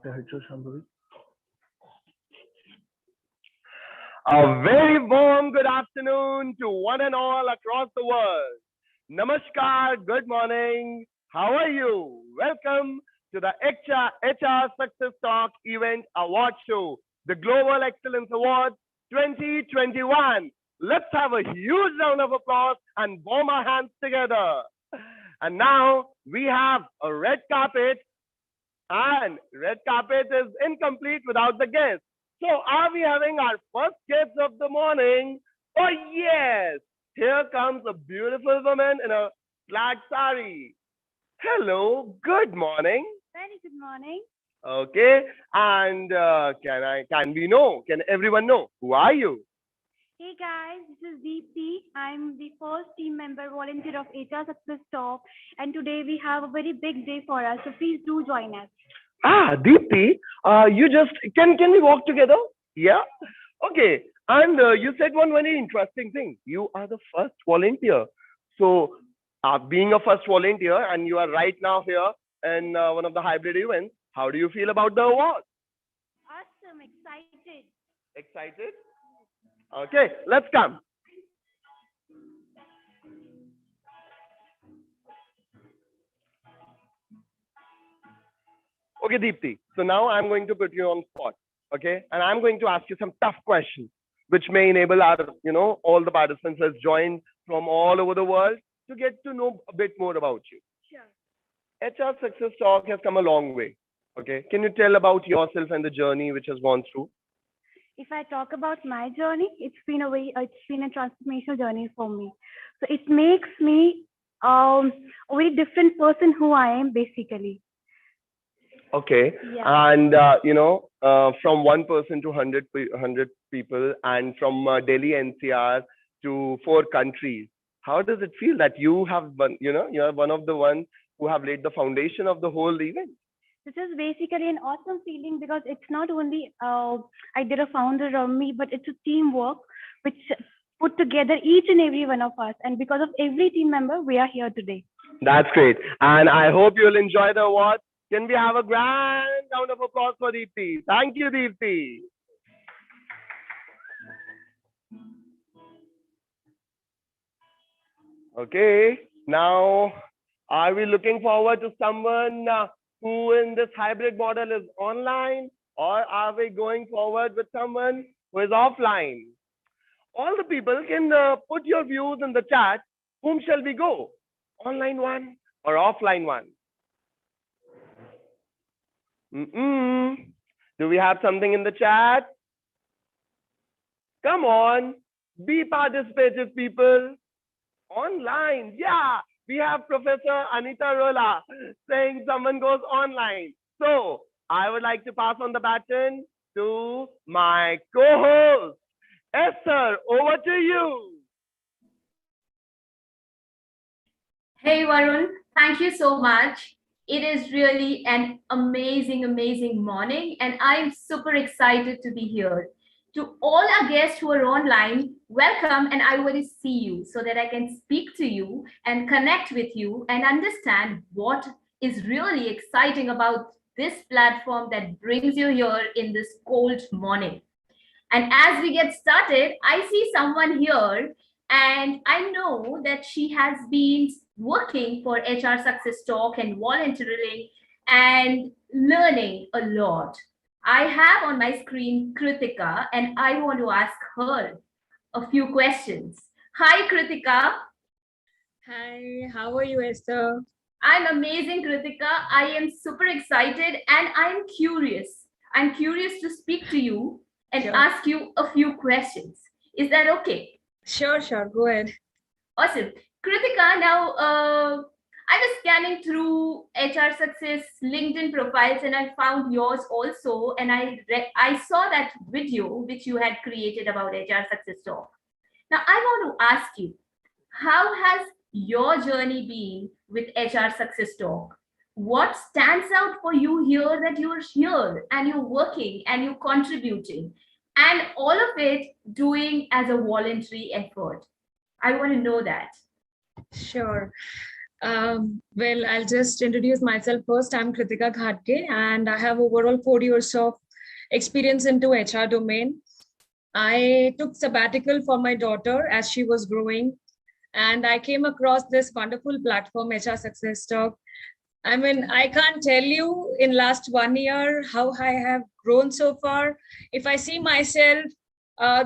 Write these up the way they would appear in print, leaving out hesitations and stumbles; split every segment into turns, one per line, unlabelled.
Dr. Hitchell Shambhavi. A very warm good afternoon to one and all across the world. Namaskar, good morning. How are you? Welcome to the HR Success Talk Event Award Show, the Global Excellence Award 2021. Let's have a huge round of applause and warm our hands together. And now we have a red carpet, and red carpet is incomplete without the guest. So are we having our first guest of the morning? Oh yes, here comes a beautiful woman in a black sari. Hello, good morning.
Very good morning.
Okay, and can everyone know who are you?
Hey guys, this is Deepti. I'm the first team member volunteer of HR Success Talk, and today we have a very big day for us. So please do join us.
Ah, Deepti, you just can we walk together? Yeah. Okay. And you said one very interesting thing. You are the first volunteer. So, being a first volunteer, and you are right now here in one of the hybrid events. How do you feel about the award?
Awesome, excited.
Excited? Okay, let's come. Okay, Deepti. So now I'm going to put you on spot. Okay, and I'm going to ask you some tough questions, which may enable all the participants has joined from all over the world to get to know a bit more about you.
Sure.
HR Success Talk has come a long way. Okay, can you tell about yourself and the journey which has gone through?
If I talk about my journey, it's been a transformational journey for me. So it makes me a very different person who I am basically.
Okay,
Yeah.
and from one person to 100 people, and from Delhi NCR to 4 countries. How does it feel that you have one, you are one of the ones who have laid the foundation of the whole event?
This is basically an awesome feeling because it's not only I did a founder of me, but it's a teamwork which put together each and every one of us. And because of every team member, we are here today.
That's great, and I hope you'll enjoy the award. Can we have a grand round of applause for Deepti? Thank you, Deepti. Okay, now are we looking forward to someone who in this hybrid model is online, or are we going forward with someone who is offline? All the people can put your views in the chat. Whom shall we go? Online one or offline one? Do we have something in the chat? Come on, be participative, people. Online, yeah. We have Professor Anita Rola saying someone goes online. So I would like to pass on the baton to my co-host. Esther, over to you.
Hey Varun, thank you so much. It is really an amazing morning, and I'm super excited to be here. To all our guests who are online, welcome, and I want to see you so that I can speak to you and connect with you and understand what is really exciting about this platform that brings you here in this cold morning. And as we get started, I see someone here, and I know that she has been working for HR Success Talk and volunteering and learning a lot. I have on my screen Kritika, and I want to ask her a few questions. Hi, Kritika.
Hi, how are you, Esther?
I'm amazing, Kritika. I am super excited and I'm curious. I'm curious to speak to you and
Sure.
ask you a few questions. Is that okay?
Sure, go ahead.
Awesome. Kritika, now I was scanning through HR Success LinkedIn profiles and I found yours also. And I saw that video which you had created about HR Success Talk. Now, I want to ask you, how has your journey been with HR Success Talk? What stands out for you here that you're here and you're working and you're contributing and all of it doing as a voluntary effort? I want to know that.
Sure. Well, I'll just introduce myself first. I'm Kritika Ghatge, and I have overall 4 years of experience into HR domain. I took sabbatical for my daughter as she was growing, and I came across this wonderful platform, HR Success Talk. I mean, I can't tell you in last 1 year how I have grown so far. If I see myself,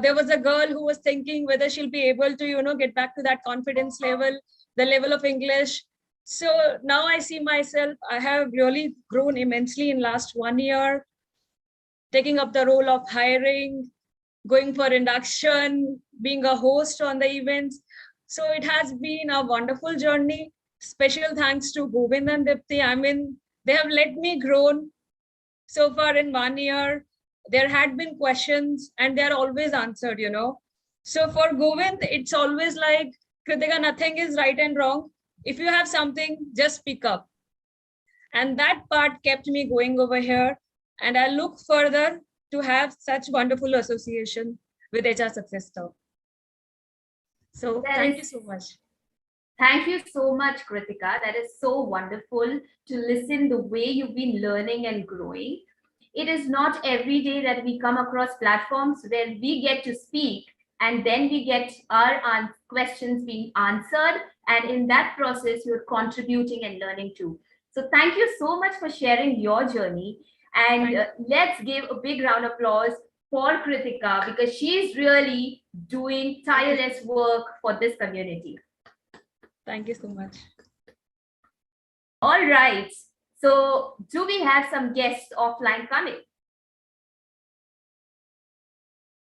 there was a girl who was thinking whether she'll be able to, get back to that confidence level, the level of English. So now I see myself, I have really grown immensely in last 1 year, taking up the role of hiring, going for induction, being a host on the events. So it has been a wonderful journey. Special thanks to Govind and Dipti. I mean, they have let me grow so far in 1 year. There had been questions and they're always answered, So for Govind, it's always like, Kritika, nothing is right and wrong. If you have something, just speak up. And that part kept me going over here. And I look further to have such wonderful association with HR Success Talk. So thank you so much.
Thank you so much, Kritika. That is so wonderful to listen the way you've been learning and growing. It is not every day that we come across platforms where we get to speak and then we get our questions being answered. And in that process, you're contributing and learning too. So thank you so much for sharing your journey. And let's give a big round of applause for Kritika because she's really doing tireless work for this community.
Thank you so much.
All right. So do we have some guests offline coming?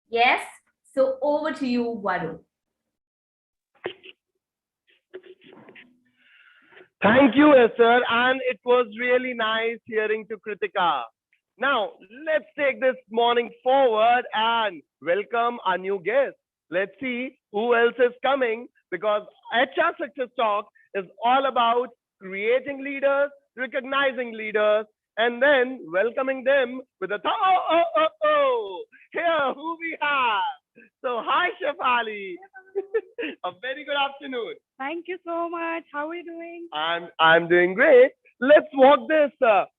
Yes. So over to you, Varun.
Thank you, Esther. And it was really nice hearing to Kritika. Now, let's take this morning forward and welcome our new guest. Let's see who else is coming because HR Success Talk is all about creating leaders, recognizing leaders, and then welcoming them with a here who we have. So hi Shefali. A very good afternoon.
Thank you so much. How are you doing?
I'm doing great. Let's walk this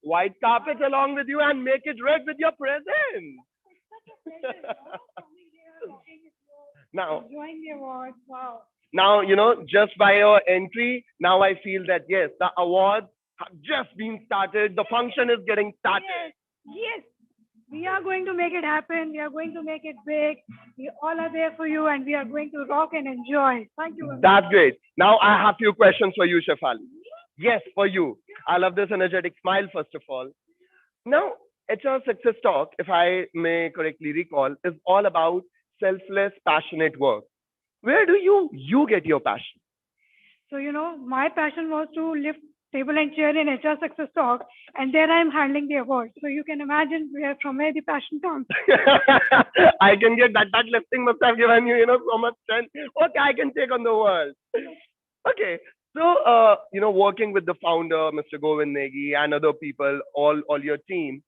white carpet along with you and make it red with your presence. Now,
Enjoying the awards. Wow.
now, just by your entry, now I feel that yes, the awards have just been started. The function is getting started.
Yes. We are going to make it happen. We are going to make it big. We all are there for you and we are going to rock and enjoy. Thank you.
That's great. Now I have few questions for you, Shefali. Yes, for you. I love this energetic smile, first of all. Now, HR Success Talk, if I may correctly recall, is all about selfless, passionate work. Where do you get your passion?
So, my passion was to lift table and chair in HR Success Talk, and there I am handling the award. So you can imagine from where the passion comes.
I can get that. That lifting must have given you, so much strength. Okay, I can take on the world. Okay, so working with the founder, Mr. Govind Negi, and other people, all your team.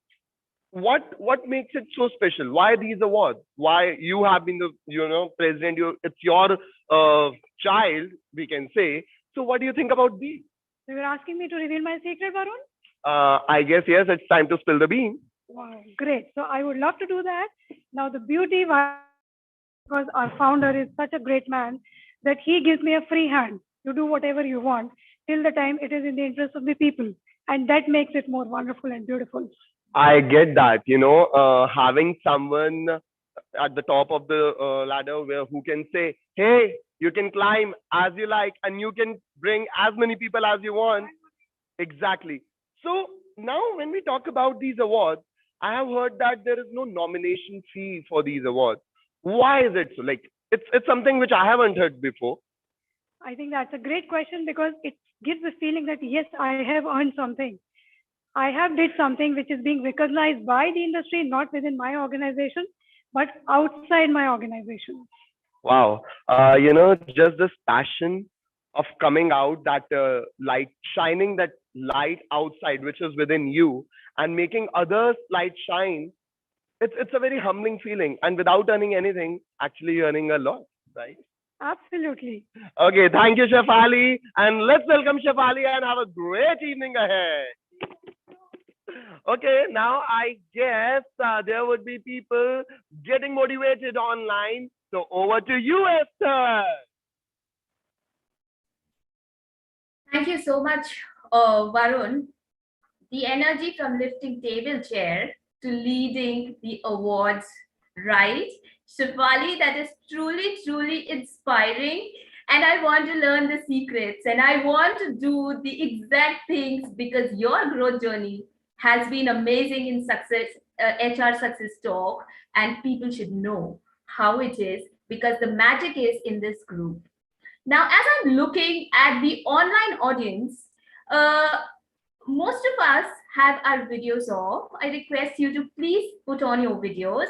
What makes it so special? Why these awards? Why you have been the president? It's your child, we can say. So what do you think about these?
So you're asking me to reveal my secret, Varun?
I guess yes. It's time to spill the bean.
Wow, great. So I would love to do that. Now the beauty, because our founder is such a great man, that he gives me a free hand to do whatever you want till the time it is in the interest of the people, and that makes it more wonderful and beautiful.
I get that. Having someone at the top of the ladder who can say, "Hey, you can climb as you like, and you can bring as many people as you want." Exactly. So now, when we talk about these awards, I have heard that there is no nomination fee for these awards. Why is it so? Like, it's something which I haven't heard before.
I think that's a great question because it gives the feeling that yes, I have earned something. I have did something which is being recognized by the industry, not within my organization, but outside my organization.
Wow. Just this passion of coming out, that light, shining that light outside, which is within you, and making others light shine. It's a very humbling feeling. And without earning anything, actually earning a lot, right?
Absolutely.
Okay, thank you, Shefali. And let's welcome Shefali and have a great evening ahead. Okay, now I guess there would be people getting motivated online. So over to you, Esther.
Thank you so much, Varun. The energy from lifting table chair to leading the awards, right? Shivali, that is truly, truly inspiring. And I want to learn the secrets and I want to do the exact things because your growth journey has been amazing in success, HR success talk, and people should know how it is because the magic is in this group. Now, as I'm looking at the online audience, uh, most of us have our videos off. I request you to please put on your videos.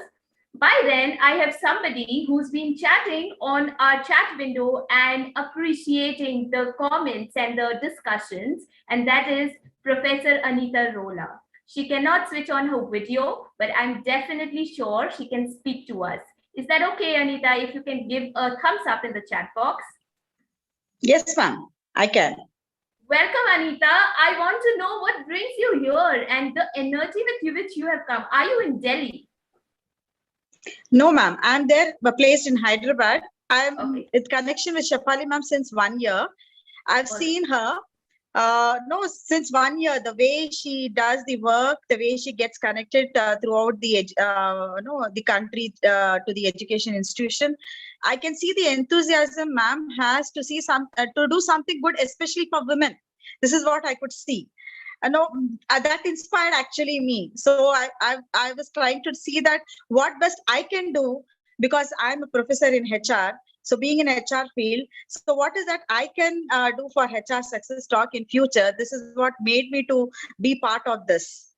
By then, I have somebody who's been chatting on our chat window and appreciating the comments and the discussions, and that is Professor Anita Rola. She cannot switch on her video, but I'm definitely sure she can speak to us. Is that okay, Anita, if you can give a thumbs up in the chat box?
Yes, ma'am, I can.
Welcome, Anita. I want to know what brings you here and the energy with which you have come. Are you in Delhi?
No, ma'am, I'm there, placed in Hyderabad. I'm
Okay.
in connection with Shefali, ma'am, since 1 year. I've
All
seen her. No, since 1 year, the way she does the work, the way she gets connected throughout the country to the education institution, I can see the enthusiasm ma'am has to see to do something good, especially for women. This is what I could see. No, that inspired actually me. So I was trying to see that what best I can do because I'm a professor in HR. So being in HR field, so what is that I can do for HR Success Talk in future? This is what made me to be part of this.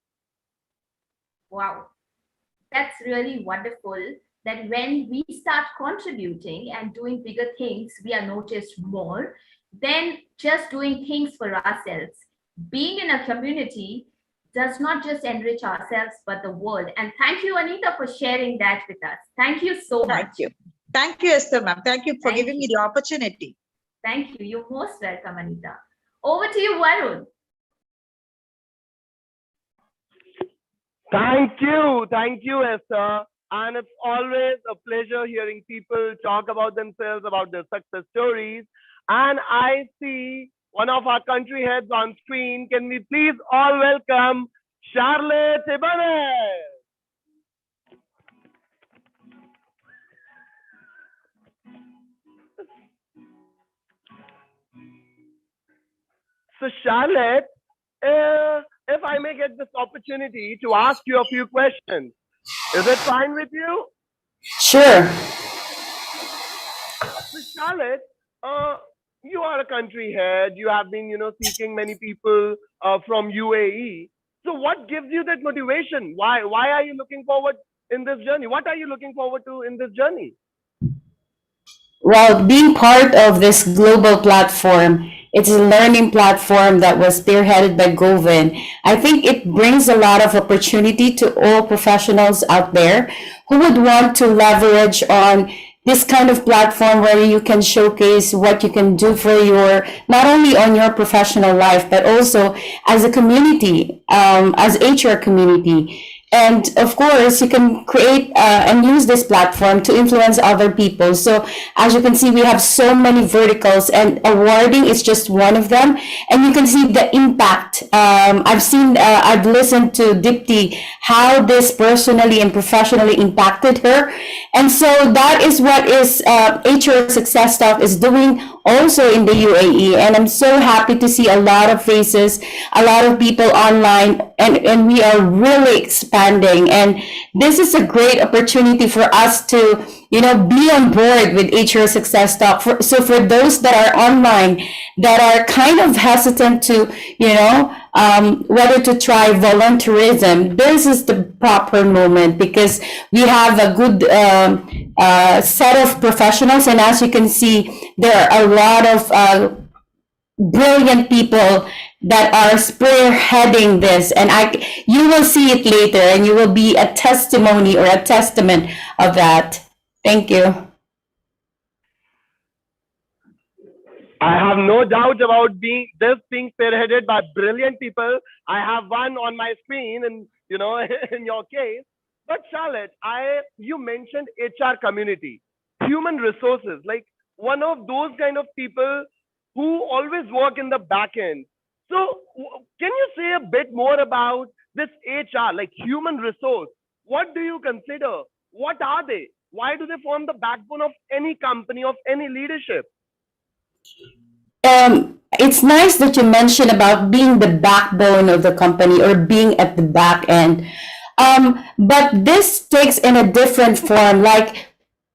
Wow. That's really wonderful that when we start contributing and doing bigger things, we are noticed more than just doing things for ourselves. Being in a community does not just enrich ourselves, but the world. And thank you, Anita, for sharing that with us. Thank you so much.
Thank you. Thank you, Esther, ma'am. Thank you for
Thank
giving me the opportunity.
Thank you. You're most welcome, Anita. Over to you, Varun.
Thank you, Esther. And it's always a pleasure hearing people talk about themselves, about their success stories. And I see one of our country heads on screen. Can we please all welcome Charlotte Ibanez? So, Charlotte, if I may get this opportunity to ask you a few questions, is it fine with you?
Sure.
So, Charlotte, you are a country head. You have been, seeking many people from UAE. So, what gives you that motivation? Why are you looking forward in this journey? What are you looking forward to in this journey?
Well, being part of this global platform, it's a learning platform that was spearheaded by Govin. I think it brings a lot of opportunity to all professionals out there who would want to leverage on this kind of platform where you can showcase what you can do for your, not only on your professional life, but also as a community, as HR community. And of course, you can create and use this platform to influence other people. So as you can see, we have so many verticals, and awarding is just one of them. And you can see the impact. I've listened to Dipti, how this personally and professionally impacted her. And so that is what is HR Success Talk is doing also in the UAE. And I'm so happy to see a lot of faces, a lot of people online, and we are really expanding. And this is a great opportunity for us to, be on board with HR Success Talk. So for those that are online, that are kind of hesitant to, whether to try volunteerism, this is the proper moment because we have a good set of professionals. And as you can see, there are a lot of brilliant people that are spearheading this, and you will see it later, and you will be a testimony or a testament of that. Thank you.
I have no doubt about being spearheaded by brilliant people. I have one on my screen, and in your case. But Charlotte, you mentioned HR community, human resources, like one of those kind of people who always work in the back end. So, can you say a bit more about this HR, like human resource? What do you consider? What are they? Why do they form the backbone of any company, of any leadership?
It's nice that you mentioned about being the backbone of the company or being at the back end. But this takes in a different form. Like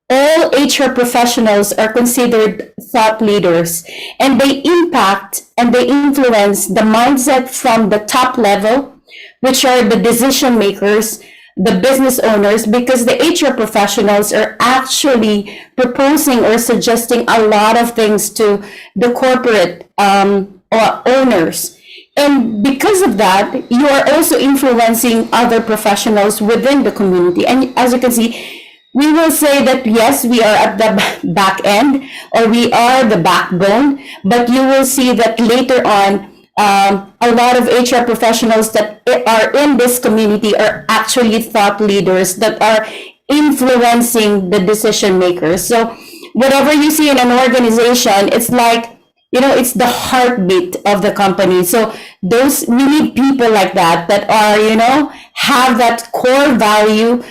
all HR professionals are considered thought leaders, and they impact and they influence the mindset from the top level, which are the decision makers, the business owners, because the HR professionals are actually proposing or suggesting a lot of things to the corporate or owners. And because of that, you are also influencing other professionals within the community. And as you can see, we will say that yes, we are at the back end or we are the backbone, but you will see that later on, a lot of HR professionals that are in this community are actually thought leaders that are influencing the decision makers. So whatever you see in an organization, it's like, it's the heartbeat of the company. So we need people like that are, have that core value,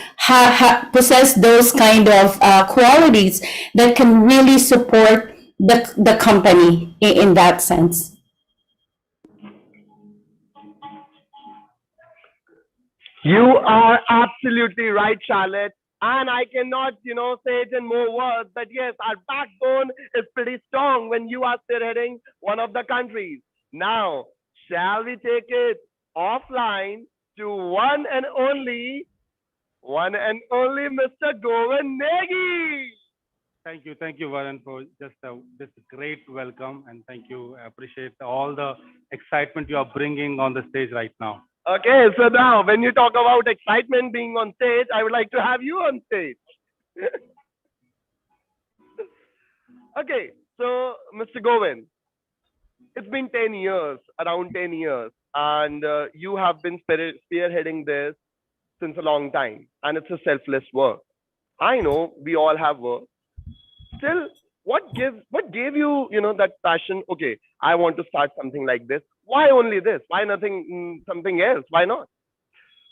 possess those kind of qualities that can really support the company in that sense.
You are absolutely right, Charlotte. And I cannot, say it in more words that yes, our backbone is pretty strong when you are spearheading one of the countries. Now, shall we take it offline to one and only Mr. Govind Negi?
Thank you, Varun, for just this great welcome, and thank you. I appreciate all the excitement you are bringing on the stage right now.
Okay, so now when you talk about excitement being on stage, I would like to have you on stage. Okay, so Mr. Govind, it's been 10 years, around 10 years, and you have been spearheading this since a long time, and it's a selfless work. I know we all have work. Still, what gave you, that passion? Okay, I want to start something like this. Why only this? Why nothing, something else? Why not?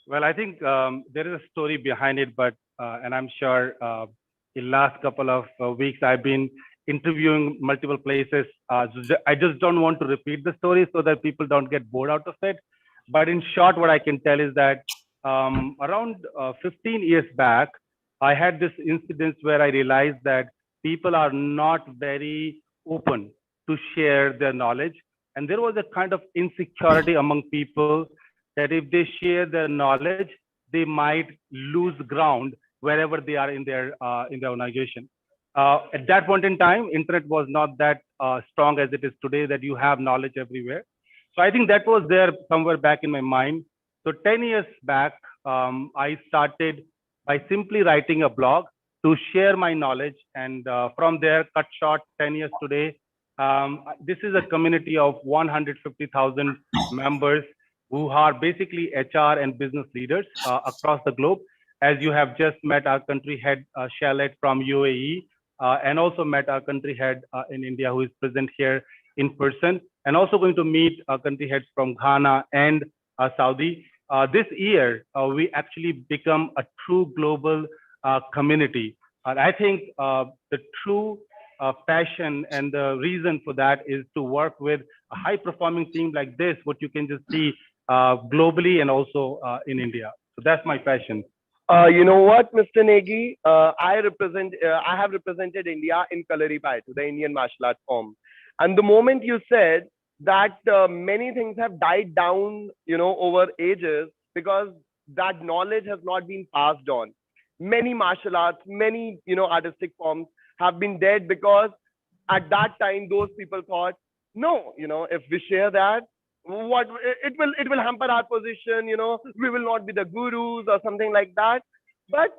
Well, I think there is a story behind it, but and I'm sure in last couple of weeks I've been interviewing multiple places. I just don't want to repeat the story so that people don't get bored out of it. But in short, what I can tell is that around 15 years back, I had this incident where I realized that people are not very open to share their knowledge. And there was a kind of insecurity among people that if they share their knowledge, they might lose ground wherever they are in their organization. At that point in time, internet was not that strong as it is today, that you have knowledge everywhere. So I think that was there somewhere back in my mind. So 10 years back, I started by simply writing a blog to share my knowledge. And from there, cut short 10 years today, this is a community of 150,000 members who are basically HR and business leaders across the globe. As you have just met our country head, Charlotte from UAE, and also met our country head in India, who is present here in person, and also going to meet our country heads from Ghana and Saudi. This year, we actually become a true global community. And I think the true passion and the reason for that is to work with a high performing team like this, what you can just see globally and also in India. So that's my passion.
You know what, Mr. Negi? I have represented India in Kalaripayattu, the Indian martial art form. And the moment you said that many things have died down, over ages because that knowledge has not been passed on. Many martial arts, many, artistic forms have been dead because at that time those people thought, no, if we share that, what it will hamper our position, we will not be the gurus or something like that. But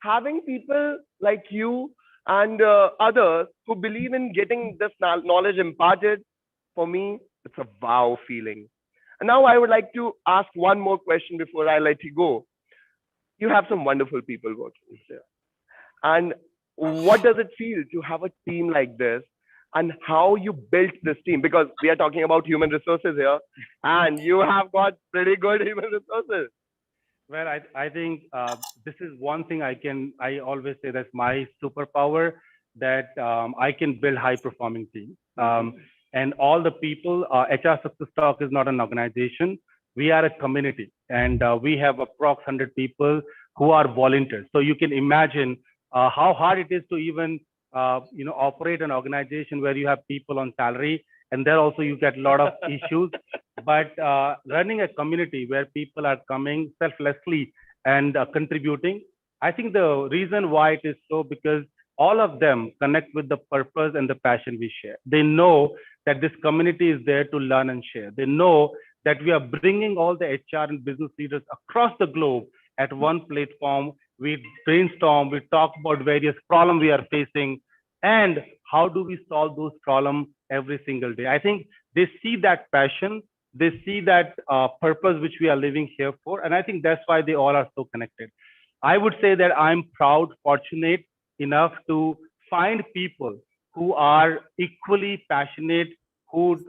having people like you and others who believe in getting this knowledge imparted. For me, it's a wow feeling. And now I would like to ask one more question before I let you go. You have some wonderful people working here. And what does it feel to have a team like this? And how you built this team? Because we are talking about human resources here, and you have got pretty good human resources.
Well, I think this is one thing I always say that's my superpower, that I can build high performing teams. And all the people, HR Success Talk is not an organization. We are a community, and we have approx 100 people who are volunteers. So you can imagine how hard it is to even operate an organization where you have people on salary, and there also you get a lot of issues. But running a community where people are coming selflessly and contributing, I think the reason why it is so, because all of them connect with the purpose and the passion we share. They know that this community is there to learn and share. They know that we are bringing all the HR and business leaders across the globe at one platform. We brainstorm, we talk about various problems we are facing, and how do we solve those problems every single day. I think they see that passion, they see that purpose which we are living here for, and I think that's why they all are so connected. I would say that I'm proud, fortunate enough to find people who are equally passionate, who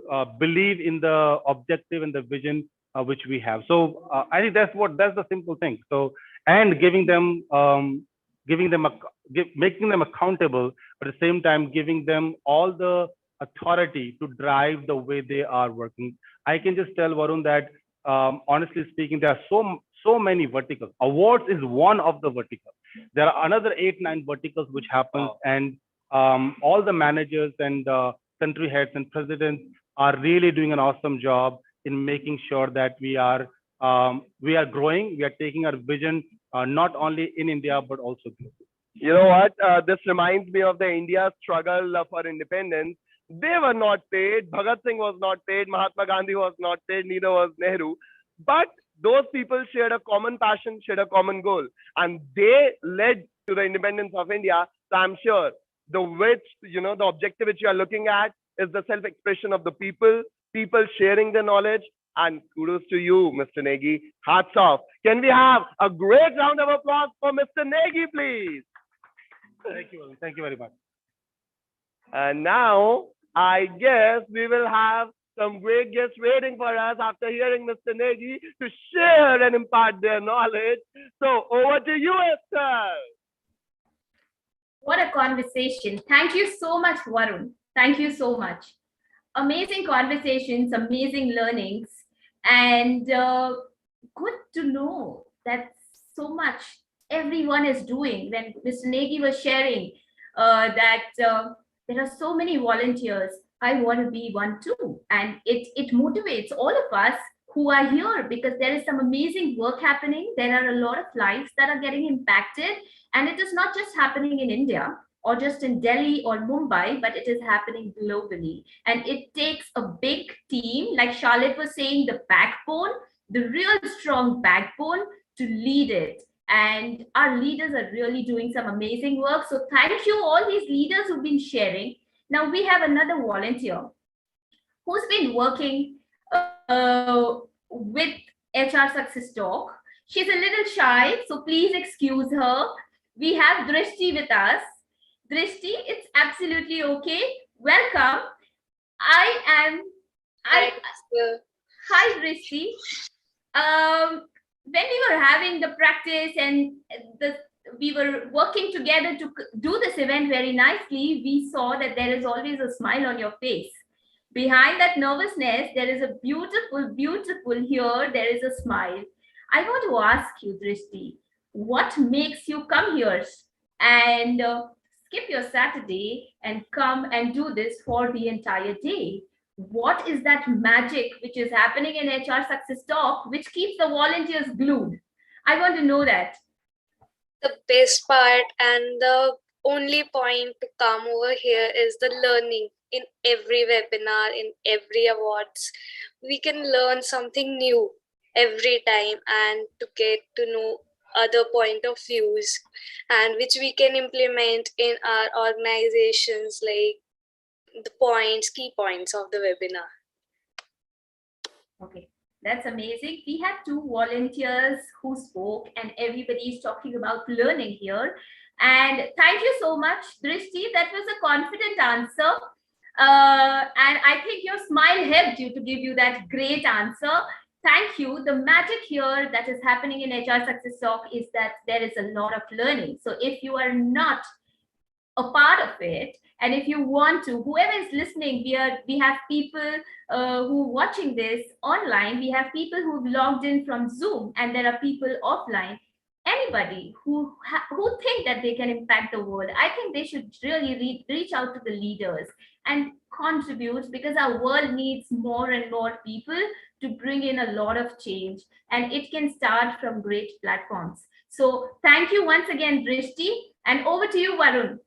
believe in the objective and the vision which we have. So I think that's the simple thing. So, and making them accountable, but at the same time giving them all the authority to drive the way they are working. I can just tell Varun that honestly speaking, there are so many verticals. Awards is one of the verticals. There are another 8-9 verticals which happens, and all the managers and country heads and presidents are really doing an awesome job in making sure that we are growing. We are taking our vision not only in India but also globally.
You know what? This reminds me of the India struggle for independence. They were not paid. Bhagat Singh was not paid. Mahatma Gandhi was not paid. Neither was Nehru. But those people shared a common passion, shared a common goal, and they led to the independence of India. So I'm sure the objective which you are looking at is the self-expression of the people sharing their knowledge. And kudos to you, Mr. Negi. Hats off. Can we have a great round of applause for Mr. Negi, please?
Thank you. Thank you very much.
And now, I guess we will have some great guests waiting for us after hearing Mr. Negi to share and impart their knowledge. So over to you, Esther.
What a conversation. Thank you so much, Varun. Thank you so much. Amazing conversations, amazing learnings, and good to know that so much everyone is doing. When Mr. Negi was sharing that there are so many volunteers, I want to be one too. And it motivates all of us who are here, because there is some amazing work happening. There are a lot of lives that are getting impacted, and it is not just happening in India or just in Delhi or Mumbai, but it is happening globally. And it takes a big team, like Charlotte was saying, the backbone, the real strong backbone to lead it. And our leaders are really doing some amazing work. So thank you all these leaders who've been sharing. Now we have another volunteer who's been working with HR Success Talk. She's a little shy, so please excuse her. We have Drishti with us. Drishti, it's absolutely okay. Welcome. Hi, Drishti. When we were having the practice and we were working together to do this event very nicely, we saw that there is always a smile on your face. Behind that nervousness, there is a beautiful here, there is a smile. I want to ask you, Drishti, what makes you come here and skip your Saturday and come and do this for the entire day? What is that magic which is happening in HR Success Talk which keeps the volunteers glued? I want to know that.
The best part and the only point to come over here is the learning. In every webinar, in every awards, we can learn something new every time, and to get to know other point of views, and which we can implement in our organizations, like the key points of the webinar.
Okay, that's amazing. We had two volunteers who spoke, and everybody is talking about learning here. And thank you so much, Drishti. That was a confident answer. And I think your smile helped you to give you that great answer. Thank you. The magic here that is happening in HR Success Talk is that there is a lot of learning. So if you are not a part of it, and if you want to, whoever is listening, we have people who watching this online. We have people who've logged in from Zoom, and there are people offline. Anybody who think that they can impact the world, I think they should really reach out to the leaders and contribute, because our world needs more and more people to bring in a lot of change, and it can start from great platforms. So thank you once again, Drishti, and over to you, Varun.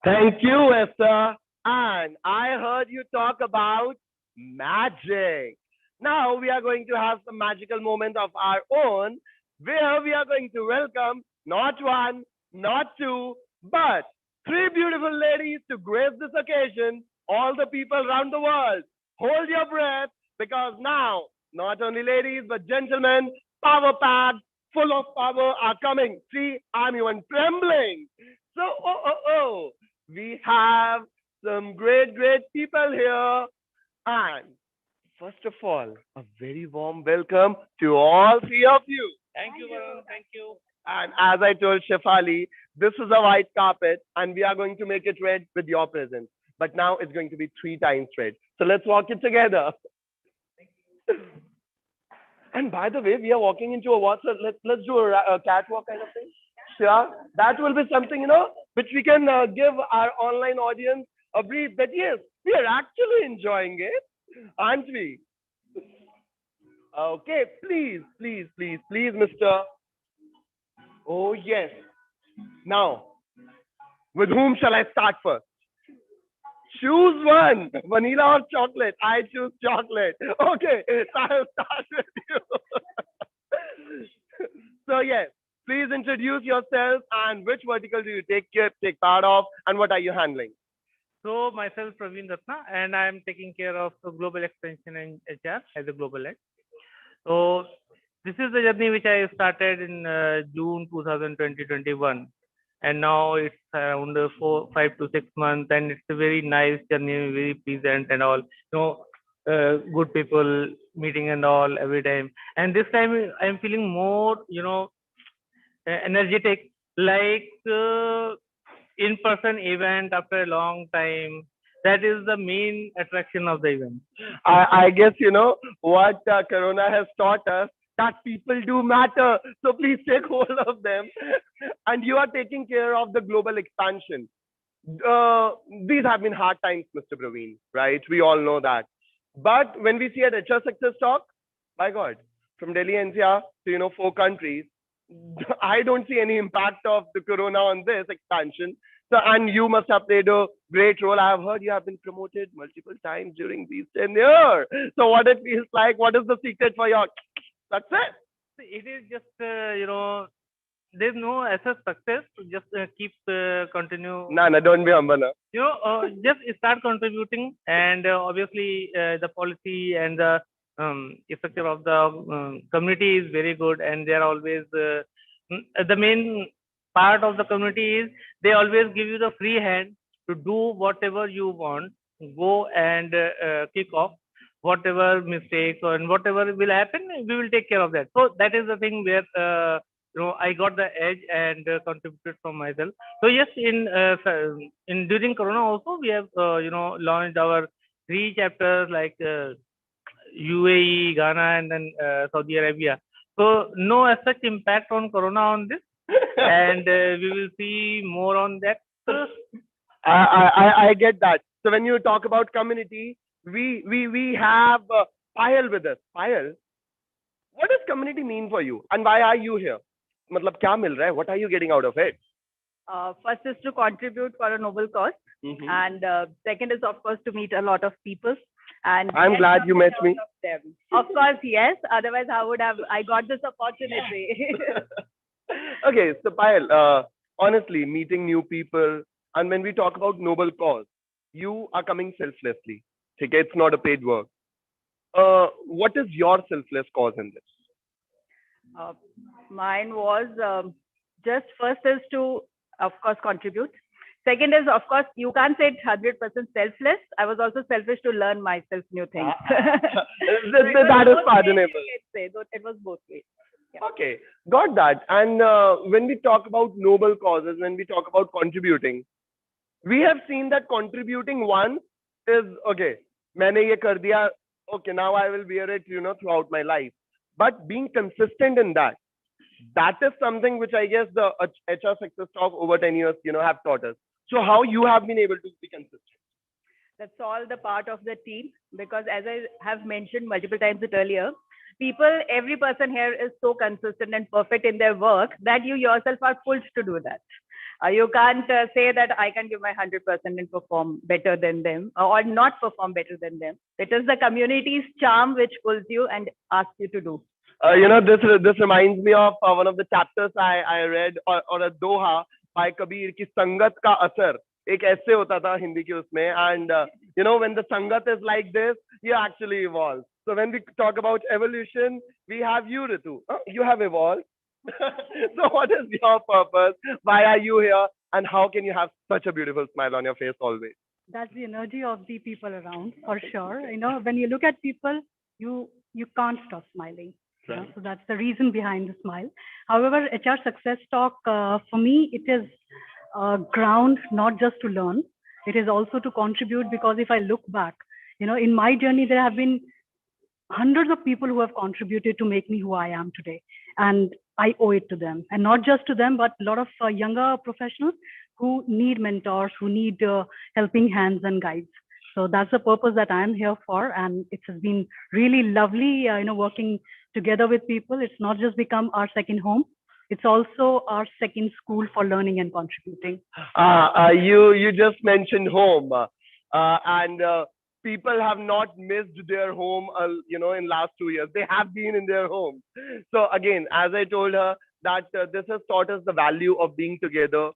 Thank you, Esther. And I heard you talk about magic. Now we are going to have some magical moment of our own, where we are going to welcome not one, not two, but three beautiful ladies to grace this occasion. All the people around the world, hold your breath, because now not only ladies but gentlemen, power packed, full of power, are coming. See, I'm even trembling. So, we have some great people here. And first of all, a very warm welcome to all three of you.
Thank you, Varun. Thank you.
And as I told Shefali, this is a white carpet, and we are going to make it red with your presence. But now it's going to be 3 times red. So let's walk it together. And by the way, we are walking into a what? So let's do a catwalk kind of thing. Yeah, that will be something, which we can give our online audience a brief that yes, we are actually enjoying it, aren't we? Okay, please, Mr. Oh, yes. Now, with whom shall I start first? Choose one, vanilla or chocolate? I choose chocolate. Okay, I'll start with you. So, yes. Please introduce yourself and which vertical do you take part of, and what are you handling?
So myself Praveen Ratna, and I am taking care of the global expansion in HR as a global head. So this is the journey which I started in June 2020-21, and now it's around 5 to 6 months, and it's a very nice journey, very pleasant and all. Good people meeting and all every time. And this time I'm feeling more, energetic, like in-person event after a long time. That is the main attraction of the event.
I guess what Corona has taught us, that people do matter. So please take hold of them. And you are taking care of the global expansion. These have been hard times, Mr. Praveen, right? We all know that. But when we see at HR Success Talk, by God, from Delhi NCR to 4 countries, I don't see any impact of the Corona on this expansion. So, and you must have played a great role. I have heard you have been promoted multiple times during these 10 years. So what it feels like, what is the secret for your success?
It is just, there's no SS success. Just keep continue.
No, don't be humble.
Just start contributing, and obviously the policy and the structure of the community is very good, and they are always the main part of the community is they always give you the free hand to do whatever you want. Go and kick off whatever mistakes and whatever will happen, we will take care of that. So that is the thing where I got the edge and contributed from myself. So yes, in during Corona also we have launched our 3 chapters like UAE, Ghana, and then Saudi Arabia. So no as such impact on Corona on this, and we will see more on that.
I get that. So when you talk about community, we have Payal with us. Payal, what does community mean for you, and why are you here? Matlab kya mil raha hai? What are you getting out of it?
First is to contribute for a noble cause, and second is of course to meet a lot of people. And
I'm
get
glad you met
something
me.
out of them. Of course, yes. Otherwise, how would have I got this opportunity?
Okay, so Payal, honestly, meeting new people, and when we talk about noble cause, you are coming selflessly. Okay, it's not a paid work. What is your selfless cause in this?
Uh, Mine was just first is to, of course, contribute. Second is, of course, you can't say it's 100% selfless. I was also selfish to learn myself new things.
That is pardonable.
It was both ways. Yeah.
Okay, got that. And when we talk about noble causes, when we talk about contributing, we have seen that contributing once is okay. मैंने ये कर दिया. Okay, now I will wear it, throughout my life. But being consistent in that, that is something which I guess the HR Success Talk over 10 years, have taught us. So how you have been able to be consistent?
That's all the part of the team, because as I have mentioned multiple times earlier, every person here is so consistent and perfect in their work that you yourself are pulled to do that. You can't say that I can give my 100% and perform better than them, or not perform better than them. It is the community's charm which pulls you and asks you to do.
This reminds me of one of the chapters I read, or a doha by Kabir ki sangat ka asar. एक ऐसे होता था हिंदी के उसमें, and when the sangat is like this, you actually evolve. So when we talk about evolution, we have you, Ritu. You have evolved. So what is your purpose? Why are you here? And how can you have such a beautiful smile on your face always?
That's the energy of the people around, for sure. When you look at people, you can't stop smiling.
Right.
So that's the reason behind the smile. However, HR Success Talk, for me, it is a ground not just to learn, it is also to contribute, because if I look back, in my journey, there have been hundreds of people who have contributed to make me who I am today. And I owe it to them. And not just to them, but a lot of younger professionals who need mentors, who need helping hands and guides. So that's the purpose that I'm here for. And it has been really lovely, working together with people. It's not just become our second home. It's also our second school for learning and contributing.
You just mentioned home, and people have not missed their home, in last 2 years. They have been in their home. So again, as I told her, that this has taught us the value of being together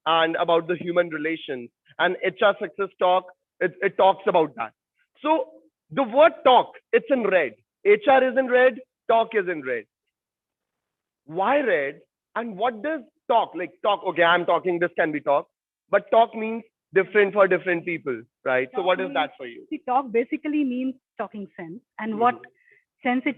and about the human relations. And HR Success Talk, it talks about that. So the word talk, it's in red. HR is in red, talk is in red. Why red? And what does talk, like talk, okay, I'm talking, this can be talk, but talk means different for different people, right? So what is that for you?
See, talk basically means talking sense, and what sense it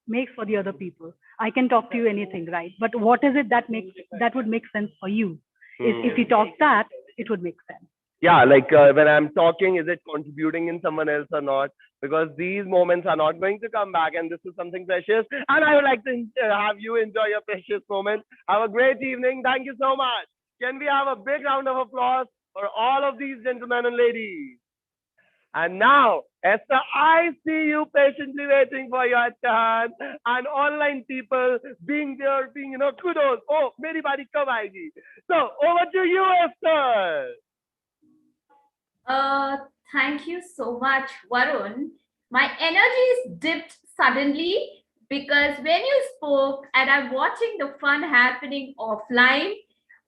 makes for the other people. I can talk to you anything, right? But what is it that would make sense for you? If you talk that, it would make sense.
Yeah, like when I'm talking, is it contributing in someone else or not? Because these moments are not going to come back, and this is something precious. And I would like to have you enjoy your precious moment. Have a great evening. Thank you so much. Can we have a big round of applause for all of these gentlemen and ladies? And now, Esther, I see you patiently waiting for your turn, and online people being there, kudos. Oh, meri bari kab aayegi? So over to you, Esther.
Thank you so much, Varun. My energy is dipped suddenly because when you spoke and I'm watching the fun happening offline,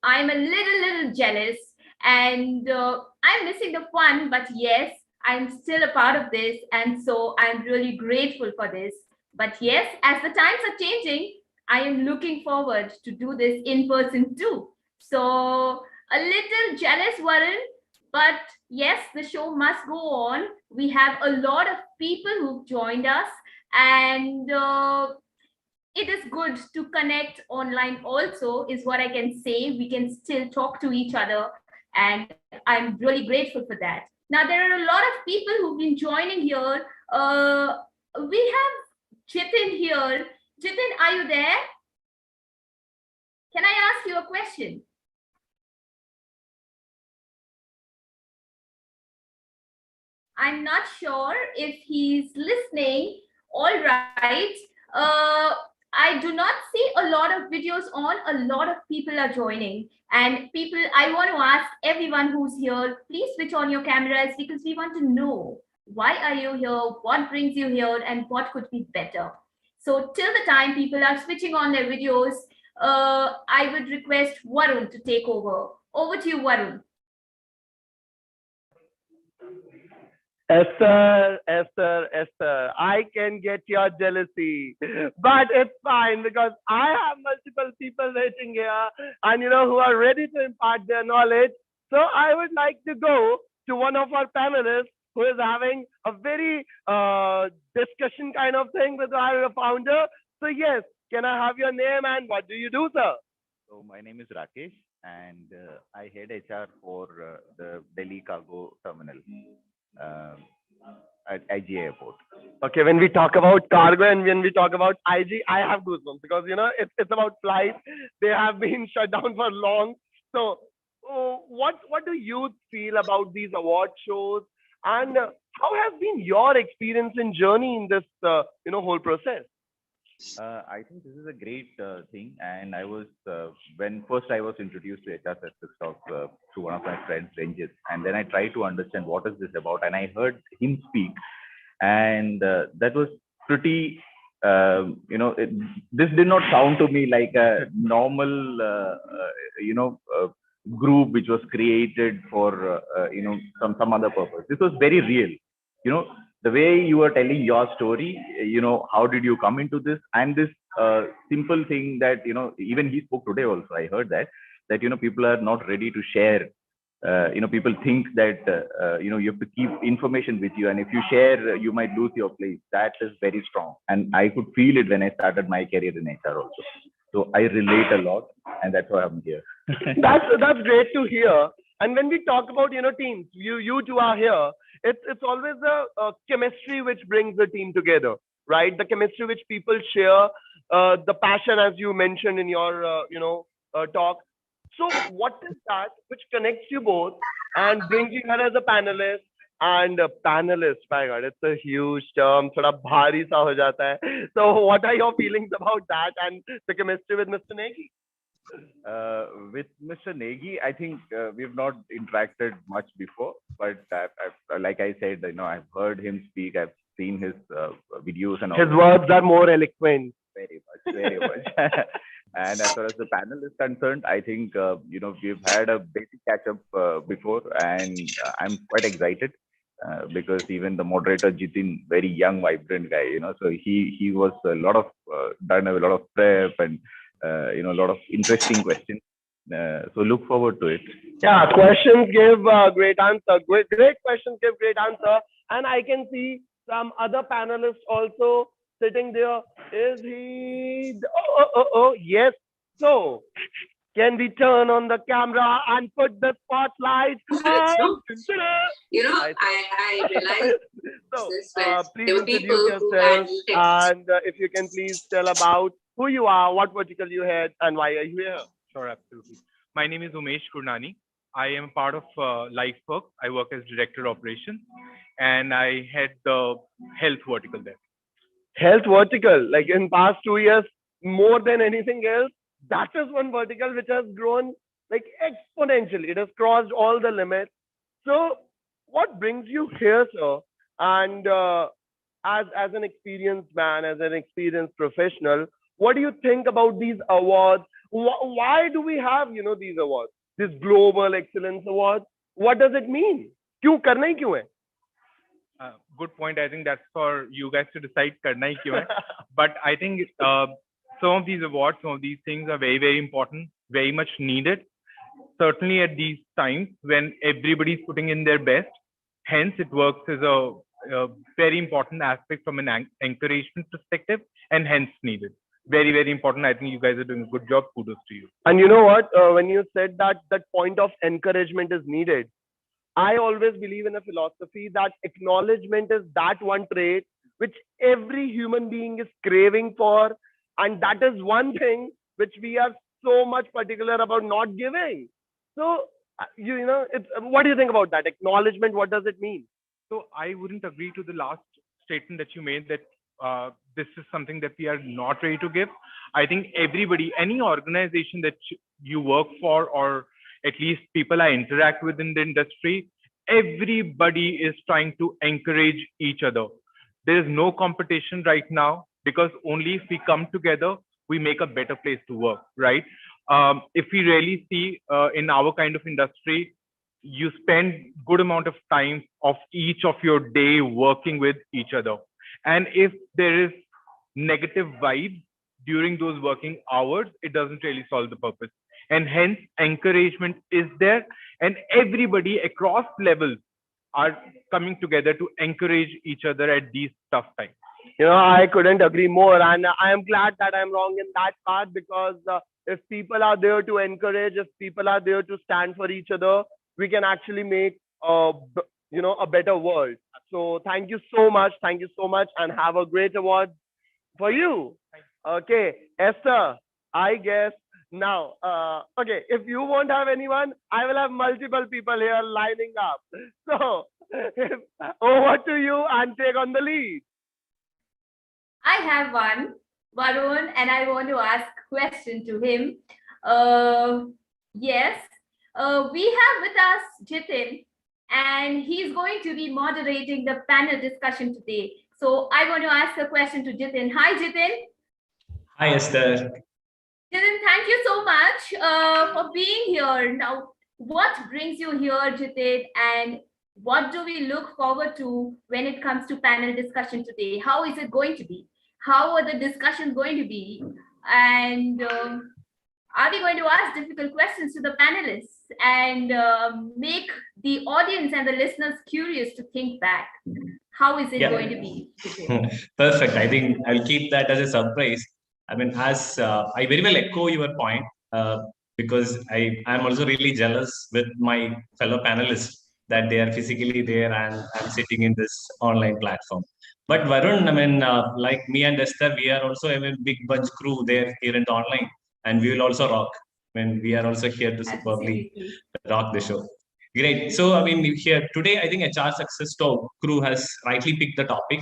I'm a little jealous, and I'm missing the fun, but yes, I'm still a part of this, and so I'm really grateful for this. But yes, as the times are changing, I am looking forward to do this in person too. So a little jealous, Varun, but yes, the show must go on. We have a lot of people who've joined us, and it is good to connect online also, is what I can say. We can still talk to each other, and I'm really grateful for that. Now, there are a lot of people who've been joining here. We have Jitin here. Jitin, are you there? Can I ask you a question? I'm not sure if he's listening. All right. I do not see a lot of videos on. A lot of people are joining. And people, I want to ask everyone who's here, please switch on your cameras because we want to know why are you here, what brings you here, and what could be better. So till the time people are switching on their videos, I would request Varun to take over. Over to you, Varun.
Esther, I can get your jealousy, but it's fine because I have multiple people waiting here and who are ready to impart their knowledge. So I would like to go to one of our panelists who is having a very discussion kind of thing with our founder. So yes, can I have your name and what do you do, sir?
So my name is Rakesh, and I head HR for the Delhi Cargo Terminal at IGA Airport.
Okay, when we talk about cargo and when we talk about IG, I have goosebumps because it's about flights. They have been shut down for long. So, what do you feel about these award shows, and how has been your experience and journey in this whole process?
I think this is a great thing, and I was when first I was introduced to HR Success Talk through one of my friends, Ranjit, and then I tried to understand what is this about, and I heard him speak, and that was pretty. This did not sound to me like a normal, group which was created for some other purpose. This was very real. The way you were telling your story, how did you come into this, and this simple thing that even he spoke today also. I heard that people are not ready to share. People think that you have to keep information with you, and if you share, you might lose your place. That is very strong, and I could feel it when I started my career in HR also. So I relate a lot, and that's why I'm here.
That's great to hear. And when we talk about teams, you two are here. It's always a chemistry which brings the team together, right? The chemistry which people share, the passion as you mentioned in your talk. So what is that which connects you both and brings you here as a panelist? And a panelist, my God, it's a huge term. थोड़ा भारी सा हो जाता है. So what are your feelings about that and the chemistry with Mr. Negi?
With Mr. Negi, I think we've not interacted much before, but like I said, I've heard him speak. I've seen his videos and all.
His words are more eloquent.
Very much, very much. And as far as the panel is concerned, I think we've had a basic catch up before, and I'm quite excited because even the moderator Jitin, very young, vibrant guy, so he was done a lot of prep and a lot of interesting questions. So look forward to it.
Yeah, questions give great answer. Great questions give great answer. And I can see some other panelists also sitting there. Is he? Oh, yes. So, can we turn on the camera and put the spotlight on?
I realized
So, please introduce yourself, and if you can please tell about who you are, what vertical you head, and why are you here?
Sure, absolutely. My name is Umesh Kurnani. I am part of LifeWork. I work as Director Operations, and I head the health vertical there.
Health vertical, like in past 2 years, more than anything else, that is one vertical which has grown like exponentially. It has crossed all the limits. So, what brings you here, sir? And as an experienced man, as an experienced professional, what do you think about these awards? Why do we have these awards, this Global Excellence Awards? What does it mean? क्यों करना ही क्यों है?
Good point. I think that's for you guys to decide karna hi kyun hai. But I think some of these awards, some of these things are very, very important, very much needed. Certainly at these times when everybody's putting in their best. Hence, it works as a very important aspect from an encouragement perspective, and hence needed. Very, very important. I think you guys are doing a good job. Kudos to you.
And you know what? When you said that point of encouragement is needed, I always believe in a philosophy that acknowledgement is that one trait which every human being is craving for. And that is one thing which we are so much particular about not giving. So, what do you think about that? Acknowledgement, what does it mean?
So I wouldn't agree to the last statement that you made that this is something that we are not ready to give. I think everybody, any organization that you work for, or at least people I interact with in the industry, everybody is trying to encourage each other. There is no competition right now because only if we come together, we make a better place to work, right? If we really see in our kind of industry, you spend good amount of time of each of your day working with each other. And if there is negative vibes during those working hours, it doesn't really solve the purpose. And hence encouragement is there, and everybody across levels are coming together to encourage each other at these tough times.
I couldn't agree more, and I am glad that I'm wrong in that part, because if people are there to encourage, if people are there to stand for each other, we can actually make a better world. So thank you so much, and have a great award for you. Okay, Esther, I guess now, okay, if you won't have anyone, I will have multiple people here lining up. So over to you and take on the lead.
I have one, Varun, and I want to ask a question to him. Yes, we have with us Jitin, and he's going to be moderating the panel discussion today. So I want to ask a question to Jitin. Hi, Jitin.
Hi, Esther.
Jitin, thank you so much for being here. Now, what brings you here, Jitin, and what do we look forward to when it comes to panel discussion today? How is it going to be? How are the discussions going to be? And are we going to ask difficult questions to the panelists and make the audience and the listeners curious to think back? How is it going to be?
Perfect. I think I'll keep that as a surprise. I mean, as I very well echo your point, because I'm also really jealous with my fellow panelists that they are physically there and I'm sitting in this online platform. But Varun, I mean, like me and Esther, we are also a big bunch crew there here in the online, and we will also rock. I mean, we are also here to superbly rock the show. Great. So, I mean, here today, I think HR Success Talk crew has rightly picked the topic,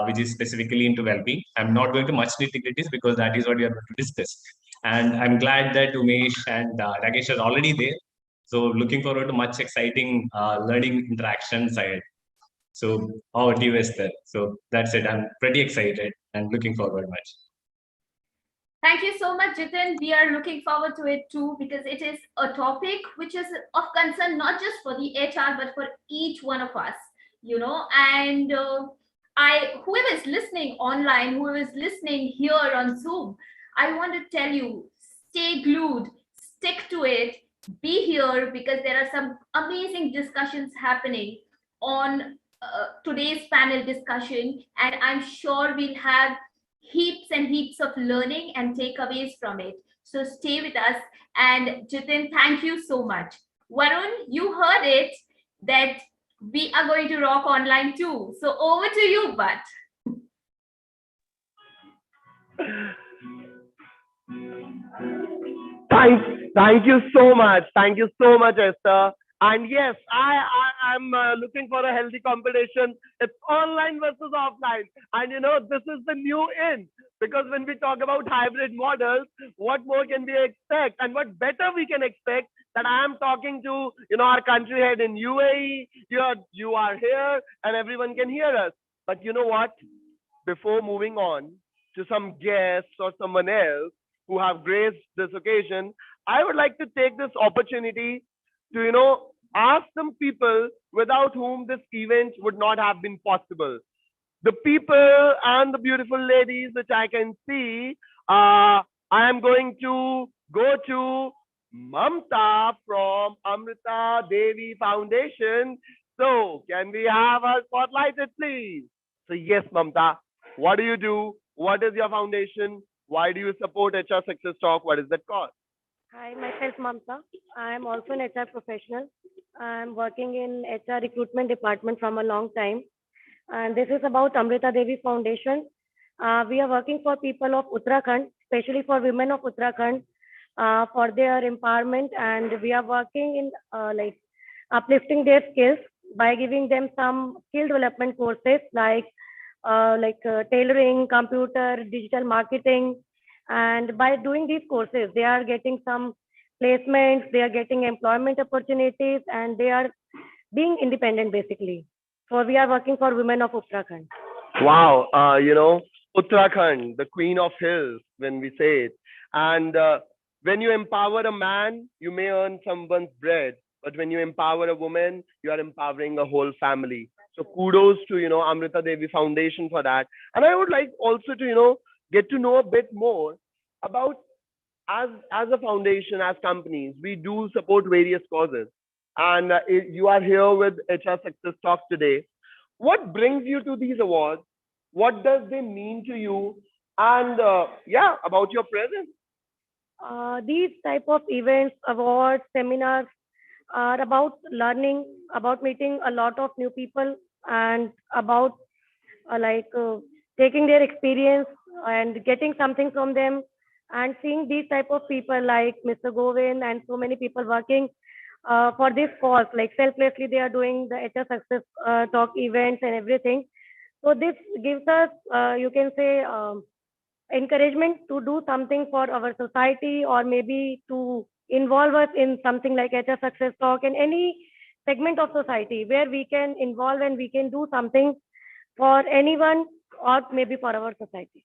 which is specifically into well-being. I'm not going to much nitty-gritties because that is what we are going to discuss. And I'm glad that Umesh and Rakesh are already there. So, looking forward to much exciting learning interactions ahead. So, over to you, Esther. So, that's it. I'm pretty excited and looking forward much.
Thank you so much, Jitin. We are looking forward to it too, because it is a topic which is of concern not just for the HR, but for each one of us, and whoever is listening online, whoever is listening here on Zoom, I want to tell you, stay glued, stick to it, be here, because there are some amazing discussions happening on today's panel discussion, and I'm sure we'll have heaps and heaps of learning and takeaways from it. So stay with us. And Jitin, thank you so much. Varun, you heard it, that we are going to rock online too. So over to you, bud.
Thank you so much. Thank you so much, Esther. And yes, I'm looking for a healthy competition. It's online versus offline. And this is the new in, because when we talk about hybrid models, what more can we expect? And what better we can expect that I am talking to, our country head in UAE. You are here and everyone can hear us. But you know what? Before moving on to some guests or someone else who have graced this occasion, I would like to take this opportunity to, ask some people without whom this event would not have been possible. The people and the beautiful ladies which I can see, I am going to go to Mamta from Amrita Devi Foundation. So can we have her spotlighted, please? So yes, Mamta, what do you do? What is your foundation? Why do you support HR Success Talk? What is that cause?
Hi, myself Mamta. I am also an HR professional. I am working in HR recruitment department from a long time. And this is about Amrita Devi Foundation. We are working for people of Uttarakhand, especially for women of Uttarakhand, for their empowerment. And we are working in like uplifting their skills by giving them some skill development courses like tailoring, computer, digital marketing. And by doing these courses, they are getting some placements, they are getting employment opportunities, and they are being independent basically. So we are working for women of Uttarakhand.
Wow, Uttarakhand, the queen of hills, when we say it. And when you empower a man, you may earn someone's bread. But when you empower a woman, you are empowering a whole family. So kudos to, Amrita Devi Foundation for that. And I would like also to, get to know a bit more about as a foundation, as companies, we do support various causes. And you are here with HR Success Talk today. What brings you to these awards? What does they mean to you? And yeah, about your presence.
These type of events, awards, seminars are about learning, about meeting a lot of new people, and about taking their experience and getting something from them, and seeing these type of people like Mr. Govind and so many people working for this cause, like selflessly they are doing the HR Success Talk events and everything. So this gives us, you can say, encouragement to do something for our society, or maybe to involve us in something like HR Success Talk and any segment of society where we can involve and we can do something for anyone or maybe for our society.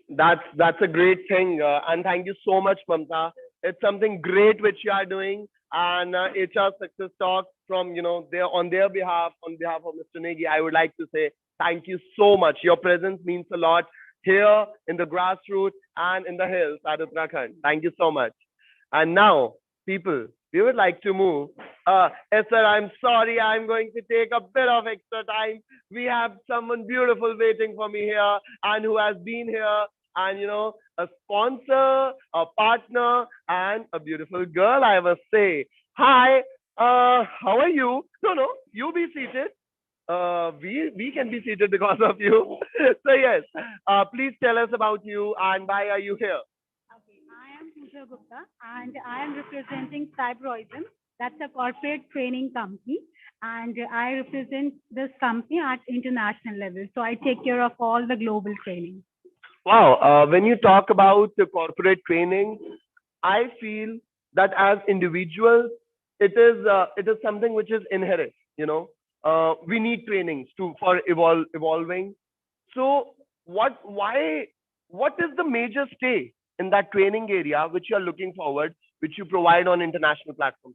That's a great thing, and thank you so much, Mamta. It's something great which you are doing, and HR Success Talk from on their behalf, on behalf of Mr. Negi, I would like to say thank you so much. Your presence means a lot here in the grassroots and in the hills at Uttarakhand. Thank you so much. And now, people, we would like to move. Yes, sir, I'm sorry, I'm going to take a bit of extra time. We have someone beautiful waiting for me here and who has been here, and a sponsor, a partner, and a beautiful girl, I must say. Hi, how are you? No, you be seated. We can be seated because of you. So yes, please tell us about you and why are you here?
I am Pooja Gupta and I am representing Cybroism. That's a corporate training company, and I represent this company at international level. So I take care of all the global training.
Wow, when you talk about the corporate training, I feel that as individuals, it is something which is inherent. We need trainings for evolving. So what is the major stay in that training area which you are looking forward, which you provide on international platforms?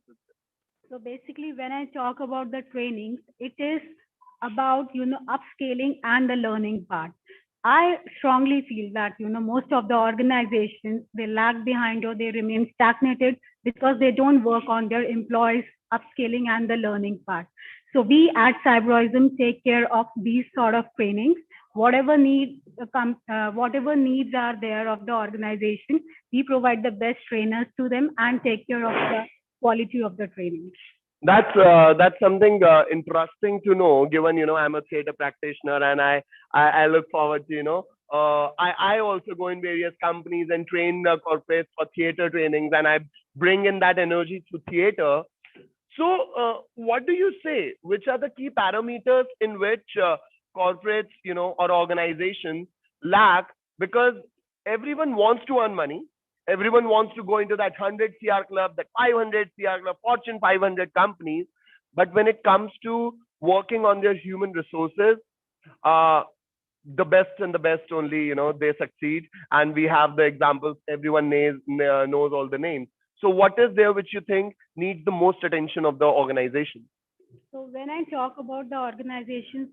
So basically, when I talk about the trainings, it is about upscaling and the learning part. I strongly feel that most of the organizations, they lag behind or they remain stagnated because they don't work on their employees upscaling and the learning part. So we at Cybroism take care of these sort of trainings. Whatever needs are there of the organization, we provide the best trainers to them and take care of the quality of the training.
That's something interesting to know, given I'm a theater practitioner, and I look forward to I also go in various companies and train corporates for theater trainings, and I bring in that energy to theater. So what do you say? Which are the key parameters in which corporates or organizations lack? Because everyone wants to earn money. Everyone wants to go into that 100 CR club, that 500 CR club, Fortune 500 companies. But when it comes to working on their human resources, the best and the best only, they succeed. And we have the examples. Everyone knows all the names. So what is there which you think needs the most attention of the organization?
So when I talk about the organizations,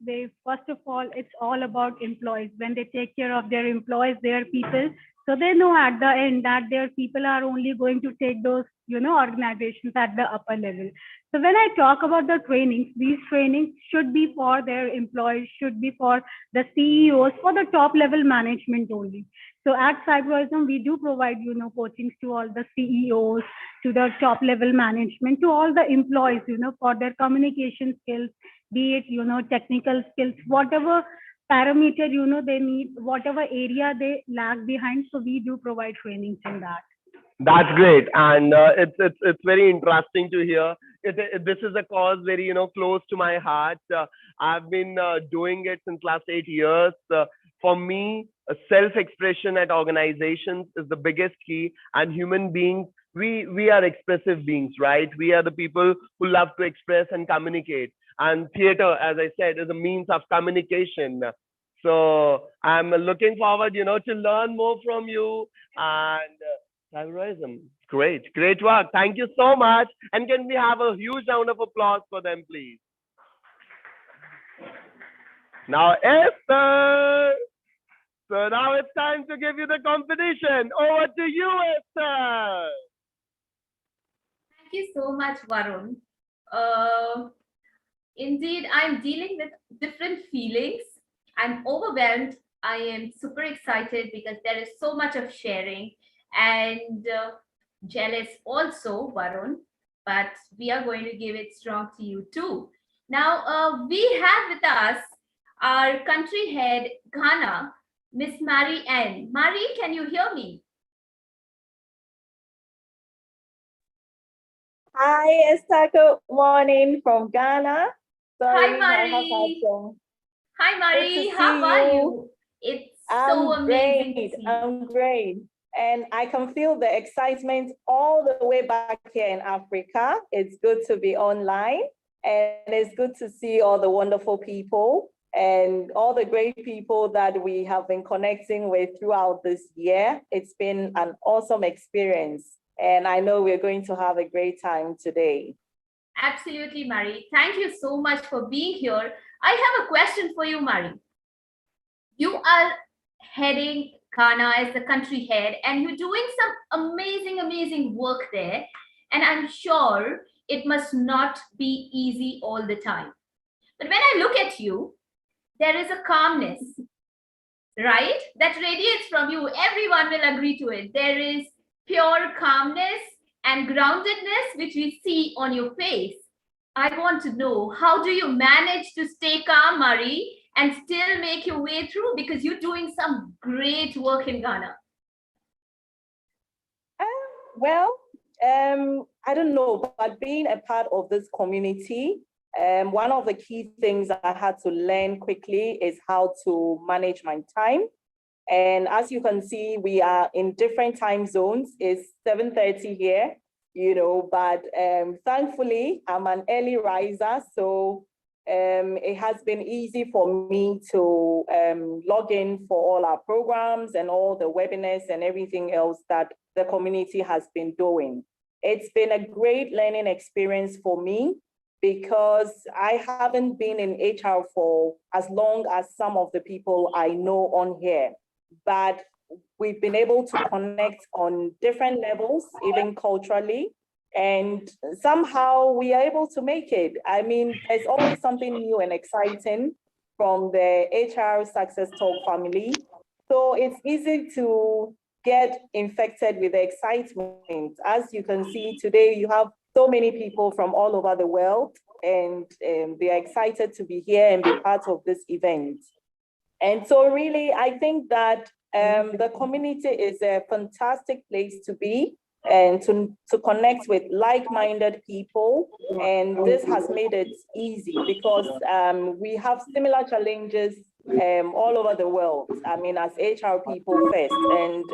first of all, it's all about employees. When they take care of their employees, their people, so they know at the end that their people are only going to take those, organizations at the upper level. So when I talk about the trainings, these trainings should be for their employees, should be for the CEOs, for the top level management only. So at Cybroism, we do provide, coachings to all the CEOs, to the top level management, to all the employees, for their communication skills, be it, technical skills, whatever parameter, they need, whatever area they lag behind. So we do provide trainings in that.
That's great, and it's very interesting to hear. This is a cause very close to my heart. I've been doing it since last 8 years. For me, self-expression at organizations is the biggest key, and human beings, we are expressive beings, right? We are the people who love to express and communicate. And theater, as I said, is a means of communication. So I'm looking forward, to learn more from you and terrorism. Great work. Thank you so much. And can we have a huge round of applause for them, please? Now, Esther. So now it's time to give you the competition. Over to you, Esther.
Thank you so much, Varun. Indeed, I'm dealing with different feelings. I'm overwhelmed. I am super excited because there is so much of sharing, and jealous also, Varun. But we are going to give it strong to you too. Now, we have with us our country head, Ghana, Miss Marie Ann. Marie, can you hear me?
Hi, Esther. Good morning from Ghana.
Hi, Marie. Hi, Marie. How are you? It's so amazing to see.
I'm great. And I can feel the excitement all the way back here in Africa. It's good to be online, and it's good to see all the wonderful people and all the great people that we have been connecting with throughout this year. It's been an awesome experience, and I know we're going to have a great time today.
Absolutely, Marie. Thank you so much for being here. I have a question for you, Marie. You are heading Ghana as the country head, and you're doing some amazing work there. And I'm sure it must not be easy all the time. But when I look at you, there is a calmness, right? That radiates from you. Everyone will agree to it. There is pure calmness and groundedness, which we see on your face. I want to know, how do you manage to stay calm, Marie, and still make your way through? Because you're doing some great work in Ghana.
I don't know, but being a part of this community, one of the key things I had to learn quickly is how to manage my time. And as you can see, we are in different time zones. It's 7:30 here, but thankfully I'm an early riser. So it has been easy for me to log in for all our programs and all the webinars and everything else that the community has been doing. It's been a great learning experience for me, because I haven't been in HR for as long as some of the people I know on here, but we've been able to connect on different levels, even culturally, and somehow we are able to make it. I mean, there's always something new and exciting from the HR Success Talk family. So it's easy to get infected with the excitement. As you can see today, you have so many people from all over the world, and they are excited to be here and be part of this event. And so really, I think that the community is a fantastic place to be and to connect with like-minded people. And this has made it easy because we have similar challenges all over the world. I mean, as HR people first, and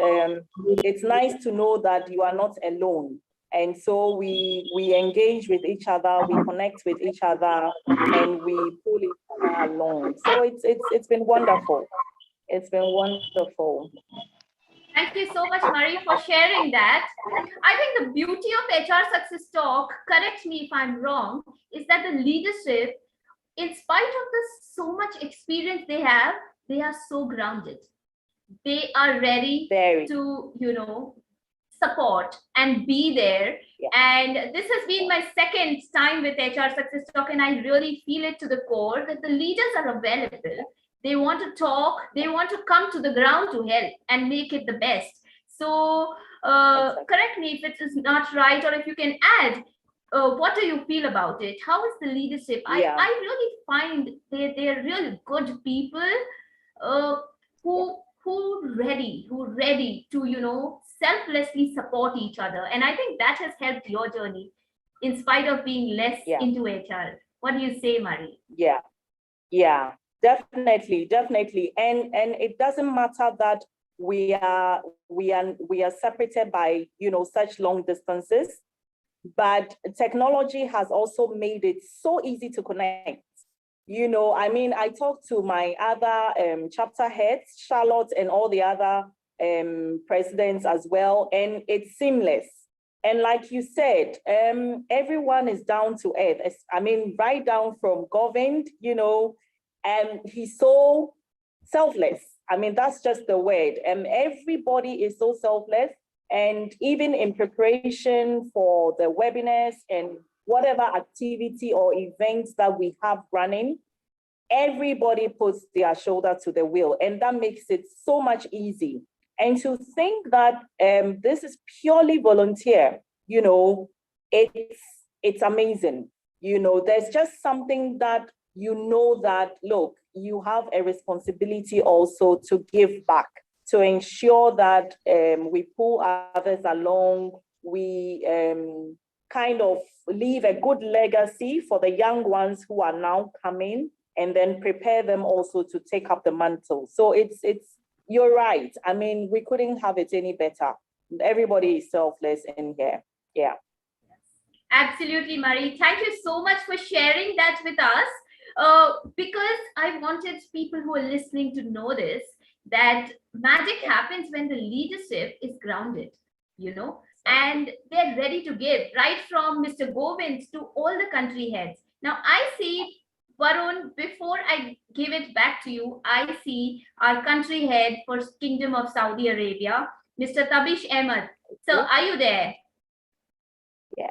it's nice to know that you are not alone. And so we engage with each other, we connect with each other, and we pull each other along. So it's been wonderful. It's been wonderful.
Thank you so much, Marie, for sharing that. I think the beauty of HR Success Talk, correct me if I'm wrong, is that the leadership, in spite of this so much experience they have, they are so grounded. They are ready to, support and be there. Yeah. And this has been my second time with HR Success Talk, and I really feel it to the core that the leaders are available. They want to talk, they want to come to the ground to help and make it the best. So correct me if it is not right, or if you can add, what do you feel about it? How is the leadership? Yeah. I really find they're really good people who ready to, selflessly support each other. And I think that has helped your journey in spite of being less into HR. What do you say, Marie?
Yeah, definitely. And it doesn't matter that we are separated by, such long distances. but technology has also made it so easy to connect. You know, I mean, I talked to my other chapter heads, Charlotte and all the other presidents as well, and it's seamless. And like you said, everyone is down to earth. I mean, right down from Govind, you know, and he's so selfless. I mean, that's just the word. And everybody is so selfless. And even in preparation for the webinars and whatever activity or events that we have running, everybody puts their shoulder to the wheel, and that makes it so much easy. And to think that this is purely volunteer, you know, it's amazing. You know, there's just something that you know that, look, you have a responsibility also to give back, to ensure that we pull others along, we kind of leave a good legacy for the young ones who are now coming, and then prepare them also to take up the mantle. So it's you're right. I mean, we couldn't have it any better. Everybody is selfless in here. Yeah.
Absolutely, Marie. Thank you so much for sharing that with us. Because I wanted people who are listening to know this, that magic happens when the leadership is grounded, you know, and they're ready to give, right from Mr. Govind to all the country heads. Now, I see, Varun, before I give it back to you, I see our country head for Kingdom of Saudi Arabia, Mr. Tabish Ahmed. So, are you there?
Yeah.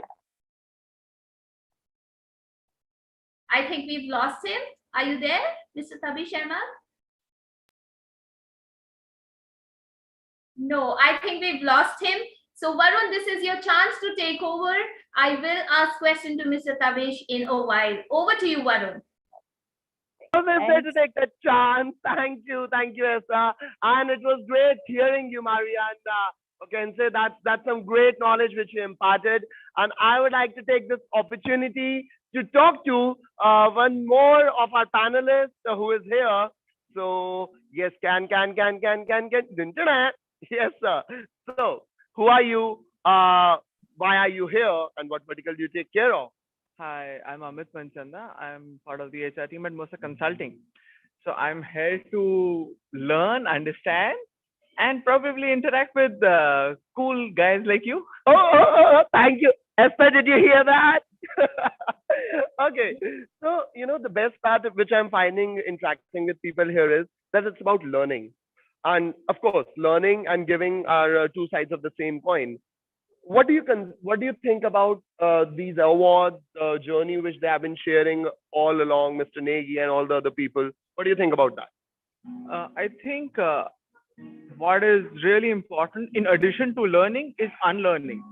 I think we've lost him. Are you there, Mr. Tabish Ahmed? No, I think we've lost him. So Varun, this is your chance to take over. I will ask question to Mr. Tabish in a while. Over to you, Varun.
Always there to take the chance. Thank you, Esther. And it was great hearing you, Maria. And okay, and say that's some great knowledge which you imparted. And I would like to take this opportunity to talk to one more of our panelists who is here. So yes, can. Yes, sir. So who are you? Why are you here? And what vertical do you take care of?
Hi, I'm Amit Manchanda. I'm part of the HR team at Mosa Consulting. So I'm here to learn, understand, and probably interact with cool guys like you.
Oh, thank you. Esther, did you hear that? Okay. So, you know, the best part of which I'm finding interacting with people here is that it's about learning. And of course, learning and giving are two sides of the same coin. What do you think about these awards, the journey which they have been sharing all along, Mr. Negi and all the other people? What do you think about that?
I think what is really important in addition to learning is unlearning.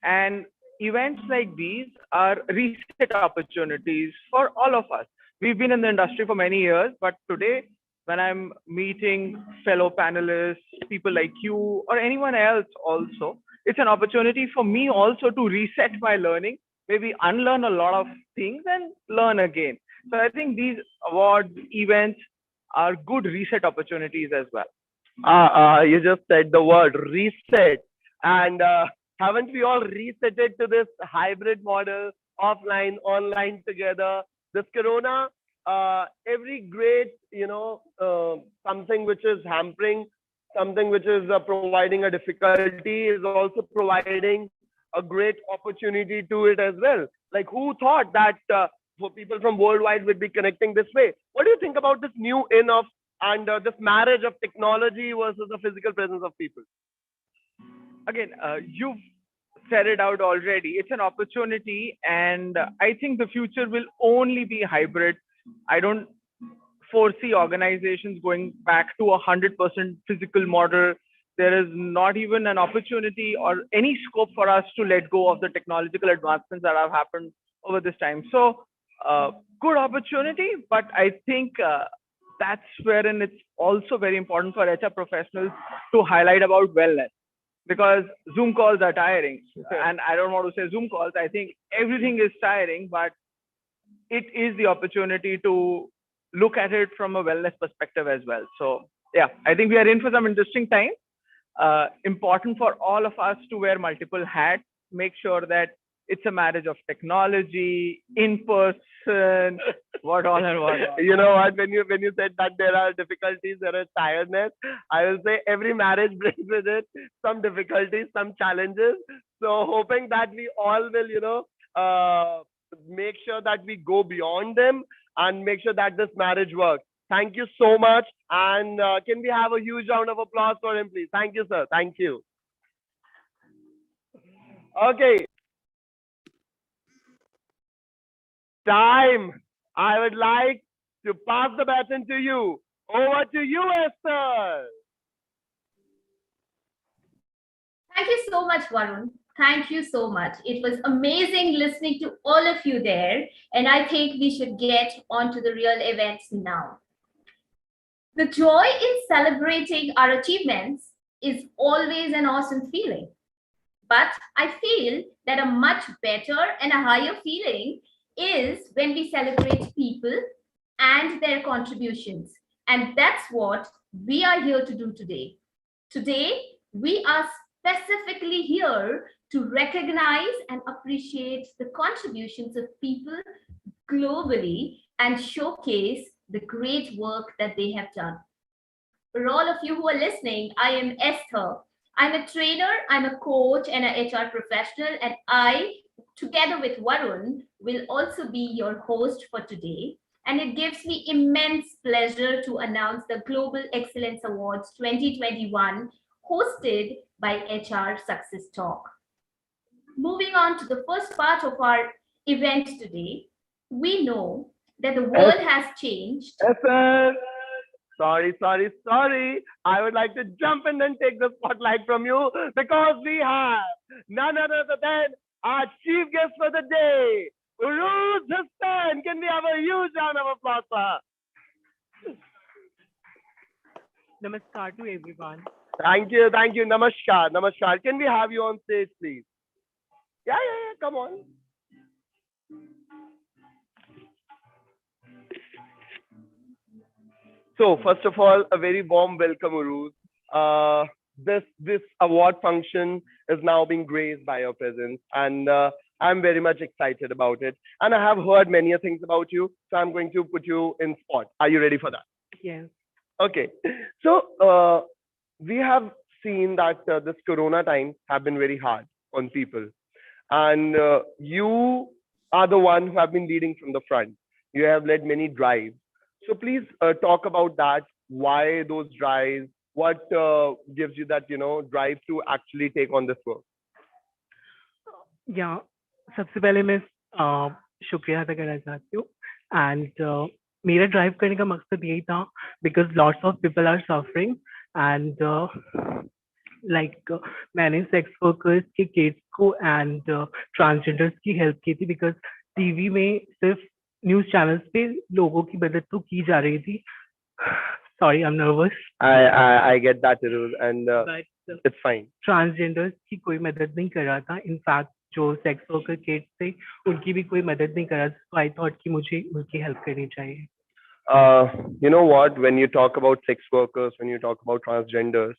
And events like these are reset opportunities for all of us. We've been in the industry for many years, but today, when I'm meeting fellow panelists, people like you or anyone else also, it's an opportunity for me also to reset my learning, maybe unlearn a lot of things and learn again. So I think these awards, events are good reset opportunities as well.
You just said the word reset. And haven't we all resetted to this hybrid model, offline, online together? This Corona, every great, you know, something which is hampering, something which is providing a difficulty is also providing a great opportunity to it as well. Like who thought that for people from worldwide would be connecting this way? What do you think about this new in of and this marriage of technology versus the physical presence of people?
Again, you've said it out already. It's an opportunity, and I think the future will only be hybrid. I don't foresee organizations going back to 100% physical model. There is not even an opportunity or any scope for us to let go of the technological advancements that have happened over this time. So good opportunity, but I think that's wherein it's also very important for HR professionals to highlight about wellness, because Zoom calls are tiring. And I don't want to say Zoom calls. I think everything is tiring, but it is the opportunity to look at it from a wellness perspective as well. So yeah, I think we are in for some interesting time. Important for all of us to wear multiple hats, make sure that it's a marriage of technology, in person, what all and what all.
You know what? When you said that there are difficulties, there is tiredness, I will say every marriage brings with it some difficulties, some challenges. So hoping that we all will, make sure that we go beyond them and make sure that this marriage works. Thank you so much. And can we have a huge round of applause for him, please? Thank you, sir. Thank you. Okay. Time. I would like to pass the baton to you. Over to you, Esther.
Thank you so much, Varun. Thank you so much. It was amazing listening to all of you there. And I think we should get on to the real events now. The joy in celebrating our achievements is always an awesome feeling. But I feel that a much better and a higher feeling is when we celebrate people and their contributions. And that's what we are here to do today. Today, we are specifically here to recognize and appreciate the contributions of people globally and showcase the great work that they have done. For all of you who are listening, I am Esther. I'm a trainer, I'm a coach and an HR professional, and I, together with Varun, will also be your host for today. And it gives me immense pleasure to announce the Global Excellence Awards 2021, hosted by HR Success Talk. Moving on to the first part of our event today, we know that the world has changed.
Esther. Sorry. I would like to jump in and take the spotlight from you because we have none other than our chief guest for the day, Uruz Hussain. Can we have a huge round of applause for her?
Namaskar to everyone.
Thank you. Namaskar. Can we have you on stage, please? Yeah, come on. So first of all, a very warm welcome, Uruz. This award function is now being graced by your presence, and I'm very much excited about it. And I have heard many things about you, so I'm going to put you in spot. Are you ready for that?
Yes.
Okay. So we have seen that this Corona times have been very hard on people, and you are the one who have been leading from the front. You have led many drives. So please talk about that. Why those drives? What gives you that drive to actually take on this work?
Yeah. सबसे पहले मैं शुक्रिया अदा करना चाहती हूँ and मेरा drive करने का मकसद यही था because lots of people are suffering and like मैंने sex workers के kids को and transgenders की help की थी because TV में सिर्फ न्यूज चैनल्स पे लोगों की मदद तो की जा रही थी. Sorry, I'm nervous.
I get that, Uruz, and it's fine.
Transgenders की कोई मदद नहीं कर रहा था. In fact, जो सेक्स वर्कर किड्स थे उनकी भी कोई मदद नहीं कर रहा था. So I thought कि मुझे उनकी हेल्प करनी चाहिए.
You know what? When you talk about sex workers, when you talk about transgenders,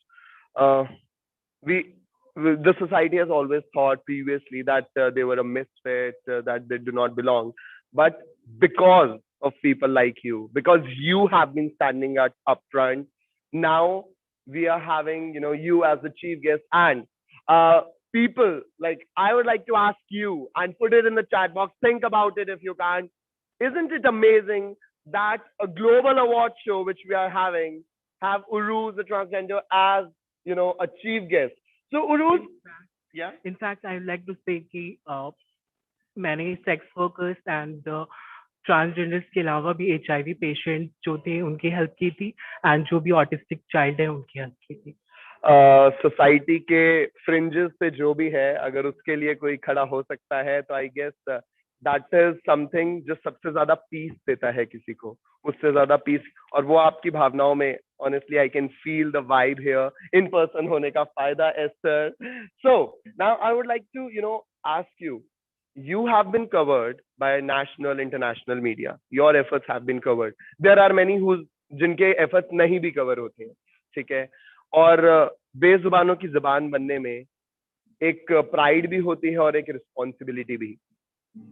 the society has always thought previously that they were a misfit, that they do not belong. But because of people like you, because you have been standing up front, now we are having you as the chief guest, and people like, I would like to ask you and put it in the chat box. Think about it if you can. Isn't it amazing that a global award show which we are having have Uruz the transgender as a chief guest? So Uruz, yeah.
In fact, I would like to say कि मैंने sex workers and transgenders के अलावा भी HIV patient जो थे उनकी help की थी एंड जो भी ऑटिस्टिक चाइल्ड है उनकी हेल्प की थी.
सोसाइटी के फ्रिंजेस पे जो भी है, अगर उसके लिए कोई खड़ा हो सकता है तो I guess that is something जो सबसे ज्यादा पीस देता है किसी को, उससे ज्यादा पीस. और वो आपकी भावनाओं में, honestly I can feel the vibe here. In person होने का फायदा Esther. So now I would like to ask you, you have been covered by national international media. Your efforts have been covered. There are many जिनके efforts नहीं भी cover होते हैं, ठीक है. और बेजुबानों की जुबान बनने में एक pride भी होती है और एक responsibility भी.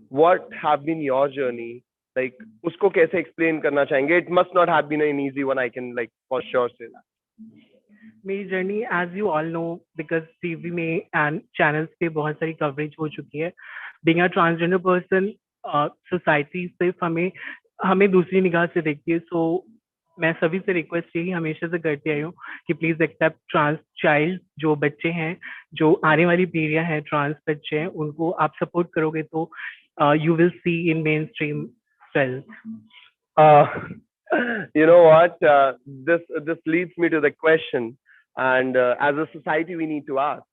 What have been your journey? Like उसको कैसे explain करना चाहेंगे? It must not have been an easy one. I can like for sure say that.
मेरी journey as you all know because TV में एंड चैनल्स पे बहुत सारी coverage हो चुकी है. Being a transgender person, society सिर्फ हमें दूसरी निगाह से देखती है. सो मैं सभी से रिक्वेस्ट यही हमेशा से करती आई हूँ कि प्लीज एक्सेप्ट ट्रांस चाइल्ड. जो बच्चे हैं, जो आने वाली पीढ़ियां हैं, ट्रांस बच्चे हैं, उनको आप सपोर्ट करोगे तो you will see in main stream film.
You know what? This leads me to the question. And as a society, we need to ask,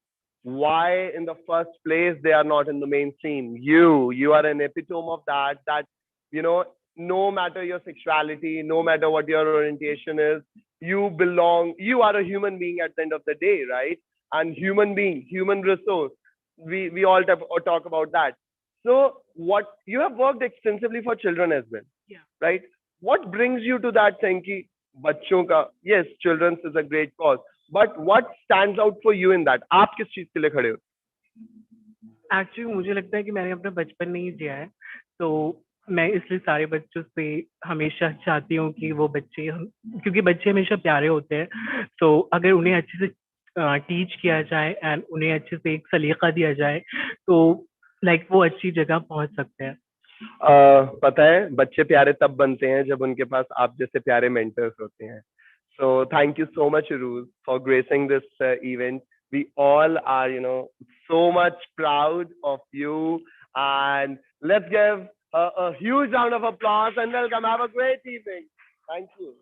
why in the first place they are not in the mainstream? You are an epitome of that. That, you know, no matter your sexuality, no matter what your orientation is, you belong. You are a human being at the end of the day, right? And human being, human resource. We all talk about that. So what you have worked extensively for children as well,
yeah,
right? What brings you to that thing ki bachchon ka, yes, children's is a great cause, but what stands out for you in that? आप किस चीज के लिए खड़े हो?
Actually मुझे लगता है कि मैंने अपना बचपन नहीं जिया है, तो मैं इसलिए सारे बच्चों से हमेशा चाहती हूँ कि वो बच्चे, क्योंकि बच्चे हमेशा प्यारे होते हैं, तो अगर उन्हें अच्छे से टीच किया जाए एंड उन्हें अच्छे से एक सलीका दिया जाए तो लाइक वो अच्छी जगह पहुंच सकते हैं.
पता है बच्चे प्यारे तब बनते हैं जब उनके पास आप जैसे प्यारे मेंटर्स होते हैं. So thank you so much, Ruz, for gracing this event. We all are, you know, so much proud of you. And let's give a huge round of applause and welcome. Have a great evening. Thank you.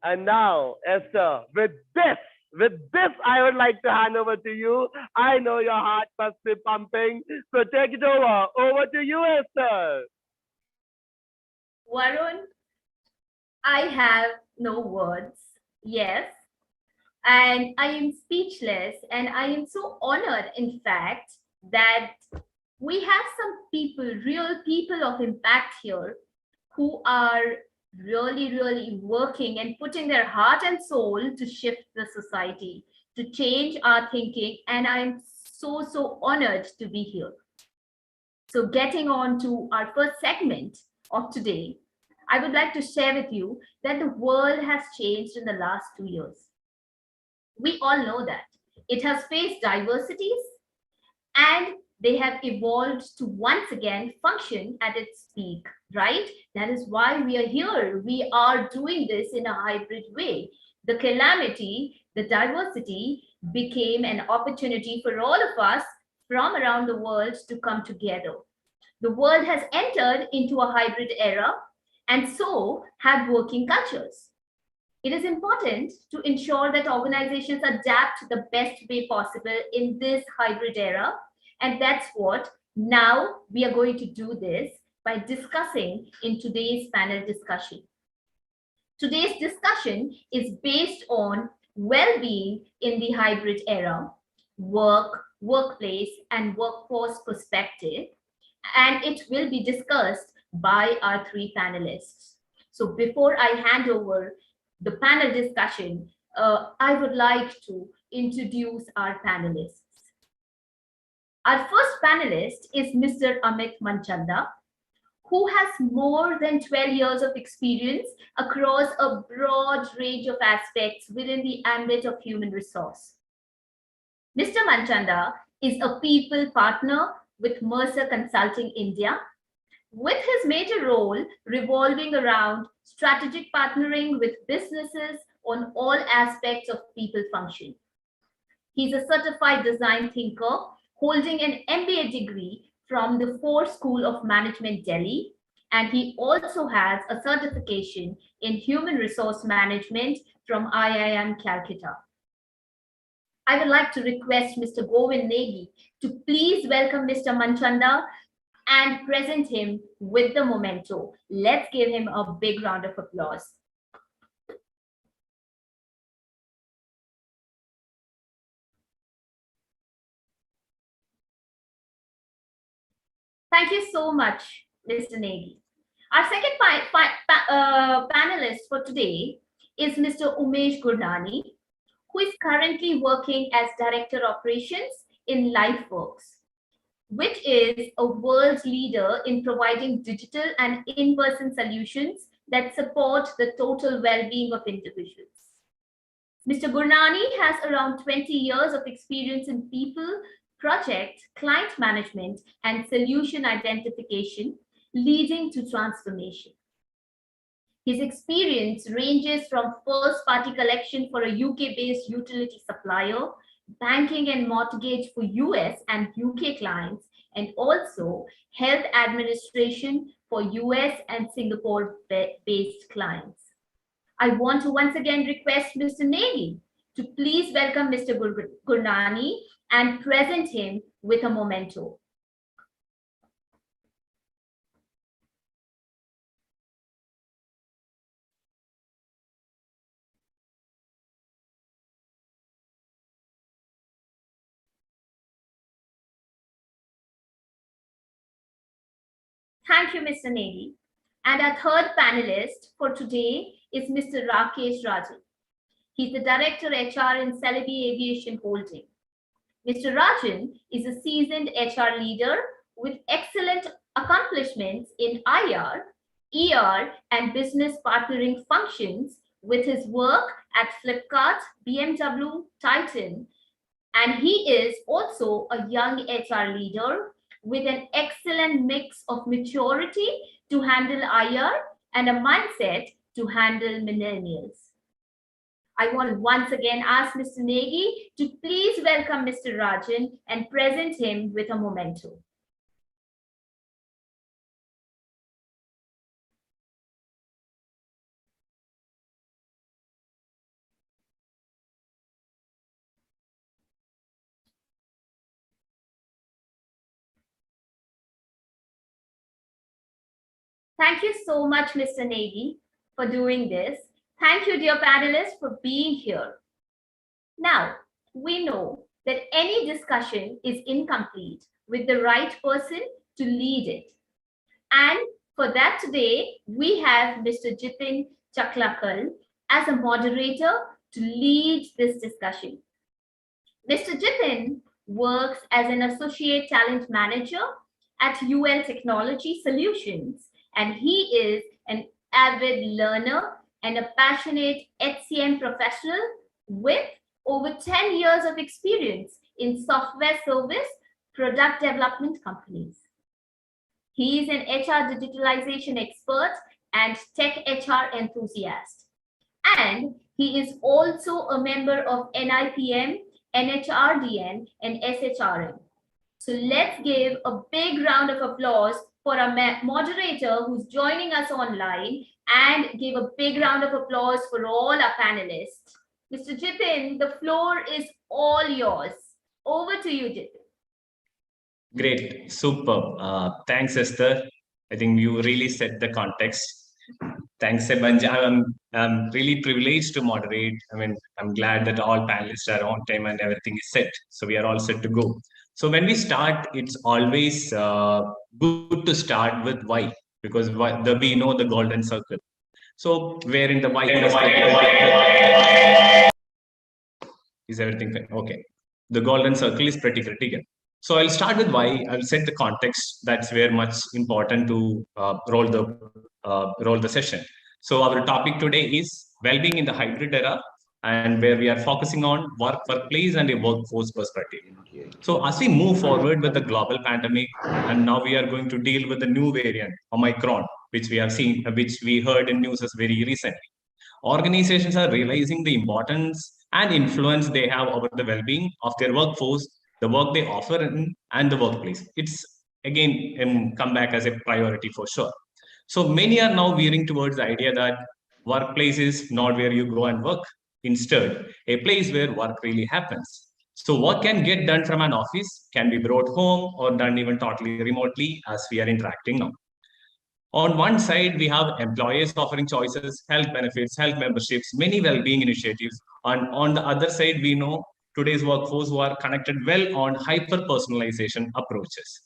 And now, Esther, with this, I would like to hand over to you. I know your heart must be pumping. So take it over. Over to you, Esther.
Varun, I have no words. Yes. And I am speechless, and I am so honored, in fact, that we have some people, real people of impact here, who are really working and putting their heart and soul to shift the society, to change our thinking. And I'm so honored to be here. So getting on to our first segment of today, I would like to share with you that the world has changed in the last 2 years. We all know that. It has faced diversities and they have evolved to once again function at its peak, right? That is why we are here. We are doing this in a hybrid way. The calamity, the diversity became an opportunity for all of us from around the world to come together. The world has entered into a hybrid era, and so have working cultures. It is important to ensure that organizations adapt the best way possible in this hybrid era. And that's what now we are going to do this by discussing in today's panel discussion. Today's discussion is based on well-being in the hybrid era, work, workplace, and workforce perspective. And it will be discussed by our 3 panelists. So before I hand over the panel discussion, I would like to introduce our panelists. Our first panelist is Mr. Amit Manchanda, who has more than 12 years of experience across a broad range of aspects within the ambit of human resource. Mr. Manchanda is a people partner with Mercer Consulting India, with his major role revolving around strategic partnering with businesses on all aspects of people function. He's a certified design thinker holding an MBA degree from the Ford School of Management, Delhi, and he also has a certification in human resource management from IIM Calcutta. I would like to request Mr. Govind Negi to please welcome Mr. Manchanda and present him with the memento. Let's give him a big round of applause. Thank you so much, Mr. Negi. Our second panelist for today is Mr. Umesh Gurnani, who is currently working as Director Operations in LifeWorks, which is a world leader in providing digital and in-person solutions that support the total well-being of individuals. Mr. Gurnani has around 20 years of experience in people, project, client management, and solution identification, leading to transformation. His experience ranges from first-party collection for a UK-based utility supplier, banking and mortgage for US and UK clients, and also health administration for US and Singapore-based clients. I want to once again request Mr. Negi to please welcome Mr. Gurnani and present him with a memento. Thank you, Mr. Negi. And our third panelist for today is Mr. Rakesh Rajan. He's the Director HR in Celebi Aviation Holding. Mr. Rajan is a seasoned HR leader with excellent accomplishments in IR, ER, and business partnering functions with his work at Flipkart, BMW, Titan. And he is also a young HR leader with an excellent mix of maturity to handle IR and a mindset to handle millennials. I want once again ask Mr. Negi to please welcome Mr. Rajan and present him with a memento. Thank you so much, Mr. Negi, for doing this. Thank you, dear panelists, for being here. Now, we know that any discussion is incomplete with the right person to lead it. And for that today, we have Mr. Jitin Chaklakal as a moderator to lead this discussion. Mr. Jitin works as an Associate Talent Manager at UL Technology Solutions, and he is an avid learner and a passionate HCM professional with over 10 years of experience in software service product development companies. He is an HR digitalization expert and tech HR enthusiast. And he is also a member of NIPM, NHRDN, and SHRM. So let's give a big round of applause for our moderator who's joining us online, and give a big round of applause for all our panelists. Mr. Jitin, the floor is all yours. Over to you, Jitin.
Great, super. Thanks, Esther. I think you really set the context. Thanks, Sebanja. I'm really privileged to moderate. I mean, I'm glad that all panelists are on time and everything is set. So we are all set to go. So when we start, it's always good to start with why, because we know the golden circle. So where in the why is everything fine? Okay. The golden circle is pretty critical. So I'll start with why. I'll set the context. That's very much important to roll the session. So our topic today is well-being in the hybrid era, and where we are focusing on workplace and a workforce perspective. So as we move forward with the global pandemic, and now we are going to deal with the new variant, Omicron, which we have seen, which we heard in news very recently. Organizations are realizing the importance and influence they have over the well-being of their workforce, the work they offer and the workplace. It's again come back as a priority for sure. So many are now veering towards the idea that workplace is not where you go and work. Instead, a place where work really happens. So what can get done from an office can be brought home or done even totally remotely as we are interacting now. On one side, we have employers offering choices, health benefits, health memberships, many well-being initiatives. And on the other side, we know today's workforce who are connected well on hyper-personalization approaches.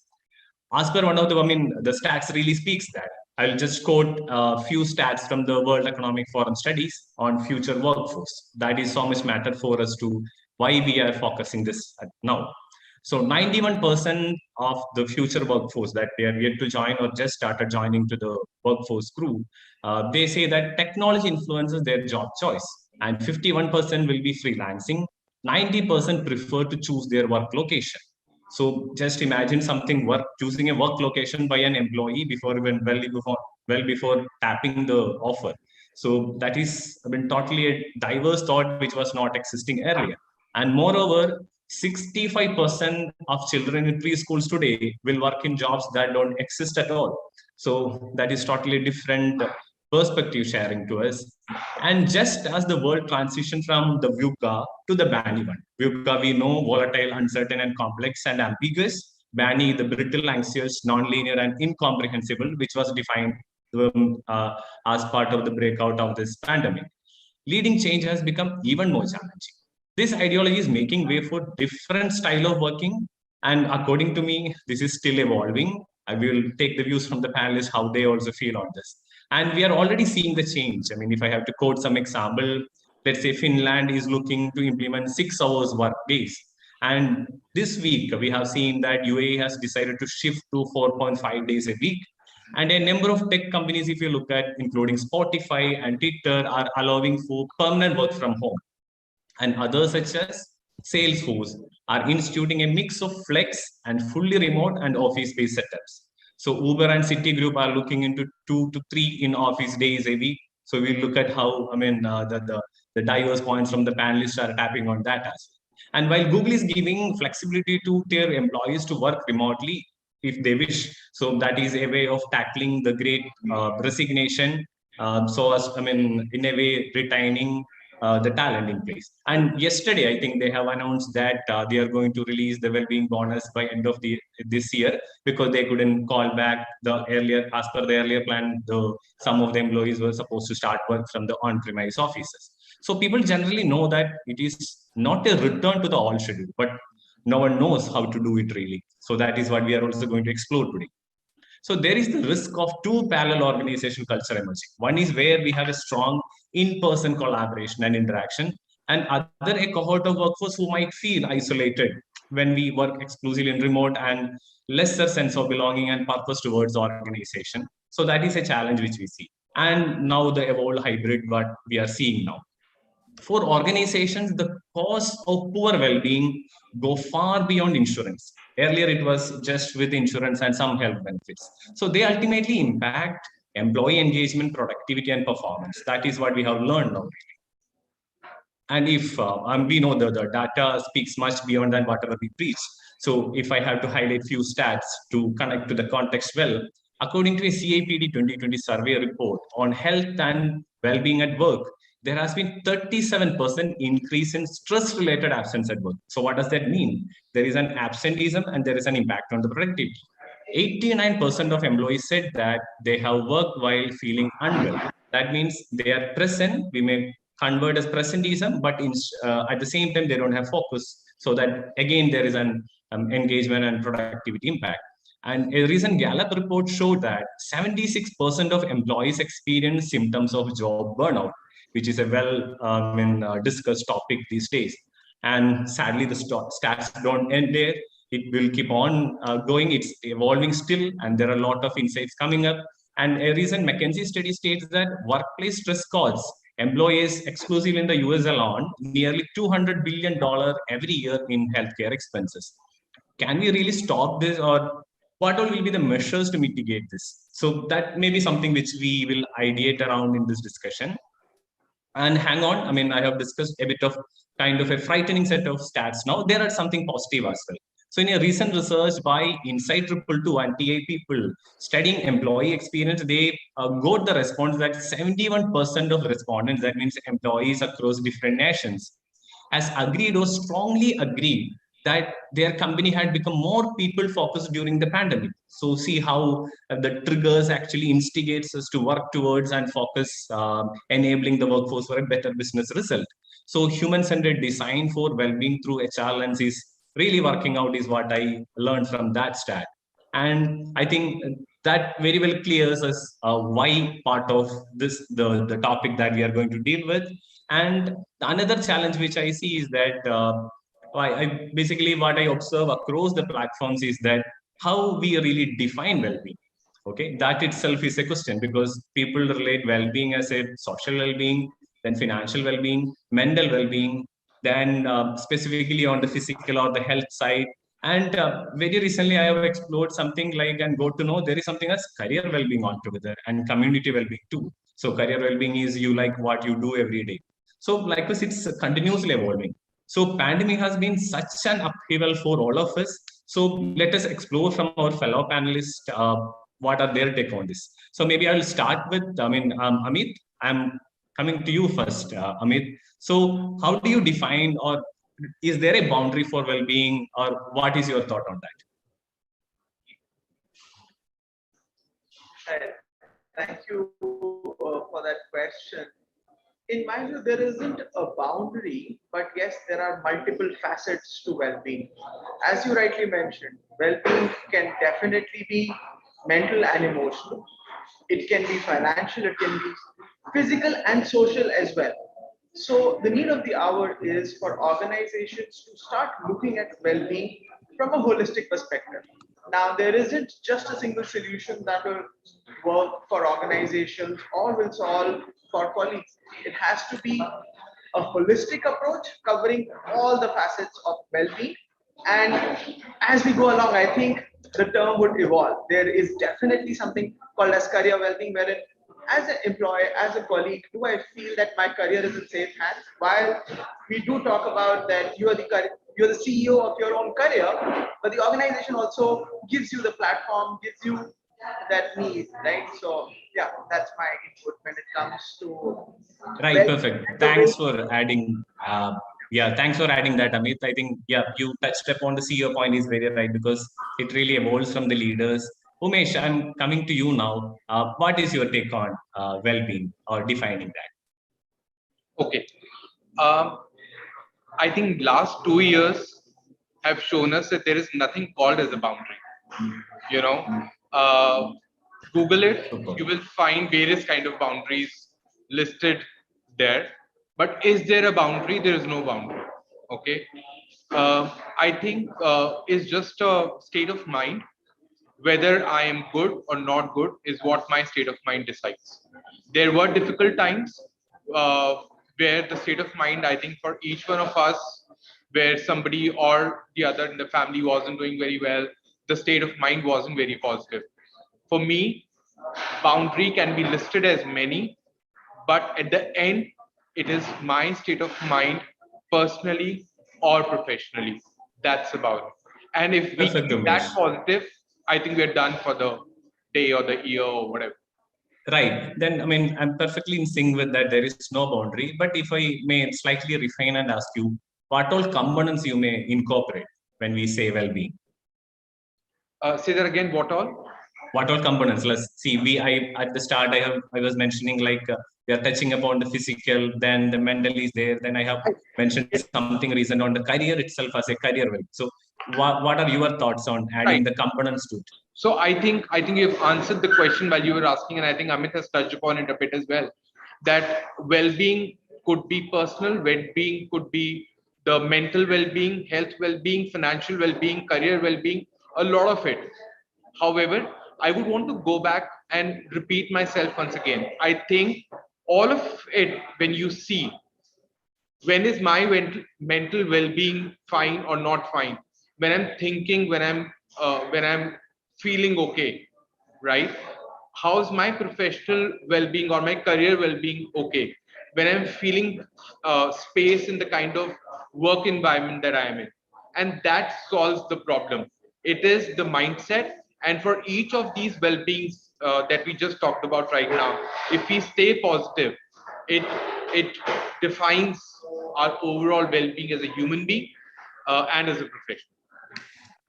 As per one of the stats really speaks that I'll just quote a few stats from the World Economic Forum studies on future workforce. That is so much matter for us to why we are focusing this now. So 91% of the future workforce that they are yet to join or just started joining to the workforce crew, they say that technology influences their job choice, and 51% will be freelancing. 90% prefer to choose their work location. So just imagine choosing a work location by an employee well before tapping the offer. So that is totally a diverse thought which was not existing earlier. And moreover, 65% of children in preschools today will work in jobs that don't exist at all. So that is totally different perspective sharing to us. And just as the world transitioned from the VUCA to the BANI one, VUCA we know volatile, uncertain, and complex and ambiguous. BANI, the brittle, anxious, non-linear, and incomprehensible, which was defined as part of the breakout of this pandemic. Leading change has become even more challenging. This ideology is making way for different style of working, and according to me, this is still evolving. I will take the views from the panelists, how they also feel on this. And we are already seeing the change. I mean, if I have to quote some example, let's say Finland is looking to implement 6 hours work days. And this week, we have seen that UAE has decided to shift to 4.5 days a week. And a number of tech companies, if you look at, including Spotify and Twitter, are allowing for permanent work from home. And others such as Salesforce are instituting a mix of flex and fully remote and office-based setups. So Uber and Citigroup are looking into 2 to 3 in-office days a week. So we look at how, the diverse points from the panelists are tapping on that as well. And while Google is giving flexibility to their employees to work remotely if they wish, so that is a way of tackling the great resignation. In a way, retaining the talent in place. And yesterday, I think they have announced that they are going to release the well-being bonus by end of this year, because they couldn't call back as per the earlier plan, some of the employees were supposed to start work from the on-premise offices. So people generally know that it is not a return to the old schedule, but no one knows how to do it really. So that is what we are also going to explore today. So there is the risk of two parallel organization culture emerging. One is where we have a strong in-person collaboration and interaction, and other a cohort of workforce who might feel isolated when we work exclusively in remote and lesser sense of belonging and purpose towards the organization. So that is a challenge which we see. And now the evolved hybrid, what we are seeing now. For organizations, the costs of poor well-being go far beyond insurance. Earlier, it was just with insurance and some health benefits. So they ultimately impact employee engagement, productivity, and performance. That is what we have learned now. And if we know the data speaks much beyond than whatever we preach. So if I have to highlight few stats to connect to the context well, according to a CIPD 2020 survey report on health and well-being at work, there has been 37% increase in stress-related absence at work. So what does that mean? There is an absenteeism and there is an impact on the productivity. 89% of employees said that they have worked while feeling unwell. That means they are present. We may convert as presenteeism, but at the same time, they don't have focus. So that again, there is an engagement and productivity impact. And a recent Gallup report showed that 76% of employees experience symptoms of job burnout, which is a discussed topic these days. And sadly, the stats don't end there. It will keep on going. It's evolving still, and there are a lot of insights coming up. And a recent McKinsey study states that workplace stress costs employees exclusively in the US alone nearly $200 billion every year in healthcare expenses. Can we really stop this, or what all will be the measures to mitigate this? So that may be something which we will ideate around in this discussion. And hang on, I have discussed a bit of kind of a frightening set of stats. Now there are something positive as well. So in a recent research by Insight 222 and TA people studying employee experience, they got the response that 71% of respondents, that means employees across different nations, has agreed or strongly agreed that their company had become more people focused during the pandemic. So see how the triggers actually instigates us to work towards and focus, enabling the workforce for a better business result. So human-centered design for well-being through HR lens is really working out, is what I learned from that stat. And I think that very well clears us why part of this the topic that we are going to deal with. And another challenge which I see is that I basically what I observe across the platforms is that how we really define well-being. Okay, that itself is a question, because people relate well-being as a social well-being, then financial well-being, mental well-being, then specifically on the physical or the health side. And very recently, I have explored something like and got to know there is something as career well-being altogether and community well-being too. So career well-being is you like what you do every day. So likewise, it's continuously evolving. So pandemic has been such an upheaval for all of us. So let us explore from our fellow panelists what are their take on this. So maybe I'll start with, Amit, I'm coming to you first, Amit. So how do you define, or is there a boundary for well-being, or what is your thought on that?
Thank you for that question. In my view, there isn't a boundary, but yes, there are multiple facets to well-being. As you rightly mentioned, well-being can definitely be mental and emotional. It can be financial, it can be physical and social as well. So the need of the hour is for organizations to start looking at well-being from a holistic perspective. Now, there isn't just a single solution that will work for organizations or will solve for colleagues. It has to be a holistic approach covering all the facets of well-being. And as we go along, I think the term would evolve. There is definitely something called as career well-being, wherein as an employee, as a colleague, do I feel that my career is in safe hands? While we do talk about that you're the CEO of your own career, but the organization also gives you the platform, gives you that need, right? So yeah, that's my input when it comes to
right. Perfect. Thanks for adding. Thanks for adding that, Amit. I think you touched upon the CEO point is very right, because it really evolves from the leaders. Umesh, I'm coming to you now. What is your take on well-being or defining that?
Okay. I think last 2 years have shown us that there is nothing called as a boundary. You know, Google it, you will find various kind of boundaries listed there. But is there a boundary? There is no boundary. Okay. I think it's just a state of mind. Whether I am good or not good is what my state of mind decides. There were difficult times where the state of mind, I think for each one of us, where somebody or the other in the family wasn't doing very well, the state of mind wasn't very positive. For me, boundary can be listed as many, but at the end, it is my state of mind personally or professionally. That's about it. And if we keep that positive, I think we're done for the day or the year or whatever.
Right. Then, I mean, I'm perfectly in sync with that. There is no boundary. But if I may slightly refine and ask you, what all components you may incorporate when we say well-being?
Say that again. What all?
What all components? Let's see. At the start I was mentioning like we are touching upon the physical, then the mental is there. Then I have mentioned something recent on the career itself as a career well. So what are your thoughts on adding the components to it?
So I think you've answered the question while you were asking, and I think Amit has touched upon it a bit as well. That well-being could be personal, well-being could be the mental well-being, health well-being, financial well-being, career well-being, a lot of it. However, I would want to go back and repeat myself once again. I think all of it, when you see, when is my mental well-being fine or not fine? When I'm thinking, when I'm feeling okay, right? How's my professional well-being or my career well-being okay? When I'm feeling space in the kind of work environment that I am in. And that solves the problem. It is the mindset. And for each of these well-beings that we just talked about right now, if we stay positive, it defines our overall well-being as a human being and as a professional.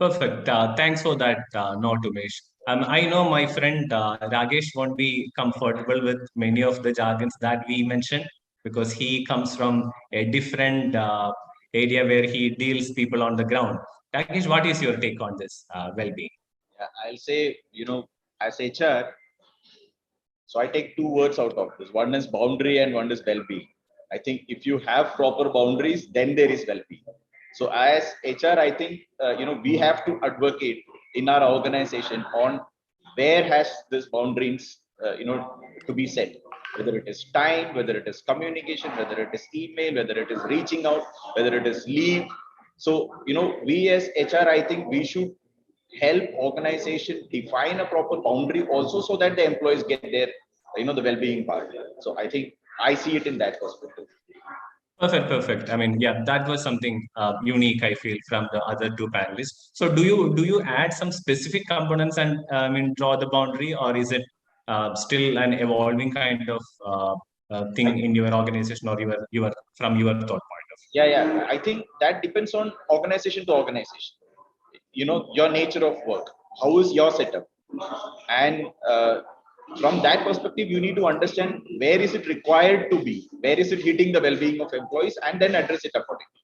Perfect. Thanks for that, Umesh. I know my friend Ragesh won't be comfortable with many of the jargons that we mentioned because he comes from a different area where he deals people on the ground. Ragesh, what is your take on this well-being?
Yeah, I'll say,
as HR, so I take two words out of this. One is boundary and one is well-being. I think if you have proper boundaries, then there is well-being. So as HR, I think, we have to advocate in our organization on where has this boundaries, to be set, whether it is time, whether it is communication, whether it is email, whether it is reaching out, whether it is leave. So, we as HR, I think we should help organization define a proper boundary also, so that the employees get their, the well-being part. So I think I see it in that perspective.
Perfect. I mean, yeah, that was something unique, I feel, from the other two panelists. So do you add some specific components and draw the boundary, or is it still an evolving kind of thing in your organization, or your from your thought point of view?
Yeah. I think that depends on organization to organization. Your nature of work, how is your setup, and from that perspective, you need to understand where is it required to be, where is it hitting the well-being of employees, and then address it accordingly.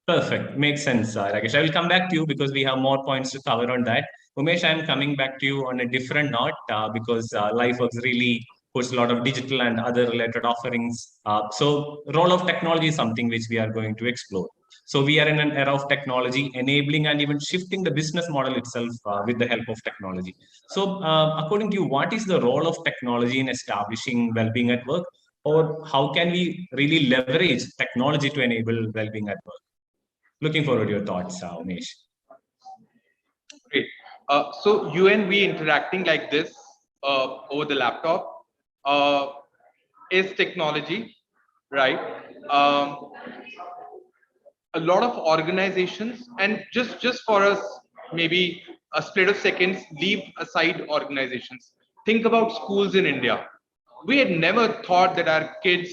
Perfect. Makes sense, Rakesh. I will come back to you because we have more points to cover on that. Umesh, I'm coming back to you on a different note because LifeWorks really puts a lot of digital and other related offerings. So role of technology is something which we are going to explore. So we are in an era of technology enabling and even shifting the business model itself with the help of technology. So according to you, what is the role of technology in establishing well-being at work? Or how can we really leverage technology to enable well-being at work? Looking forward to your thoughts, Umesh.
Great. So you and we interacting like this over the laptop is technology, right? A lot of organizations, and just for us, maybe a split of seconds, leave aside organizations. Think about schools in India. We had never thought that our kids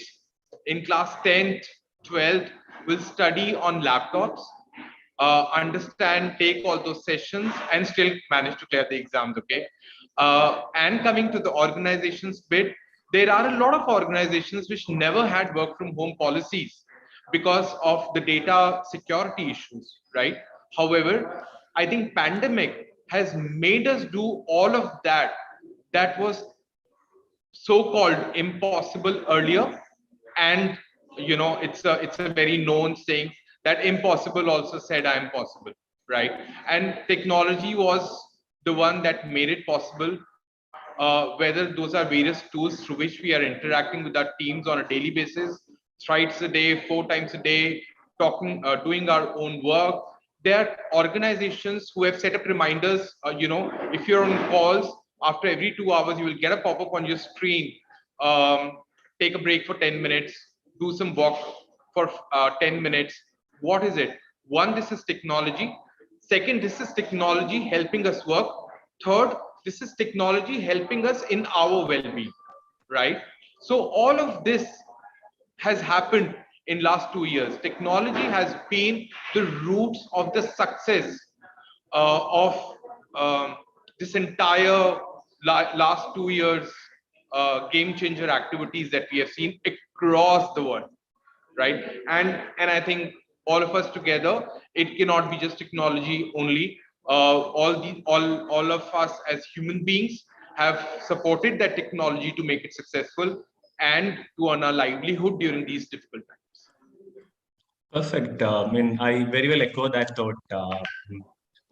in class 10th, 12th will study on laptops, understand, take all those sessions, and still manage to clear the exams, okay? And coming to the organizations bit, there are a lot of organizations which never had work from home policies because of the data security issues, right? However, I think pandemic has made us do all of that was so-called impossible earlier. And it's a very known saying that impossible also said I am possible, right? And technology was the one that made it possible, whether those are various tools through which we are interacting with our teams on a daily basis, thrice a day, 4 times a day, talking, doing our own work. There are organizations who have set up reminders, if you're on calls, after every 2 hours, you will get a pop-up on your screen, take a break for 10 minutes, do some walk for 10 minutes. What is it? One, this is technology. Second, this is technology helping us work. Third, this is technology helping us in our well-being, right? So all of this has happened in last 2 years. Technology has been the roots of the success of this entire last 2 years game changer activities that we have seen across the world, right? And I think all of us together, it cannot be just technology only. All of us as human beings have supported that technology to make it successful and to earn a livelihood during these difficult times.
Perfect. I very well echo that thought,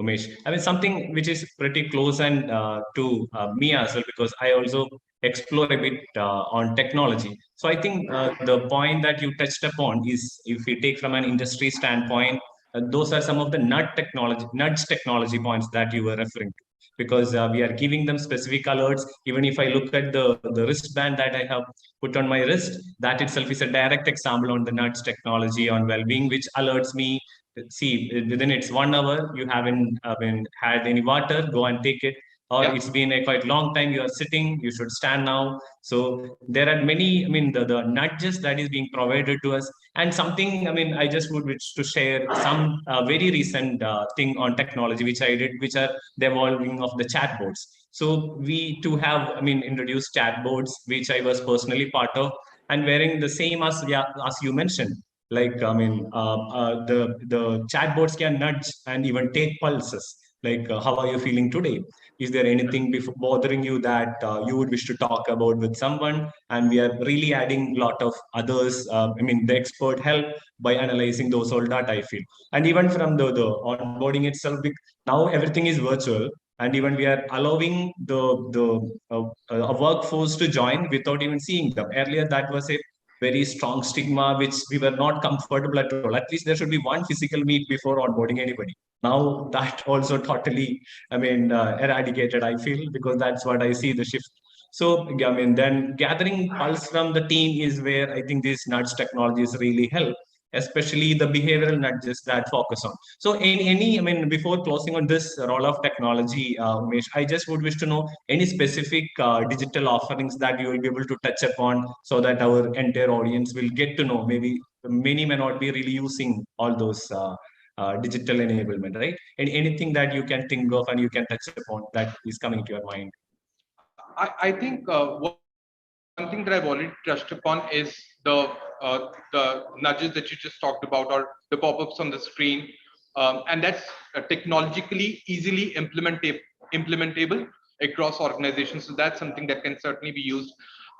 Umesh. Something which is pretty close and to me as well, because I also explore a bit on technology. So I think the point that you touched upon is, if we take from an industry standpoint, those are some of the nudge technology points that you were referring to, because we are giving them specific alerts. Even if I look at the wristband that I have put on my wrist, that itself is a direct example on the nudge technology on well-being, which alerts me, see, within it's 1 hour, you haven't had any water, go and take it. Or it's been a quite long time, you are sitting, you should stand now. So there are many, the nudges that is being provided to us. And something, I just would wish to share some very recent thing on technology, which I did, which are the evolving of the chatbots. So we too have, introduced chatbots, which I was personally part of, and wearing the same as you mentioned. Like, the chatbots can nudge and even take pulses. Like, how are you feeling today? Is there anything bothering you that you would wish to talk about with someone? And we are really adding a lot of others. The expert help by analyzing those all data, I feel. And even from the onboarding itself, now everything is virtual. And even we are allowing a workforce to join without even seeing them. Earlier, that was a very strong stigma, which we were not comfortable at all. At least there should be one physical meet before onboarding anybody. Now that also totally, eradicated, I feel, because that's what I see the shift. So, then gathering pulse from the team is where I think these nudge technologies really help, especially the behavioral nudges that focus on. So, before closing on this role of technology, Umesh, I just would wish to know any specific digital offerings that you will be able to touch upon so that our entire audience will get to know. Maybe many may not be really using all those digital enablement, right? And anything that you can think of and you can touch upon that is coming to your mind.
I think one thing that I've already touched upon is the nudges that you just talked about, or the pop-ups on the screen, and that's technologically easily implementable across organizations. So that's something that can certainly be used.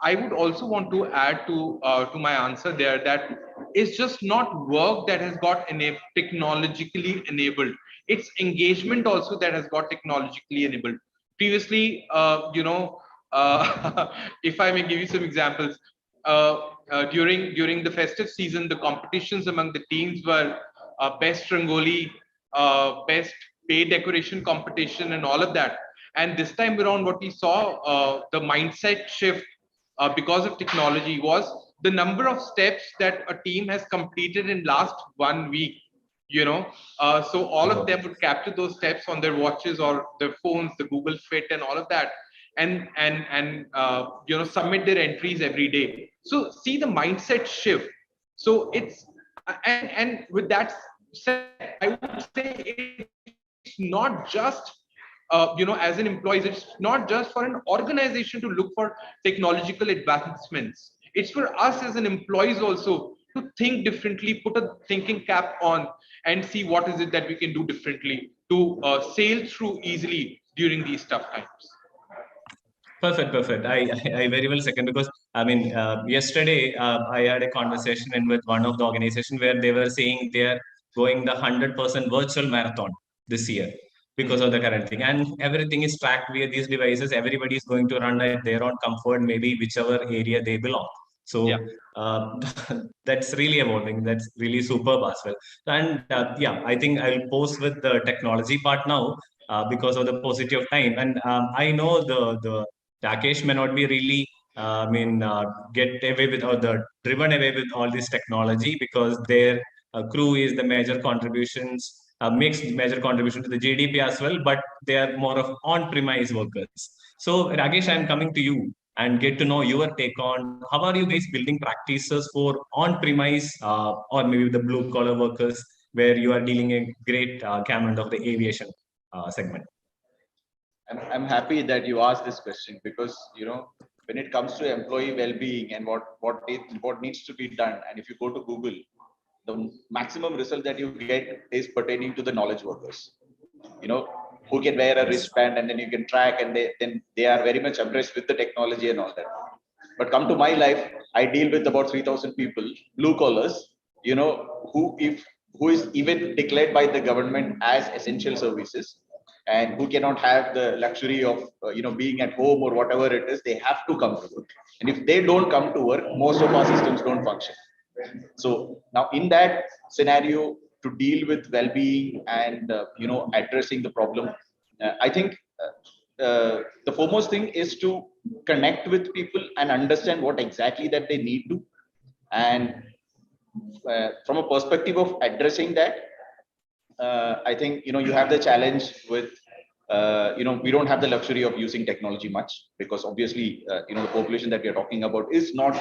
I would also want to add to my answer there that it's just not work that has got technologically enabled. It's engagement also that has got technologically enabled. Previously, if I may give you some examples, during the festive season, the competitions among the teams were best Rangoli, best bay decoration competition, and all of that. And this time around, what we saw, the mindset shift because of technology was the number of steps that a team has completed in last 1 week. So all of them would capture those steps on their watches or their phones, the Google Fit, and all of that, and submit their entries every day. So see the mindset shift. So it's and with that said, I would say it's not just as an employee, it's not just for an organization to look for technological advancements. It's for us as an employees also to think differently, put a thinking cap on, and see what is it that we can do differently to sail through easily during these tough times.
Perfect. I very well second, because yesterday I had a conversation with one of the organization where they were saying they are going the 100% virtual marathon this year because of the current thing, and everything is tracked via these devices. Everybody is going to run at their own comfort, maybe whichever area they belong. So that's really evolving. That's really superb as well. And I think I'll pause with the technology part now because of the paucity of time. And I know the Rakesh may not be really get away with, or the driven away with all this technology, because their crew is the major contributions, makes major contribution to the GDP as well, but they are more of on-premise workers. So Rakesh, I'm coming to you and get to know your take on how are you guys building practices for on-premise or maybe the blue-collar workers, where you are dealing a great gamut of the aviation segment.
I'm happy that you asked this question, because when it comes to employee well-being and what needs to be done, and if you go to Google, the maximum result that you get is pertaining to the knowledge workers. Who can wear a wristband and then you can track, and they are very much abreast with the technology and all that. But come to my life, I deal with about 3,000 people, blue collars, who is even declared by the government as essential services, and who cannot have the luxury of being at home or whatever it is. They have to come to work, and if they don't come to work, most of our systems don't function. So now in that scenario, to deal with well-being and addressing the problem, I think the foremost thing is to connect with people and understand what exactly that they need to, and from a perspective of addressing that, I think you have the challenge with we don't have the luxury of using technology much, because obviously the population that we are talking about is not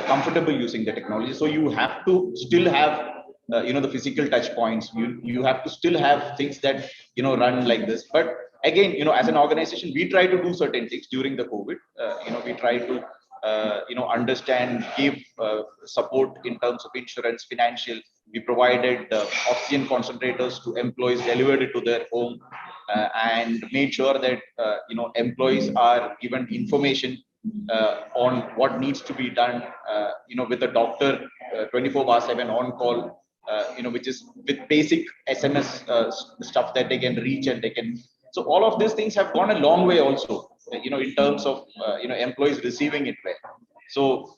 comfortable using the technology. So you have to still have the physical touch points. You have to still have things that run like this. But again, as an organization, we try to do certain things during the COVID. We try to understand, give support in terms of insurance, financial. We provided oxygen concentrators to employees, delivered it to their home. and made sure that employees are given information on what needs to be done, with a doctor 24/7 on call, which is with basic SMS stuff that they can reach and they can. So all of these things have gone a long way also, in terms of employees receiving it well. So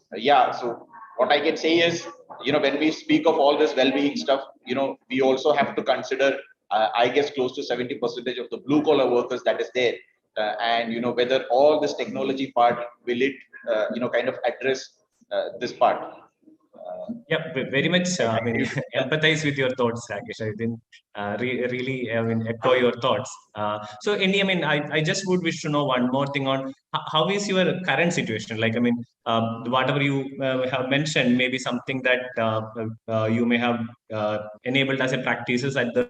so what I can say is, when we speak of all this well-being stuff, we also have to consider, I guess, close to 70% of the blue collar workers that is there, and whether all this technology part will it kind of address this part.
Yeah, very much. I mean, empathize with your thoughts, Rakesh. I didn't really, echo your thoughts. So, Andy, I just would wish to know one more thing on how is your current situation? Like, whatever you have mentioned, maybe something that you may have enabled as a practices at the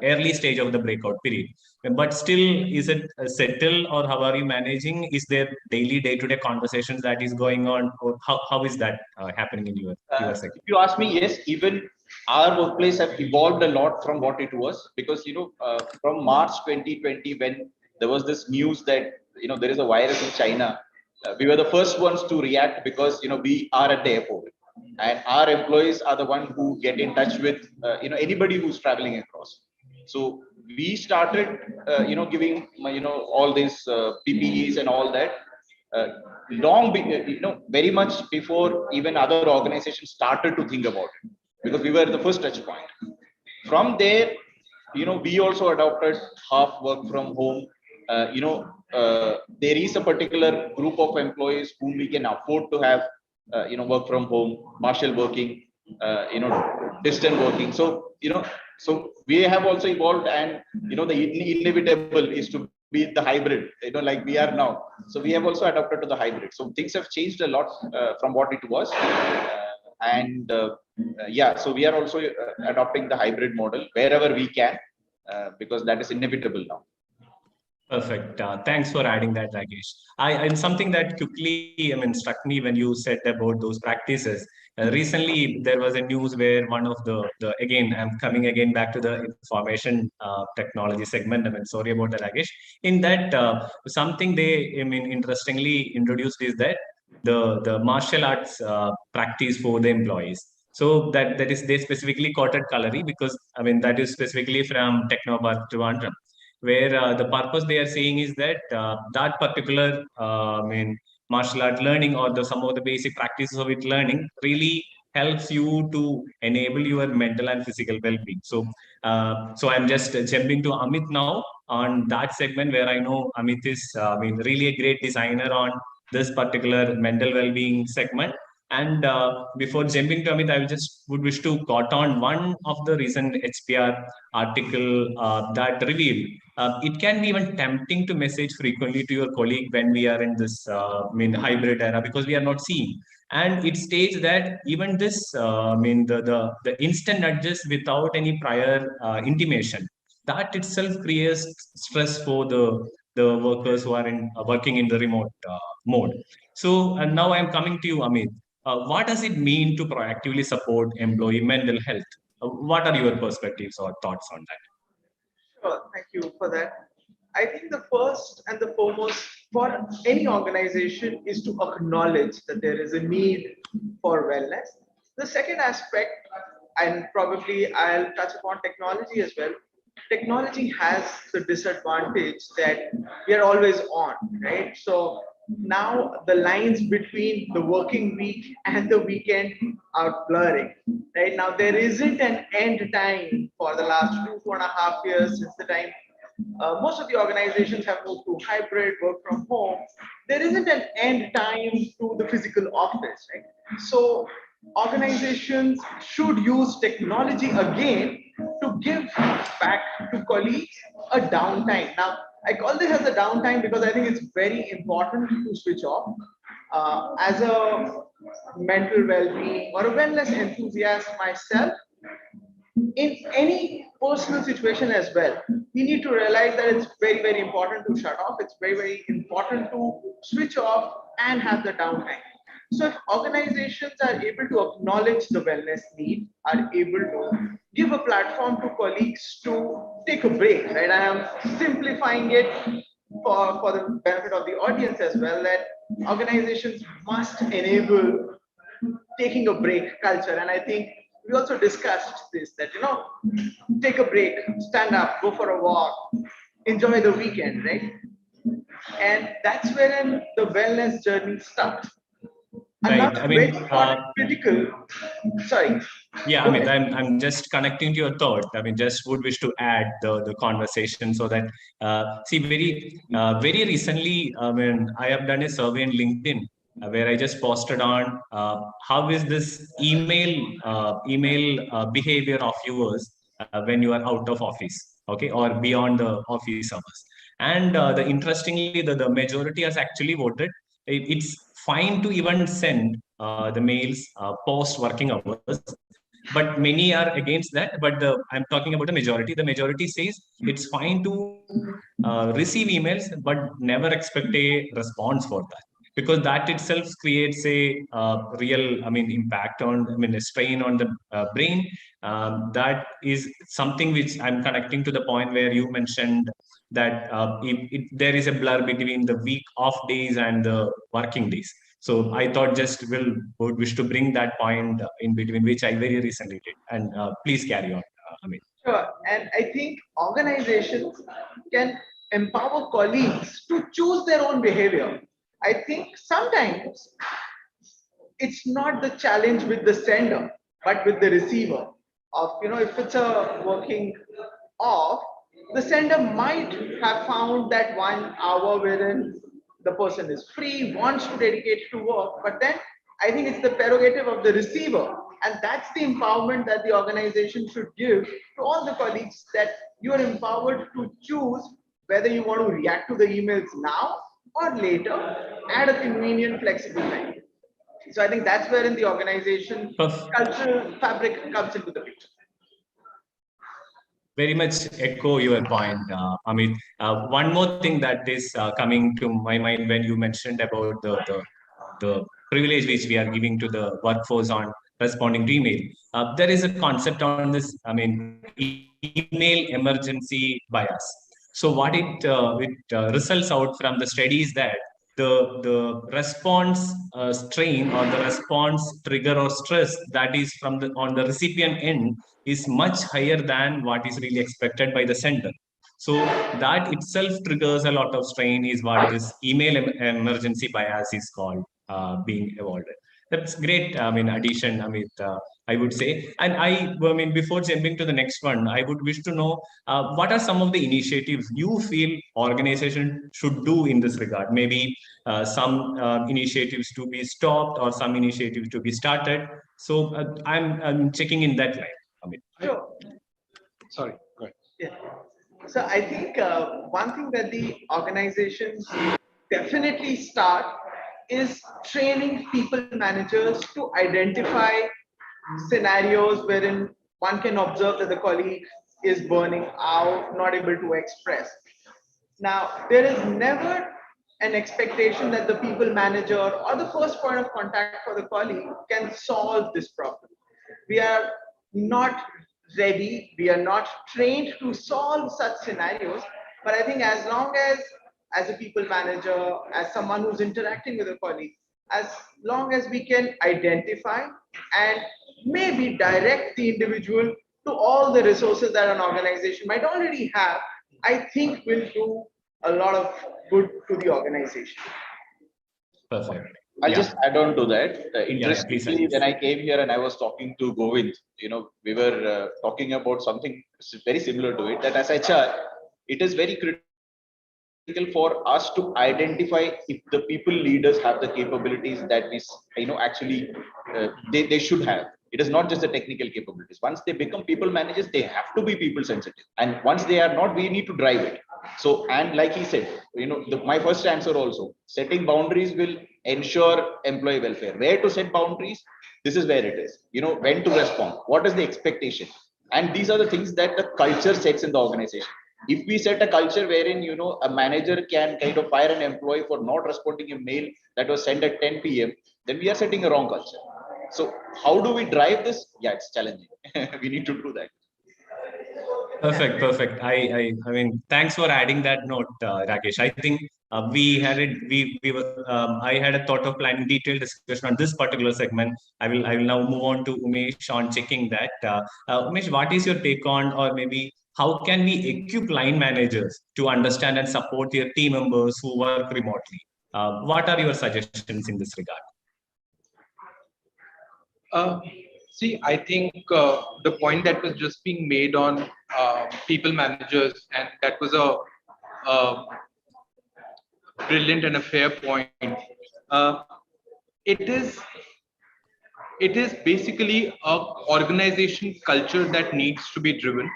early stage of the breakout period. But still, is it settled, or how are you managing? Is there daily, day-to-day conversations that is going on, or how is that happening in your sector?
If you ask me, yes, even our workplace have evolved a lot from what it was, because from March 2020, when there was this news that there is a virus in China, we were the first ones to react, because we are at the airport, and our employees are the one who get in touch with anybody who's traveling across. So we started giving all these PPEs and all that very much before even other organizations started to think about it, because we were the first touch point. From there, we also adopted half work from home. There is a particular group of employees whom we can afford to have work from home, partial working, distant working. So so we have also evolved, and the inevitable is to be the hybrid, like we are now. So we have also adapted to the hybrid. So things have changed a lot from what it was, so we are also adopting the hybrid model wherever we can, because that is inevitable now.
Perfect. Thanks for adding that, Rakesh. And something that quickly, struck me when you said about those practices. Recently, there was a news where one of the again, I'm coming again back to the information technology segment. Sorry about that, Rakesh. In that, something they, interestingly introduced is that the martial arts practice for the employees. So that is, they specifically quoted Kalari, because that is specifically from Technopark Trivandrum, where the purpose they are saying is that that particular martial art learning, or some of the basic practices of it learning, really helps you to enable your mental and physical well-being. So I'm just jumping to Amit now on that segment, where I know Amit is really a great designer on this particular mental well-being segment. And before jumping to Amit, I would wish to quote on one of the recent HPR article that revealed it can be even tempting to message frequently to your colleague when we are in this hybrid era, because we are not seeing. And it states that even this, the instant nudges without any prior intimation, that itself creates stress for the workers who are working in the remote mode. So, and now I'm coming to you, Amit. What does it mean to proactively support employee mental health? What are your perspectives or thoughts on that?
Sure, thank you for that. I think the first and the foremost for any organization is to acknowledge that there is a need for wellness. The second aspect, and probably I'll touch upon technology as well. Technology has the disadvantage that we are always on, right? So now the lines between the working week and the weekend are blurring. Right now, there isn't an end time for the last 2.5 years since the time most of the organizations have moved to hybrid work from home. There isn't an end time to the physical office, right? So organizations should use technology again to give back to colleagues a downtime. Now, I call this as a downtime because I think it's very important to switch off. As a mental well-being or a wellness enthusiast myself, in any personal situation as well, we need to realize that it's very, very important to shut off. It's very, very important to switch off and have the downtime. So if organizations are able to acknowledge the wellness need, are able to give a platform to colleagues to take a break, right? I am simplifying it for the benefit of the audience as well, that organizations must enable taking a break culture. And I think we also discussed this, that, take a break, stand up, go for a walk, enjoy the weekend, right? And that's wherein the wellness journey starts.
Right.
Another
I
very
mean,
critical, sorry.
yeah, I mean, I'm just connecting to your thought. I mean, just would wish to add the conversation so that see, very recently, I mean, I have done a survey in LinkedIn where I just posted on how is this email behavior of yours when you are out of office, okay, or beyond the office hours. And the interestingly, the majority has actually voted. It's fine to even send the mails post working hours, but many are against that. But I'm talking about the majority. The majority says it's fine to receive emails, but never expect a response for that, because that itself creates a real, I mean, impact on, I mean, a strain on the brain. That is something which I'm connecting to the point where you mentioned that there is a blur between the week off days and the working days. So I thought just would wish to bring that point in between, which I very recently did. And please carry on, Amit.
Sure. And I think organizations can empower colleagues to choose their own behavior. I think sometimes it's not the challenge with the sender, but with the receiver. Of, if it's a working off, the sender might have found that 1 hour wherein the person is free, wants to dedicate to work, but then I think it's the prerogative of the receiver. And that's the empowerment that the organization should give to all the colleagues, that you are empowered to choose whether you want to react to the emails now or later at a convenient, flexible time. So I think that's wherein the organization cultural fabric comes into the picture.
Very much echo your point, Amit. One more thing that is coming to my mind when you mentioned about the privilege which we are giving to the workforce on responding to email. There is a concept on this, I mean, email emergency bias. So what it results out from the study is that the response strain or the response trigger or stress that is from on the recipient end is much higher than what is really expected by the sender. So that itself triggers a lot of strain, is what this email emergency bias is called, being evolved. That's great. I mean, addition, Amit, I would say. And I mean, before jumping to the next one, I would wish to know what are some of the initiatives you feel organization should do in this regard? Maybe some initiatives to be stopped or some initiatives to be started. So I'm checking in that line, Amit.
Sure.
Sorry, go ahead.
Yeah. So I think one thing that the organizations definitely start is training people managers to identify scenarios wherein one can observe that the colleague is burning out, not able to express. Now, there is never an expectation that the people manager or the first point of contact for the colleague can solve this problem. We are not ready, we are not trained to solve such scenarios. But I think as long as a people manager, as someone who's interacting with a colleague, as long as we can identify and maybe direct the individual to all the resources that an organization might already have, I think will do a lot of good to the organization.
Perfect.
I'll just add on to that. Interestingly, when I came here and I was talking to Govind, we were talking about something very similar to it, that as HR, it is very critical for us to identify if the people leaders have the capabilities that we, actually they should have. It is not just the technical capabilities. Once they become people managers, they have to be people sensitive. And once they are not, we need to drive it. So, and like he said, my first answer also, setting boundaries will ensure employee welfare. Where to set boundaries? This is where it is. When to respond. What is the expectation? And these are the things that the culture sets in the organization. If we set a culture wherein, a manager can kind of fire an employee for not responding a mail that was sent at 10 p.m., then we are setting a wrong culture. So how do we drive this? Yeah, it's challenging. We need to do that.
Perfect, perfect. I mean, thanks for adding that note, Rakesh. I think we had it. We were. I had a thought of planning detailed discussion on this particular segment. I will now move on to Umesh on checking that. Umesh, what is your take on, or maybe how can we equip line managers to understand and support their team members who work remotely? What are your suggestions in this regard?
See, I think the point that was just being made on people managers, and that was a brilliant and a fair point. Uh, it is basically a organization culture that needs to be driven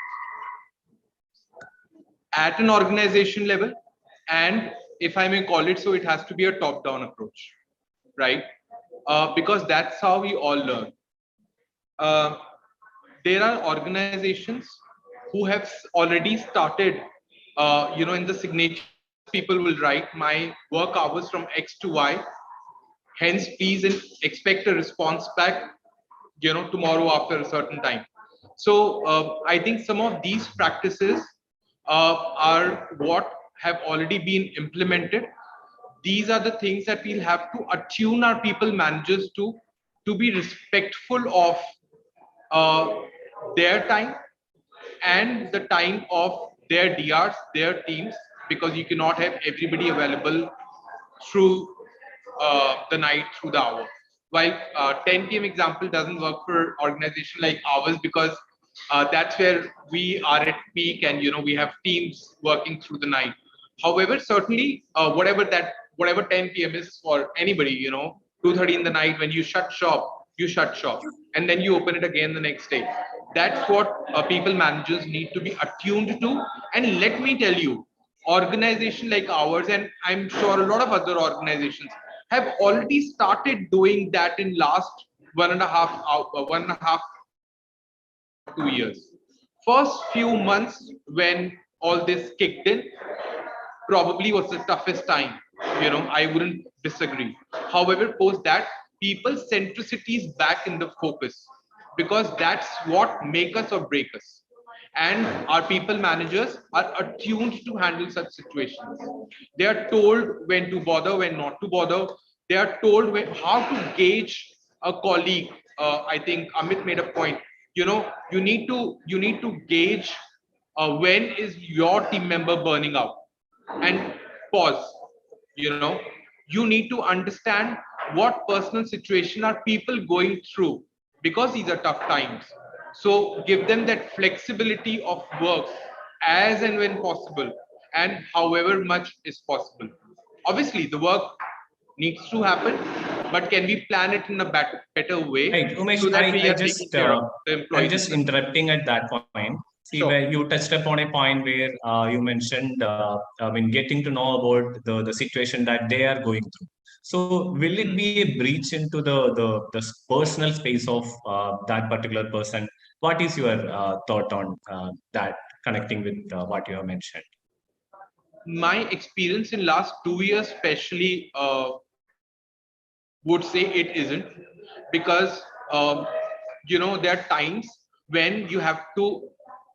at an organization level, and if I may call it so, it has to be a top-down approach, right? Because that's how we all learn. There are organizations who have already started, in the signature, people will write my work hours from X to Y. Hence, please expect a response back, tomorrow after a certain time. So I think some of these practices are what have already been implemented. These are the things that we'll have to attune our people managers to be respectful of their time and the time of their DRs, their teams, because you cannot have everybody available through the night, through the hour. While 10 p.m. example doesn't work for organization like ours, because that's where we are at peak, and we have teams working through the night. However, certainly whatever 10 p.m. is for anybody, 2:30 in the night, when you shut shop, and then you open it again the next day. That's what people managers need to be attuned to. And let me tell you, organization like ours, and I'm sure a lot of other organizations have already started doing that in last 2 years. First few months when all this kicked in probably was the toughest time. I wouldn't disagree. However, post that, people centricity is back in the focus, because that's what make us or break us. And our people managers are attuned to handle such situations. They are told when to bother, when not to bother. They are told how to gauge a colleague. I think Amit made a point. You need to gauge when is your team member burning out, and pause. You need to understand what personal situation are people going through, because these are tough times. So give them that flexibility of work as and when possible, and however much is possible. Obviously, the work needs to happen, but can we plan it in a better way?
Right, Umesh,
so that we are taking care of the employees?
I'm just interrupting at that point. See,
Sure.
where you touched upon a point where you mentioned, getting to know about the situation that they are going through. So, will it be a breach into the personal space of that particular person? What is your thought on that, connecting with what you have mentioned?
My experience in last 2 years, especially, would say it isn't, because there are times when you have to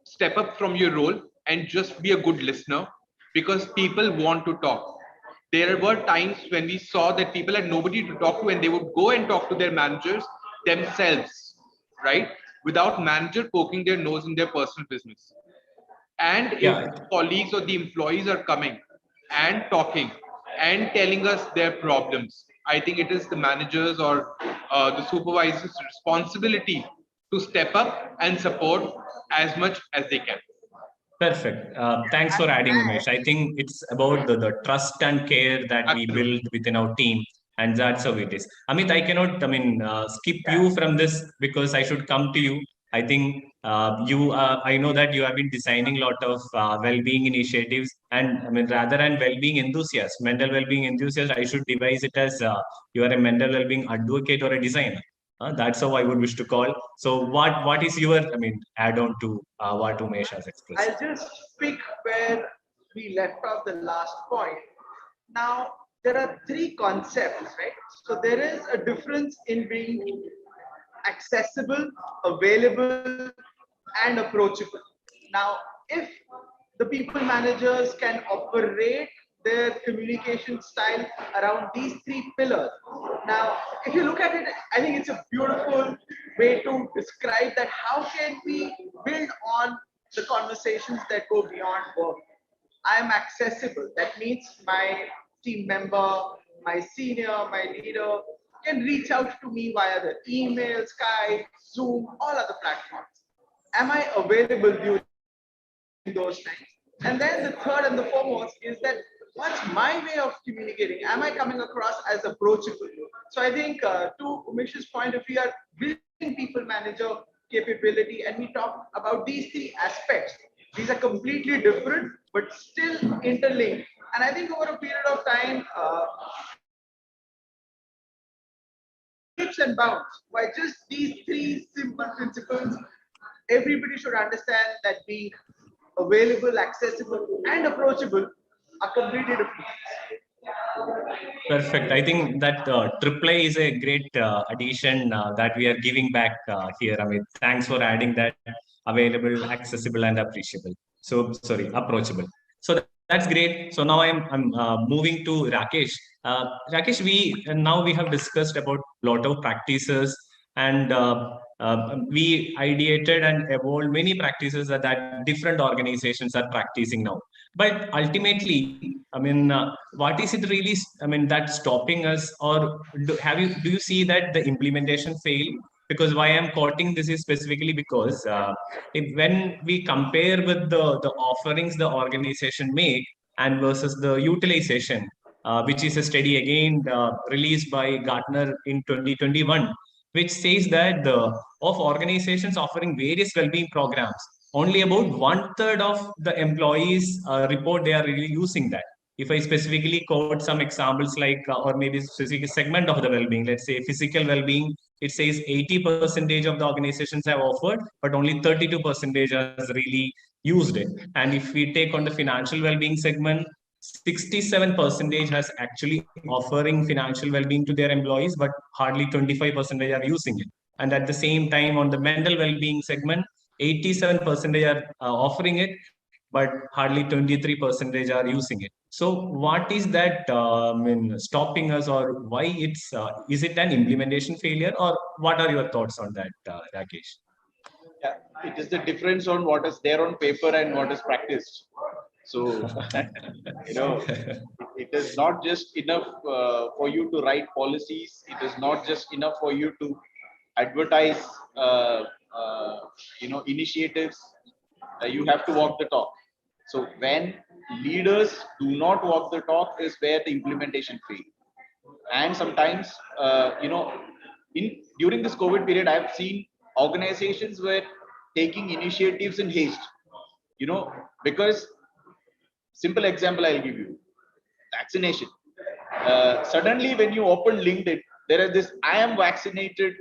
step up from your role and just be a good listener, because people want to talk. There were times when we saw that people had nobody to talk to, and they would go and talk to their managers themselves, right, without manager poking their nose in their personal business. And if colleagues or the employees are coming and talking and telling us their problems, I think it is the managers or the supervisors' responsibility to step up and support as much as they can.
Perfect. Thanks for adding, Umesh. I think it's about the trust and care that we build within our team, and that's how it is. Amit, I cannot, skip you from this, because I should come to you. I think I know that you have been designing a lot of well-being initiatives, and rather than well-being enthusiast, mental well-being enthusiast, I should devise it as you are a mental well-being advocate or a designer. That's how I would wish to call. So what is your, add-on to what Umesh has expressed?
I'll just pick where we left off the last point. Now, there are three concepts, right? So there is a difference in being accessible, available, and approachable. Now, if the people managers can operate their communication style around these three pillars. Now, if you look at it, I think it's a beautiful way to describe that how can we build on the conversations that go beyond work. I am accessible. That means my team member, my senior, my leader can reach out to me via the email, Skype, Zoom, all other platforms. Am I available during those times? And then the third and the foremost is that what's my way of communicating? Am I coming across as approachable? So I think to Umesh's point, if we are building people manager capability and we talk about these three aspects, these are completely different but still interlinked. And I think over a period of time, leaps and bounds by just these three simple principles, everybody should understand that being available, accessible, and approachable are completely different.
Perfect. I think that AAA is a great addition that we are giving back here. I mean, thanks for adding that available, accessible, and appreciable. So sorry, approachable. So that's great. So now I'm moving to Rakesh. Rakesh, now we have discussed about a lot of practices, and we ideated and evolved many practices that different organizations are practicing now. But ultimately, I mean, what is it really? I mean, that's stopping us, or do you see that the implementation fail? Because why I'm quoting this is specifically because when we compare with the offerings the organization make and versus the utilization, which is a study again released by Gartner in 2021, which says that of organizations offering various well-being programs, only about 1/3 of the employees report they are really using that. If I specifically quote some examples like, or maybe specific segment of the well-being, let's say physical well-being, it says 80% of the organizations have offered, but only 32% has really used it. And if we take on the financial well-being segment, 67% has actually offering financial well-being to their employees, but hardly 25% are using it. And at the same time, on the mental well-being segment, 87% are offering it, but hardly 23% are using it. So what is that stopping us, or why it's is it an implementation failure, or what are your thoughts on that, Rakesh?
Yeah, it is the difference on what is there on paper and what is practiced. So, it is not just enough for you to write policies. It is not just enough for you to advertise, initiatives. You have to walk the talk. So when leaders do not walk the talk is where the implementation fails. And sometimes, during this COVID period, I've seen organizations were taking initiatives in haste, because simple example I'll give you, vaccination. Suddenly when you open LinkedIn, there is this I am vaccinated,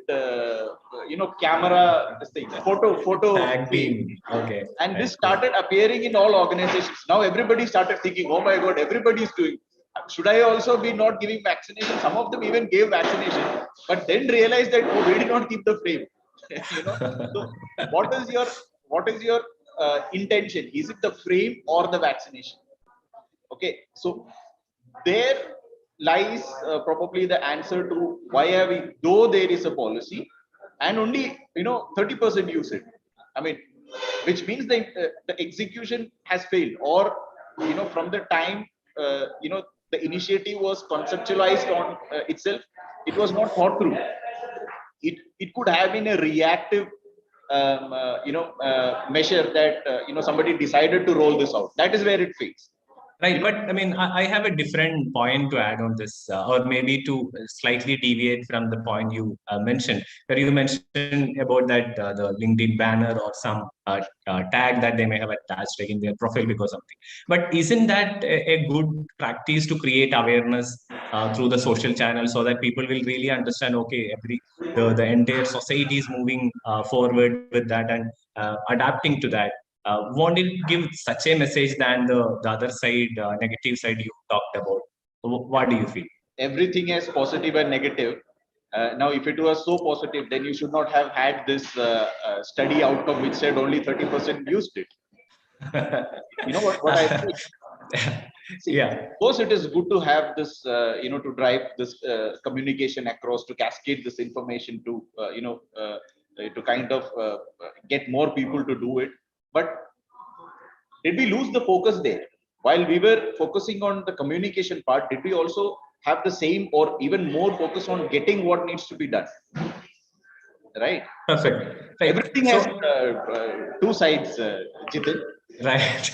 camera, this thing, photo
Tag team. Okay.
And this started appearing in all organizations. Now everybody started thinking, oh my God, everybody is doing. Should I also be not giving vaccination? Some of them even gave vaccination, but then realized that we did not keep the frame. So what is your intention? Is it the frame or the vaccination? Okay, so there lies probably the answer to why are we, though there is a policy and only 30% use it. I mean, which means the execution has failed, or from the time the initiative was conceptualized on itself, it was not thought through. It could have been a reactive measure that somebody decided to roll this out. That is where it fails.
Right, but I mean, I have a different point to add on this, or maybe to slightly deviate from the point you mentioned, where you mentioned about that the LinkedIn banner or some tag that they may have attached like in their profile because something. But isn't that a good practice to create awareness through the social channels so that people will really understand? Okay, the entire society is moving forward with that and adapting to that. Won't it give such a message than the other side, negative side you talked about? What do you feel?
Everything is positive and negative. Now, if it was so positive, then you should not have had this study outcome which said only 30% used it. You know what I think? See,
Yeah.
of course, it is good to have this, to drive this communication across, to cascade this information, to, to kind of get more people to do it. But did we lose the focus there? While we were focusing on the communication part, did we also have the same or even more focus on getting what needs to be done? Right.
Perfect. Right.
Everything has two sides, Jitin.
Right.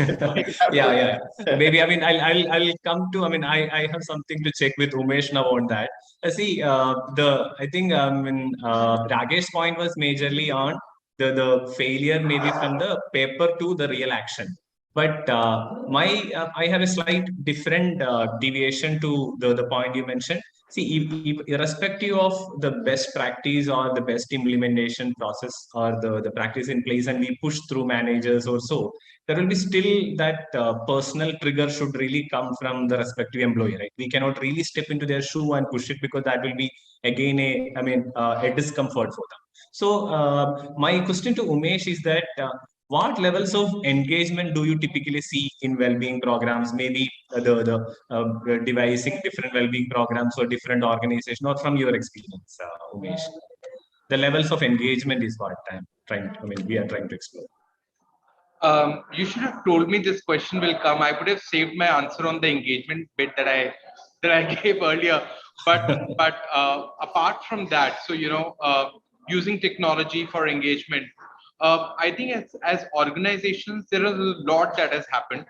Yeah. Maybe, I mean, I'll come to, I mean, I have something to check with Umesh now on that. See, I think, Ragesh's point was majorly on the failure maybe from the paper to the real action. But I have a slight different deviation to the point you mentioned. See, irrespective of the best practice or the best implementation process or the practice in place, and we push through managers or so, there will be still that personal trigger should really come from the respective employee, right? We cannot really step into their shoe and push it, because that will be again a discomfort for them. So my question to Umesh is that what levels of engagement do you typically see in well-being programs? Maybe the devising different well-being programs or different organizations, or from your experience, Umesh. The levels of engagement is what we are trying to explore.
You should have told me this question will come. I would have saved my answer on the engagement bit that I gave earlier. But apart from that, so using technology for engagement, I think as organizations, there is a lot that has happened.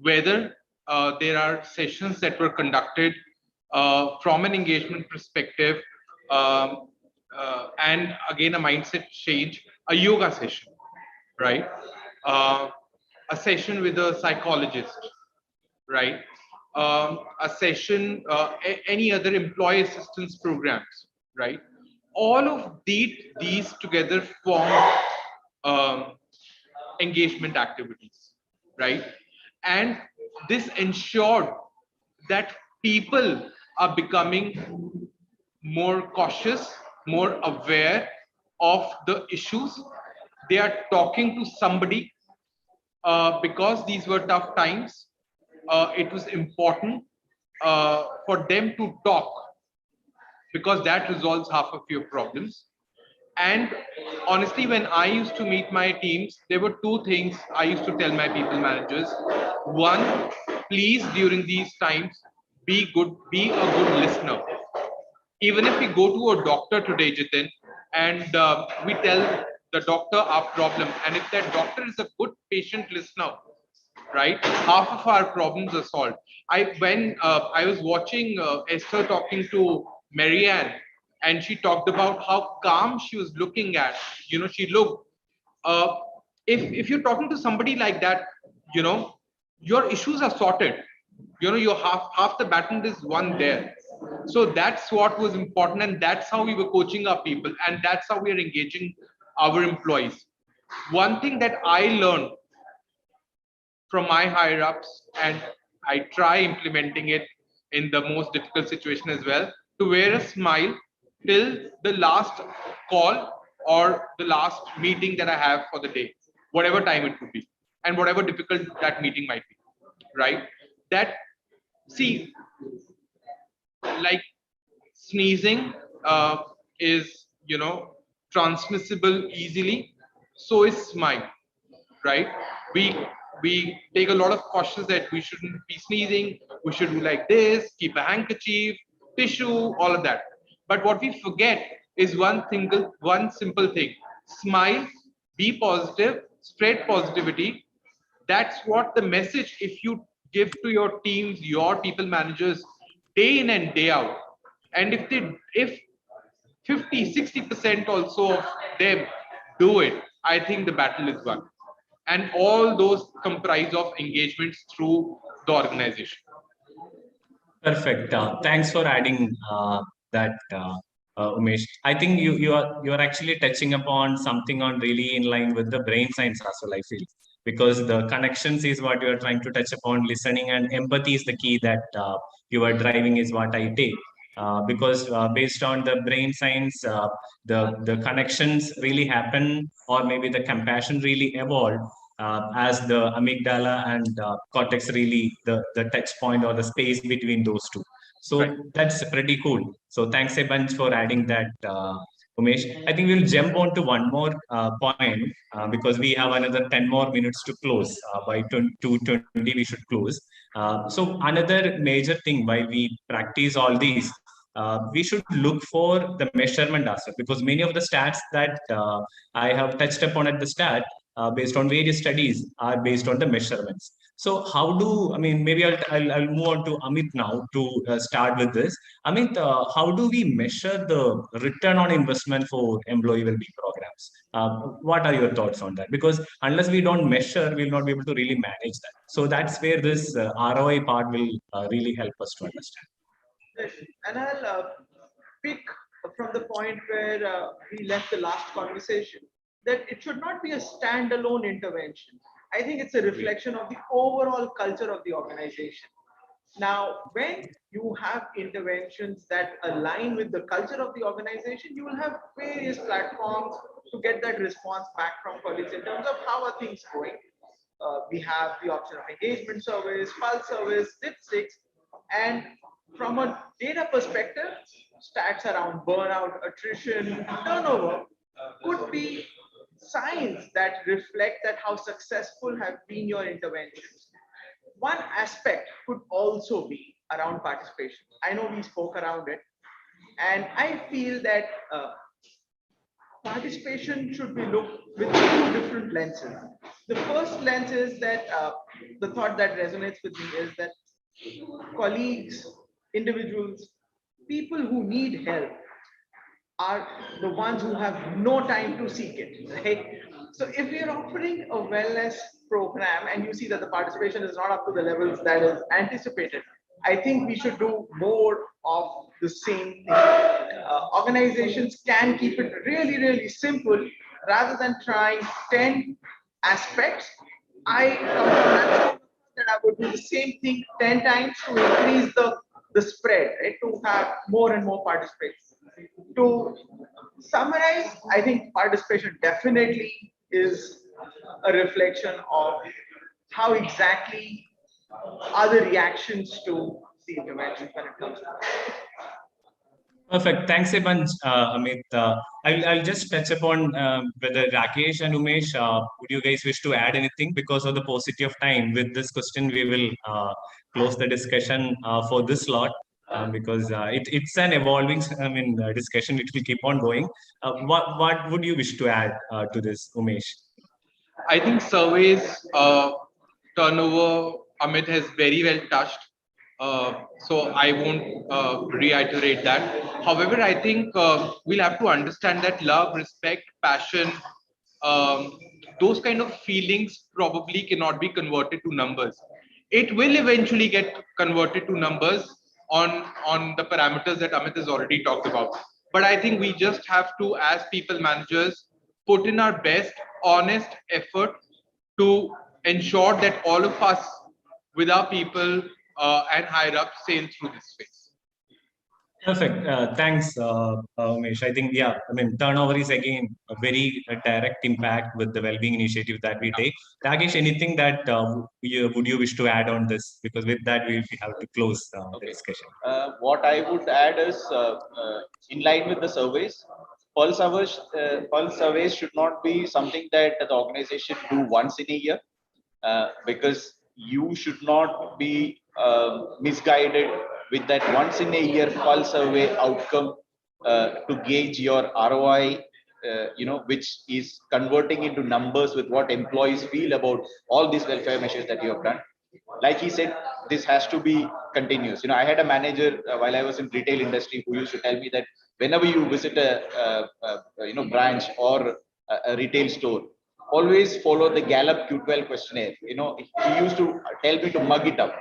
Whether there are sessions that were conducted from an engagement perspective, and again, a mindset change, a yoga session, right? A session with a psychologist, right? A session, any other employee assistance programs, right? All of these together form engagement activities, right? And this ensured that people are becoming more cautious, more aware of the issues. They are talking to somebody because these were tough times. It was important for them to talk, because that resolves half of your problems. And honestly, when I used to meet my teams, there were two things I used to tell my people managers. One, please, during these times, be a good listener. Even if we go to a doctor today, Jitin, and we tell the doctor our problem, and if that doctor is a good patient listener, right, half of our problems are solved. When I was watching Esther talking to Marianne, and she talked about how calm she was looking at, she looked, if you're talking to somebody like that, your issues are sorted. Your half the battle is won there. So that's what was important, and that's how we were coaching our people, and that's how we are engaging our employees. One thing that I learned from my higher ups, and I try implementing it in the most difficult situation as well, to wear a smile till the last call or the last meeting that I have for the day, whatever time it would be, and whatever difficult that meeting might be, right? That, see, like sneezing is, transmissible easily, so is smile, right? We take a lot of cautions that we shouldn't be sneezing, we should do like this, keep a handkerchief, tissue, all of that. But what we forget is one simple thing: smile, be positive, spread positivity. That's what the message, if you give to your teams, your people managers, day in and day out, and if 50-60% also of them do it, I think the battle is won. And all those comprise of engagements through the organization.
Perfect. Thanks for adding that, Umesh. I think you are actually touching upon something on really in line with the brain science as well, I feel, because the connections is what you are trying to touch upon. Listening and empathy is the key that you are driving, is what I take. because based on the brain science, the connections really happen, or maybe the compassion really evolved as the amygdala and cortex really the touch point or the space between those two. So that's pretty cool. So thanks a bunch for adding that, Umesh. I think we'll jump on to one more point because we have another 10 more minutes to close. By 2:20 we should close. So another major thing while we practice all these, we should look for the measurement aspect, because many of the stats that I have touched upon at the start, based on various studies, are based on the measurements. So how do, I mean, maybe I'll move on to Amit now to start with this. Amit, how do we measure the return on investment for employee well-being programs? What are your thoughts on that? Because unless we don't measure, we'll not be able to really manage that. So that's where this ROI part will really help us to understand.
Yes, and I'll pick from the point where we left the last conversation, that it should not be a standalone intervention. I think it's a reflection of the overall culture of the organization. Now, when you have interventions that align with the culture of the organization, you will have various platforms to get that response back from colleagues in terms of how are things going. We have the option of engagement surveys, pulse surveys, dipsticks, and from a data perspective, stats around burnout, attrition, turnover could be signs that reflect that how successful have been your interventions. One aspect could also be around participation. I know we spoke around it, and I feel that participation should be looked with two different lenses. The first lens is that the thought that resonates with me is that colleagues, individuals, people who need help are the ones who have no time to seek it, right? So if we are offering a wellness program and you see that the participation is not up to the levels that is anticipated, I think we should do more of the same thing. Organizations can keep it really, really simple rather than trying 10 aspects. I come from that I would do the same thing 10 times to increase the spread, right? To have more and more participation. To summarize, I think participation definitely is a reflection of how exactly are the reactions to the intervention when it comes to that.
Perfect. Thanks a bunch, Amit. I'll just touch upon whether Rakesh and Umesh, would you guys wish to add anything? Because of the paucity of time, with this question, we will close the discussion for this slot. Because it's an evolving, discussion. It will keep on going. What would you wish to add to this, Umesh?
I think surveys, turnover, Amit has very well touched. So I won't reiterate that. However, I think we'll have to understand that love, respect, passion, those kind of feelings probably cannot be converted to numbers. It will eventually get converted to numbers on the parameters that Amit has already talked about. But I think we just have to, as people managers, put in our best, honest effort to ensure that all of us with our people and higher up sail through this phase.
Perfect. Thanks, Umesh. I think, turnover is again a very direct impact with the well-being initiative that we take. Rakesh, anything that would you wish to add on this? Because with that, we have to close the discussion.
What I would add is, in line with the surveys, pulse surveys should not be something that the organization do once in a year, because you should not be misguided with that once in a year pulse survey outcome to gauge your ROI, which is converting into numbers with what employees feel about all these welfare measures that you have done. Like he said, this has to be continuous. I had a manager while I was in retail industry who used to tell me that whenever you visit a branch or a retail store, always follow the Gallup Q12 questionnaire. He used to tell me to mug it up,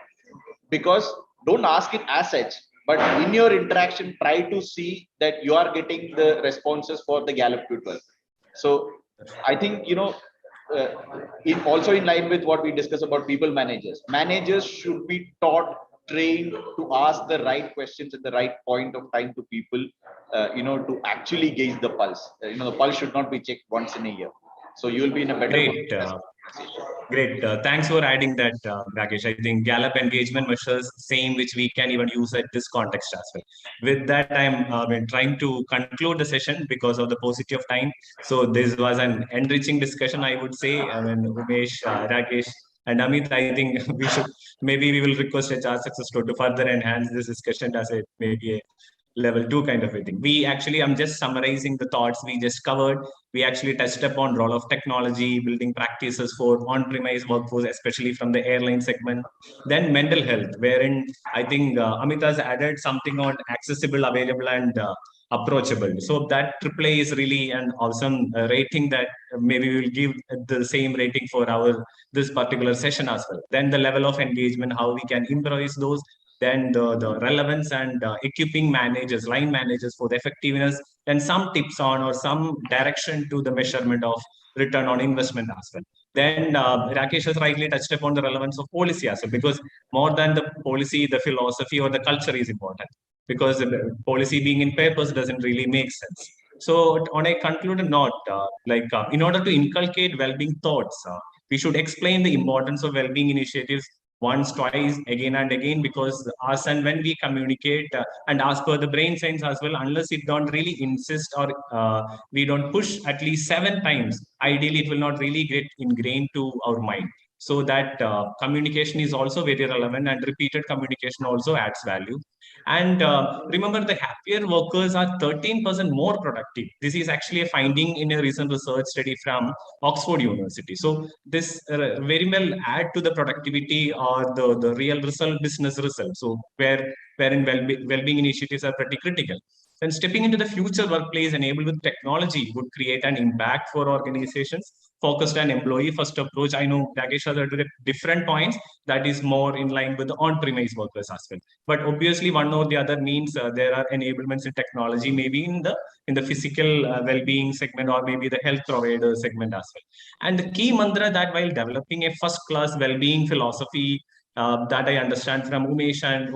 because don't ask it as such, but in your interaction, try to see that you are getting the responses for the Gallup Q12. So I think, also in line with what we discussed about people managers should be taught trained to ask the right questions at the right point of time to people, to actually gauge the pulse. The pulse should not be checked once in a year. So you will be in a better
Great. Great. Thanks for adding that, Rakesh. I think Gallup engagement measures same, which we can even use at this context as well. With that, I'm trying to conclude the session because of the paucity of time. So this was an enriching discussion, I would say. Umesh, Rakesh, and Amit, I think we will request HR Success to further enhance this discussion as maybe a level 2 kind of a thing. I'm just summarizing the thoughts we just covered. We actually touched upon role of technology, building practices for on-premise workforce, especially from the airline segment. Then mental health, wherein I think Amit has added something on accessible, available, and approachable. So that AAA is really an awesome rating that maybe we'll give the same rating for this particular session as well. Then the level of engagement, how we can improvise those. Then the relevance and equipping managers, line managers for the effectiveness, then some tips on or some direction to the measurement of return on investment as well. Then Rakesh has rightly touched upon the relevance of policy as well, because more than the policy, the philosophy or the culture is important, because the policy being in papers doesn't really make sense. So on a concluded note, in order to inculcate well-being thoughts, we should explain the importance of well-being initiatives once, twice, again and again, because us and when we communicate and as per the brain science as well, unless it don't really insist or we don't push at least 7 times, ideally it will not really get ingrained to our mind. So that communication is also very relevant, and repeated communication also adds value. And remember, the happier workers are 13% more productive. This is actually a finding in a recent research study from Oxford University. So this very well add to the productivity or the real result, business result. So wherein well-being initiatives are pretty critical. Then stepping into the future workplace enabled with technology would create an impact for organizations focused on employee-first approach. I know Rakesh has added different points that is more in line with the on-premise workers as well. But obviously, one or the other means there are enablements in technology, maybe in the physical well-being segment or maybe the health provider segment as well. And the key mantra that while developing a first-class well-being philosophy, that I understand from Umesh and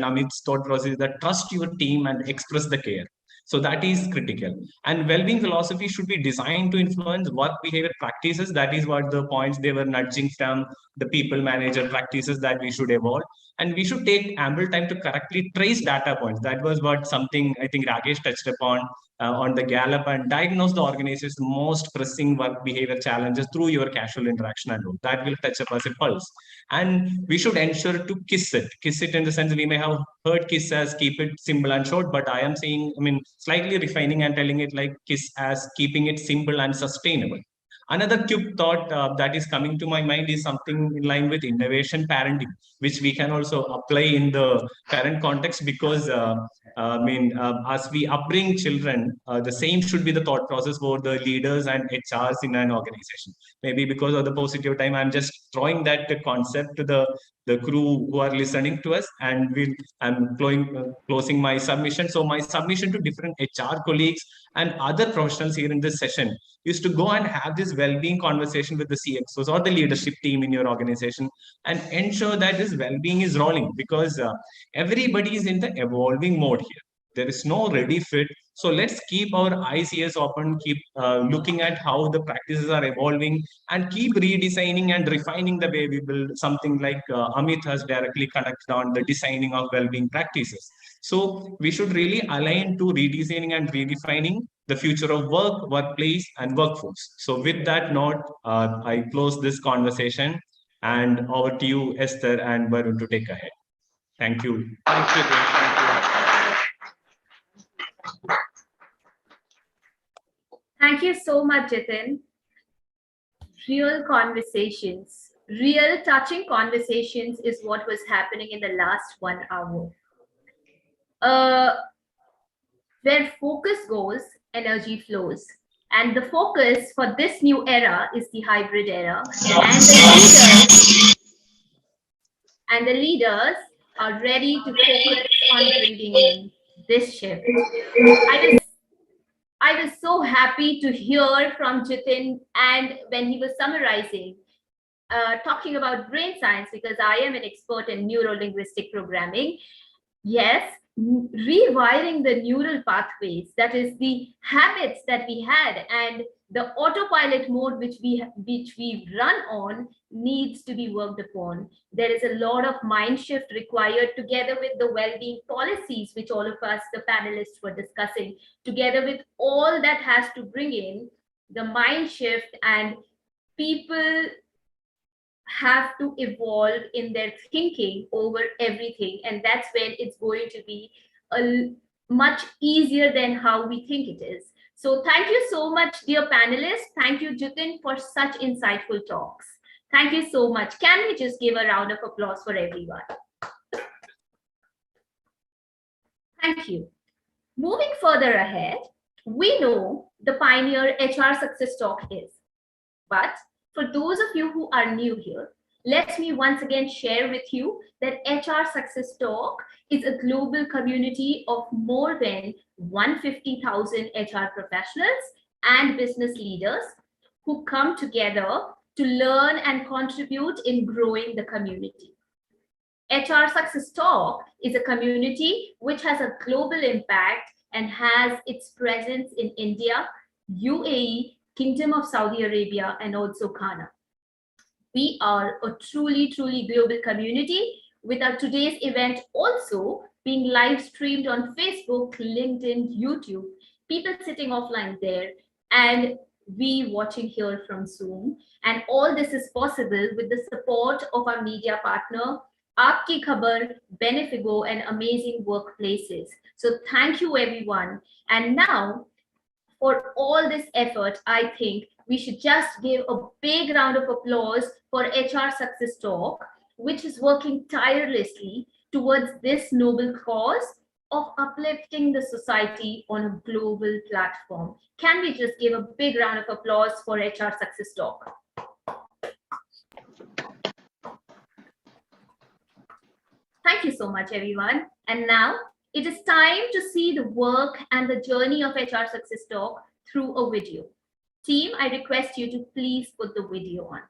Amit's thought process is that trust your team and express the care. So that is critical. And well-being philosophy should be designed to influence work behavior practices. That is what the points they were nudging from the people manager practices that we should evolve. And we should take ample time to correctly trace data points. That was what something I think Rakesh touched upon on the Gallup, and diagnose the organization's most pressing work behavior challenges through your casual interaction and all. That will touch up as a pulse. And we should ensure to kiss it in the sense we may have heard kiss as keep it simple and short, but I am saying, slightly refining and telling it like kiss as keeping it simple and sustainable. Another quick thought that is coming to my mind is something in line with innovation parenting, which we can also apply in the current context, because as we upbring children, the same should be the thought process for the leaders and HRs in an organization. Maybe because of the positive time, I'm just throwing that concept to the crew who are listening to us, and I'm closing my submission. So my submission to different HR colleagues and other professionals here in this session is to go and have this well-being conversation with the CXOs or the leadership team in your organization and ensure that this well-being is rolling, because everybody is in the evolving mode here. There is no ready fit. So let's keep our eyes, ears open, keep looking at how the practices are evolving, and keep redesigning and refining the way we build something like Amit has directly connected on the designing of well-being practices. So we should really align to redesigning and redefining the future of work, workplace, and workforce. So with that note, I close this conversation, and over to you, Esther and Varun, to take ahead. Thank you.
Thank you.
Thank you so much, Jitin. Real conversations, real touching conversations is what was happening in the last 1 hour. Where focus goes, energy flows. And the focus for this new era is the hybrid era. And the leaders are ready to focus on bringing in this shift. I was so happy to hear from Jitin, and when he was summarizing, talking about brain science because I am an expert in neuro-linguistic programming. Yes, rewiring the neural pathways, that is the habits that we had, and the autopilot mode which we run on needs to be worked upon. There is a lot of mind shift required, together with the well-being policies which all of us, the panelists, were discussing, together with all that has to bring in the mind shift, and people have to evolve in their thinking over everything, and that's when it's going to be much easier than how we think it is. So thank you so much, dear panelists. Thank you, Jitin, for such insightful talks. Thank you so much. Can we just give a round of applause for everyone? Thank you. Moving further ahead, we know the pioneer HR Success Talk is, but for those of you who are new here, let me once again share with you that HR Success Talk is a global community of more than 150,000 HR professionals and business leaders who come together to learn and contribute in growing the community. HR Success Talk is a community which has a global impact and has its presence in India, UAE, Kingdom of Saudi Arabia, and also Ghana. We are a truly, truly global community, with our today's event also being live streamed on Facebook, LinkedIn, YouTube, people sitting offline there, and we watching here from Zoom. And all this is possible with the support of our media partner, Aapki Khabar, Benefigo, and Amazing Workplaces. So thank you, everyone. And now, for all this effort, I think we should just give a big round of applause for HR Success Talk, which is working tirelessly towards this noble cause of uplifting the society on a global platform. Can we just give a big round of applause for HR Success Talk? Thank you so much, everyone. And now it is time to see the work and the journey of HR Success Talk through a video. Team, I request you to please put the video on.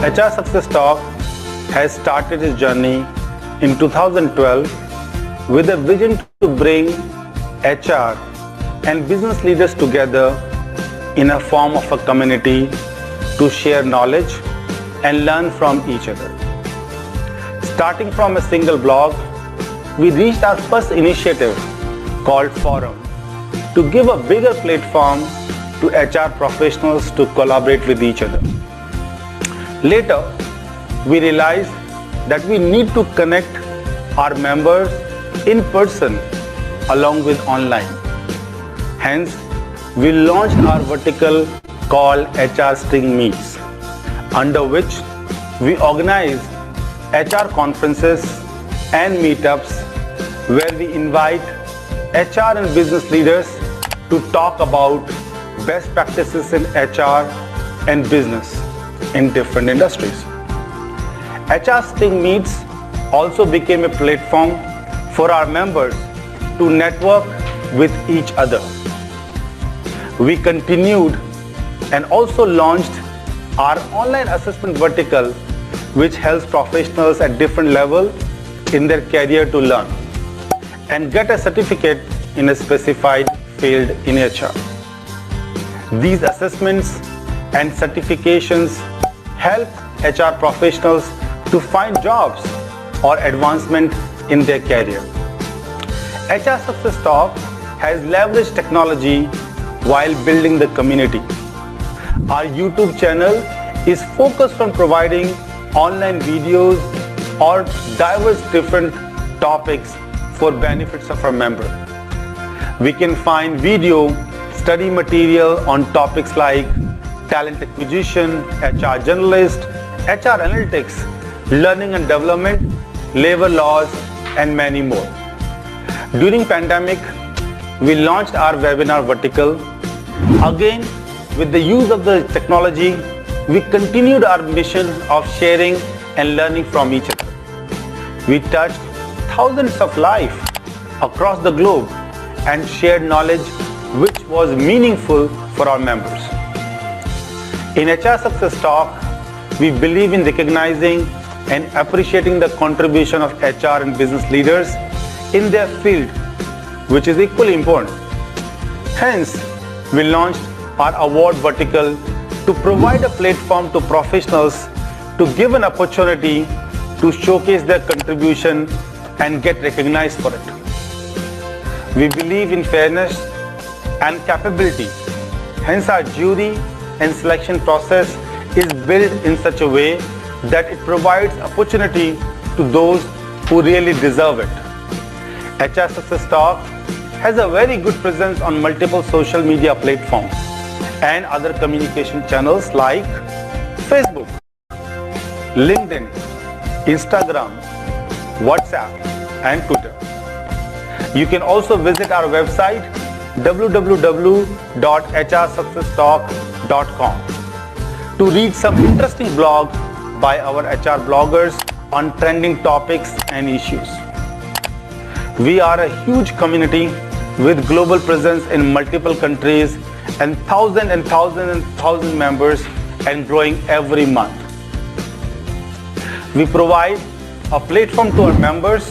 HR Success Talk has started its journey in 2012 with a vision to bring HR and business leaders together in a form of a community to share knowledge and learn from each other. Starting from a single blog, we reached our first initiative called Forum to give a bigger platform to HR professionals to collaborate with each other. Later, we realized that we need to connect our members in person along with online. Hence, we launched our vertical called HR Sting Meets, under which we organize HR conferences and meetups where we invite HR and business leaders to talk about best practices in HR and business in different industries. HR Sting Meets also became a platform for our members to network with each other. We continued and also launched our online assessment vertical, which helps professionals at different levels in their career to learn and get a certificate in a specified field in HR. These assessments and certifications help HR professionals to find jobs or advancement in their career. HR Success Talk has leveraged technology while building the community. Our YouTube channel is focused on providing online videos or diverse different topics for benefits of our member. We can find video study material on topics like talent acquisition, HR generalist, HR analytics, learning and development, labor laws, and many more. During pandemic, we launched our webinar vertical. Again, with the use of the technology, we continued our mission of sharing and learning from each other. We touched thousands of lives across the globe and shared knowledge which was meaningful for our members. In HR Success Talk, we believe in recognizing and appreciating the contribution of HR and business leaders in their field, which is equally important. Hence, we launched our award vertical to provide a platform to professionals to give an opportunity to showcase their contribution and get recognized for it. We believe in fairness and capability. Hence, our jury and selection process is built in such a way that it provides opportunity to those who really deserve it. HR Success Talk has a very good presence on multiple social media platforms and other communication channels like Facebook, LinkedIn, Instagram, WhatsApp, and Twitter. You can also visit our website www.hrsuccesstalk.com to read some interesting blogs by our HR bloggers on trending topics and issues. We are a huge community with global presence in multiple countries and thousands members and growing every month. We provide a platform to our members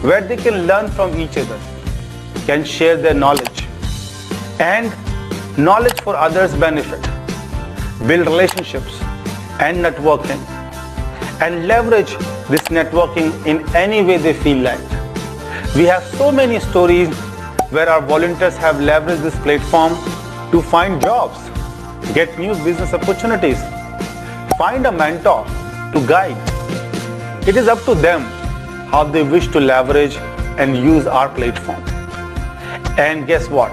where they can learn from each other, can share their knowledge, and knowledge for others' benefit, build relationships and networking, and leverage this networking in any way they feel like. We have so many stories where our volunteers have leveraged this platform to find jobs, get new business opportunities, find a mentor to guide. It is up to them how they wish to leverage and use our platform. And guess what?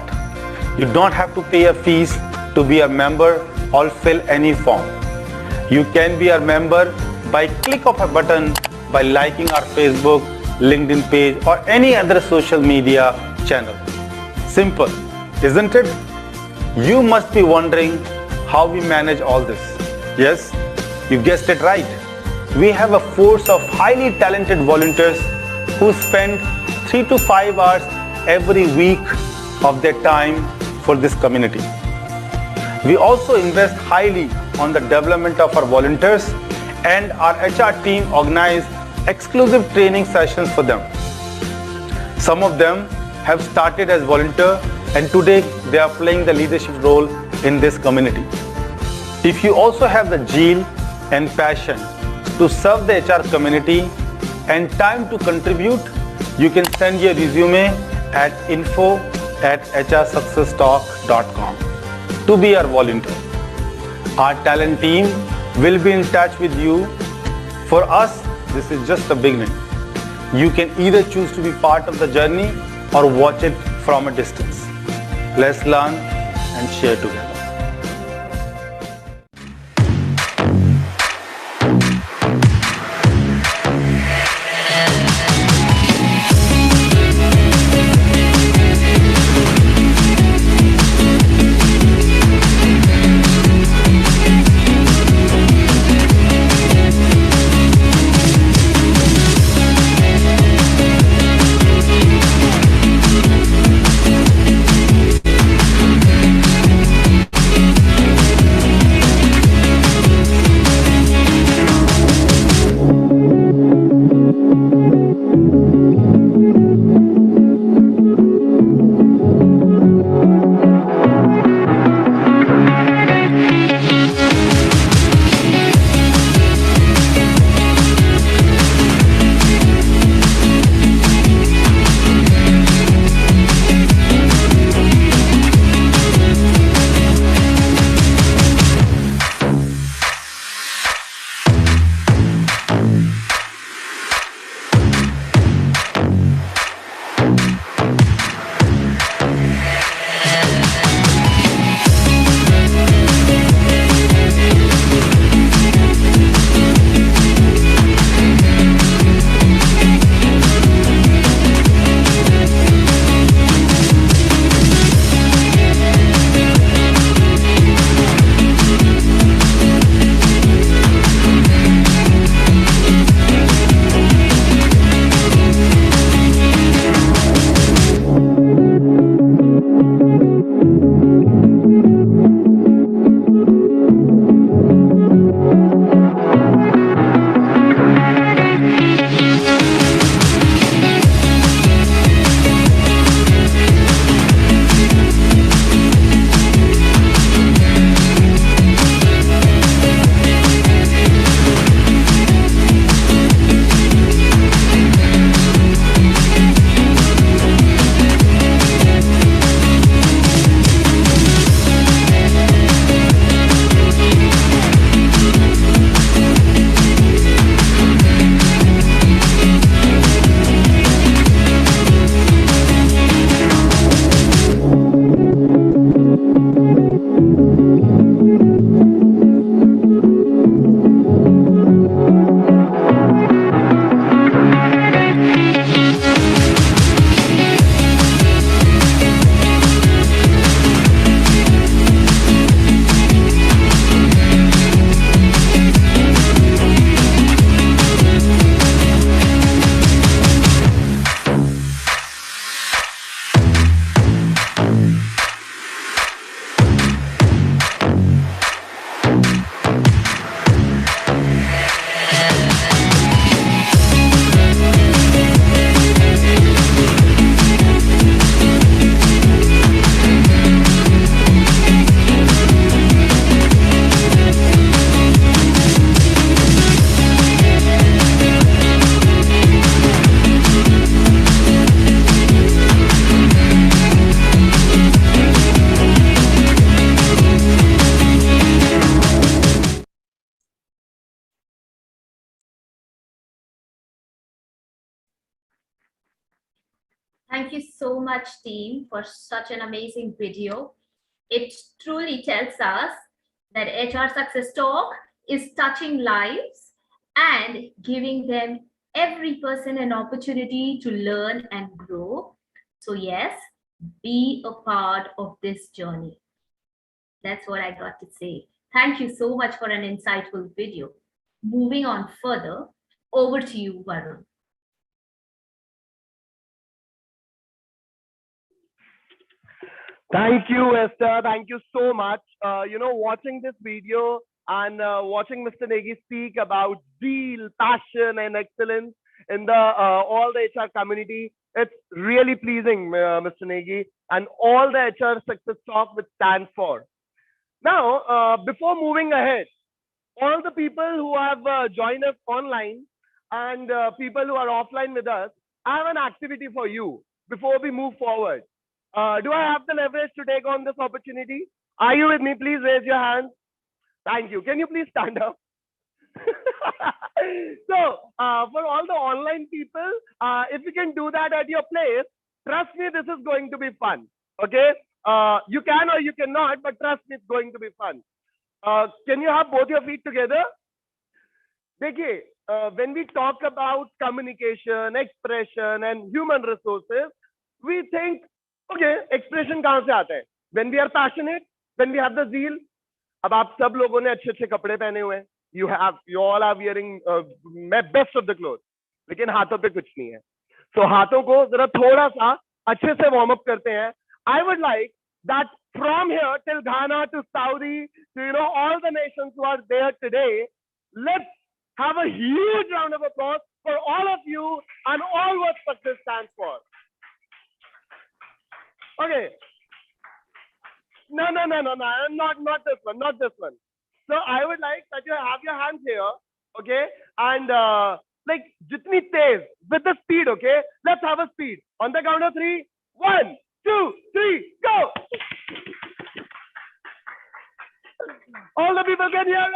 You don't have to pay a fees to be a member or fill any form. You can be a member by click of a button by liking our Facebook, LinkedIn page, or any other social media channel. Simple, isn't it? You must be wondering how we manage all this. Yes, you guessed it right. We have a force of highly talented volunteers who spend 3 to 5 hours every week of their time for this community. We also invest highly on the development of our volunteers, and our HR team organize exclusive training sessions for them. Some of them have started as volunteers, and today they are playing the leadership role in this community. If you also have the zeal and passion to serve the HR community and time to contribute, you can send your resume at info@hrsuccesstalk.com to be our volunteer. Our talent team will be in touch with you. For us, this is just the beginning. You can either choose to be part of the journey or watch it from a distance. Let's learn and share together.
Thank you so much, team, for such an amazing video. It truly tells us that HR Success Talk is touching lives and giving them, every person, an opportunity to learn and grow. So yes, be a part of this journey. That's what I got to say. Thank you so much for an insightful video. Moving on further, over to you, Varun.
Thank you, Esther. Thank you so much. Watching this video and watching Mr. Negi speak about zeal, passion, and excellence in the all the HR community, it's really pleasing, Mr. Negi, and all the HR Success Talk which stands for. Now, before moving ahead, all the people who have joined us online and people who are offline with us, I have an activity for you before we move forward. Do I have the leverage to take on this opportunity? Are you with me? Please raise your hands. Thank you. Can you please stand up? So, for all the online people, if you can do that at your place, trust me, this is going to be fun. Okay? You can or you cannot, but trust me, it's going to be fun. Can you have both your feet together? Dekhiye, when we talk about communication, expression, and human resources, we think, okay, expression kahan se aata hai? When we are passionate, when we have the zeal. अब आप सब लोगों ने अच्छे अच्छे कपड़े पहने हुए हैं. You all are wearing best of the clothes. लेकिन हाथों पे कुछ नहीं है. So हाथों को जरा थोड़ा सा अच्छे से warm up करते हैं. I would like that from here till Ghana to Saudi to all the nations who are there today, let's have a huge round of applause for all of you and all what success stands for. Okay. No, not this one, not this one. So I would like that you have your hands here, okay? And like jitni tez, with the speed, okay? Let's have a speed. On the count of 3, 1, 2, 3, go! All the people can hear it.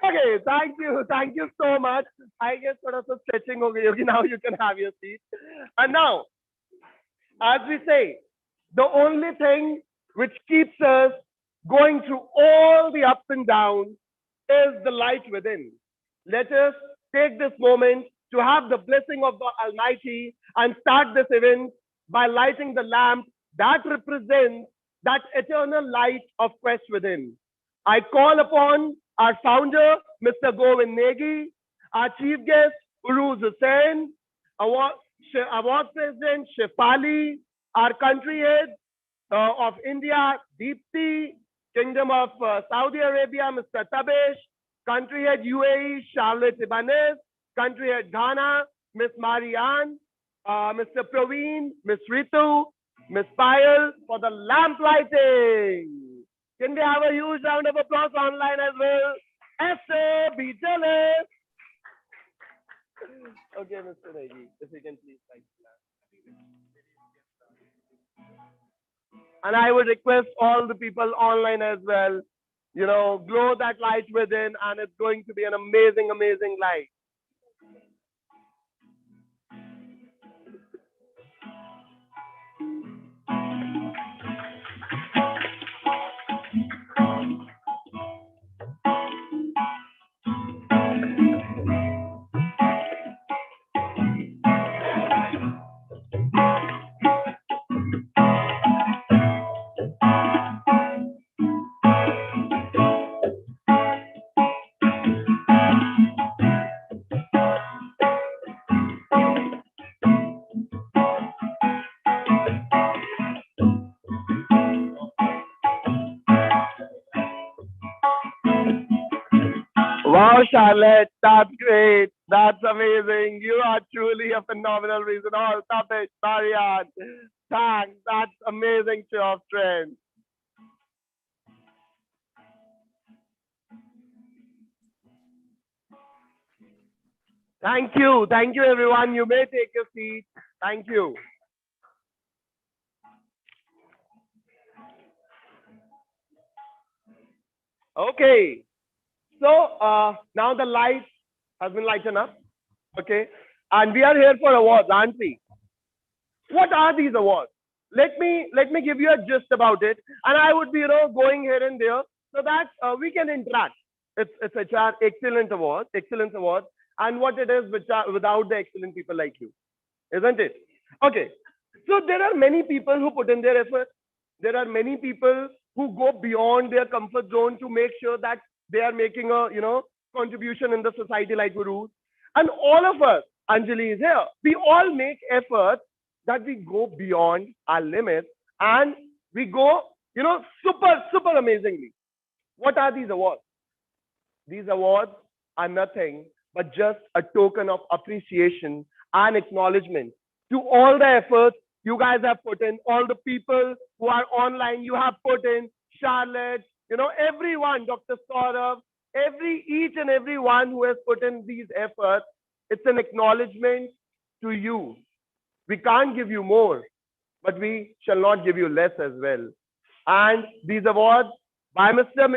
Okay, thank you so much. I guess sort of stretching over you. Now you can have your seat. And now, as we say, the only thing which keeps us going through all the ups and downs is the light within. Let us take this moment to have the blessing of the Almighty and start this event by lighting the lamp that represents that eternal light of quest within. I call upon our founder, Mr. Govind Negi, our chief guest, Uruz Hussain, Award President Shefali, our country head of India, Deepti, Kingdom of Saudi Arabia, Mr. Tabesh, country head UAE, Charlotte Ibanez, country head Ghana, Miss Marianne, Mr. Praveen, Miss Ritu, Miss Payal for the lamp lighting. Can we have a huge round of applause online as well? Esther, be jealous. Okay, Mr. Negi, if you can please light the lamp. And I would request all the people online as well, glow that light within, and it's going to be an amazing, amazing light. Wow, Charlotte, that's great. That's amazing. You are truly a phenomenal reason. Oh, Tapesh, Marianne, thanks. That's amazing show of strength. Thank you. Thank you, everyone. You may take your seat. Thank you. Okay. So now the light has been lightened up. Okay. And we are here for awards, aren't we? What are these awards? Let me give you a gist about it, and I would be going here and there so that we can interact. It's HR Excellence Award, and what it is without the excellent people like you, isn't it? Okay, so there are many people who put in their effort. There are many people who go beyond their comfort zone to make sure that they are making a contribution in the society like Guru. And all of us, Anjali is here, we all make efforts that we go beyond our limits and we go super amazingly. What are these awards? These awards are nothing but just a token of appreciation and acknowledgement to all the efforts you guys have put in, all the people who are online you have put in, Charlotte, everyone, Dr. Saurav, each and every one who has put in these efforts. It's an acknowledgement to you. We can't give you more, but we shall not give you less as well. And these awards, by Mr.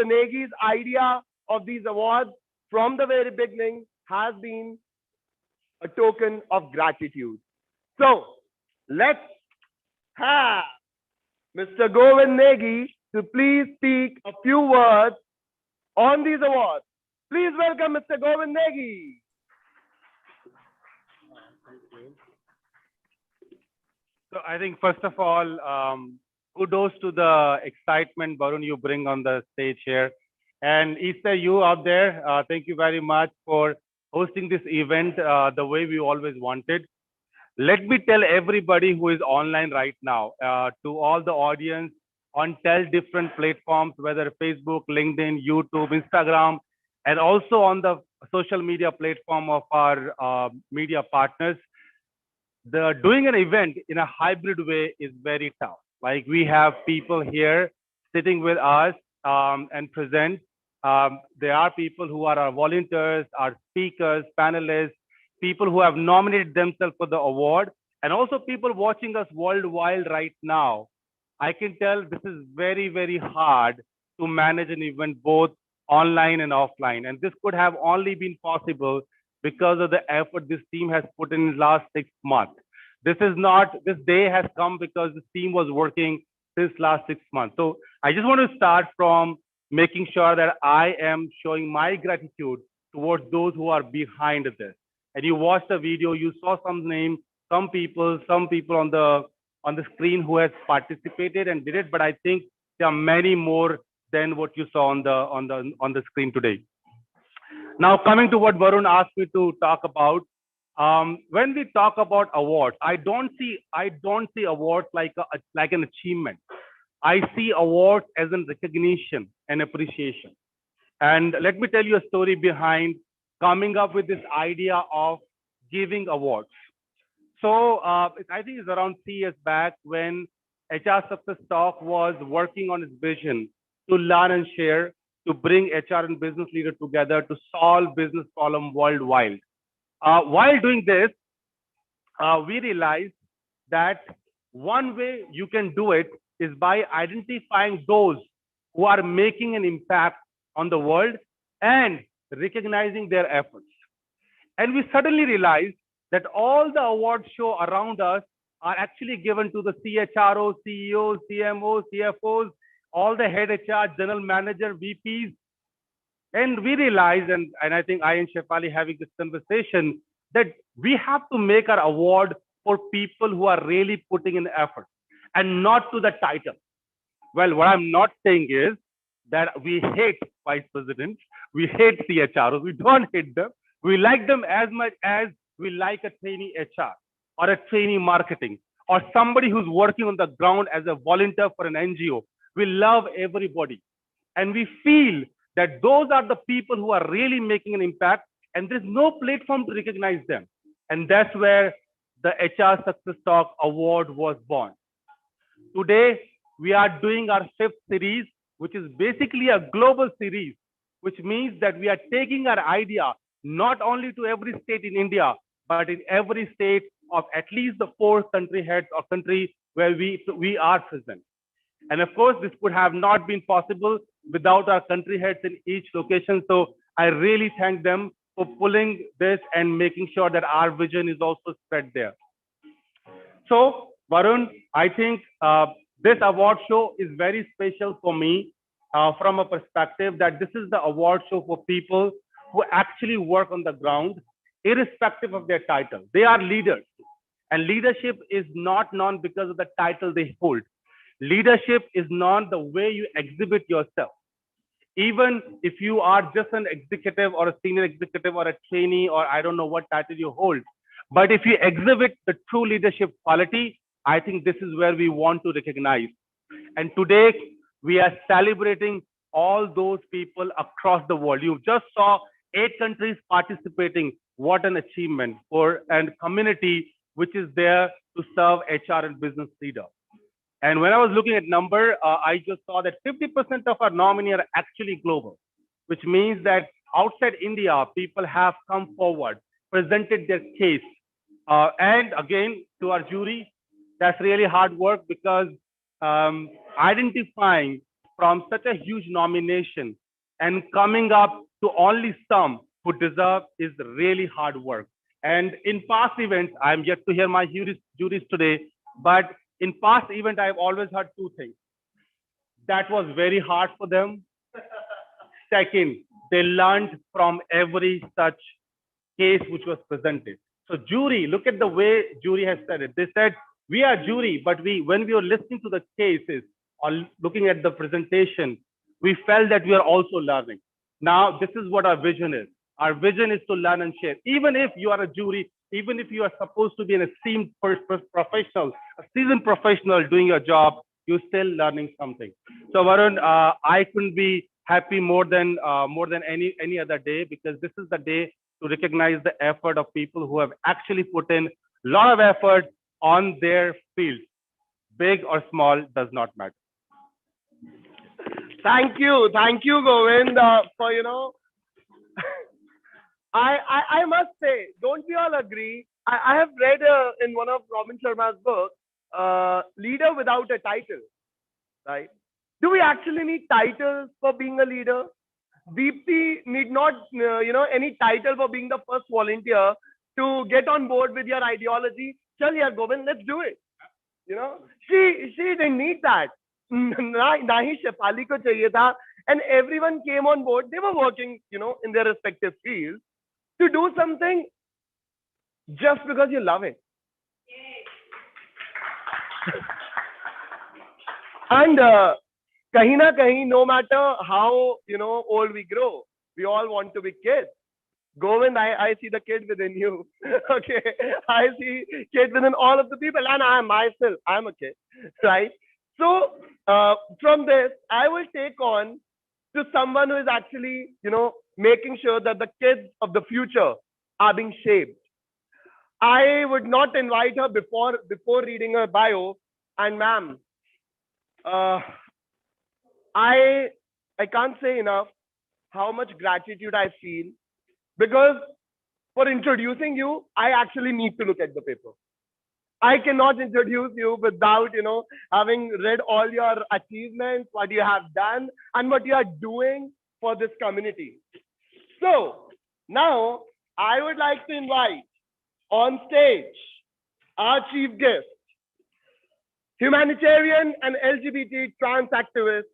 Negi's idea of these awards from the very beginning has been a token of gratitude. So let's have Mr. Govind Negi to please speak a few words on these awards. Please welcome Mr. Govind Negi.
So I think first of all, kudos to the excitement, Varun, you bring on the stage here. And Easter, you out there, thank you very much for hosting this event the way we always wanted. Let me tell everybody who is online right now, to all the audience on 10 different platforms, whether Facebook, LinkedIn, YouTube, Instagram, and also on the social media platform of our media partners. Doing an event in a hybrid way is very tough. Like we have people here sitting with us and present. There are people who are our volunteers, our speakers, panelists, people who have nominated themselves for the award, and also people watching us worldwide right now. I can tell this is very, very hard to manage an event both online and offline. And this could have only been possible because of the effort this team has put in the last 6 months. This day has come because this team was working since last 6 months. So I just want to start from making sure that I am showing my gratitude towards those who are behind this. And you watched the video, you saw some names, some people on the screen who has participated and did it, but I think there are many more than what you saw on the screen today. Now, coming to what Varun asked me to talk about, when we talk about awards, I don't see awards like an achievement. I see awards as a recognition and appreciation. And let me tell you a story behind coming up with this idea of giving awards. So I think it's around 3 years back when HR Success Talk was working on its vision to learn and share, to bring HR and business leaders together to solve business problems worldwide. While doing this, we realized that one way you can do it is by identifying those who are making an impact on the world and recognizing their efforts. And we suddenly realized that all the award show around us are actually given to the CHRO, CEOs, CMOs, CFOs, all the head HR, general manager, VPs. And we realized, and I think I and Shefali having this conversation, that we have to make our award for people who are really putting in effort and not to the title. Well, what I'm not saying is that we hate vice presidents, we hate CHROs, we don't hate them. We like them as much as we like a trainee HR or a trainee marketing or somebody who's working on the ground as a volunteer for an NGO. We love everybody. And we feel that those are the people who are really making an impact, and there's no platform to recognize them. And that's where the HR Success Talk Award was born. Today, we are doing our 5th series, which is basically a global series, which means that we are taking our idea not only to every state in India, but in every state of at least the 4 country heads or country where we are present. And of course, this would have not been possible without our country heads in each location. So I really thank them for pulling this and making sure that our vision is also spread there. So, Varun, I think this award show is very special for me from a perspective that this is the award show for people who actually work on the ground, irrespective of their title. They are leaders. And leadership is not known because of the title they hold. Leadership is known the way you exhibit yourself. Even if you are just an executive or a senior executive or a trainee or I don't know what title you hold, but if you exhibit the true leadership quality, I think this is where we want to recognize. And today we are celebrating all those people across the world. You just saw 8 countries participating. What an achievement for a community which is there to serve HR and business leader. And when I was looking at number, I just saw that 50% of our nominees are actually global, which means that outside India, people have come forward, presented their case. And again, to our jury, that's really hard work because identifying from such a huge nomination and coming up to only some who deserve is really hard work. And in past events, I'm yet to hear my juries today, but in past event, I've always heard 2 things. That was very hard for them. Second, they learned from every such case which was presented. So jury, look at the way jury has said it. They said, we are jury, but when we were listening to the cases or looking at the presentation, we felt that we are also learning. Now, this is what our vision is. Our vision is to learn and share. Even if you are a jury, even if you are supposed to be an esteemed professional, a seasoned professional doing your job, you're still learning something. So Varun, I couldn't be happy more than any other day, because this is the day to recognize the effort of people who have actually put in a lot of effort on their field. Big or small does not matter.
Thank you, Govind, for I must say, don't we all agree? I have read in one of Robin Sharma's books, Leader Without a Title, right? Do we actually need titles for being a leader? Deepti need not, any title for being the first volunteer to get on board with your ideology. Chal yaar, Govind, let's do it. She didn't need that. Nahi Shefali ko chahiye tha, and everyone came on board. They were working, in their respective fields to do something just because you love it. And kahin na kahin, no matter how old we grow, we all want to be kids. Govind, I see the kid within you. Okay, I see kid within all of the people, and I myself, I'm a kid, right? So from this, I will take on to someone who is actually, making sure that the kids of the future are being shaped. I would not invite her before reading her bio. And ma'am, I can't say enough how much gratitude I feel, because for introducing you, I actually need to look at the paper. I cannot introduce you without, having read all your achievements, what you have done, and what you are doing for this community. So now I would like to invite on stage our chief guest, humanitarian and LGBT trans activist,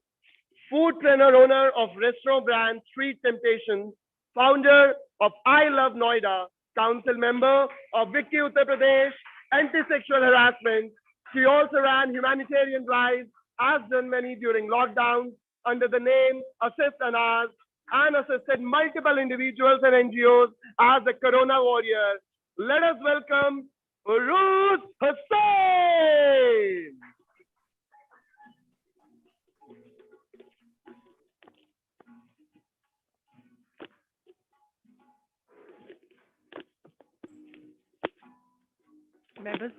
food trainer, owner of restaurant brand Street Temptations, founder of I Love Noida, council member of Vicky Uttar Pradesh, anti-sexual harassment. She also ran humanitarian drives, as done many during lockdown, under the name Assist Anas, and assisted multiple individuals and NGOs as a Corona warrior. Let us welcome Ruth Hussain.
मैं बस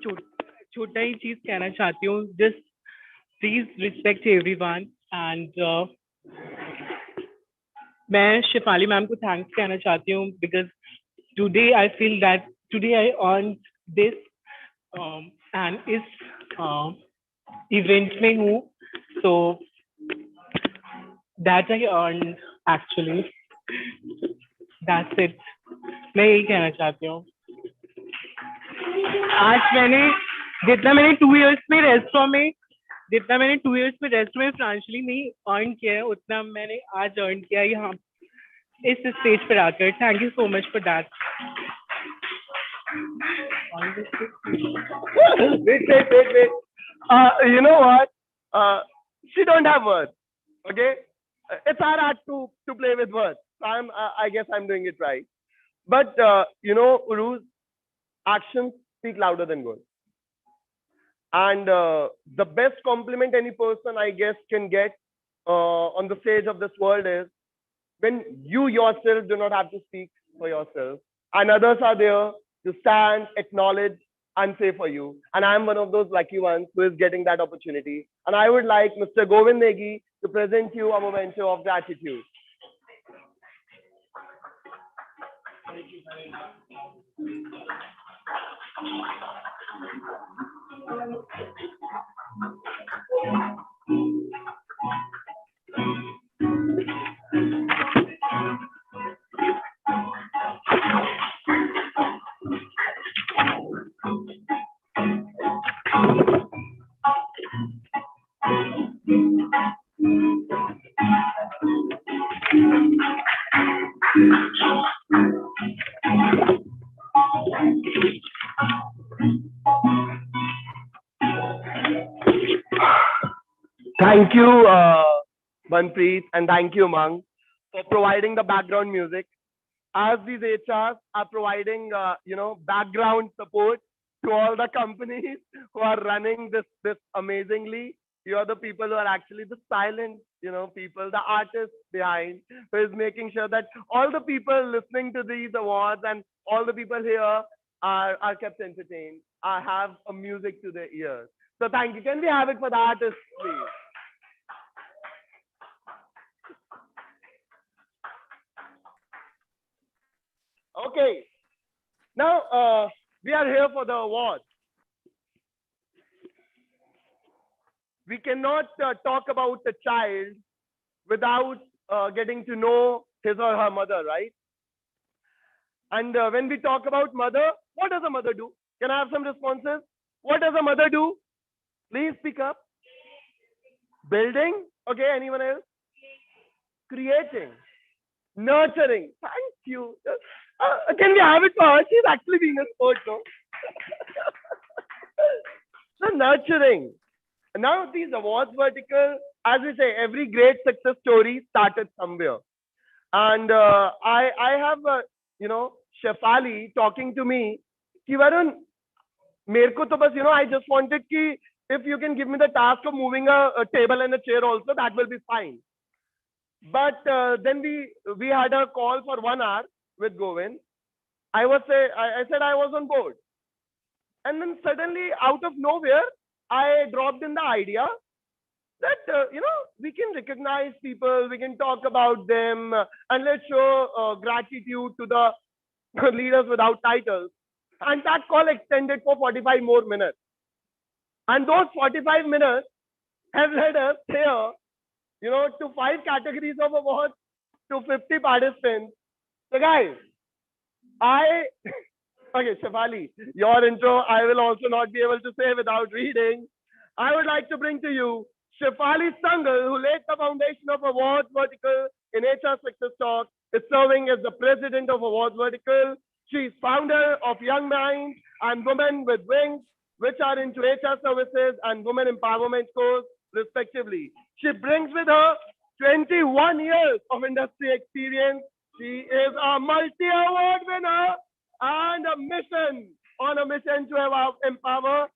छोटा ही चीज कहना चाहती हूँ. Just please respect everyone, and मैं Shifali ma'am को thanks कहना चाहती हूँ, because today I feel that today I earned this and इस event में हूँ, so that I earned actually. That's it. मैं यही कहना चाहती हूँ आज जितना मैंने 2 years में फाइनेंशियली नहीं अर्न किया है उतना मैंने आज अर्न किया यहाँ इस स्टेज पर आकर. Thank you so much for that.
Wait. You know what? She don't have words. Okay, it's our art to play with words. I guess I'm doing it right. But you know, Uruz, actions speak louder than words. And the best compliment any person, I guess, can get on the stage of this world is when you yourself do not have to speak for yourself, and others are there to stand, acknowledge, and say for you. And I'm one of those lucky ones who is getting that opportunity. And I would like Mr. Govind Negi to present you a memento of gratitude. Thank you, Manpreet, and thank you, Mang, for providing the background music. As these HRs are providing, background support to all the companies who are running this amazingly. You are the people who are actually the silent, people, the artists behind, who is making sure that all the people listening to these awards and all the people here are kept entertained, have a music to their ears. So thank you. Can we have it for the artists, please? Okay. Now we are here for the awards. We cannot talk about the child without getting to know his or her mother, right? And when we talk about mother, what does a mother do? Can I have some responses? What does a mother do? Please speak up. Building. Okay, anyone else? Creating. Nurturing. Thank you. Can we have it for her? She's actually being a sport, no? So nurturing. Now these awards vertical, as we say, every great success story started somewhere. And I have, Shefali talking to me. Ki Varun, mereko to bas, I just wanted ki if you can give me the task of moving a table and a chair also, that will be fine. But then we had a call for 1 hour with Govind. I said I was on board. And then suddenly out of nowhere, I dropped in the idea that, we can recognize people, we can talk about them, and let's show gratitude to the leaders without titles. And that call extended for 45 more minutes. And those 45 minutes have led us here, to 5 categories of awards, to 50 participants. So guys, okay, Shefali, your intro, I will also not be able to say without reading. I would like to bring to you Shefali Sangal, who laid the foundation of Awards Vertical in HR Success Talk, is serving as the president of Awards Vertical. She is founder of Young Minds and Women with Wings, which are into HR services and women empowerment course, respectively. She brings with her 21 years of industry experience. She is a multi-award winner and on a mission to empower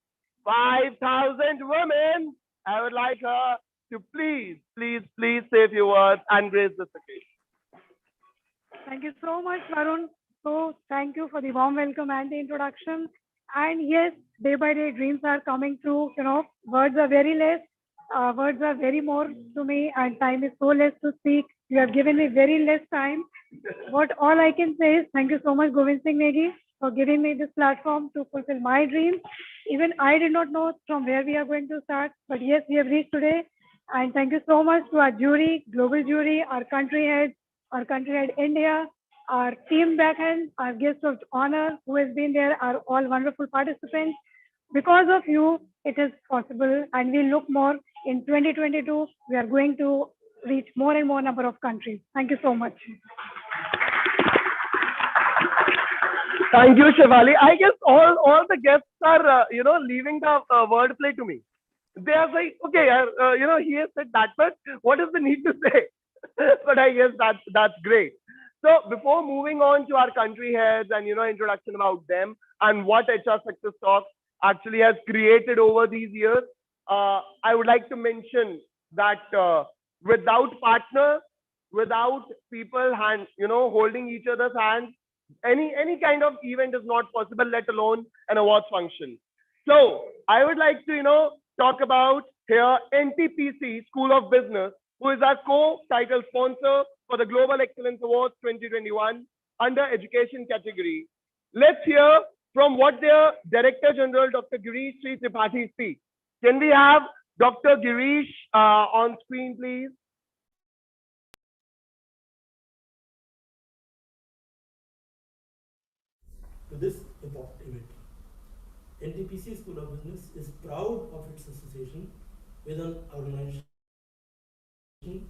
5,000 women. I would like her to please say a few words and grace this occasion.
Thank you so much, Varun. So thank you for the warm welcome and the introduction. And yes, day by day, dreams are coming true. Words are very less. Words are very more to me, and time is so less to speak. You have given me very less time. What all I can say is thank you so much, Govind Singh Negi, for giving me this platform to fulfill my dreams. Even I did not know from where we are going to start, but yes, we have reached today. And thank you so much to our jury, global jury, our country head India,
Our team backhand, our guests of honor who has been there are all wonderful participants. Because of you, it is possible, and we look more in 2022. We are going to reach more and more number of countries. Thank you so much.
Thank you, Shivali. I guess all the guests are leaving the wordplay to me. They are like, okay, he has said that, but what is the need to say? But I guess that's great. So before moving on to our country heads and introduction about them and what HR Success Talks actually has created over these years, I would like to mention that without partners, without people holding each other's hands, any kind of event is not possible, let alone an awards function. So I would like to talk about here NTPC School of Business, who is our co-title sponsor for the Global Excellence Awards 2021 under education category. Let's hear from what their Director General, Dr. Girish Sri Tripathi, speaks. Can we have Dr. Girish on screen, please?
To this important event, NTPC School of Business is proud of its association with an organization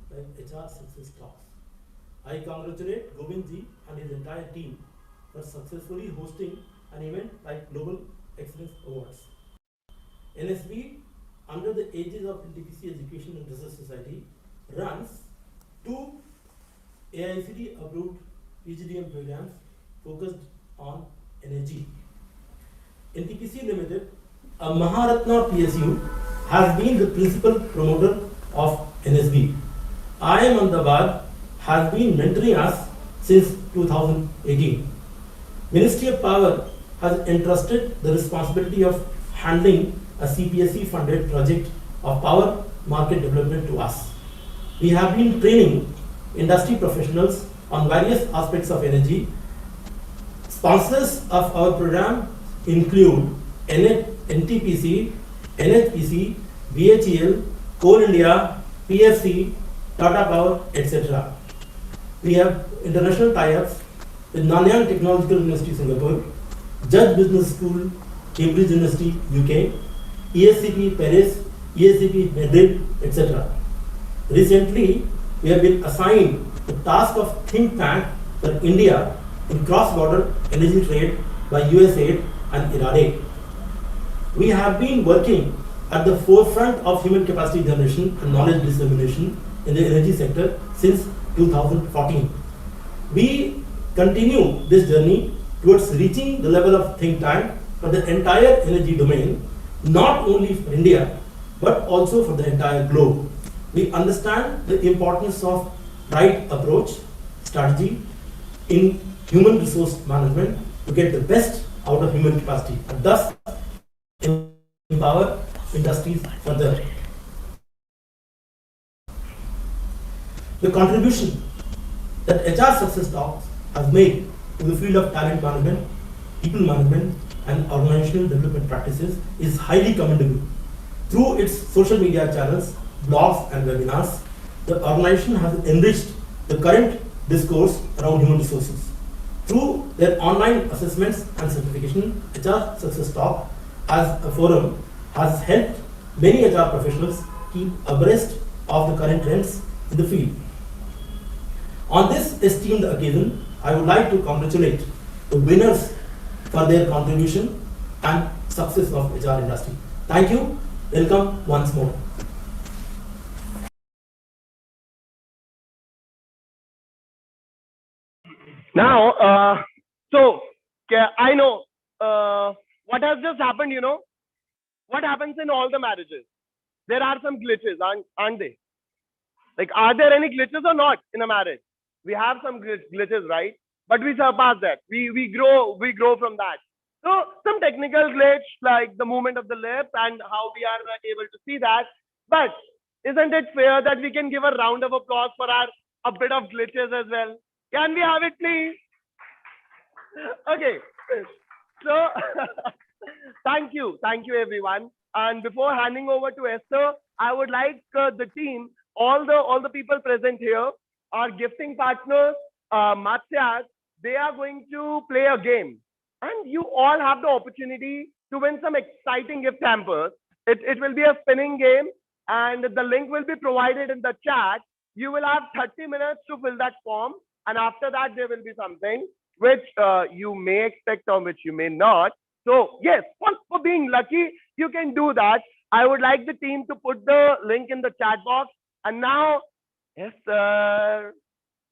like HR Success Talks. I congratulate Govindji and his entire team for successfully hosting an event like Global Excellence Awards. NSB, under the aegis of NTPC Education and Research Society, runs 2 AICTE approved PGDM programs focused on energy. NTPC Limited, a Maharatna PSU, has been the principal promoter of NSB. IIM Ahmedabad has been mentoring us since 2018. Ministry of Power has entrusted the responsibility of handling a CPSE funded project of power market development to us. We have been training industry professionals on various aspects of energy. Sponsors of our program include NTPC, NHPC, BHEL, Coal India, PFC, Tata Power, etc. We have international tie-ups with Nanyang Technological University, Singapore, Judge Business School, Cambridge University, UK, ESCP Paris, ESCP Madrid, etc. Recently, we have been assigned the task of think tank for India in cross-border energy trade by USAID and IRADE. We have been working at the forefront of human capacity generation and knowledge dissemination in the energy sector since 2014. We continue this journey towards reaching the level of think tank for the entire energy domain, not only for India, but also for the entire globe. We understand the importance of right approach, strategy in human resource management to get the best out of human capacity and thus empower industries further. The contribution that HR Success Talks has made to the field of talent management, people management, and organizational development practices is highly commendable. Through its social media channels, blogs, and webinars, the organization has enriched the current discourse around human resources. Through their online assessments and certification, HR Success Talk as a forum has helped many HR professionals keep abreast of the current trends in the field. On this esteemed occasion, I would like to congratulate the winners for their contribution and success of HR industry. Thank you. Welcome once more.
Now, I know what has just happened, what happens in all the marriages? There are some glitches, aren't they? Like, are there any glitches or not in a marriage? We have some glitches, right? But we surpass that. We grow from that. So some technical glitch like the movement of the lips and how we are able to see that. But isn't it fair that we can give a round of applause for a bit of glitches as well? Can we have it, please? Okay. So thank you everyone. And before handing over to Esther, I would like the team, all the people present here, our gifting partners, Matsyas, they are going to play a game. And you all have the opportunity to win some exciting gift hampers. It will be a spinning game, and the link will be provided in the chat. You will have 30 minutes to fill that form. And after that, there will be something which you may expect or which you may not. So yes, for being lucky, you can do that. I would like the team to put the link in the chat box. And now, yes, sir.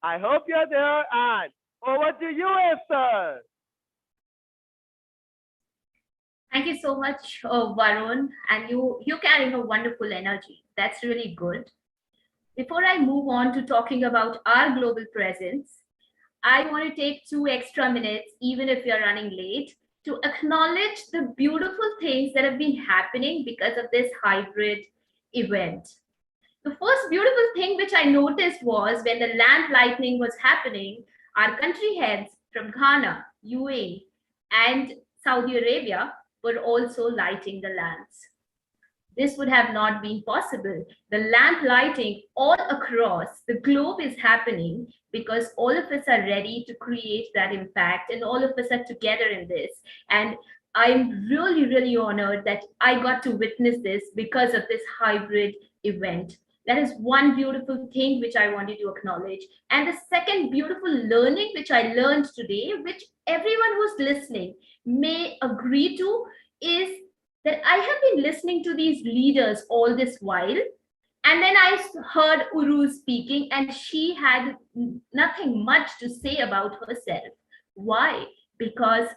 I hope you're there. And over to you, Esther.
Thank you so much, Varun. And you're carrying a wonderful energy. That's really good. Before I move on to talking about our global presence, I want to take 2 extra minutes, even if you're running late, to acknowledge the beautiful things that have been happening because of this hybrid event. The first beautiful thing which I noticed was when the lamp lightning was happening, our country heads from Ghana, UAE, and Saudi Arabia were also lighting the lamps. This would have not been possible. The lamp lighting all across the globe is happening because all of us are ready to create that impact, and all of us are together in this. And I'm really, really honored that I got to witness this because of this hybrid event. That is one beautiful thing which I wanted to acknowledge. And the second beautiful learning which I learned today, which everyone who's listening may agree to, is that I have been listening to these leaders all this while. And then I heard Uru speaking, and she had nothing much to say about herself. Why? Because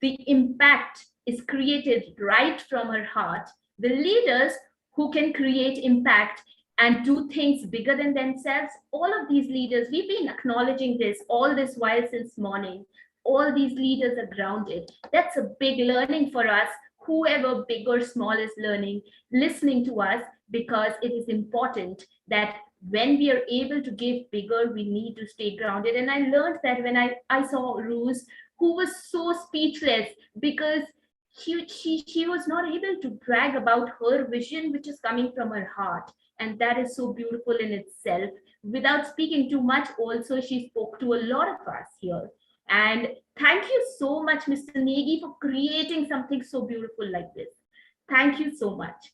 the impact is created right from her heart. The leaders who can create impact and do things bigger than themselves, all of these leaders, we've been acknowledging this all this while since morning. All these leaders are grounded. That's a big learning for us, whoever big or small is learning, listening to us, because it is important that when we are able to give bigger, we need to stay grounded. And I learned that when I saw Rose, who was so speechless because she was not able to brag about her vision, which is coming from her heart. And that is so beautiful in itself. Without speaking too much, also, she spoke to a lot of us here. And thank you so much, Mr. Negi, for creating something so beautiful like this. Thank you so much.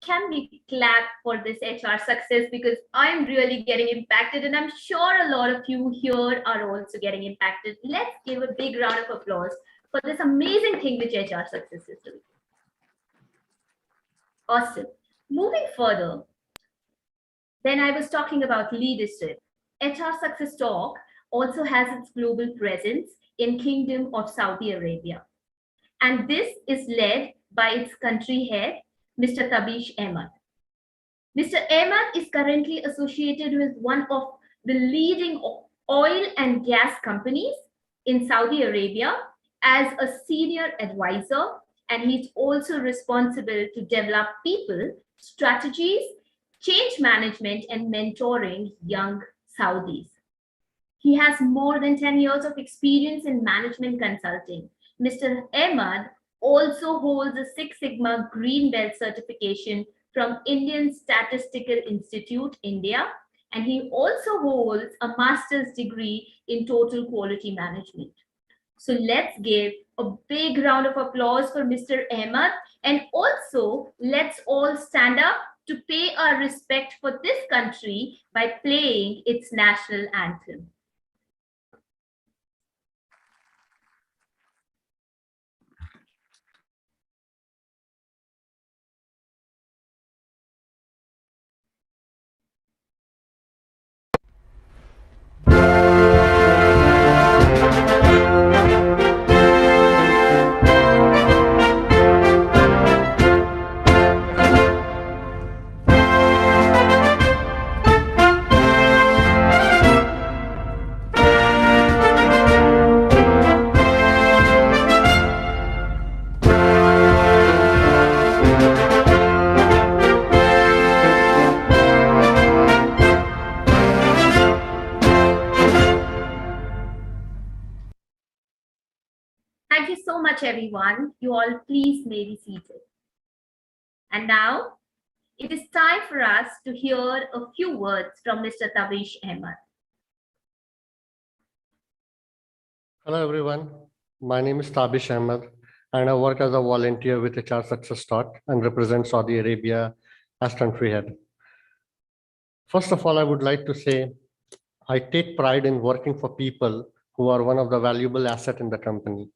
Can we clap for this HR success? Because I'm really getting impacted, and I'm sure a lot of you here are also getting impacted. Let's give a big round of applause for this amazing thing which HR success is doing. Awesome. Moving further, then I was talking about leadership. HR Success Talk also has its global presence in Kingdom of Saudi Arabia. And this is led by its country head, Mr. Tabish Ahmed. Mr. Ahmed is currently associated with one of the leading oil and gas companies in Saudi Arabia as a senior advisor, and he's also responsible to develop people, strategies, change management, and mentoring young Saudis. He has more than 10 years of experience in management consulting. Mr. Ahmed also holds a Six Sigma Green Belt certification from Indian Statistical Institute, India, and he also holds a master's degree in total quality management. So let's give a big round of applause for Mr. Ahmed, and also let's all stand up to pay our respect for this country by playing its national anthem. Thank you so much, everyone. You all please may be seated. And now it is time for us to hear a few words from Mr. Tabish Ahmed.
Hello everyone, my name is Tabish Ahmed and I work as a volunteer with HR Success Talk and represent Saudi Arabia as country head. First of all, I would like to say I take pride in working for people who are one of the valuable assets in the company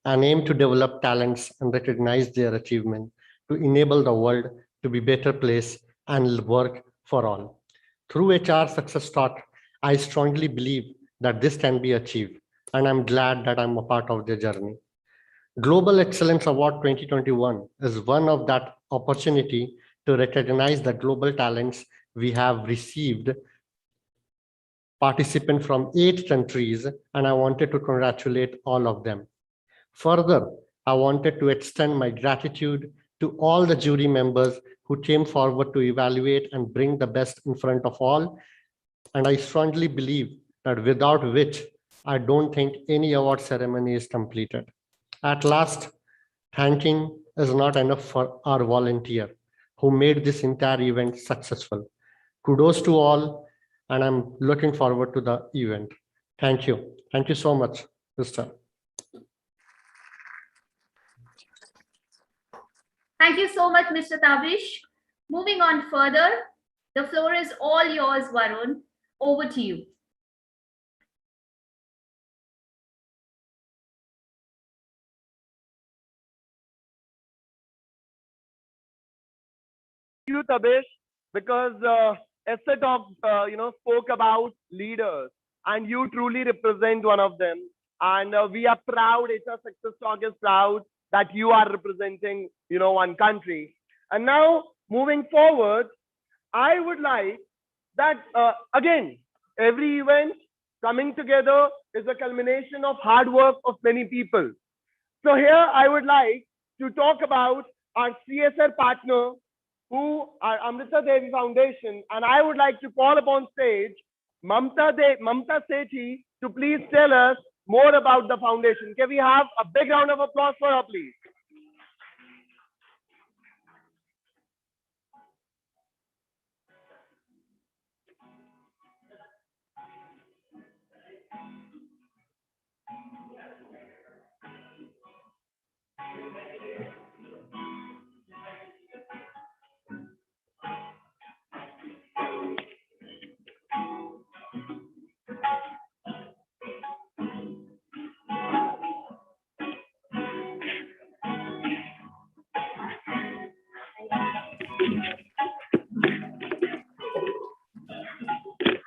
and aim to develop talents and recognize their achievement to enable the world to be a better place and work for all. Through HR Success Talk, I strongly believe that this can be achieved, and I'm glad that I'm a part of the journey. Global Excellence Award 2021 is one of that opportunity to recognize the global talents we have received participants from 8 countries, and I wanted to congratulate all of them. Further, I wanted to extend my gratitude to all the jury members who came forward to evaluate and bring the best in front of all. And I strongly believe that without which, I don't think any award ceremony is completed. At last, thanking is not enough for our volunteer who made this entire event successful. Kudos to all, and I'm looking forward to the event. Thank you. Thank you so much, Mr.
Thank you so much, Mr. Tabish. Moving on further, the floor is all yours, Varun. Over to you.
You, Tabish, because Esther spoke about leaders, and you truly represent one of them. And we are proud, HR Success Talk is proud that you are representing, one country. And now, moving forward, I would like that, again, every event coming together is a culmination of hard work of many people. So here I would like to talk about our CSR partner, who are Amrita Devi Foundation, and I would like to call upon stage Mamta Sethi to please tell us more about the foundation. Can we have a big round of applause for her, please?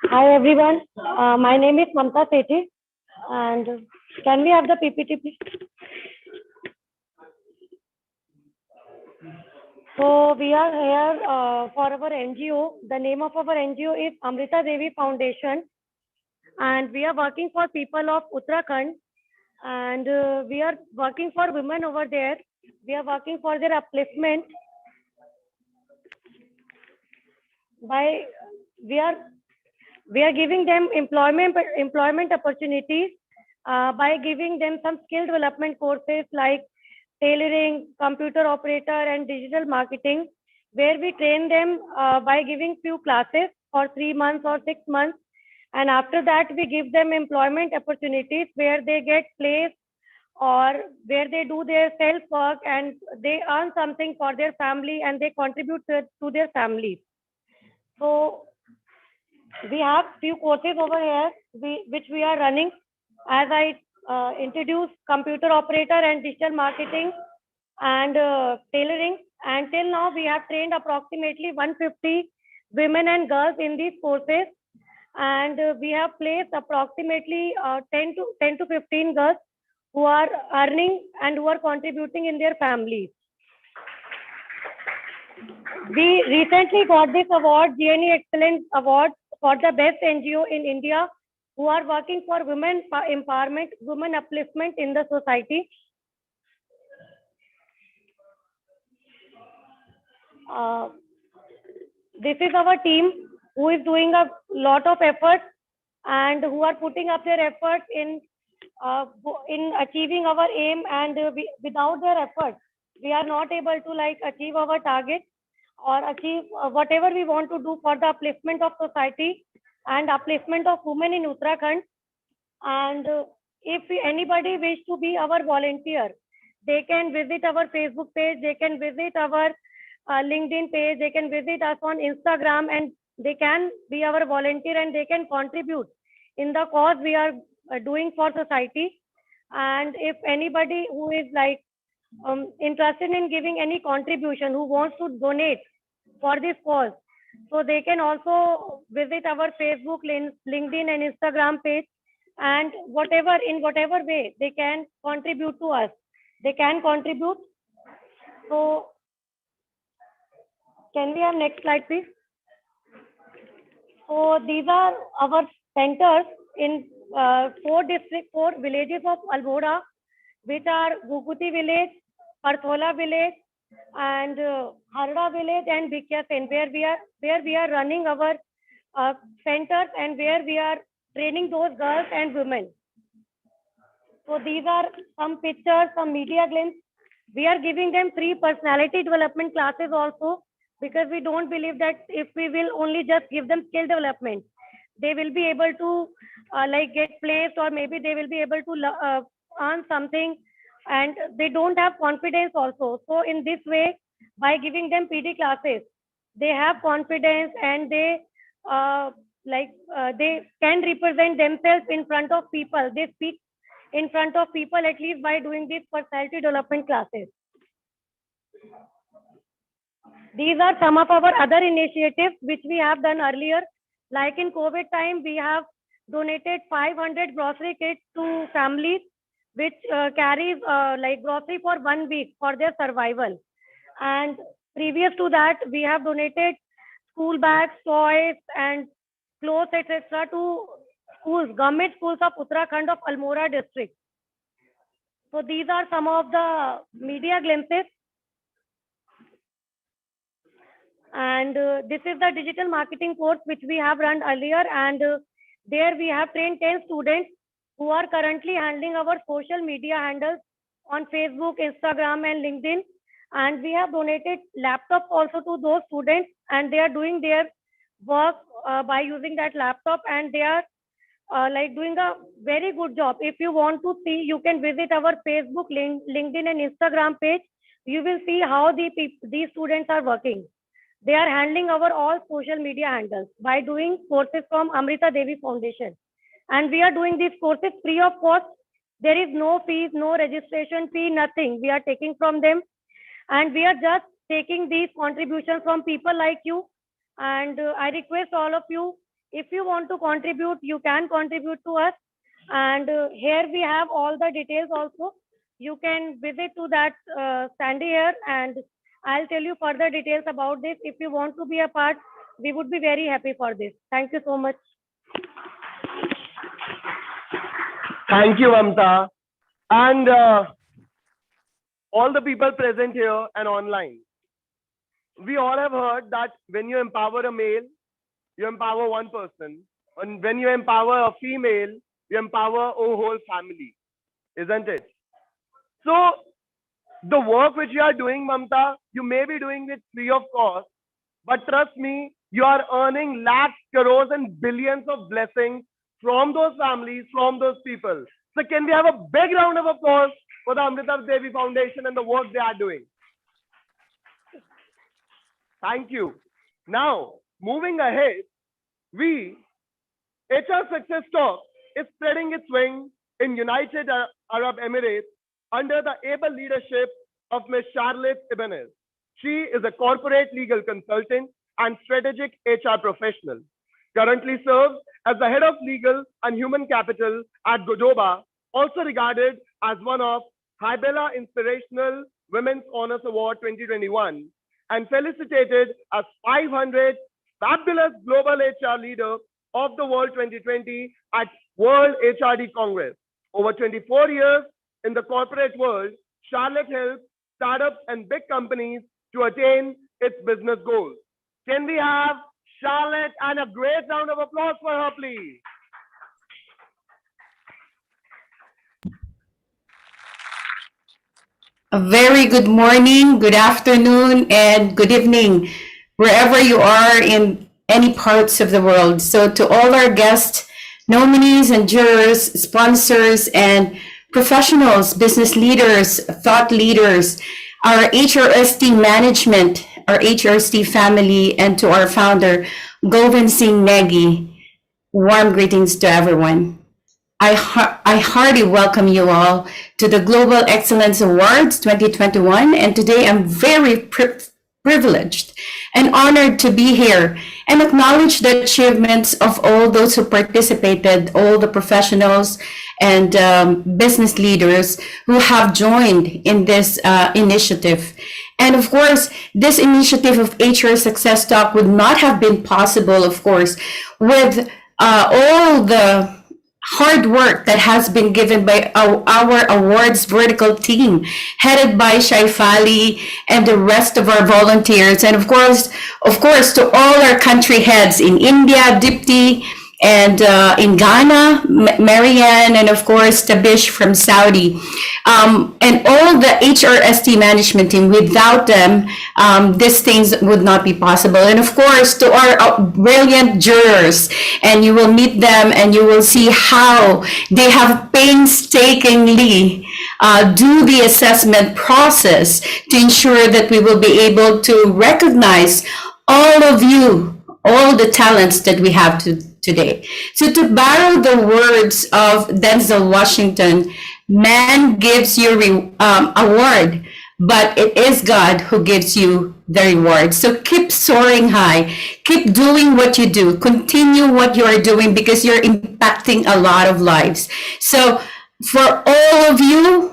Hi everyone, my name is Mamta Sethi, and can we have the PPT please? So we are here for our NGO. The name of our NGO is Amrita Devi Foundation, and we are working for people of Uttarakhand, and we are working for women over there. We are working for their upliftment by we are giving them employment opportunities by giving them some skill development courses like tailoring, computer operator, and digital marketing, where we train them by giving few classes for 3 months or 6 months. And after that, we give them employment opportunities where they get placed or where they do their self work and they earn something for their family and they contribute to their families. So we have few courses over here which we are running. As I introduced computer operator and digital marketing and tailoring. Until now, we have trained approximately 150 women and girls in these courses. And we have placed approximately 10 to 15 girls who are earning and who are contributing in their families. We recently got this award, GNE Excellence Award, for the best NGO in India who are working for women empowerment, women upliftment in the society. This is our team who is doing a lot of efforts and who are putting up their efforts in achieving our aim, and without their efforts, we are not able to achieve our target or achieve whatever we want to do for the upliftment of society and upliftment of women in Uttarakhand. And if anybody wish to be our volunteer, they can visit our Facebook page, they can visit our LinkedIn page, they can visit us on Instagram, and they can be our volunteer and they can contribute in the cause we are doing for society. And if anybody who is like interested in giving any contribution, who wants to donate for this cause, so they can also visit our Facebook, LinkedIn and Instagram page, and in whatever way they can contribute to us, they can contribute. So can we have next slide, please? So these are our centers in 4 villages of Almora, which are Guguti village, Parthola village, and Harda village, and Bikya Sen, where we are running our centers and where we are training those girls and women. So these are some pictures, some media glimpse. We are giving them free personality development classes also, because we don't believe that if we will only just give them skill development, they will be able to like get placed, or maybe they will be able to earn something, and they don't have confidence also. So in this way, by giving them PD classes, they have confidence, and they they can represent themselves in front of people. They speak in front of people, at least by doing these personality development classes. These are some of our other initiatives which we have done earlier. Like in COVID time, we have donated 500 grocery kits to families, which carries like grocery for 1 week for their survival. And previous to that, we have donated school bags, toys, and clothes, etc. to schools, government schools of Uttarakhand of Almora district. So these are some of the media glimpses. And this is the digital marketing course which we have run earlier, and there we have trained 10 students who are currently handling our social media handles on Facebook, Instagram and LinkedIn. And we have donated laptops also to those students, and they are doing their work by using that laptop, and they are like doing a very good job. If you want to see, you can visit our Facebook, LinkedIn and Instagram page. You will see how these students are working. They are handling our all social media handles by doing courses from Amrita Devi Foundation. And we are doing these courses free of cost. There is no fees, no registration fee, nothing. We are taking from them. And we are just taking these contributions from people like you. And I request all of you, if you want to contribute, you can contribute to us. And here we have all the details also. You can visit to that Sandy here, and I'll tell you further details about this. If you want to be a part, we would be very happy for this. Thank you so much.
Thank you, Mamta. And all the people present here and online. We all have heard that when you empower a male, you empower one person. And when you empower a female, you empower a whole family, isn't it? So the work which you are doing, Mamta, you may be doing it free of cost, but trust me, you are earning lakhs, crores and billions of blessings from those families, from those people. So can we have a big round of applause for the Amrita Devi Foundation and the work they are doing? Thank you. Now, moving ahead, HR Success Talk is spreading its wings in United Arab Emirates under the able leadership of Ms. Charlotte Ibanez. She is a corporate legal consultant and strategic HR professional. Currently serves as the head of legal and human capital at Godoba, also regarded as one of Hybela Inspirational Women's Honors Award 2021, and felicitated as 500 Fabulous Global HR Leader of the World 2020 at World HRD Congress. Over 24 years in the corporate world, Charlotte helps startups and big companies to attain its business goals. Can we have Charlotte and a great round of applause for her, please?
A very good morning, good afternoon, and good evening, wherever you are in any parts of the world. So to all our guests, nominees and jurors, sponsors, and professionals, business leaders, thought leaders, our HRST management, our HRST family, and to our founder, Govind Singh Negi. Warm greetings to everyone. I heartily welcome you all to the Global Excellence Awards 2021, and today I'm very privileged and honored to be here and acknowledge the achievements of all those who participated, all the professionals and business leaders who have joined in this initiative. And of course, this initiative of HR Success Talk would not have been possible, of course, with all the hard work that has been given by our awards vertical team, headed by Shaifali and the rest of our volunteers. And of course, to all our country heads in India, Dipti, and in Ghana, Marianne, and of course, Tabish from Saudi. And all the HRST management team, without them, these things would not be possible. And of course, to our brilliant jurors, and you will meet them and you will see how they have painstakingly do the assessment process to ensure that we will be able to recognize all of you, all the talents that we have today. So to borrow the words of Denzel Washington, man gives you award, but it is God who gives you the reward. So keep soaring high, keep doing what you do, continue what you are doing because you're impacting a lot of lives. So for all of you,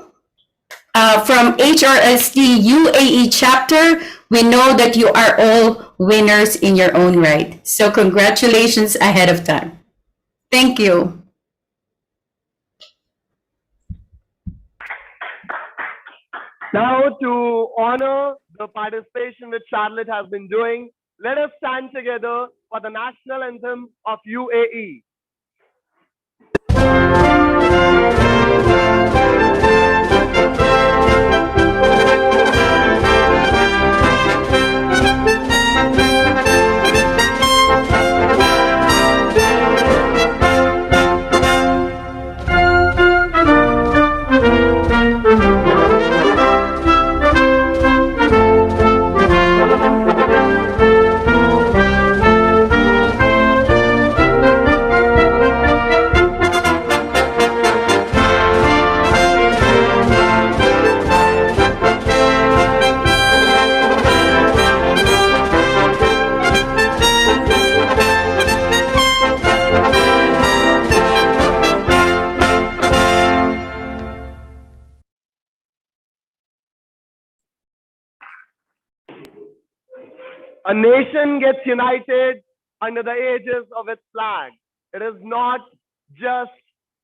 from HRST UAE chapter, we know that you are all winners in your own right. So congratulations ahead of time. Thank you.
Now, to honor the participation that Charlotte has been doing, let us stand together for the national anthem of UAE. A nation gets united under the aegis of its flag. It is not just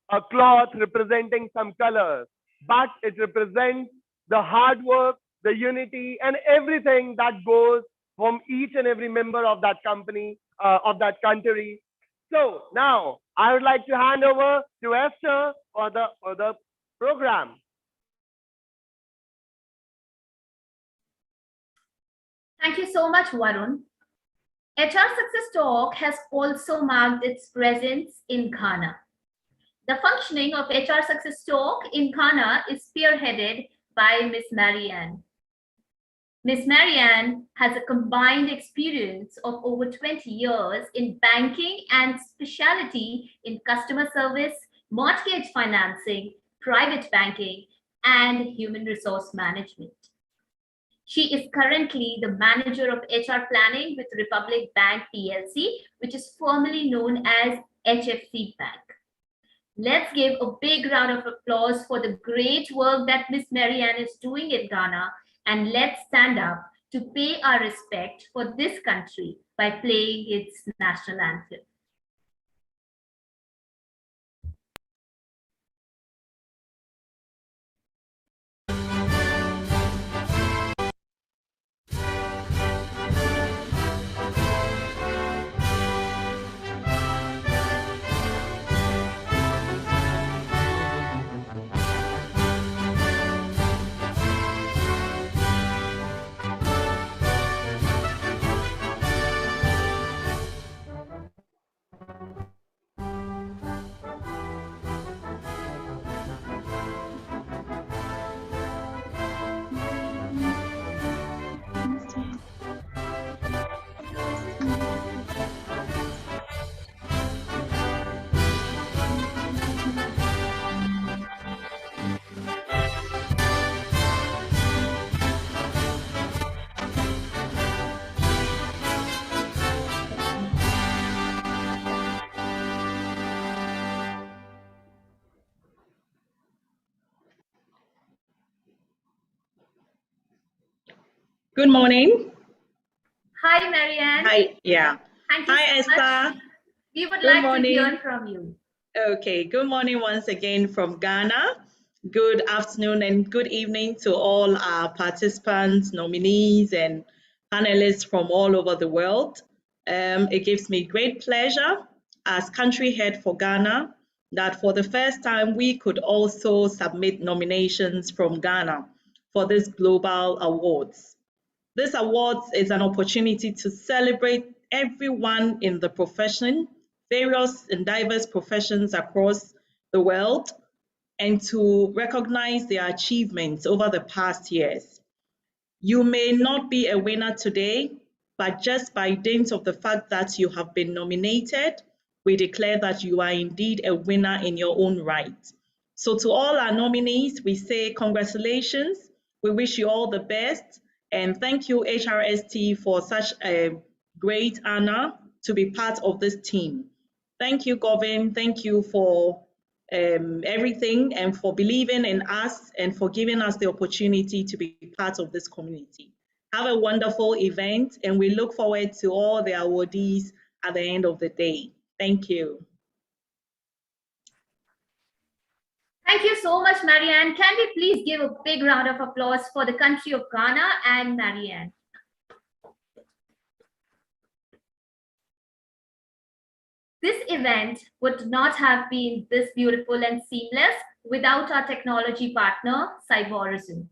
a cloth representing some colors, but it represents the hard work, the unity, and everything that goes from each and every member of that company, of that country. So now I would like to hand over to Esther for the program.
Thank you so much, Varun. HR Success Talk has also marked its presence in Ghana. The functioning of HR Success Talk in Ghana is spearheaded by Ms. Marianne. Ms. Marianne has a combined experience of over 20 years in banking and specialty in customer service, mortgage financing, private banking, and human resource management. She is currently the manager of HR planning with Republic Bank PLC, which is formerly known as HFC Bank. Let's give a big round of applause for the great work that Ms. Marianne is doing in Ghana, and let's stand up to pay our respect for this country by playing its national anthem.
Good morning.
Hi, Marianne.
Hi. Yeah.
Thank you
Hi,
so much.
Esther.
We would
Good
like
morning.
to hear from you.
Okay. Good morning once again from Ghana. Good afternoon and good evening to all our participants, nominees, and panelists from all over the world. It gives me great pleasure as country head for Ghana that for the first time we could also submit nominations from Ghana for this global awards. This award is an opportunity to celebrate everyone in the profession, various and diverse professions across the world, and to recognize their achievements over the past years. You may not be a winner today, but just by dint of the fact that you have been nominated, we declare that you are indeed a winner in your own right. So to all our nominees, we say congratulations. We wish you all the best. And thank you, HRST, for such a great honor to be part of this team. Thank you, Govin. Thank you for everything and for believing in us and for giving us the opportunity to be part of this community. Have a wonderful event, and we look forward to all the awardees at the end of the day. Thank you.
Thank you so much, Marianne. Can we please give a big round of applause for the country of Ghana and Marianne? This event would not have been this beautiful and seamless without our technology partner, Cyborism,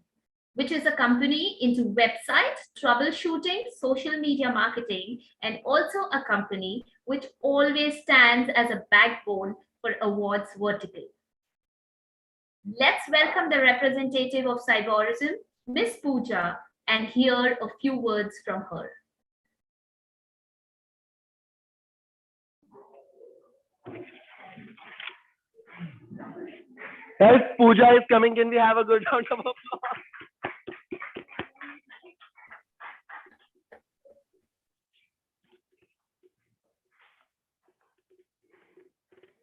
which is a company into website, troubleshooting, social media marketing, and also a company which always stands as a backbone for awards vertical. Let's welcome the representative of Cyborism, Ms. Pooja, and hear a few words from her.
Yes, Pooja is coming. Can we have a good round of applause?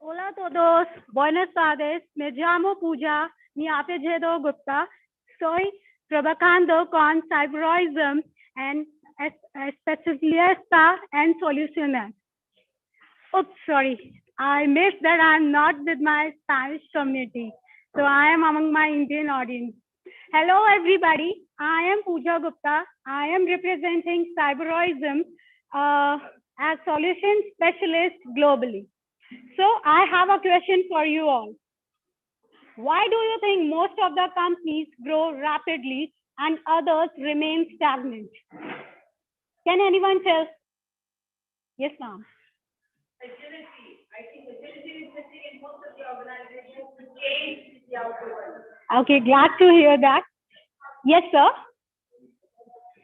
Hola a todos, buenas tardes, me llamo Pooja, mi apellido Gupta, soy trabajando con Cyborism and especialista en soluciones. Oops, sorry, I missed that I'm not with my Spanish community, so I am among my Indian audience. Hello everybody, I am Pooja Gupta. I am representing Cyborism as solution specialist globally. So I have a question for you all. Why do you think most of the companies grow rapidly and others remain stagnant? Can anyone tell? Yes, ma'am.
Agility. I think agility is missing in most of the organizations to change the outer world.
Okay, glad to hear that. Yes, sir.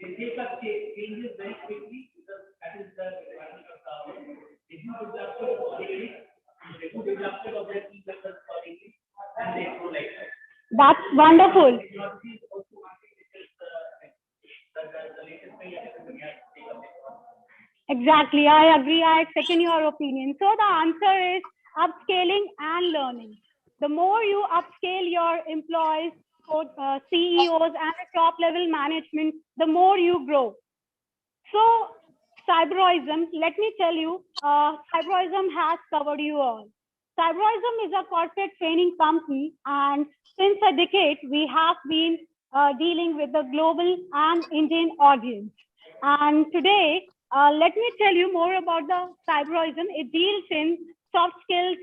They take up changes very quickly because that is the requirement of the hour. If you adapt it accordingly, they would adapt it of their team members accordingly, and they go like that.
That's wonderful.
Technology is also one thing which is the latest thing that we have to take up.
Exactly, I agree. I second your opinion. So the answer is upscaling and learning. The more you upscale your employees, CEOs and the top level management, the more you grow. So Cyborism, let me tell you, Cyborism has covered you all. Cyborism is a corporate training company, and since a decade, we have been dealing with the global and Indian audience. And today, let me tell you more about the Cyborism. It deals in soft skills,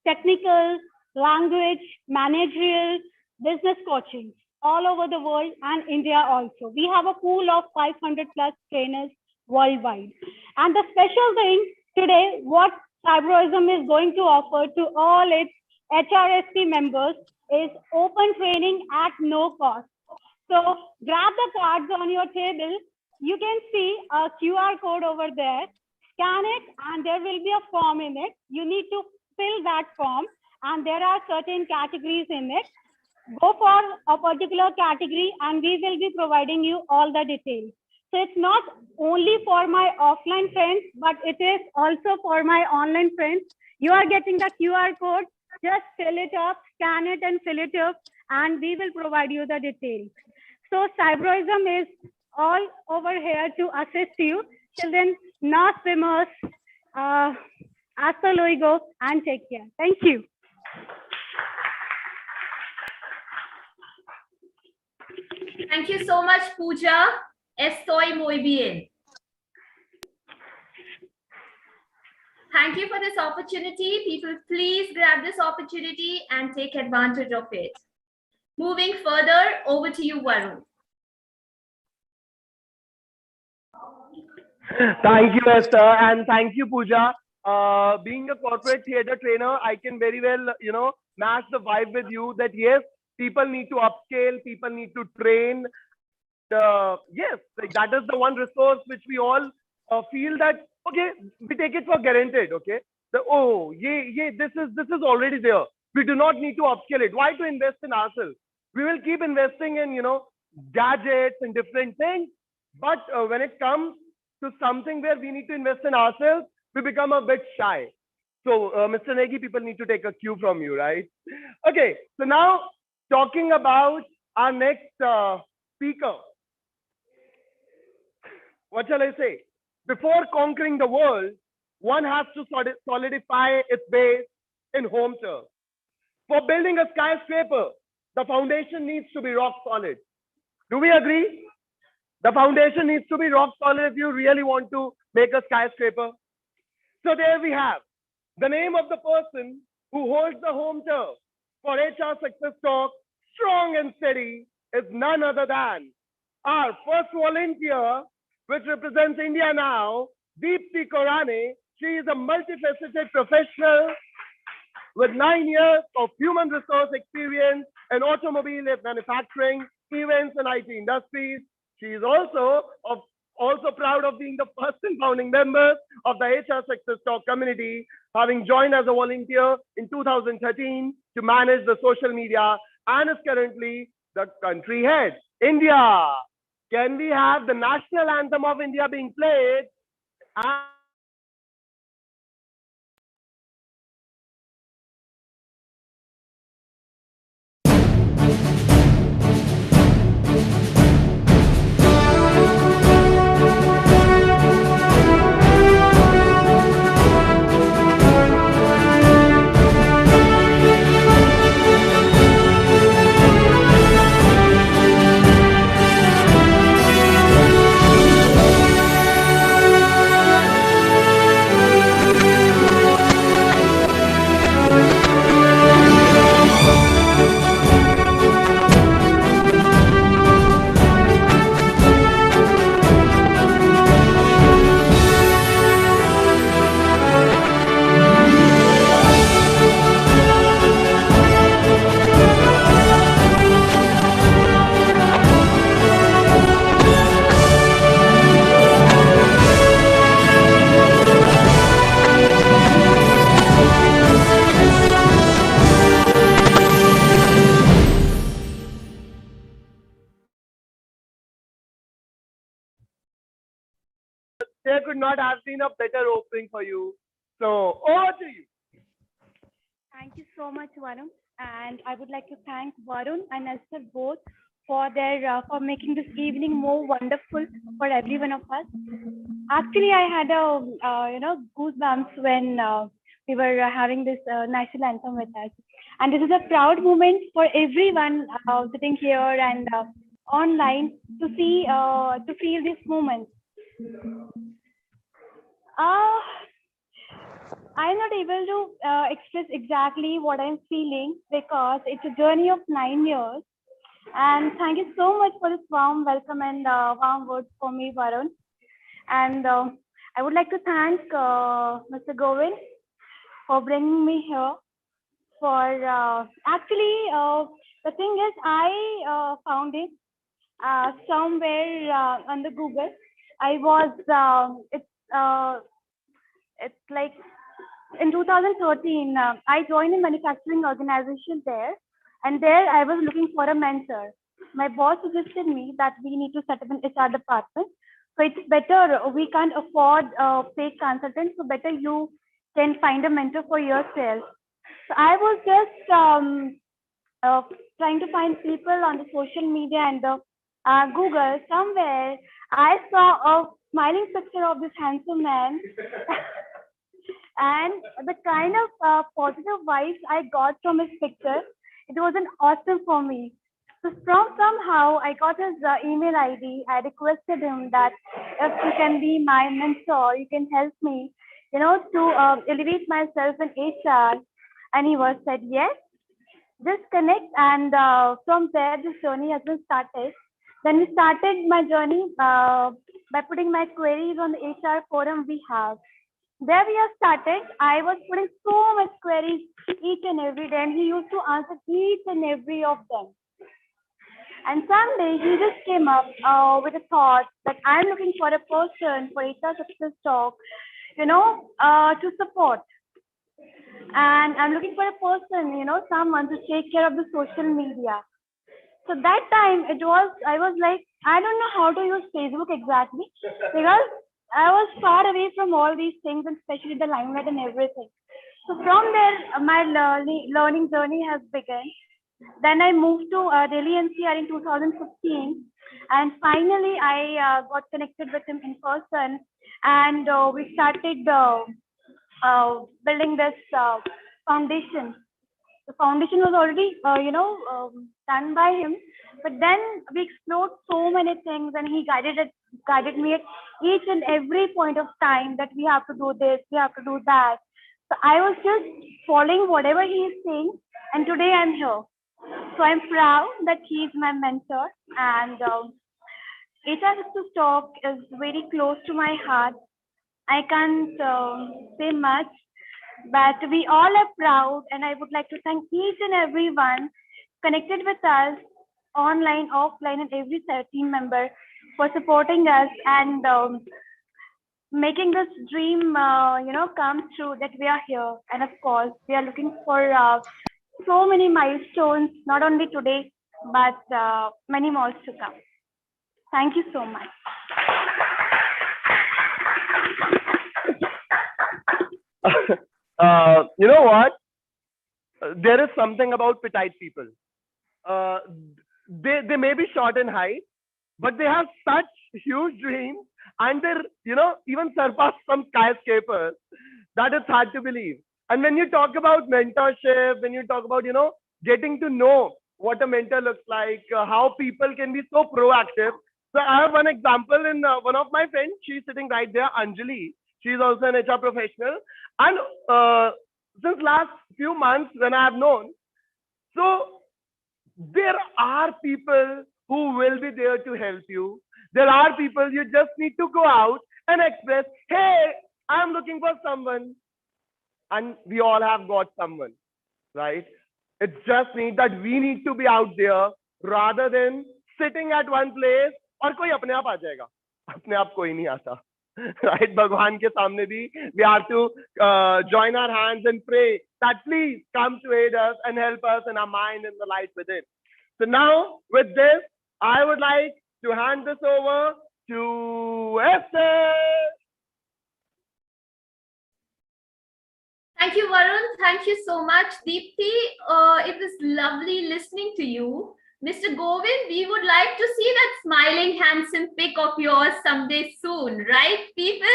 technical, language, managerial, business coaching all over the world and India also. We have a pool of 500 plus trainers worldwide. And the special thing today, what Cyborism is going to offer to all its HRST members is open training at no cost. So grab the cards on your table. You can see a QR code over there. Scan it and there will be a form in it. You need to fill that form and there are certain categories in it. Go for a particular category and we will be providing you all the details. So it's not only for my offline friends, but it is also for my online friends. You are getting the QR code, just fill it up, scan it and fill it up, and we will provide you the details. So Cyborism is all over here to assist you. Till then, nas vemos, hasta luego, and take care. Thank you.
Thank you so much, Pooja. Estoy muy bien. Thank you for this opportunity. People, please grab this opportunity and take advantage of it. Moving further, over to you, Varun.
Thank you, Esther, and thank you, Pooja. Being a corporate theater trainer, I can very well, match the vibe with you that yes, people need to upscale, people need to train. Yes, like that is the one resource which we all feel that, okay, we take it for granted, okay? This is already there. We do not need to upscale it. Why to invest in ourselves? We will keep investing in, gadgets and different things. But when it comes to something where we need to invest in ourselves, we become a bit shy. So, Mr. Negi, people need to take a cue from you, right? Okay, so now talking about our next speaker. What shall I say? Before conquering the world, one has to solidify its base in home turf. For building a skyscraper, the foundation needs to be rock solid. Do we agree? The foundation needs to be rock solid if you really want to make a skyscraper. So there we have the name of the person who holds the home turf for HR Success Talk, strong and steady, is none other than our first volunteer, which represents India now, Deepti Korane. She is a multifaceted professional with 9 years of human resource experience in automobile manufacturing, events, and IT industries. She is also proud of being the first and founding member of the HR Success Talk community, having joined as a volunteer in 2013 to manage the social media, and is currently the country head. India, can we have the national anthem of India being played? There could not have been a better opening for you. So over to you.
Thank you so much, Varun. And I would like to thank Varun and Esther both for their for making this evening more wonderful for every one of us. Actually, I had a goosebumps when we were having this national anthem with us, and this is a proud moment for everyone sitting here and online to see to feel this moment. I'm not able to express exactly what I'm feeling because it's a journey of 9 years. And thank you so much for this warm welcome and warm words for me, Varun. And I would like to thank Mr. Govind for bringing me here. For the thing is, I found it somewhere on the Google. I was it's like in 2013 I joined a manufacturing organization there, and there I was looking for a mentor. My boss suggested me that we need to set up an HR department, so it's better, we can't afford paid consultants, so better you can find a mentor for yourself. So I was just trying to find people on the social media and the
Google, somewhere I saw a smiling picture of this handsome man. And the kind of positive vibes I got from his picture, it was an awesome for me. So from somehow I got his email ID. I requested him that if you can be my mentor, you can help me, to elevate myself in HR. And he was said yes, just connect. And from there, this journey has been started. Then we started my journey by putting my queries on the HR forum we have. There we have started. I was putting so much queries each and every day, and he used to answer each and every of them. And someday he just came up with a thought that I'm looking for a person for HR Success Talk, to support. And I'm looking for a person, someone to take care of the social media. So that time I was like, I don't know how to use Facebook exactly, because I was far away from all these things, and especially the limelight and everything. So from there, my learning journey has begun. Then I moved to Delhi NCR in 2015, and finally I got connected with him in person, and we started building this foundation. The foundation was already, done by him, but then we explored so many things, and he guided me at each and every point of time that we have to do this, we have to do that. So I was just following whatever he is saying, and today I'm here. So I'm proud that he is my mentor, and HR Success Talk is very close to my heart. I can't say much, but we all are proud, and I would like to thank each and everyone connected with us online, offline, and every team member for supporting us and making this dream, come true, that we are here. And of course, we are looking for so many milestones, not only today, but many more to come. Thank you so much.
You know what? There is something about petite people. They may be short in height, but they have such huge dreams, and they're, even surpass some skyscrapers, that it's hard to believe. And when you talk about mentorship, when you talk about, getting to know what a mentor looks like, how people can be so proactive. So I have one example in one of my friends. She's sitting right there, Anjali. She's also an HR professional. And since last few months when I have known, so there are people who will be there to help you. There are people you just need to go out and express, hey, I'm looking for someone. And we all have got someone, right? It's just that we need to be out there rather than sitting at one place और कोई अपने आप आ जाएगा. अपने आप कोई नहीं आता. Right? भगवान के सामने भी we have to join our hands and pray that please come to aid us and help us in our mind and the light within. So now with this, I would like to hand this over to Esther.
Thank you, Varun. Thank you so much. Deepti, it was lovely listening to you. Mr. Govind, we would like to see that smiling, handsome pic of yours someday soon, right, people?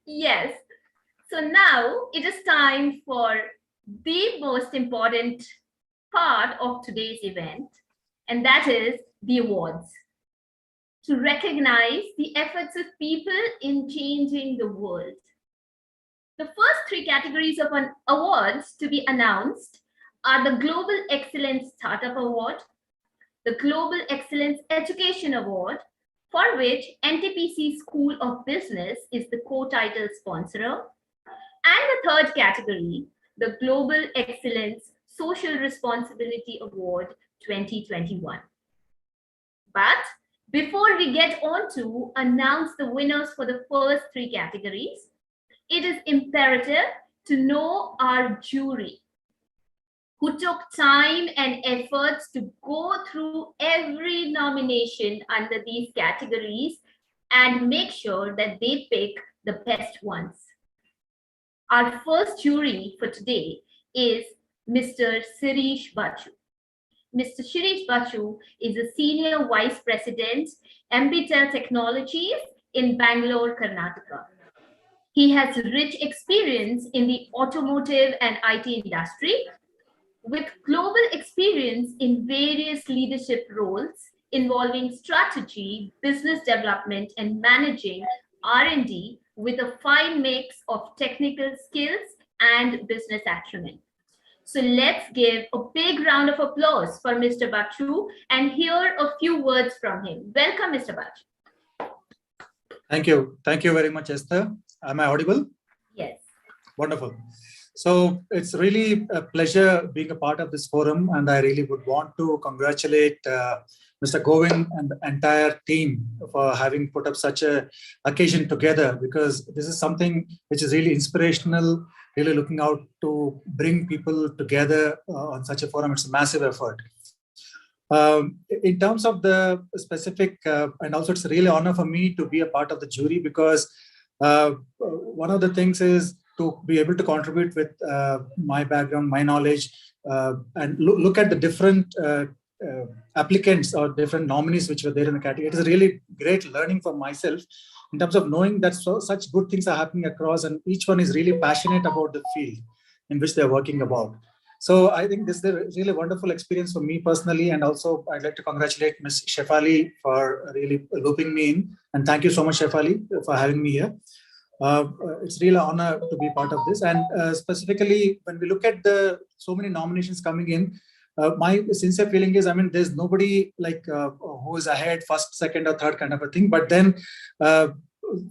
Yes. So now it is time for the most important part of today's event, and that is the awards. To recognize the efforts of people in changing the world. The first three categories of awards to be announced are the Global Excellence Startup Award, the Global Excellence Education Award, for which NTPC School of Business is the co-title sponsor, and the third category, the Global Excellence Social Responsibility Award 2021. But before we get on to announce the winners for the first three categories, it is imperative to know our jury, who took time and efforts to go through every nomination under these categories and make sure that they pick the best ones. Our first jury for today is Mr. Sirish Bachu. Mr. Shirish Bachu is a Senior Vice President, MBTEL Technologies in Bangalore, Karnataka. He has rich experience in the automotive and IT industry, with global experience in various leadership roles involving strategy, business development, and managing R&D with a fine mix of technical skills and business acumen. So let's give a big round of applause for Mr. Bachu and hear a few words from him. Welcome, Mr. Bachu.
Thank you. Thank you very much, Esther. Am I audible?
Yes.
Wonderful. So it's really a pleasure being a part of this forum, and I really would want to congratulate Mr. Govind and the entire team for having put up such a occasion together, because this is something which is really inspirational, really looking out to bring people together on such a forum. It's a massive effort. In terms of the specific, and also it's a really honor for me to be a part of the jury, because one of the things is to be able to contribute with my background, my knowledge, and look at the different applicants or different nominees which were there in the category. It is a really great learning for myself in terms of knowing that such good things are happening across, and each one is really passionate about the field in which they're working about. So I think this is a really wonderful experience for me personally, and also I'd like to congratulate Ms. Shefali for really looping me in. And thank you so much, Shefali, for having me here. It's really an honor to be part of this. And specifically, when we look at so many nominations coming in, my sincere feeling is, I mean, there's nobody like who is ahead, first, second, or third kind of a thing. But then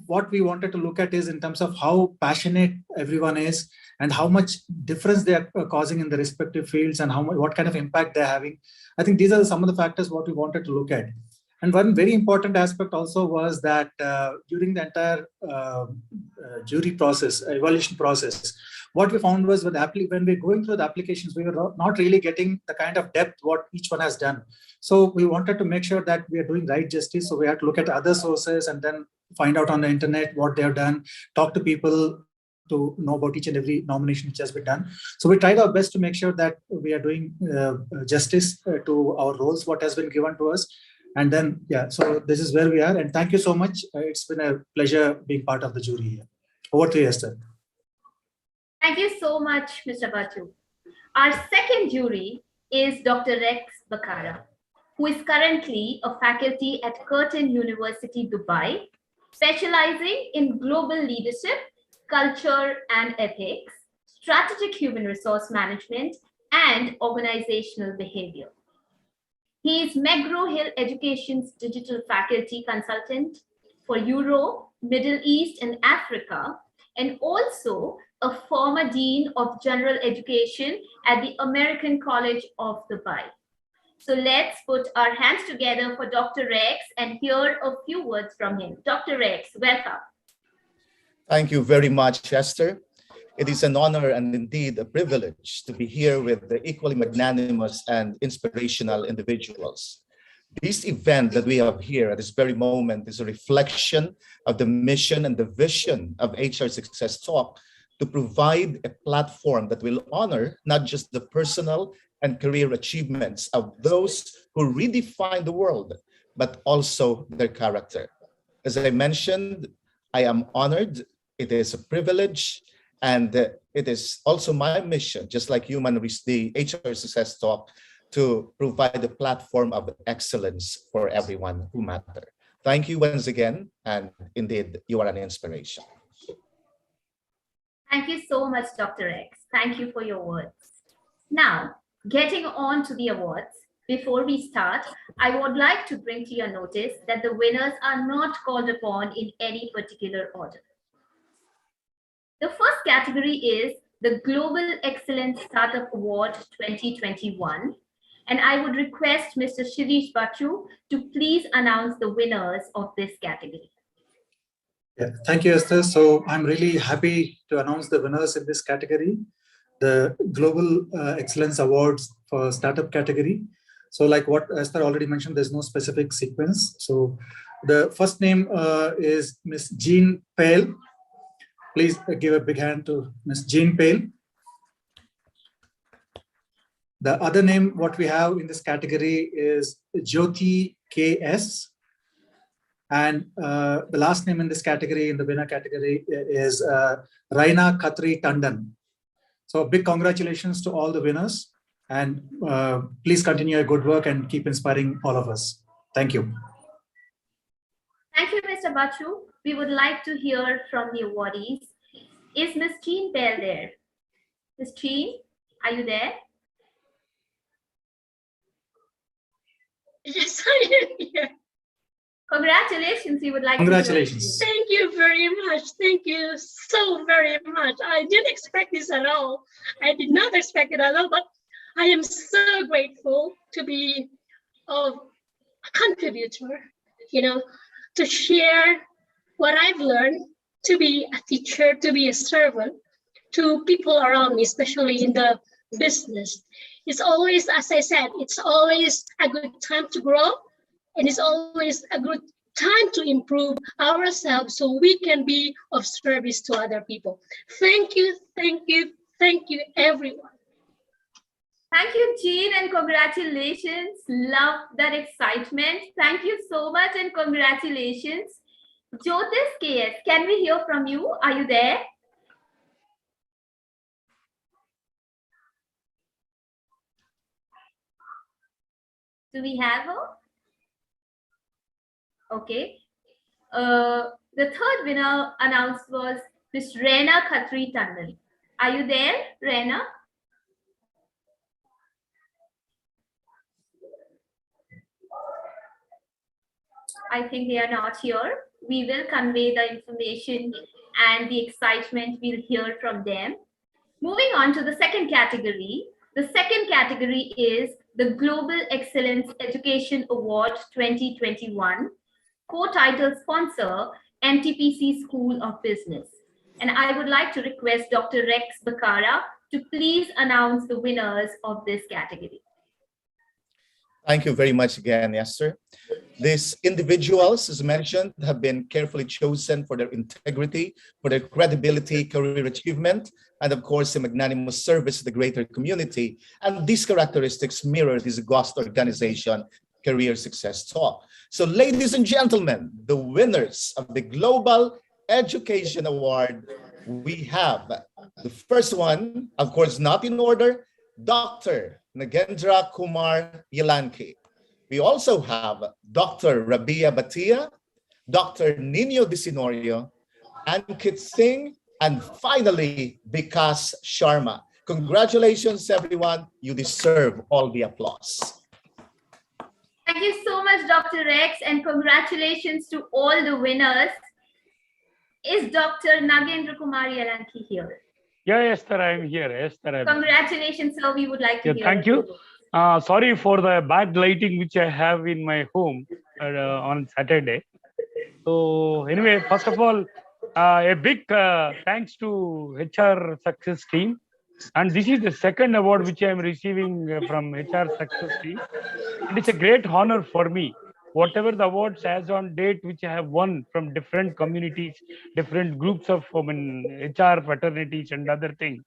what we wanted to look at is in terms of how passionate everyone is and how much difference they are causing in the respective fields, and what kind of impact they're having. I think these are some of the factors what we wanted to look at. And one very important aspect also was that during the entire jury process, evaluation process, what we found was when we're going through the applications, we were not really getting the kind of depth what each one has done. So we wanted to make sure that we are doing right justice. So we had to look at other sources and then find out on the internet what they have done, talk to people to know about each and every nomination which has been done. So we tried our best to make sure that we are doing justice to our roles, what has been given to us. And then, yeah, so this is where we are. And thank you so much. It's been a pleasure being part of the jury here. Over to you, Esther.
Thank you so much, Mr. Bachu. Our second jury is Dr. Rex Bakara, who is currently a faculty at Curtin University, Dubai, specializing in global leadership, culture and ethics, strategic human resource management, and organizational behavior. He is McGraw-Hill Education's digital faculty consultant for Europe, Middle East, and Africa, and also a former Dean of General Education at the American College of Dubai. So let's put our hands together for Dr. Rex and hear a few words from him. Dr. Rex, welcome.
Thank you very much, Esther. It is an honor and indeed a privilege to be here with the equally magnanimous and inspirational individuals. This event that we have here at this very moment is a reflection of the mission and the vision of HR Success Talk to provide a platform that will honor not just the personal and career achievements of those who redefine the world, but also their character. As I mentioned, I am honored. It is a privilege. And it is also my mission, just like Human the HR Success Talk, to provide a platform of excellence for everyone who matter. Thank you once again, and indeed, you are an inspiration.
Thank you so much, Dr. X. Thank you for your words. Now, getting on to the awards, before we start, I would like to bring to your notice that the winners are not called upon in any particular order. The first category is the Global Excellence Startup Award 2021. And I would request Mr. Shirish Bachu to please announce the winners of this category.
Yeah, thank you, Esther. So I'm really happy to announce the winners in this category, the Global Excellence Awards for Startup category. So like what Esther already mentioned, there's no specific sequence. So the first name is Ms. Jean Pale. Please give a big hand to Ms. Jean Pale. The other name, what we have in this category is Jyoti KS. And the last name in this category, in the winner category, is Raina Khatri Tandon. So big congratulations to all the winners. And please continue your good work and keep inspiring all of us. Thank you.
Thank you, Mr. Bachu. We would like to hear from the awardees. Is Ms. Cheen Bell there? Ms. Cheen, are you there?
Yes, I am here.
Congratulations, we would like
Congratulations.
to thank you very much. Thank you so very much. I didn't expect this at all. I did not expect it at all, but I am so grateful to be a contributor, to share what I've learned, to be a teacher, to be a servant to people around me, especially in the business. It's always, as I said, it's always a good time to grow, and it's always a good time to improve ourselves so we can be of service to other people. Thank you, thank you, thank you, everyone.
Thank you, Jean, and congratulations. Love that excitement. Thank you so much and congratulations. Jyotis KS, can we hear from you? Are you there? Do we have her? Okay. The third winner announced was Ms. Raina Khatri Tandon. Are you there, Raina? I think they are not here. We will convey the information and the excitement we'll hear from them. Moving on to the second category. The second category is the Global Excellence Education Award 2021, co-title sponsor, NTPC School of Business. And I would like to request Dr. Rex Bakara to please announce the winners of this category.
Thank you very much again, Esther. These individuals, as mentioned, have been carefully chosen for their integrity, for their credibility, career achievement, and of course, a magnanimous service to the greater community. And these characteristics mirror this august organization, Career Success Talk. So ladies and gentlemen, the winners of the Global Education Award, we have the first one, of course, not in order, Dr. Nagendra Kumar Yelanki. We also have Dr. Rabia Bhatia, Dr. Nino Disinorio, Ankit Singh, and finally, Vikas Sharma. Congratulations, everyone. You deserve all the applause.
Thank you so much, Dr. Rex, and congratulations to all the winners. Is Dr. Nagendra Kumar Yelanki here?
Yeah, Esther, I am here. Esther,
Congratulations, sir. We would like to hear.
Thank you. Sorry for the bad lighting which I have in my home on Saturday. So anyway, first of all, a big thanks to HR Success Team. And this is the second award which I am receiving from HR Success Team. It is a great honor for me. Whatever the awards as on date which I have won from different communities, different groups of HR fraternities and other things.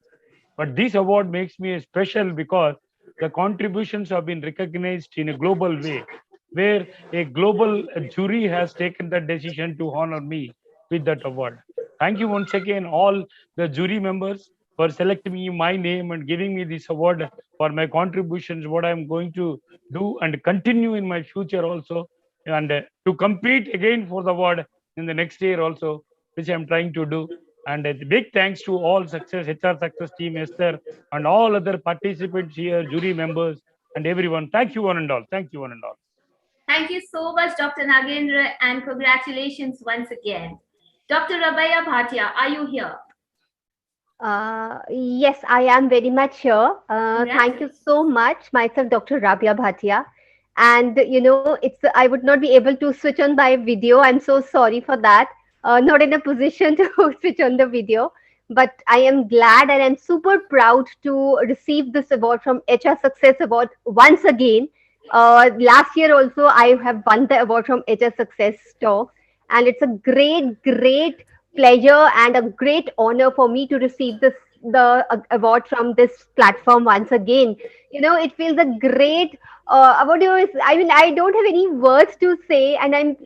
But this award makes me special because the contributions have been recognized in a global way, where a global jury has taken the decision to honor me with that award. Thank you once again, all the jury members, for selecting me my name and giving me this award for my contributions, what I'm going to do and continue in my future also, and to compete again for the award in the next year also, which I'm trying to do. And a big thanks to all HR Success Team, Esther, and all other participants here, jury members, and everyone. Thank you one and all. Thank you one and all.
Thank you so much, Dr. Nagendra, and congratulations once again. Dr. Rabia Bhatia, are you here?
Yes, I am very much here. Thank you so much, myself, Dr. Rabia Bhatia. And I would not be able to switch on my video. I'm so sorry for that. Not in a position to switch on the video, but I am glad and I'm super proud to receive this award from HR Success Award once again. Last year also, I have won the award from HR Success Talks, and it's a great pleasure and a great honor for me to receive this the award from this platform once again. It feels a great what do you, I mean, I don't have any words to say, and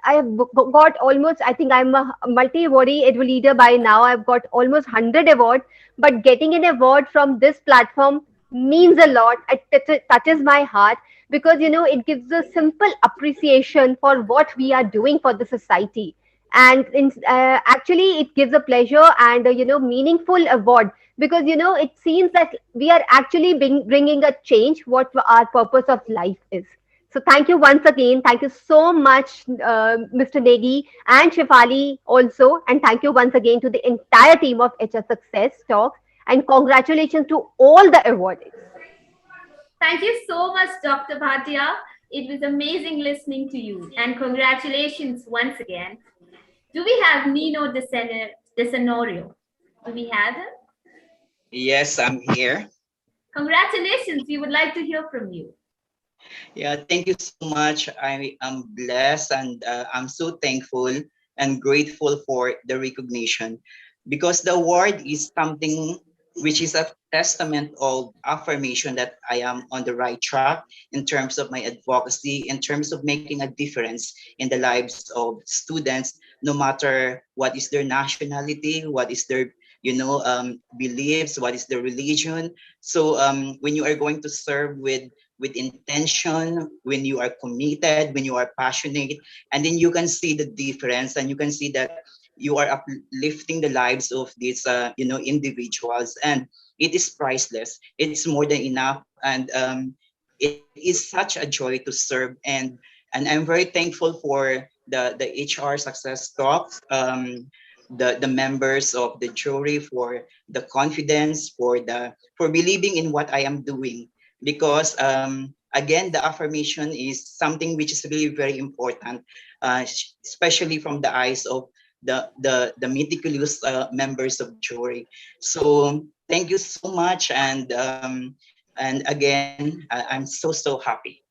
I have got almost, I think I'm a multi-awardee edu leader by now. I've got almost 100 awards, but getting an award from this platform means a lot. It touches my heart because it gives a simple appreciation for what we are doing for the society, and actually it gives a pleasure and a meaningful award, because it seems that we are actually bringing a change what our purpose of life is. So thank you once again. Thank you so much, Mr. Negi and Shefali also, and thank you once again to the entire team of HR Success Talk, and congratulations to all the awardees.
Thank you so much, Dr. Bhatia. It was amazing listening to you, and congratulations once again. Do we have Nino Desenorio? Do we have him?
Yes, I'm here.
Congratulations. We would like to hear from you.
Yeah, thank you so much. I am blessed and I'm so thankful and grateful for the recognition, because the award is something which is a testament of affirmation that I am on the right track in terms of my advocacy, in terms of making a difference in the lives of students, no matter what is their nationality, what is their beliefs, what is their religion. So when you are going to serve with intention, when you are committed, when you are passionate, and then you can see the difference, and you can see that you are uplifting the lives of these individuals, and it is priceless. It's more than enough, and it is such a joy to serve. And I'm very thankful for the HR Success Talks, the members of the jury, for the confidence, for believing in what I am doing, because again, the affirmation is something which is really very important, especially from the eyes of the meticulous members of jury. So thank you so much, and again, I'm so happy.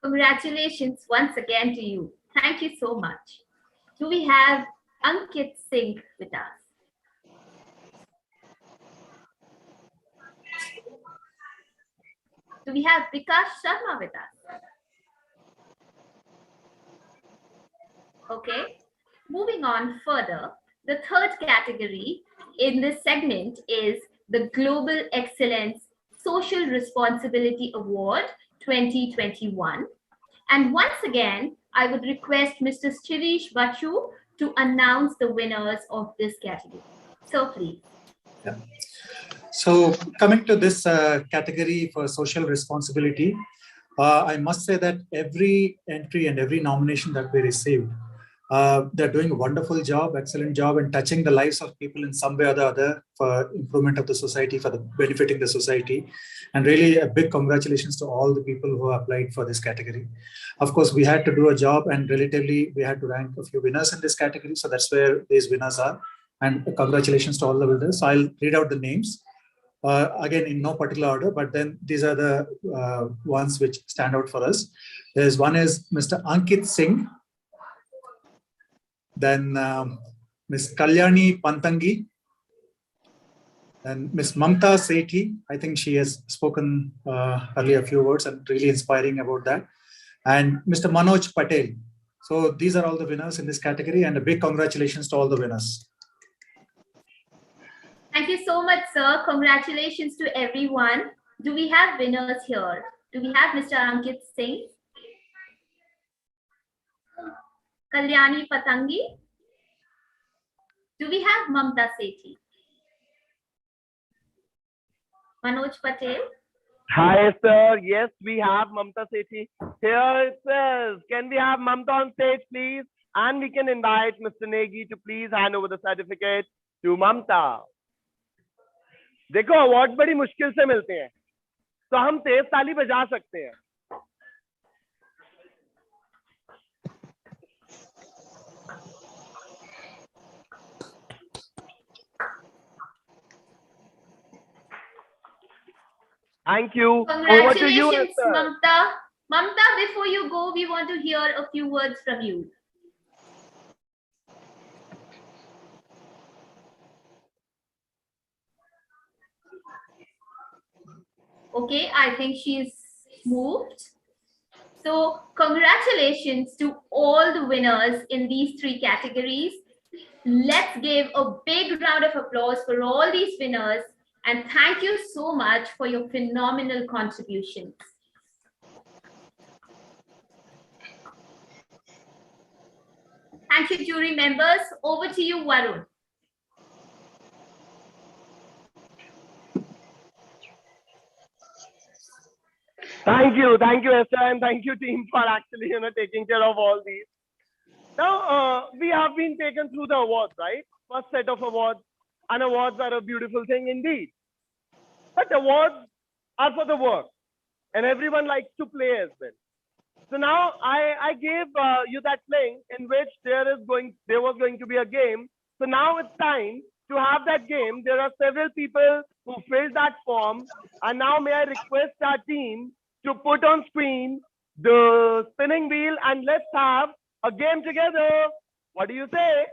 Congratulations once again to you. Thank you so much. Do we have Ankit Singh with us? Do we have Vikas Sharma with us? Okay, moving on further, the third category in this segment is the Global Excellence Social Responsibility Award 2021. And once again, I would request Mr. Shirish Bachu to announce the winners of this category. So please.
Yeah. So coming to this category for social responsibility, I must say that every entry and every nomination that we received, they're doing a wonderful job, excellent job in touching the lives of people in some way or the other for improvement of the society, for the benefiting the society. And really a big congratulations to all the people who applied for this category. Of course, we had to do a job, and relatively we had to rank a few winners in this category. So that's where these winners are. And congratulations to all the winners. So I'll read out the names. Again, in no particular order, but then these are the ones which stand out for us. There's one is Mr. Ankit Singh, then Ms. Kalyani Pantangi, and Ms. Mamta Sethi. I think she has spoken earlier a few words and really inspiring about that. And Mr. Manoj Patel. So these are all the winners in this category, and a big congratulations to all the winners.
Thank you so much, sir. Congratulations to everyone. Do we have winners here? Do we have Mr. Ankit Singh? Kalyani Patangi? Do we have Mamta Sethi? Manoj Patel?
Hi, sir. Yes, we have Mamta Sethi. Here it says, can we have Mamta on stage, please? And we can invite Mr. Negi to please hand over the certificate to Mamta. देखो award बड़ी मुश्किल से मिलते हैं, तो हम तेज ताली बजा सकते हैं. Thank you. Over to you,
Congratulations,
Esther.
Mamta. Mamta, before you go, we want to hear a few words from you. Okay, I think she's moved. So congratulations to all the winners in these 3 categories. Let's give a big round of applause for all these winners, and thank you so much for your phenomenal contributions. Thank you, jury members. Over to you, Varun.
Thank you, Esther, and thank you, team, for actually taking care of all these. Now we have been taken through the awards, right? First set of awards, and awards are a beautiful thing indeed. But awards are for the work, and everyone likes to play as well. So now I gave you that link in which there was going to be a game. So now it's time to have that game. There are several people who filled that form, and now may I request our team to put on screen the spinning wheel, and let's have a game together. What do you say?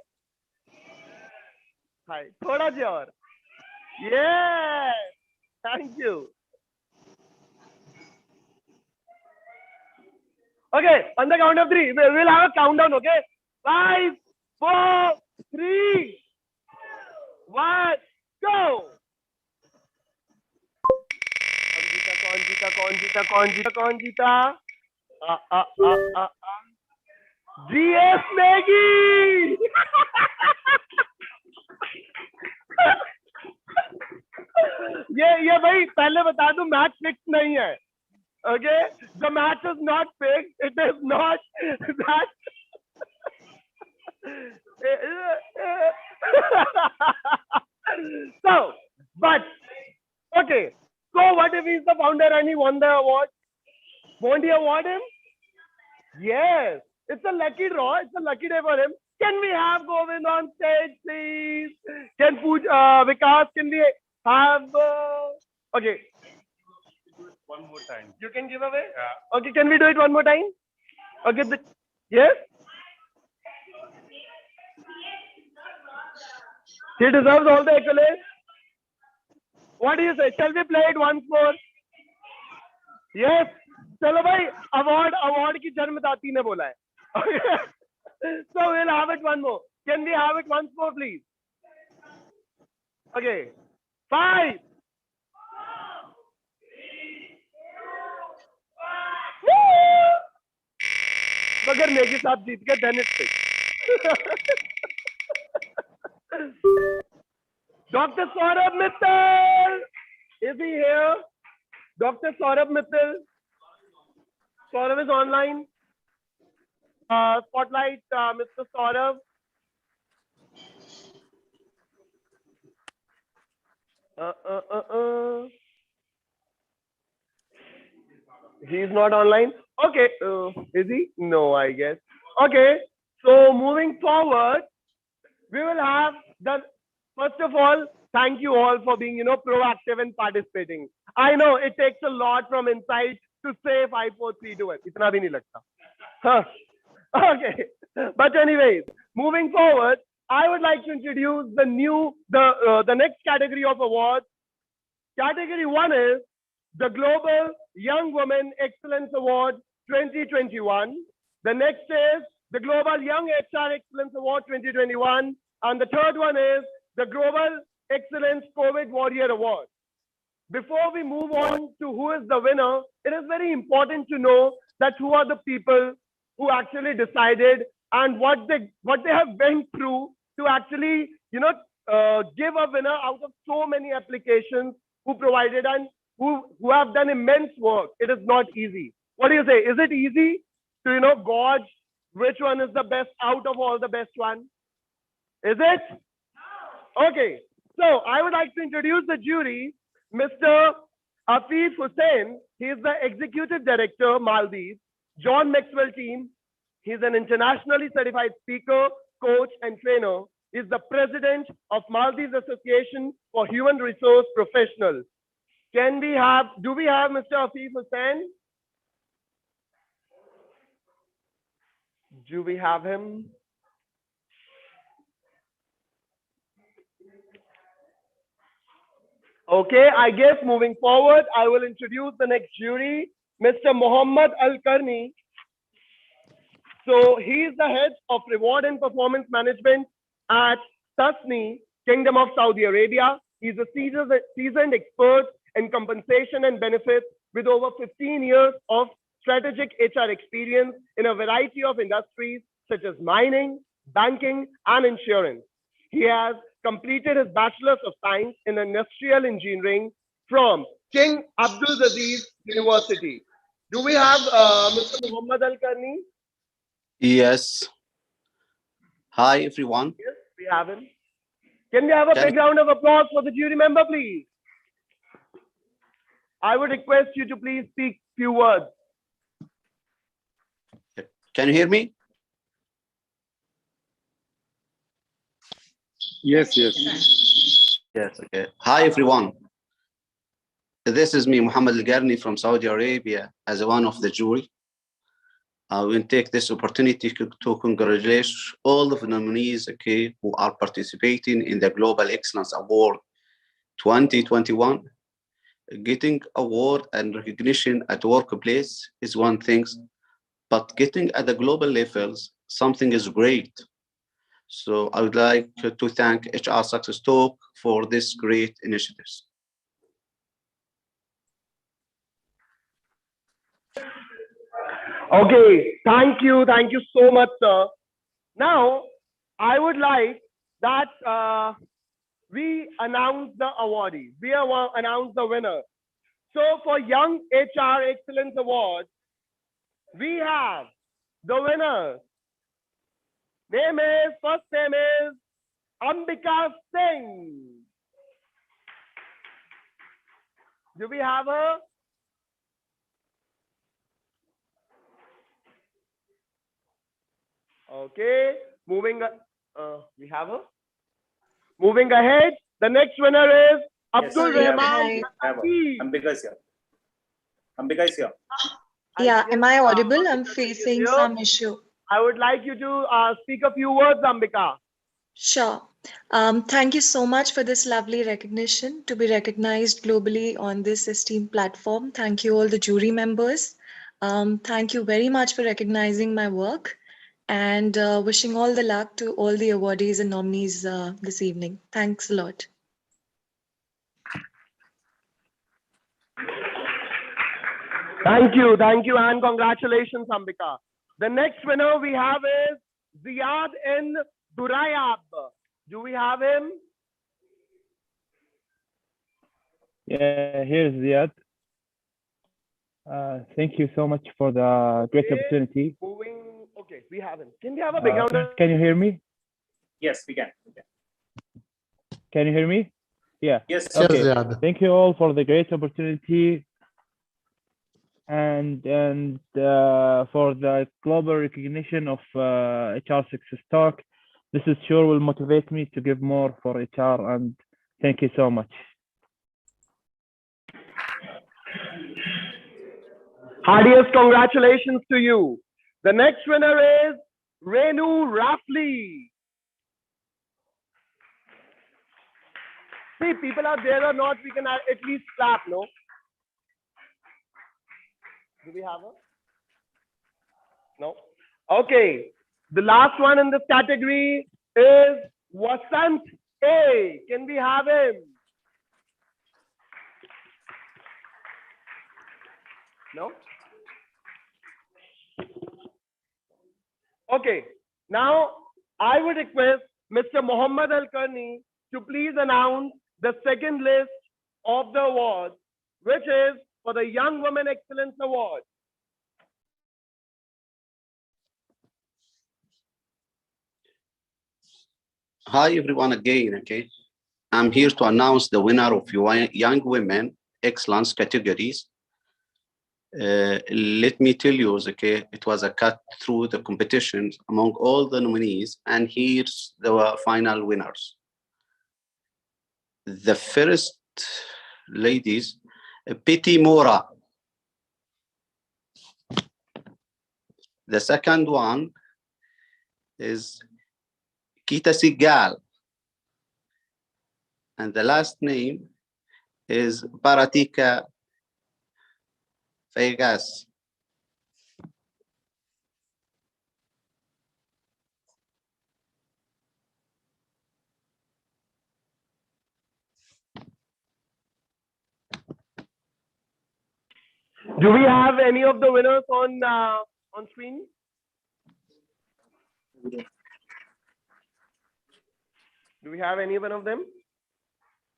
Hi, thoda jor. Yes, thank you. Okay, on the count of 3, we'll have a countdown, okay? 5, 4, 3, 1, go! कौन जीता? GS Maggie! ये भाई पहले बता दूं, match fix नहीं है. Okay, the match is not fixed. It is not that. So, but okay. So what if he's the founder and he won the award? Won't he award him? Yes. It's a lucky draw. It's a lucky day for him. Can we have Govind on stage, please? Can Vikas, can we have? Okay.
One more time.
You can give away?
Yeah.
Okay, can we do it one more time? Okay, yes? He deserves all the accolades. What do you say? Shall we play it once more? Yes. Chalo bhai, award ki Janmdati ne bola hai. Okay. So we'll have it one more. Can we have it once more, please? Okay. 5. अगर मेरे साथ जीत गए then it's fixed. Dr. Saurabh Mittal, is he here? Dr. Saurabh Mittal. Saurabh is online. Spotlight, Mr. Saurabh. He's not online. Okay, is he? No, I guess. Okay, so moving forward, we will have the, first of all, thank you all for being, proactive and participating. I know it takes a lot from inside to say 5, 4, 3, 2, 1. Itna bhi nahi lagta. Huh. Okay, but anyways, moving forward, I would like to introduce the next category of awards. Category 1 is the Global Young Women Excellence Award 2021. The next is the Global Young HR Excellence Award 2021. And the third one is the Global Excellence COVID Warrior Award. Before we move on to who is the winner, it is very important to know that who are the people who actually decided and what they have went through to actually, give a winner out of so many applications who provided and who have done immense work. It is not easy. What do you say? Is it easy to, gauge which one is the best out of all the best one? Is it? Okay. So I would like to introduce the jury, Mr. Afif Hussain. He is the Executive Director, Maldives, John Maxwell team. He's an internationally certified speaker, coach, and trainer. He's the President of Maldives Association for Human Resource Professionals. Do we have Mr. Afif Hussain? Do we have him? Okay, I guess moving forward, I will introduce the next jury, Mr. Mohammad Al-Karni. So he is the head of reward and performance management at Tasni, Kingdom of Saudi Arabia. He's a seasoned expert in compensation and benefits with over 15 years of strategic HR experience in a variety of industries such as mining, banking, and insurance. He has completed his Bachelor's of Science in Industrial Engineering from King Abdul Aziz University. Do we have Mr. Mohammad Al-Karni?
Yes. Hi, everyone.
Yes, we have him. Can we have a big round of applause for the jury member, please? I would request you to please speak few words.
Can you hear me?
Yes.
Yes, okay. Hi, everyone. This is me, Mohammed Al-Garni from Saudi Arabia, as one of the jury. I will take this opportunity to congratulate all of the nominees, okay, who are participating in the Global Excellence Award 2021. Getting award and recognition at workplace is one thing, but getting at the global levels, something is great. So I would like to thank HR Success Talk for this great initiatives.
Okay, thank you so much, sir. Now, I would like that we announce the awardees. We announce the winner. So for Young HR Excellence Award, we have the winner. First name is Ambika Singh. Do we have her? Okay, we have her. Moving ahead, the next winner is Abdul Rahman.
Ambika is here. Ambika is here.
Yeah, am I audible? I'm facing some issue.
I would like you to speak a few words, Ambika.
Sure. Thank you so much for this lovely recognition, to be recognized globally on this esteemed platform. Thank you all the jury members. Thank you very much for recognizing my work, and wishing all the luck to all the awardees and nominees this evening. Thanks a lot.
Thank you, and congratulations, Ambika. The next winner we have is Ziad N. Durayab. Do we have him?
Yeah, here's Ziad. Thank you so much for the great opportunity.
Okay, we have him. Can we have a big round?
Can you hear me?
Yes, we can.
Can you hear me? Yeah.
Yes.
Okay.
Yes,
Thank you all for the great opportunity and for the global recognition of HR Success Talk. This is sure will motivate me to give more for HR, and thank you so much.
Heartiest congratulations to you. The next winner is Renu Rafli. See, people are there or not, we can at least clap, no? Do we have her? No? Okay. The last one in this category is Vasant A. Can we have him? No? Okay. Now, I would request Mr. Mohammad Al-Karni to please announce the second list of the awards, which is for the Young Women Excellence Award.
Hi, everyone again, okay? I'm here to announce the winner of Young Women Excellence categories. Let me tell you, okay, it was a cut through the competitions among all the nominees, and here's the final winners. The first ladies, Piti Mora. The second one is Kita Sigal. And the last name is Baratika Vegas.
Do we have any of the winners on screen? Do we have any one of them?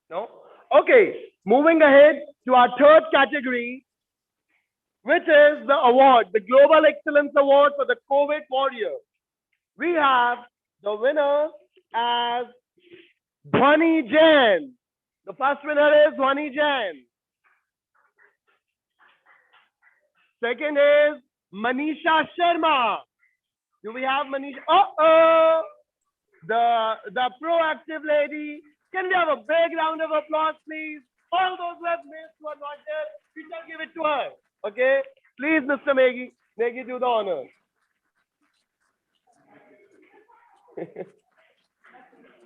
No? Okay, moving ahead to our third category, which is the award, the Global Excellence Award for the COVID Warrior. We have the winner as Dhwani Jain. The first winner is Dhwani Jain. Second is Manisha Sharma. Do we have Manisha? The proactive lady. Can we have a big round of applause, please? All those who have missed, who are not there, we shall give it to her. Okay? Please, Mr. Negi, do the honor.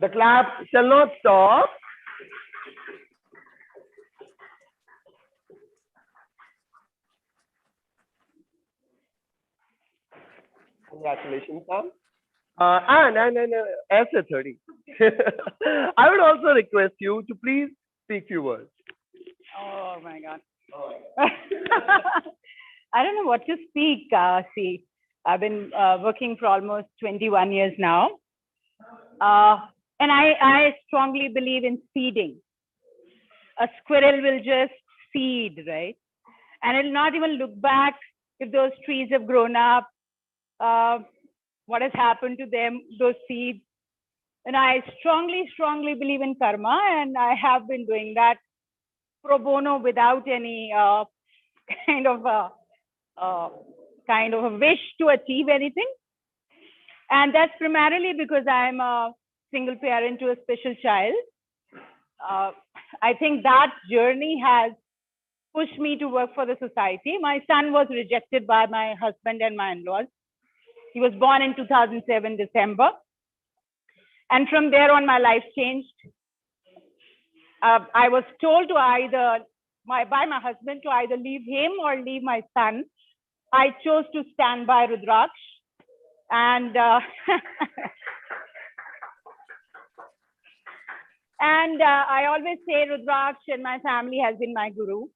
The clap shall not stop. Congratulations, Sam. And SA30. I would also request you to please speak few words.
Oh my God. I don't know what to speak. See, I've been working for almost 21 years now. And I strongly believe in seeding. A squirrel will just seed, right? And it'll not even look back if those trees have grown up, what has happened to them, those seeds. And I strongly believe in karma, and I have been doing that pro bono without any kind of a wish to achieve anything. And that's primarily because I'm a single parent to a special child. I think that journey has pushed me to work for the society. My son was rejected by my husband and my in-laws. He was born in 2007, December. And from there on, my life changed. I was told to by my husband to either leave him or leave my son. I chose to stand by Rudraksh. And I always say Rudraksh and my family has been my guru.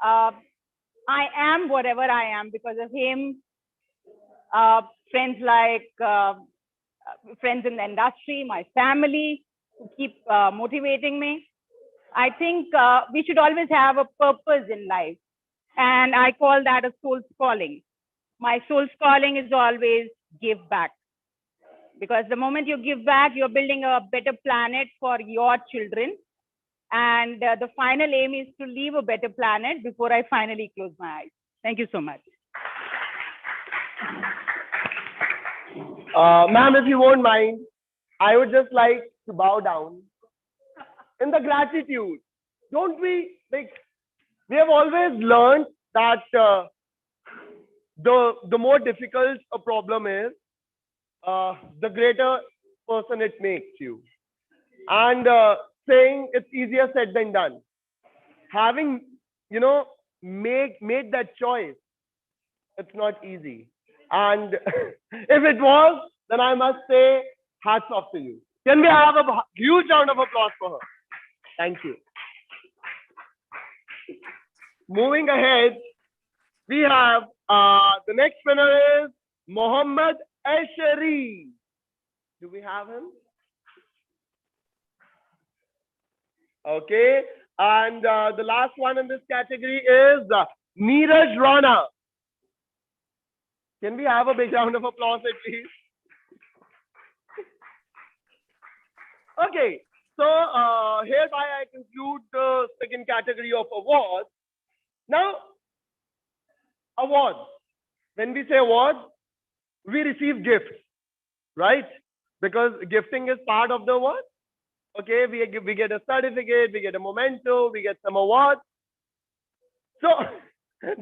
I am whatever I am because of him. Friends in the industry, my family, who keep motivating me. I think we should always have a purpose in life. And I call that a soul's calling. My soul's calling is always give back. Because the moment you give back, you're building a better planet for your children. And the final aim is to leave a better planet before I finally close my eyes. Thank you so much.
Ma'am, if you won't mind, I would just like to bow down in the gratitude. Don't we, we have always learned that the more difficult a problem is, the greater person it makes you. And saying it's easier said than done. Having, made that choice, it's not easy. And if it was, then I must say, hats off to you. Can we have a huge round of applause for her? Thank you. Moving ahead, we have the next winner is Mohammad Ashari. Do we have him? Okay. And the last one in this category is Neeraj Rana. Can we have a big round of applause, please? Okay, so hereby I conclude the second category of awards. Now, awards. When we say awards, we receive gifts, right? Because gifting is part of the award. Okay, we get a certificate, we get a memento, we get some awards. So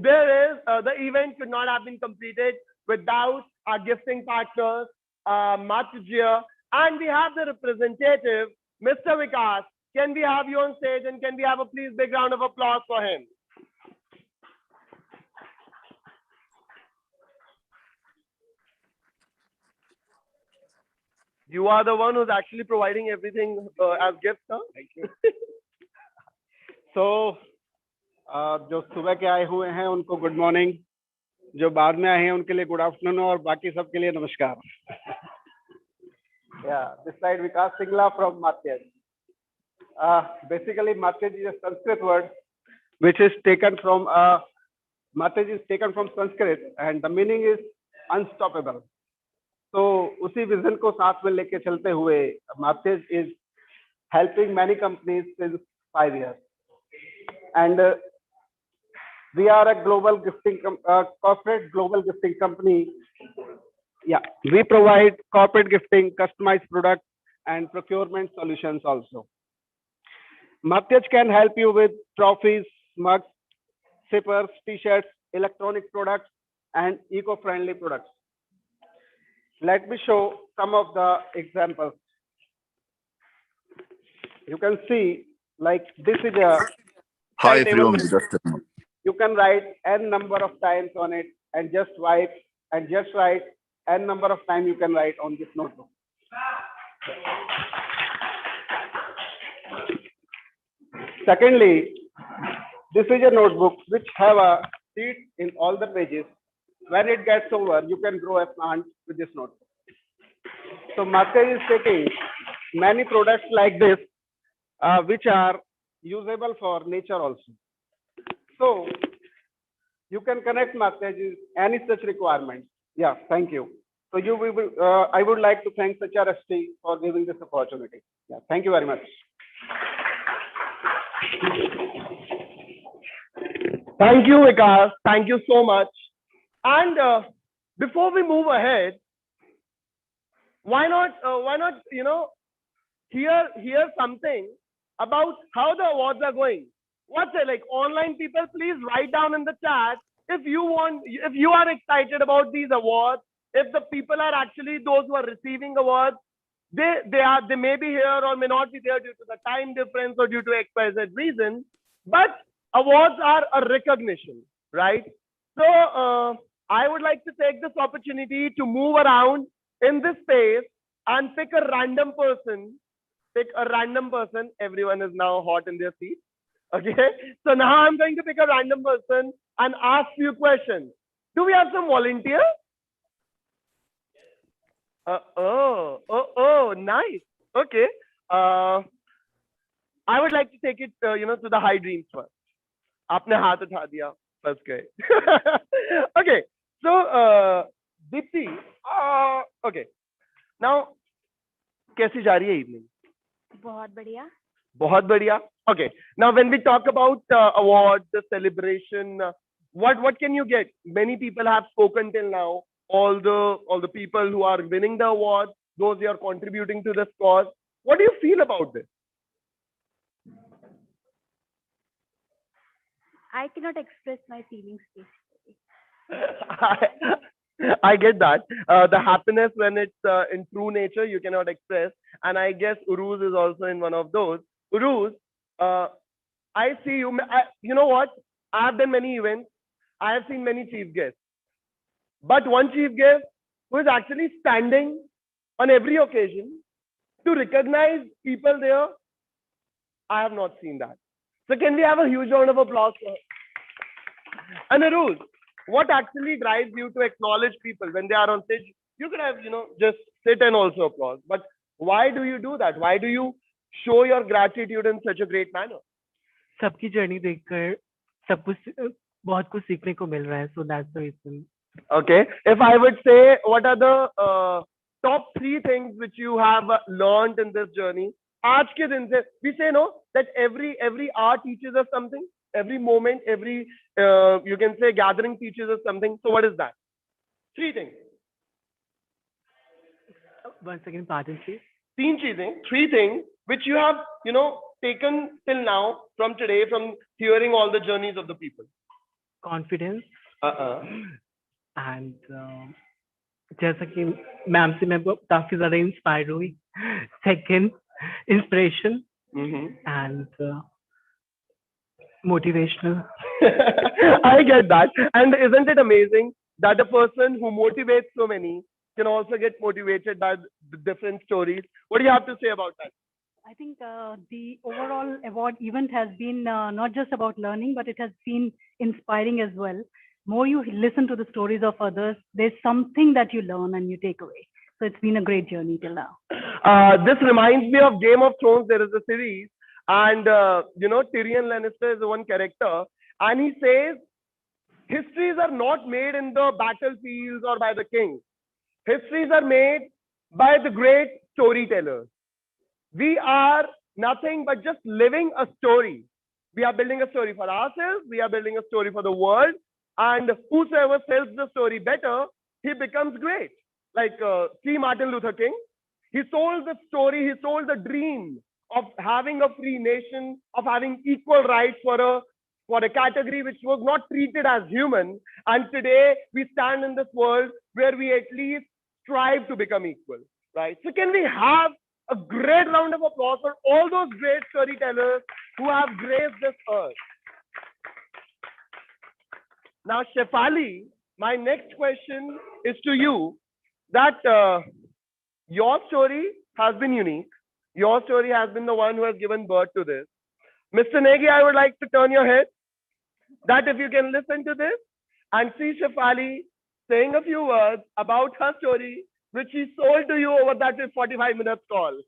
there is the event could not have been completed without our gifting partners, Matujia, and we have the representative, Mr. Vikas. can we have you on stage, and can we have a please big round of applause for him? You are the one who's actually providing everything as gifts, huh?
Thank you. So, जो सुबह के आए हुए हैं उनको good morning, जो बाद में आए हैं उनके लिए गुड आफ्टरनून और बाकी सबके लिए नमस्कार. Yeah, this side Vikas Singla from Matyaj. Basically, Matyaj is a Sanskrit word which is taken from Matyaj is taken from Sanskrit and the meaning is unstoppable. So, उसी विजन को साथ में लेके चलते हुए Matyaj is helping many companies since 5 years. And we are a global gifting corporate global gifting company. Yeah, we provide corporate gifting, customized products, and procurement solutions also. Matyaj can help you with trophies, mugs, zippers, t-shirts, electronic products, and eco-friendly products. Let me show some of the examples. You can see, like this is a
Hi
table
everyone,
map.
good afternoon.
You can write n number of times on it and just write n number of times you can write on this notebook. Secondly, this is a notebook which have a seed in all the pages. When it gets over, you can grow a plant with this notebook. So Matyaj is taking many products like this, which are usable for nature also. So you can connect Matyaj with any such requirement. Yeah, thank you. So you will, I would like to thank HRST for giving this opportunity. Yeah, thank you very much.
Thank you, Vikas. Thank you so much. And before we move ahead, why not hear something about how the awards are going? What's it like? Online people, please write down in the chat if you are excited about these awards. If the people are actually those who are receiving awards, they may be here or may not be there due to the time difference or due to XYZ reason. But awards are a recognition, right? So I would like to take this opportunity to move around in this space and pick a random person. Everyone is now hot in their seat. Okay, so now I'm going to pick a random person and ask you questions. Do we have some volunteer? Nice. Okay. I would like to take it, to the high dreams first. Aapne haath utha diya, first gay. Okay. So, Deepti. Okay. Now, कैसी जा रही है evening?
बहुत बढ़िया.
बहुत बढ़िया. Okay. Now, when we talk about awards, the celebration, what can you get? Many people have spoken till now. All the people who are winning the award, those who are contributing to this cause. What do you feel about this?
I cannot express my feelings basically.
I get that. The happiness when it's in true nature, you cannot express. And I guess Uruz is also in one of those. Uruz, I see you. You know what? I have done many events. I have seen many chief guests. But one chief guest who is actually standing on every occasion to recognize people there, I have not seen that. So can we have a huge round of applause for her? And Uruz, what actually drives you to acknowledge people when they are on stage? You could have, just sit and also applause. But why do you do that? Why do you show your gratitude in such a great manner?
सबकी journey देखकर सब कुछ बहुत कुछ सीखने को मिल रहा है. So that's the reason.
Okay. If I would say, what are the top 3 things which you have learned in this journey? आज के दिन से, we say that every hour teaches us something. Every moment, every you can say gathering teaches us something. So what is that? 3 things.
Once again, pardon please.
3 things which you have taken till now from today, from hearing all the journeys of the people.
Confidence. And जैसा कि ma'am से मैं काफी ज्यादा inspire हुई. Second, inspiration. and motivational.
I get that. And isn't it amazing that a person who motivates so many can also get motivated by the different stories? What do you have to say about that?
I think the overall award event has been not just about learning, but it has been inspiring as well. More you listen to the stories of others, there's something that you learn and you take away. So it's been a great journey till now.
This reminds me of Game of Thrones. There is a series, and Tyrion Lannister is the one character, and he says, histories are not made in the battlefields or by the king. Histories are made by the great storytellers. We are nothing but just living a story. We are building a story for ourselves. We are building a story for the world. And whosoever tells the story better, he becomes great. Like see Martin Luther King. He told the story. He told the dream of having a free nation, of having equal rights for a category which was not treated as human. And today we stand in this world where we at least strive to become equal, right? So can we have a great round of applause for all those great storytellers who have graced this earth? Now, Shefali, my next question is to you, that your story has been unique. Your story has been the one who has given birth to this. Mr. Negi, I would like to turn your head, that if you can listen to this and see Shefali saying a few words about her story, which she sold to you over that 45 minutes call.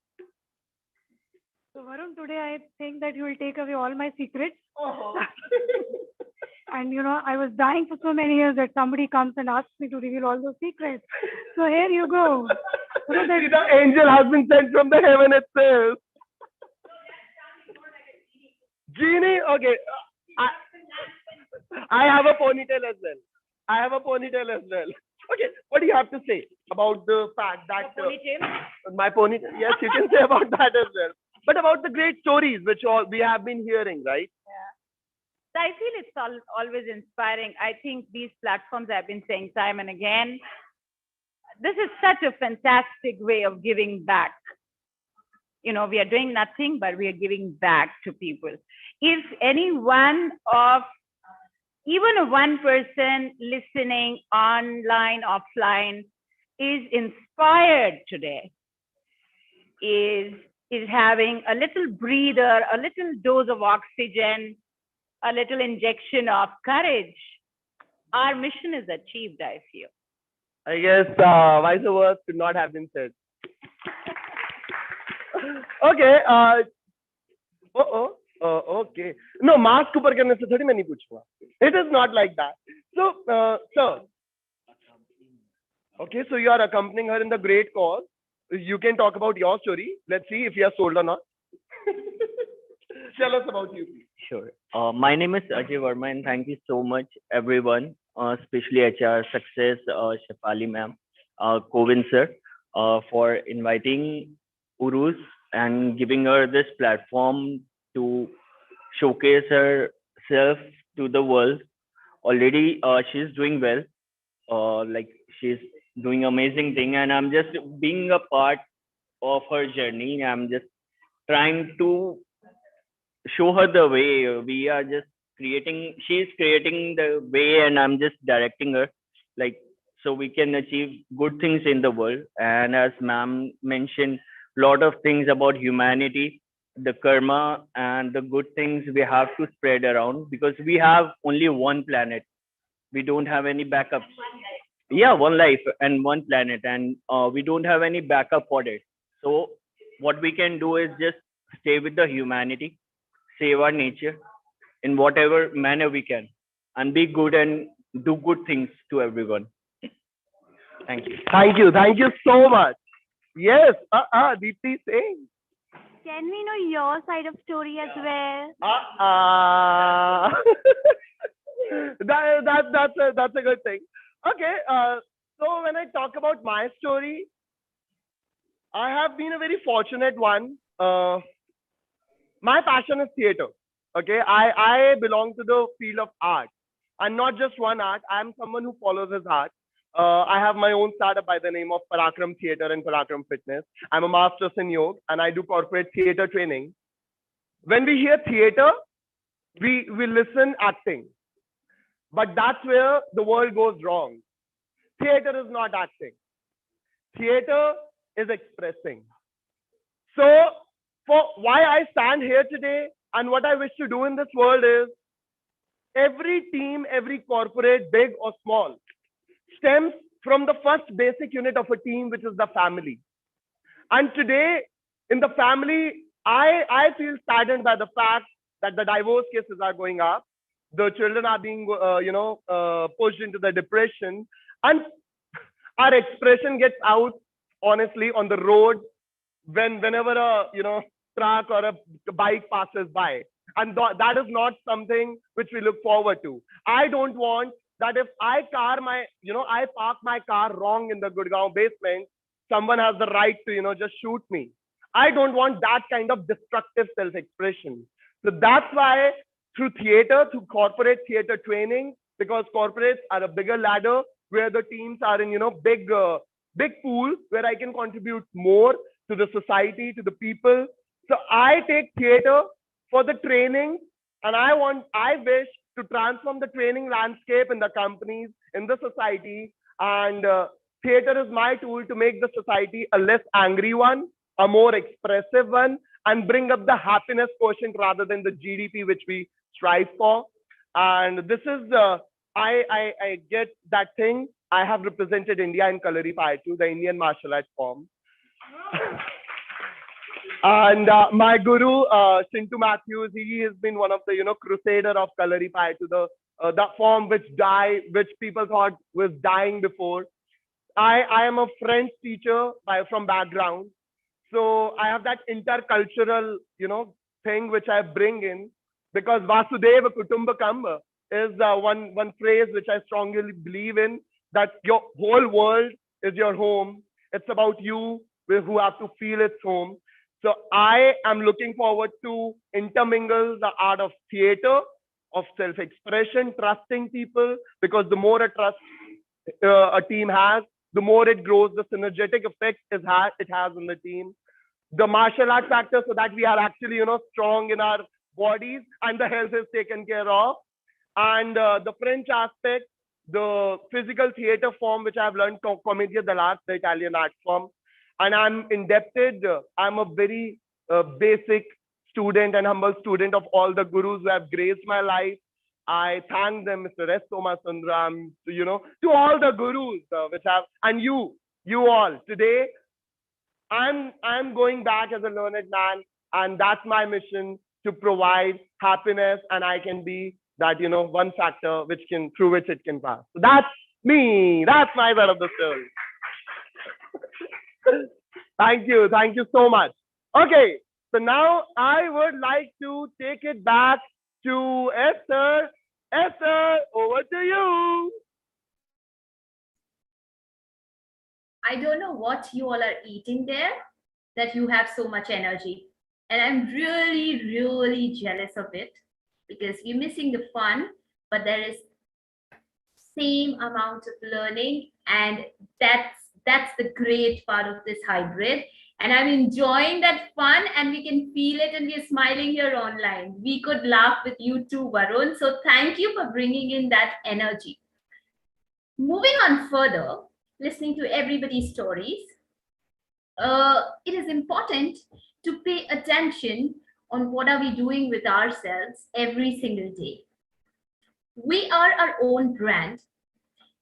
So Varun, today I think that you will take away all my secrets. And I was dying for so many years that somebody comes and asks me to reveal all those secrets. So here you go.
See, the angel has been sent from the heaven itself. Genie, okay. I have a ponytail as well. Okay, what do you have to say about the fact that my ponytail? Yes, you can say about that as well. But about the great stories which we have been hearing, right?
Yeah. So I feel it's always inspiring. I think these platforms, I've been saying time and again, this is such a fantastic way of giving back. We are doing nothing, but we are giving back to people. If any one of, even one person listening online, offline, is inspired today, is having a little breather, a little dose of oxygen, a little injection of courage, our mission is achieved, I feel.
I guess vice versa could not have been said. Okay. Okay. No, mask ऊपर करने से थोड़ी मैं नहीं पूछूंगा. It is not like that. So, sir. Okay, so you are accompanying her in the great cause. You can talk about your story. Let's see if you are sold or not. Tell us about you, please.
Sure. My name is Ajay Verma, and thank you so much, everyone, especially HR Success, Shefali ma'am, Kovin sir, for inviting Uruz and giving her this platform to showcase herself to the world. Already, she's doing well. She's doing amazing thing, and I'm just being a part of her journey. I'm just trying to show her the way. We are just she's creating the way, and I'm just directing her, so we can achieve good things in the world. And as ma'am mentioned, a lot of things about humanity, the karma and the good things we have to spread around, because we have only one planet. We don't have any backups. Yeah, one life and one planet, and we don't have any backup for it. So what we can do is just stay with the humanity, save our nature in whatever manner we can, and be good and do good things to everyone. Thank you.
Thank you so much. Yes, Deepti saying.
Can we know your side of story as well?
That's a good thing. Okay, so when I talk about my story, I have been a very fortunate one. My passion is theater. Okay, I belong to the field of art, and not just one art. I am someone who follows his art. I have my own startup by the name of Parakram Theatre and Parakram Fitness. I'm a master's in yoga, and I do corporate theater training. When we hear theater, we listen acting. But that's where the world goes wrong. Theater is not acting. Theater is expressing. So for why I stand here today and what I wish to do in this world is every team, every corporate, big or small, stems from the first basic unit of a team, which is the family. And today in the family, I feel saddened by the fact that the divorce cases are going up. The children are being, pushed into the depression, and our expression gets out, honestly, on the road whenever a truck or a bike passes by, and that is not something which we look forward to. I don't want that if I park my car wrong in the Gurgaon basement, someone has the right to just shoot me. I don't want that kind of destructive self-expression. So that's why through theater, through corporate theater training, because corporates are a bigger ladder where the teams are in big pool where I can contribute more to the society, to the people. So I take theater for the training, and I wish to transform the training landscape in the companies, in the society, and theater is my tool to make the society a less angry one, a more expressive one, and bring up the happiness quotient rather than the GDP which we strive for. And this is I get that thing. I have represented India in Kalari Payattu, the Indian martial arts form. And my guru, Shintu Matthews, he has been one of the crusader of Kalari Payattu, the form which people thought was dying before. I am a French teacher from background, so I have that intercultural thing which I bring in, because Vasudeva Kutumbakam is one phrase which I strongly believe in, that your whole world is your home. It's about you who have to feel its home. So I am looking forward to intermingle the art of theater, of self-expression, trusting people, because the more a trust a team has, the more it grows, the synergetic effect it has on the team. The martial art factor, so that we are actually strong in our bodies and the health is taken care of. And the French aspect, the physical theater form which I have learned, Commedia dell'arte, the Italian art form. And I'm indebted, I'm a very basic student and humble student of all the gurus who have graced my life. I thank them, Mr. S. Somasundram, to all the gurus which have, and you all. Today, I'm going back as a learned man, and that's my mission, to provide happiness, and I can be that one factor through which it can pass. So that's me. That's my side of the story. Thank you so much. Okay, so now I would like to take it back to Esther. Esther, over to you.
I don't know what you all are eating there, that you have so much energy. And I'm really, really jealous of it, because you're missing the fun, but there is same amount of learning, and that's the great part of this hybrid. And I'm enjoying that fun, and we can feel it, and we're smiling here online. We could laugh with you too, Varun. So thank you for bringing in that energy. Moving on further, listening to everybody's stories, it is important to pay attention on what are we doing with ourselves every single day. We are our own brand,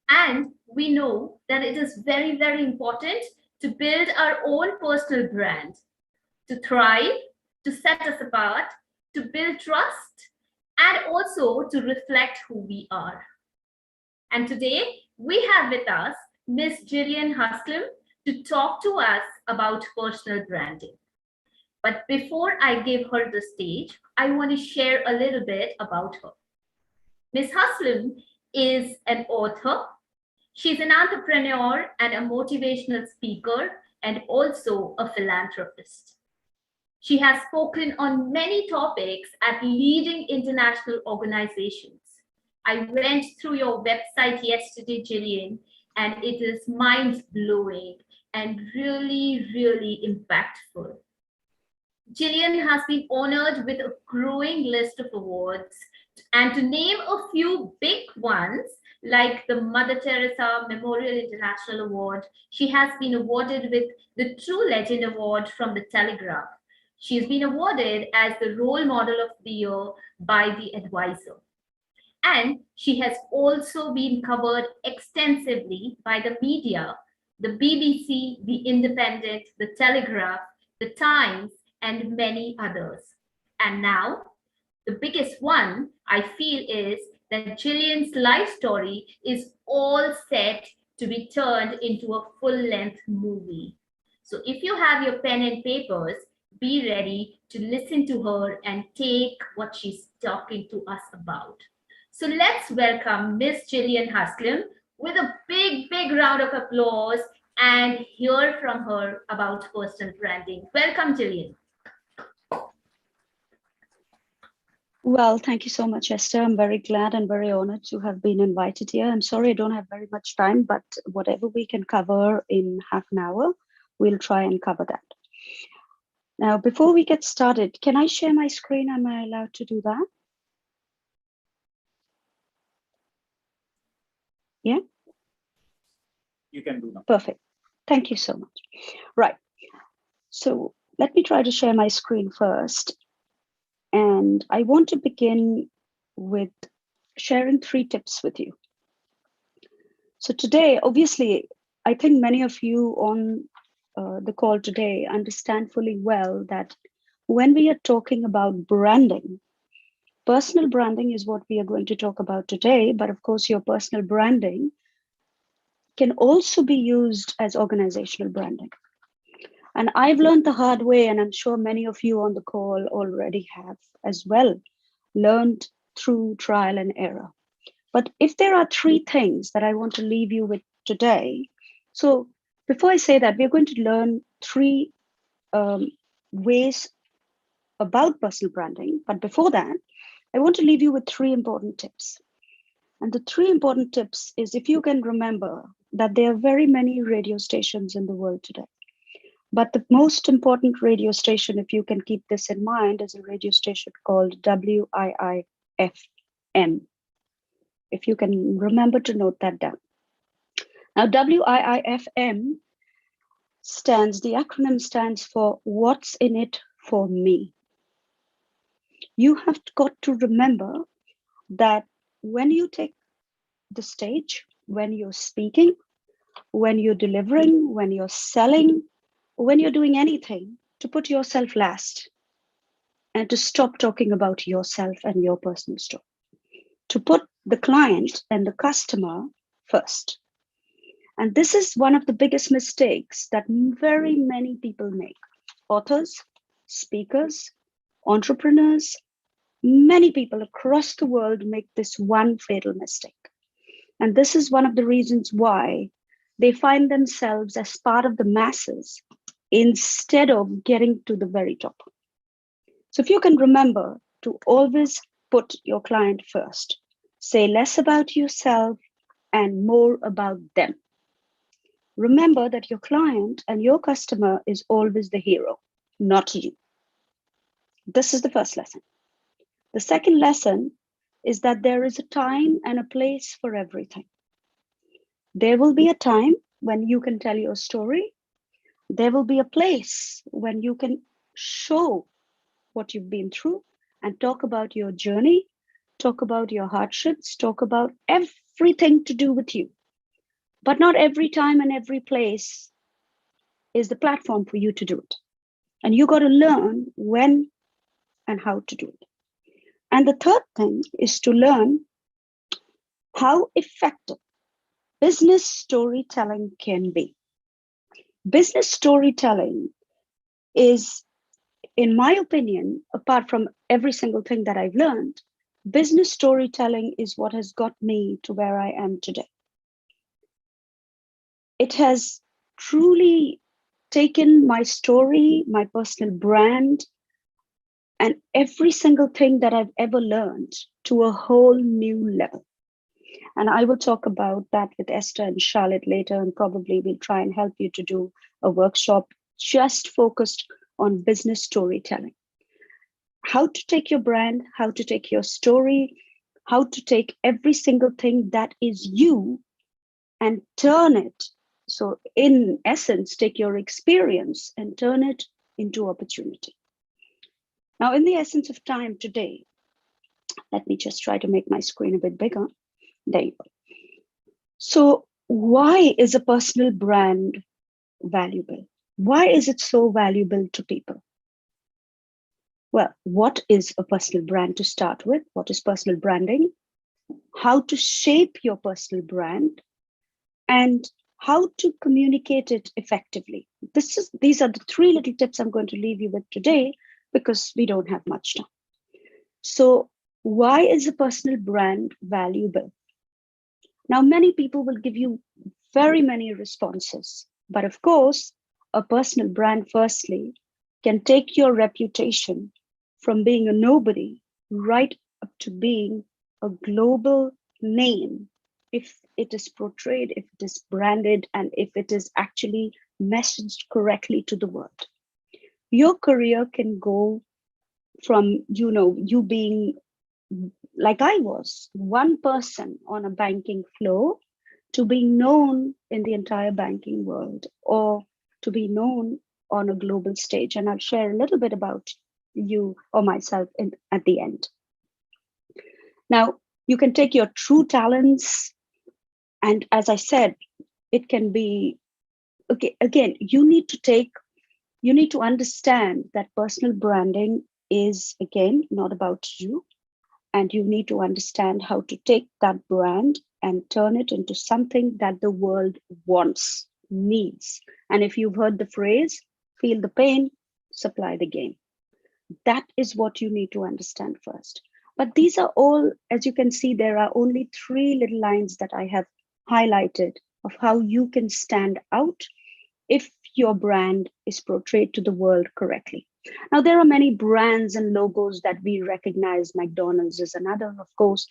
and we know that it is very, very important to build our own personal brand, to thrive, to set us apart, to build trust, and also to reflect who we are. And today we have with us Miss Gillian Haslam to talk to us about personal branding. But before I give her the stage, I want to share a little bit about her. Miss Haslam is an author. She's an entrepreneur and a motivational speaker, and also a philanthropist. She has spoken on many topics at leading international organizations. I went through your website yesterday, Gillian, and it is mind-blowing and really, really impactful. Gillian has been honored with a growing list of awards. And to name a few big ones, like the Mother Teresa Memorial International Award, she has been awarded with the True Legend Award from the Telegraph. She has been awarded as the Role Model of the Year by The Advisor. And she has also been covered extensively by the media, the BBC, The Independent, The Telegraph, The Times, and many others. And now, the biggest one I feel is that Gillian's life story is all set to be turned into a full-length movie. So if you have your pen and papers, be ready to listen to her and take what she's talking to us about. So let's welcome Miss Gillian Haslam with a big, big round of applause and hear from her about personal branding. Welcome, Gillian.
Well, thank you so much, Esther. I'm very glad and very honored to have been invited here. I'm sorry I don't have very much time, but whatever we can cover in half an hour, we'll try and cover that. Now, before we get started, can I share my screen? Am I allowed to do that? Yeah?
You can do now.
Perfect. Thank you so much. Right. So let me try to share my screen first. And I want to begin with sharing 3 tips with you. So today, obviously, I think many of you on the call today understand fully well that when we are talking about branding, personal branding is what we are going to talk about today. But of course, your personal branding can also be used as organizational branding. And I've learned the hard way, and I'm sure many of you on the call already have as well, learned through trial and error. But if there are 3 things that I want to leave you with today, so before I say that, we're going to learn 3 ways about personal branding. But before that, I want to leave you with 3 important tips. And the 3 important tips is, if you can remember that there are very many radio stations in the world today. But the most important radio station, if you can keep this in mind, is a radio station called WIIFM. If you can remember to note that down. Now, WIIFM the acronym stands for What's in It for Me. You have got to remember that when you take the stage, when you're speaking, when you're delivering, when you're selling, when you're doing anything, to put yourself last and to stop talking about yourself and your personal story, to put the client and the customer first. And this is one of the biggest mistakes that very many people make. Authors, speakers, entrepreneurs, many people across the world make this one fatal mistake. And this is one of the reasons why they find themselves as part of the masses instead of getting to the very top. So if you can remember to always put your client first, say less about yourself and more about them. Remember that your client and your customer is always the hero, not you. This is the first lesson. The second lesson is that there is a time and a place for everything. There will be a time when you can tell your story. There will be a place when you can show what you've been through and talk about your journey, talk about your hardships, talk about everything to do with you. But not every time and every place is the platform for you to do it. And you got to learn when and how to do it. And the third thing is to learn how effective business storytelling can be. Business storytelling is, in my opinion, apart from every single thing that I've learned, business storytelling is what has got me to where I am today. It has truly taken my story, my personal brand, and every single thing that I've ever learned to a whole new level. And I will talk about that with Esther and Charlotte later, and probably we'll try and help you to do a workshop just focused on business storytelling. How to take your brand, how to take your story, how to take every single thing that is you and turn it. So in essence, take your experience and turn it into opportunity. Now, in the essence of time today, let me just try to make my screen a bit bigger. There you go. So why is a personal brand valuable? Why is it so valuable to people? Well, what is a personal brand to start with? What is personal branding? How to shape your personal brand and how to communicate it effectively. These are the 3 little tips I'm going to leave you with today because we don't have much time. So why is a personal brand valuable? Now, many people will give you very many responses, but of course, a personal brand firstly can take your reputation from being a nobody right up to being a global name if it is portrayed, if it is branded, and if it is actually messaged correctly to the world. Your career can go from, you being like I was, one person on a banking floor to being known in the entire banking world or to be known on a global stage. And I'll share a little bit about you or myself at the end. Now, you can take your true talents, and as I said, it can be, okay, again, you need to understand that personal branding is, again, not about you. And you need to understand how to take that brand and turn it into something that the world wants, needs. And if you've heard the phrase, feel the pain, supply the gain. That is what you need to understand first. But these are all, as you can see, there are only 3 little lines that I have highlighted of how you can stand out if your brand is portrayed to the world correctly. Now, there are many brands and logos that we recognize. McDonald's is another, of course.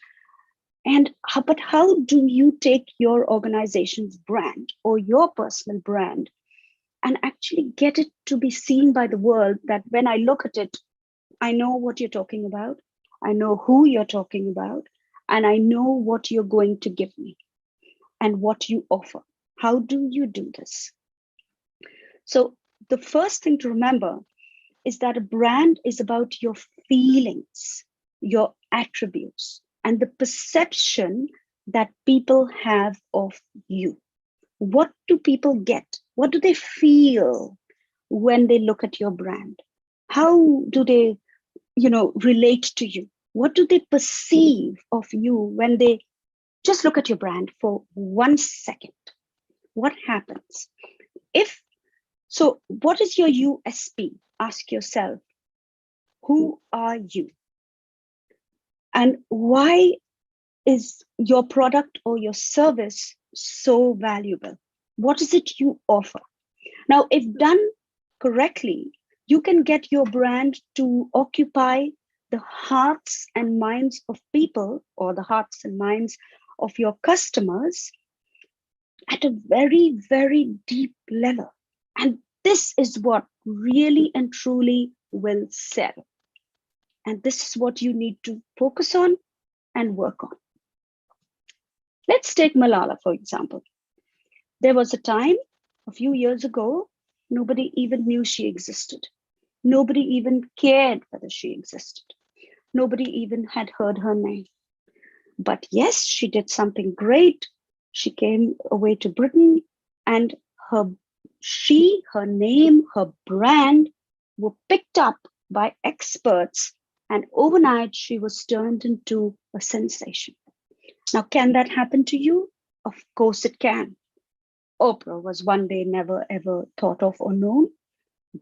But how do you take your organization's brand or your personal brand and actually get it to be seen by the world that when I look at it, I know what you're talking about, I know who you're talking about, and I know what you're going to give me and what you offer. How do you do this? So the first thing to remember is that a brand is about your feelings, your attributes, and the perception that people have of you. What do people get? What do they feel when they look at your brand? How do they, relate to you? What do they perceive of you when they just look at your brand for 1 second? What happens? So what is your USP? Ask yourself, who are you? And why is your product or your service so valuable? What is it you offer? Now, if done correctly, you can get your brand to occupy the hearts and minds of people or the hearts and minds of your customers at a very, very deep level. And this is what really and truly will sell. And this is what you need to focus on and work on. Let's take Malala, for example. There was a time a few years ago, nobody even knew she existed. Nobody even cared whether she existed. Nobody even had heard her name. But yes, she did something great. She came away to Britain, and her name, her brand were picked up by experts, and overnight she was turned into a sensation. Now, can that happen to you? Of course it can. Oprah was one day never ever thought of or known.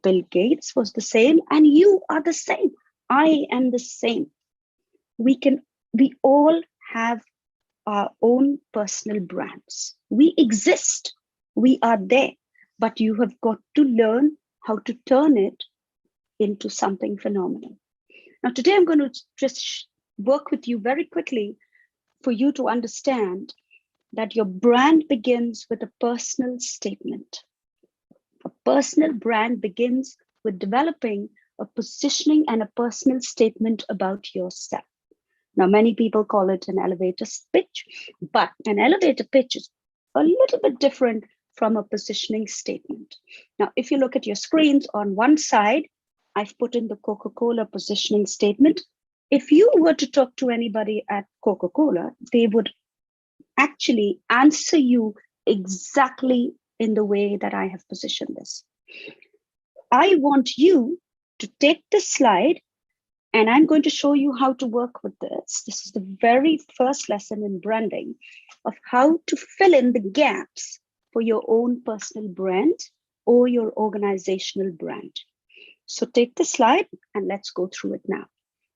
Bill Gates was the same, and you are the same. I am the same. We all have our own personal brands. We exist. We are there. But you have got to learn how to turn it into something phenomenal. Now, today I'm going to just work with you very quickly for you to understand that your brand begins with a personal statement. A personal brand begins with developing a positioning and a personal statement about yourself. Now, many people call it an elevator pitch, but an elevator pitch is a little bit different from a positioning statement. Now, if you look at your screens, on one side, I've put in the Coca-Cola positioning statement. If you were to talk to anybody at Coca-Cola, they would actually answer you exactly in the way that I have positioned this. I want you to take this slide, and I'm going to show you how to work with this. This is the very first lesson in branding of how to fill in the gaps for your own personal brand or your organizational brand. So take the slide and let's go through it now.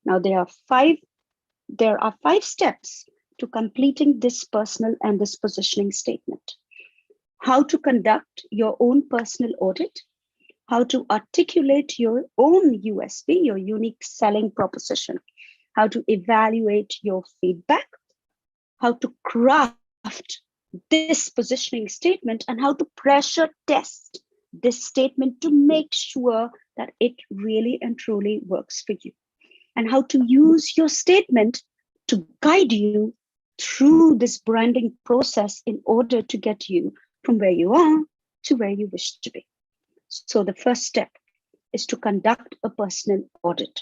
Now there are five steps to completing this personal and this positioning statement. How to conduct your own personal audit, how to articulate your own USP, your unique selling proposition, how to evaluate your feedback, how to craft this positioning statement, and how to pressure test this statement to make sure that it really and truly works for you, and how to use your statement to guide you through this branding process in order to get you from where you are to where you wish to be. So the first step is to conduct a personal audit.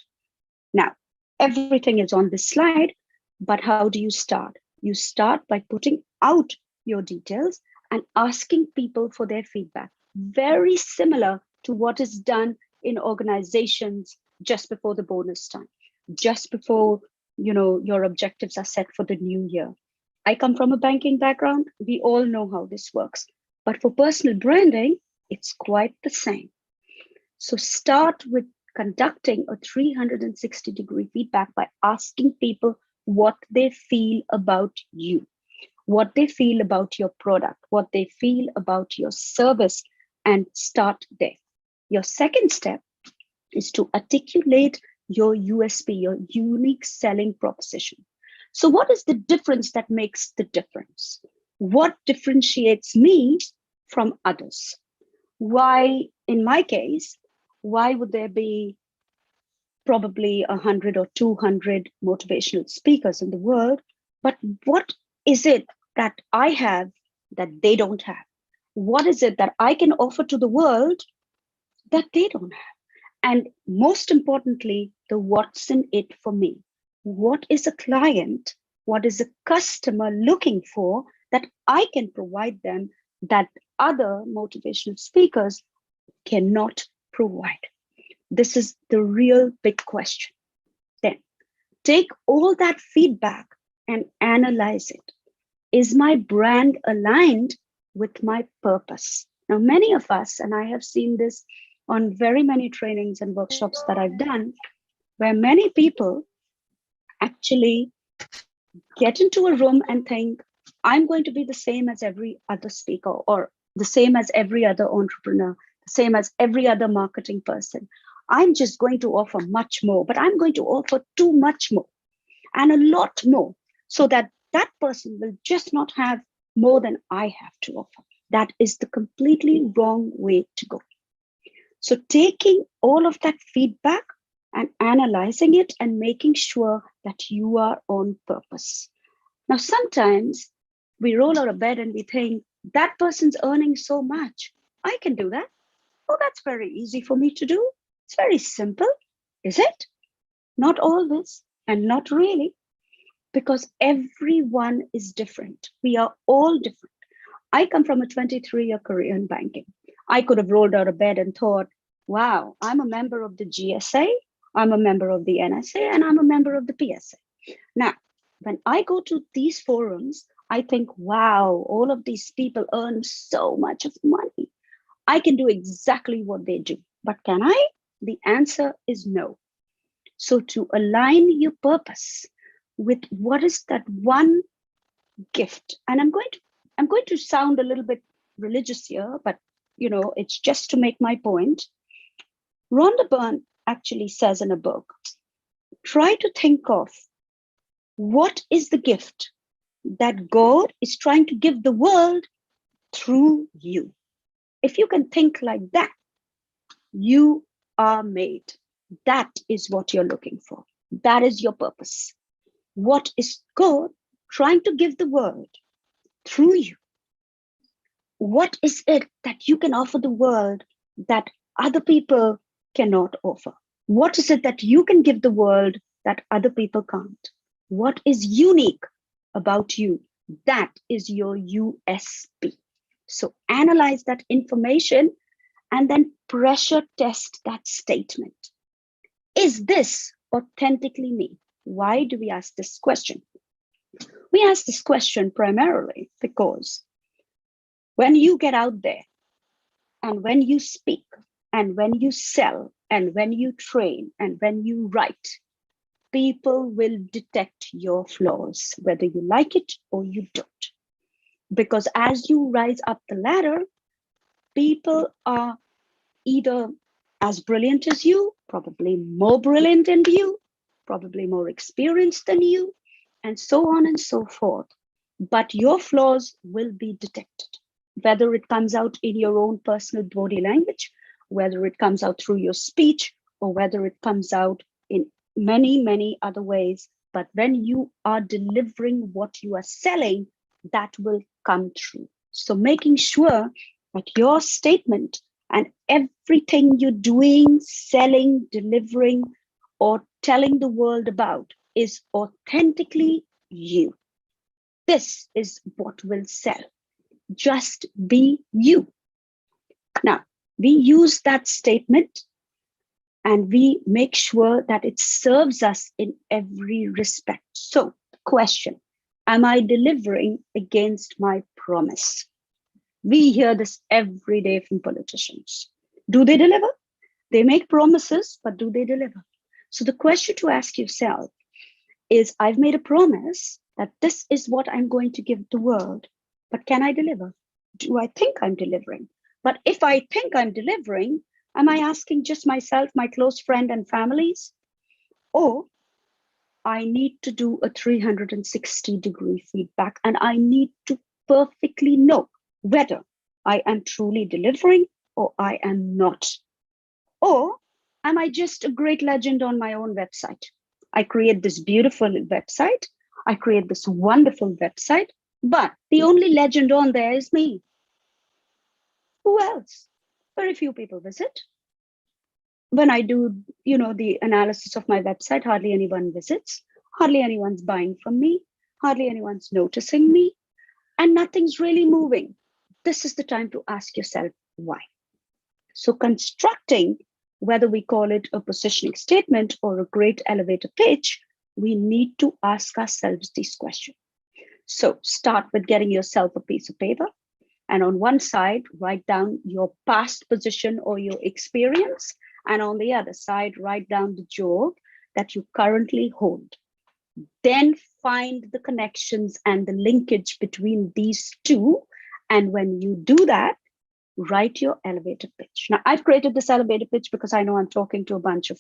Now, everything is on this slide, but how do you start? You start by putting out your details and asking people for their feedback. Very similar to what is done in organizations just before the bonus time, just before your objectives are set for the new year. I come from a banking background. We all know how this works. But for personal branding, it's quite the same. So start with conducting a 360-degree feedback by asking people what they feel about you, what they feel about your product, what they feel about your service, and start there. Your second step is to articulate your USP, your unique selling proposition. So what is the difference that makes the difference? What differentiates me from others? Why, in my case, why would there be probably 100 or 200 motivational speakers in the world? But what is it that I have that they don't have? What is it that I can offer to the world that they don't have? And most importantly, the what's in it for me. What is a client? What is a customer looking for that I can provide them that other motivational speakers cannot provide? This is the real big question. Then take all that feedback and analyze it. Is my brand aligned with my purpose? Now, many of us, and I have seen this on very many trainings and workshops that I've done, where many people actually get into a room and think, I'm going to be the same as every other speaker, or the same as every other entrepreneur, the same as every other marketing person. I'm just going to offer much more, but I'm going to offer too much more and a lot more, so that that person will just not have more than I have to offer. That is the completely wrong way to go. So taking all of that feedback and analyzing it and making sure that you are on purpose. Now, sometimes we roll out of bed and we think, that person's earning so much, I can do that. Oh, that's very easy for me to do. It's very simple, is it? Not always, and not really, because everyone is different. We are all different. I come from a 23-year career in banking. I could have rolled out of bed and thought, wow, I'm a member of the GSA, I'm a member of the NSA, and I'm a member of the PSA. Now, when I go to these forums, I think, wow, all of these people earn so much of money. I can do exactly what they do, but can I? The answer is no. So to align your purpose with what is that one gift, and I'm going to sound a little bit religious here, but it's just to make my point. Rhonda Byrne actually says in a book, try to think of what is the gift that God is trying to give the world through you. If you can think like that, you are made. That is what you're looking for. That is your purpose. What is God trying to give the world through you? What is it that you can offer the world that other people cannot offer? What is it that you can give the world that other people can't? What is unique about you? That is your USP. So analyze that information and then pressure test that statement. Is this authentically me? Why do we ask this question? We ask this question primarily because when you get out there and when you speak and when you sell and when you train and when you write, people will detect your flaws, whether you like it or you don't. Because as you rise up the ladder, people are either as brilliant as you, probably more brilliant than you, probably more experienced than you, and so on and so forth. But your flaws will be detected, whether it comes out in your own personal body language, whether it comes out through your speech, or whether it comes out in many, many other ways. But when you are delivering what you are selling, that will come true. So making sure that your statement and everything you're doing, selling, delivering, or telling the world about is authentically you. This is what will sell. Just be you. Now, we use that statement and we make sure that it serves us in every respect. So, question, am I delivering against my promise? We hear this every day from politicians. Do they deliver? They make promises, but do they deliver? So the question to ask yourself is, I've made a promise that this is what I'm going to give the world, but can I deliver? Do I think I'm delivering? But if I think I'm delivering, am I asking just myself, my close friend and families? Or I need to do a 360-degree feedback and I need to perfectly know whether I am truly delivering or I am not. Or am I just a great legend on my own website? I create this beautiful website. I create this wonderful website, but the only legend on there is me. Who else? Very few people visit. When I do, the analysis of my website, hardly anyone visits, hardly anyone's buying from me, hardly anyone's noticing me, and nothing's really moving. This is the time to ask yourself why. So constructing, whether we call it a positioning statement or a great elevator pitch, we need to ask ourselves these questions. So start with getting yourself a piece of paper, and on one side, write down your past position or your experience, and on the other side, write down the job that you currently hold. Then find the connections and the linkage between these two. And when you do that, write your elevator pitch. Now, I've created this elevator pitch because I know I'm talking to a bunch of,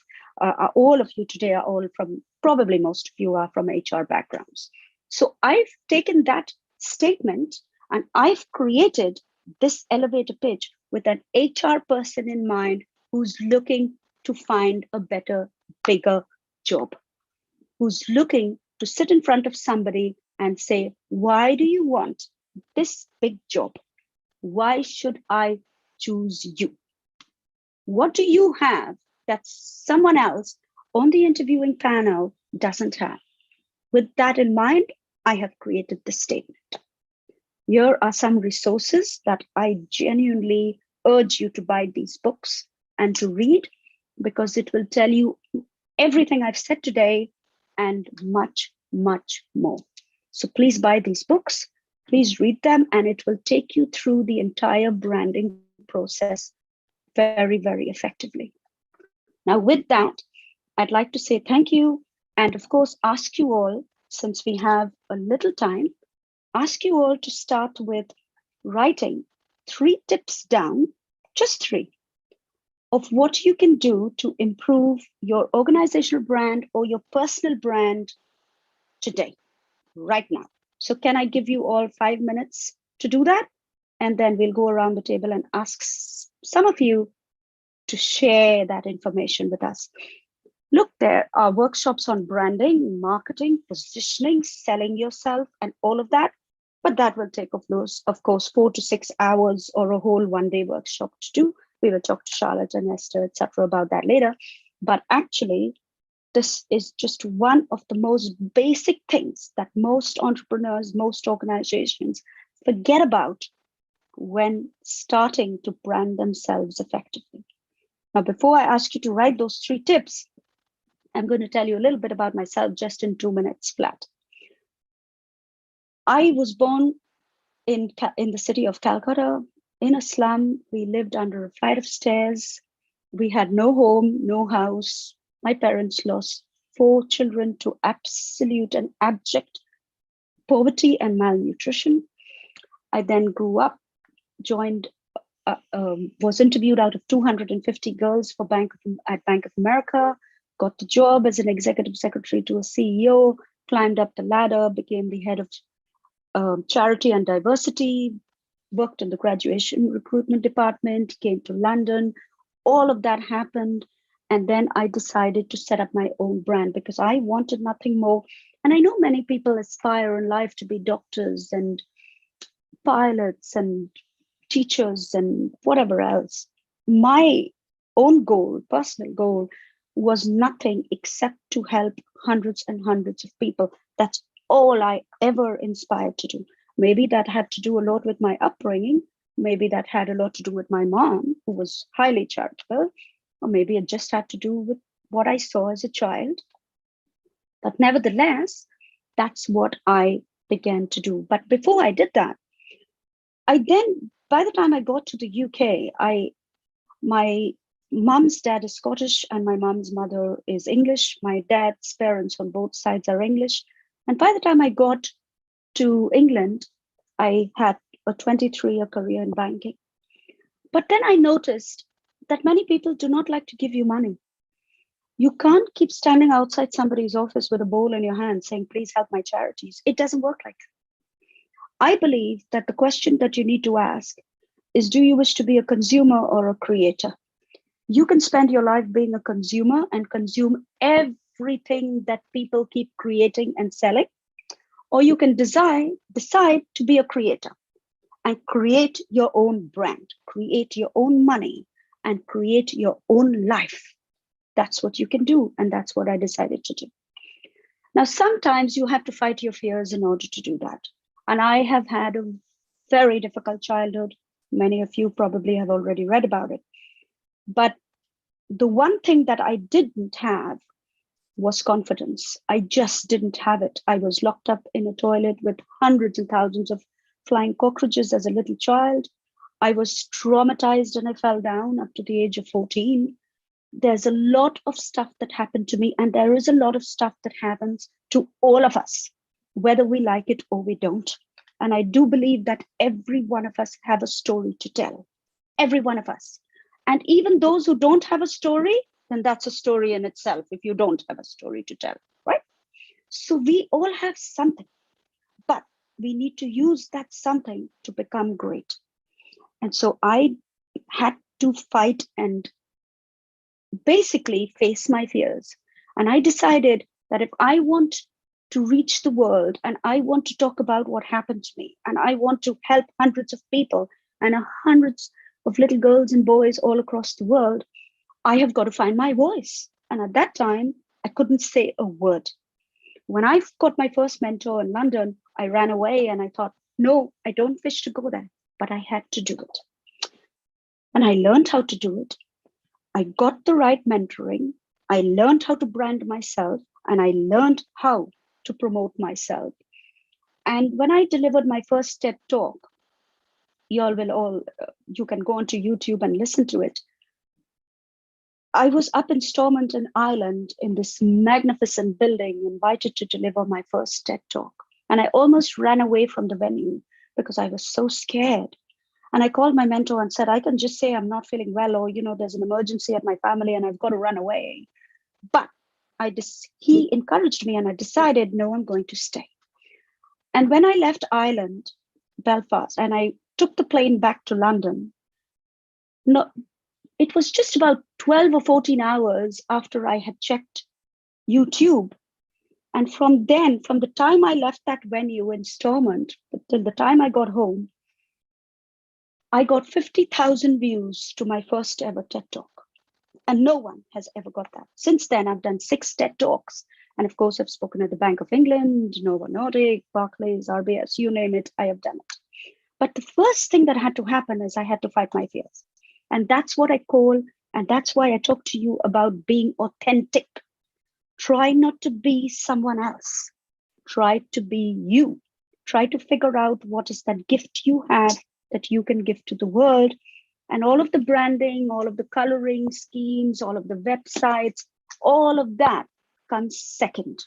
all of you today are all from, probably most of you are from HR backgrounds. So I've taken that statement and I've created this elevator pitch with an HR person in mind who's looking to find a better, bigger job, who's looking to sit in front of somebody and say, why do you want this big job? Why should I choose you? What do you have that someone else on the interviewing panel doesn't have? With that in mind, I have created this statement. Here are some resources that I genuinely urge you to buy these books and to read, because it will tell you everything I've said today and much, much more. So please buy these books, please read them, and it will take you through the entire branding process very, very effectively. Now, with that, I'd like to say thank you, and of course, ask you all, since we have a little time, ask you all to start with writing 3 tips down, just 3, of what you can do to improve your organizational brand or your personal brand today, right now. So can I give you all 5 minutes to do that? And then we'll go around the table and ask some of you to share that information with us. Look, there are workshops on branding, marketing, positioning, selling yourself, and all of that. But that will take, of course, 4 to 6 hours or a whole one-day workshop to do. We will talk to Charlotte and Esther, etc., about that later. But actually, this is just one of the most basic things that most entrepreneurs, most organizations forget about when starting to brand themselves effectively. Now, before I ask you to write those 3 tips, I'm going to tell you a little bit about myself just in 2 minutes flat. I was born in the city of Calcutta, in a slum. We lived under a flight of stairs. We had no home, no house. My parents lost 4 children to absolute and abject poverty and malnutrition. I then grew up, joined, was interviewed out of 250 girls for at Bank of America, got the job as an executive secretary to a CEO, climbed up the ladder, became the head of charity and diversity, worked in the graduation recruitment department, came to London. All of that happened. And then I decided to set up my own brand because I wanted nothing more. And I know many people aspire in life to be doctors and pilots and teachers and whatever else. My own goal, personal goal, was nothing except to help hundreds and hundreds of people. That's all I ever inspired to do. Maybe that had to do a lot with my upbringing. Maybe that had a lot to do with my mom, who was highly charitable. Or maybe it just had to do with what I saw as a child. But nevertheless, that's what I began to do. But before I did that, by the time I got to the UK, my mom's dad is Scottish and my mom's mother is English. My dad's parents on both sides are English. And by the time I got to England, I had a 23-year career in banking. But then I noticed that many people do not like to give you money. You can't keep standing outside somebody's office with a bowl in your hand saying, please help my charities. It doesn't work like that. I believe that the question that you need to ask is, do you wish to be a consumer or a creator? You can spend your life being a consumer and consume everything that people keep creating and selling, or you can decide to be a creator and create your own brand, create your own money, and create your own life. That's what you can do, and that's what I decided to do. Now, sometimes you have to fight your fears in order to do that. And I have had a very difficult childhood. Many of you probably have already read about it. But the one thing that I didn't have was confidence. I just didn't have it. I was locked up in a toilet with hundreds and thousands of flying cockroaches as a little child. I was traumatized and I fell down up to the age of 14. There's a lot of stuff that happened to me, and there is a lot of stuff that happens to all of us, whether we like it or we don't. And I do believe that every one of us have a story to tell, every one of us. And even those who don't have a story, then that's a story in itself if you don't have a story to tell, right? So we all have something, but we need to use that something to become great. And so I had to fight and basically face my fears. And I decided that if I want to reach the world and I want to talk about what happened to me and I want to help hundreds of people and hundreds of little girls and boys all across the world, I have got to find my voice. And at that time, I couldn't say a word. When I got my first mentor in London, I ran away and I thought, no, I don't wish to go there, but I had to do it. And I learned how to do it. I got the right mentoring. I learned how to brand myself and I learned how to promote myself. And when I delivered my first TED talk, you can go onto YouTube and listen to it. I was up in Stormonton Island in this magnificent building, invited to deliver my first TED talk. And I almost ran away from the venue because I was so scared. And I called my mentor and said, I can just say I'm not feeling well, or, there's an emergency at my family and I've got to run away. But he encouraged me and I decided, no, I'm going to stay. And when I left Ireland, Belfast, and I took the plane back to London, it was just about 12 or 14 hours after I had checked YouTube. And from the time I left that venue in Stormont till the time I got home, I got 50,000 views to my first ever TED Talk. And no one has ever got that. Since then, I've done 6 TED Talks. And of course, I've spoken at the Bank of England, Novo Nordisk, Barclays, RBS, you name it, I have done it. But the first thing that had to happen is I had to fight my fears. And that's what I call, and that's why I talk to you about being authentic. Try not to be someone else. Try to be you. Try to figure out what is that gift you have that you can give to the world. And all of the branding, all of the coloring schemes, all of the websites, all of that comes second.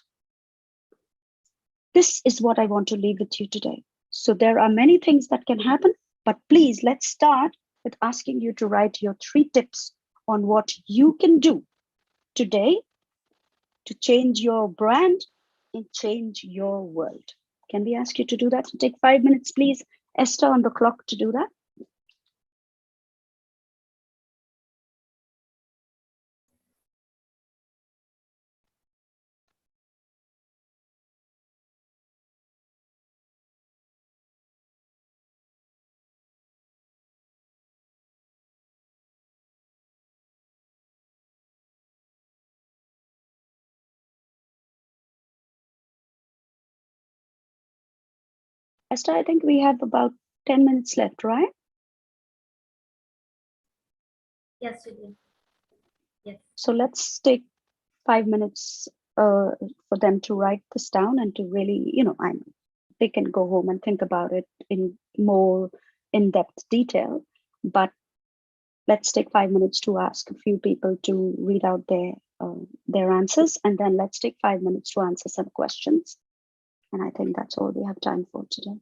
This is what I want to leave with you today. So there are many things that can happen, but please let's start with asking you to write your 3 tips on what you can do today to change your brand and change your world. Can we ask you to do that? To take 5 minutes, please. Esther on the clock to do that. Esther, I think we have about 10 minutes left, right?
Yes, we do. Yes.
So let's take 5 minutes for them to write this down and to really, they can go home and think about it in more in-depth detail. But let's take 5 minutes to ask a few people to read out their answers, and then let's take 5 minutes to answer some questions. And I think that's all we have time for today.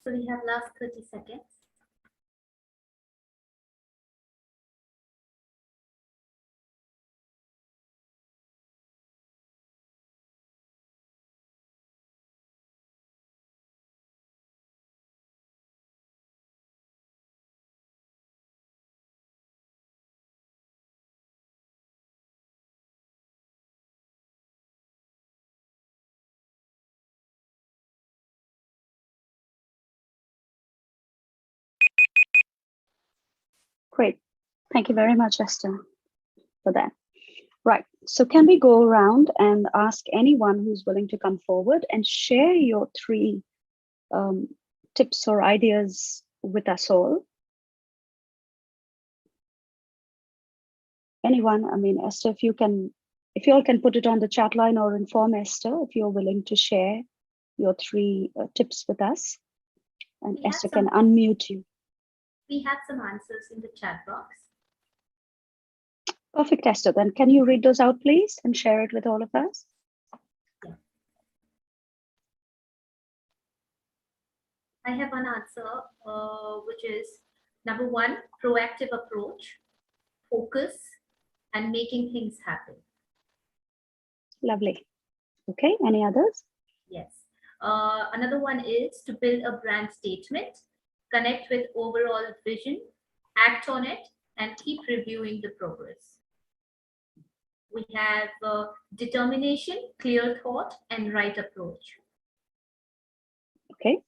So we have last 30 seconds.
Great. Thank you very much, Esther, for that. Right. So can we go around and ask anyone who's willing to come forward and share your 3 tips or ideas with us all? Anyone? I mean, Esther, if you all can put it on the chat line or inform Esther if you're willing to share your 3 tips with us, and Esther can unmute you.
We have some answers in the chat box.
Perfect, Esther. Then can you read those out, please, and share it with all of us?
Yeah. I have one answer, which is number 1, proactive approach, focus, and making things happen.
Lovely. Okay, any others?
Yes. Another one is to build a brand statement, connect with overall vision, act on it, and keep reviewing the progress. We have determination, clear thought, and right approach.
Okay.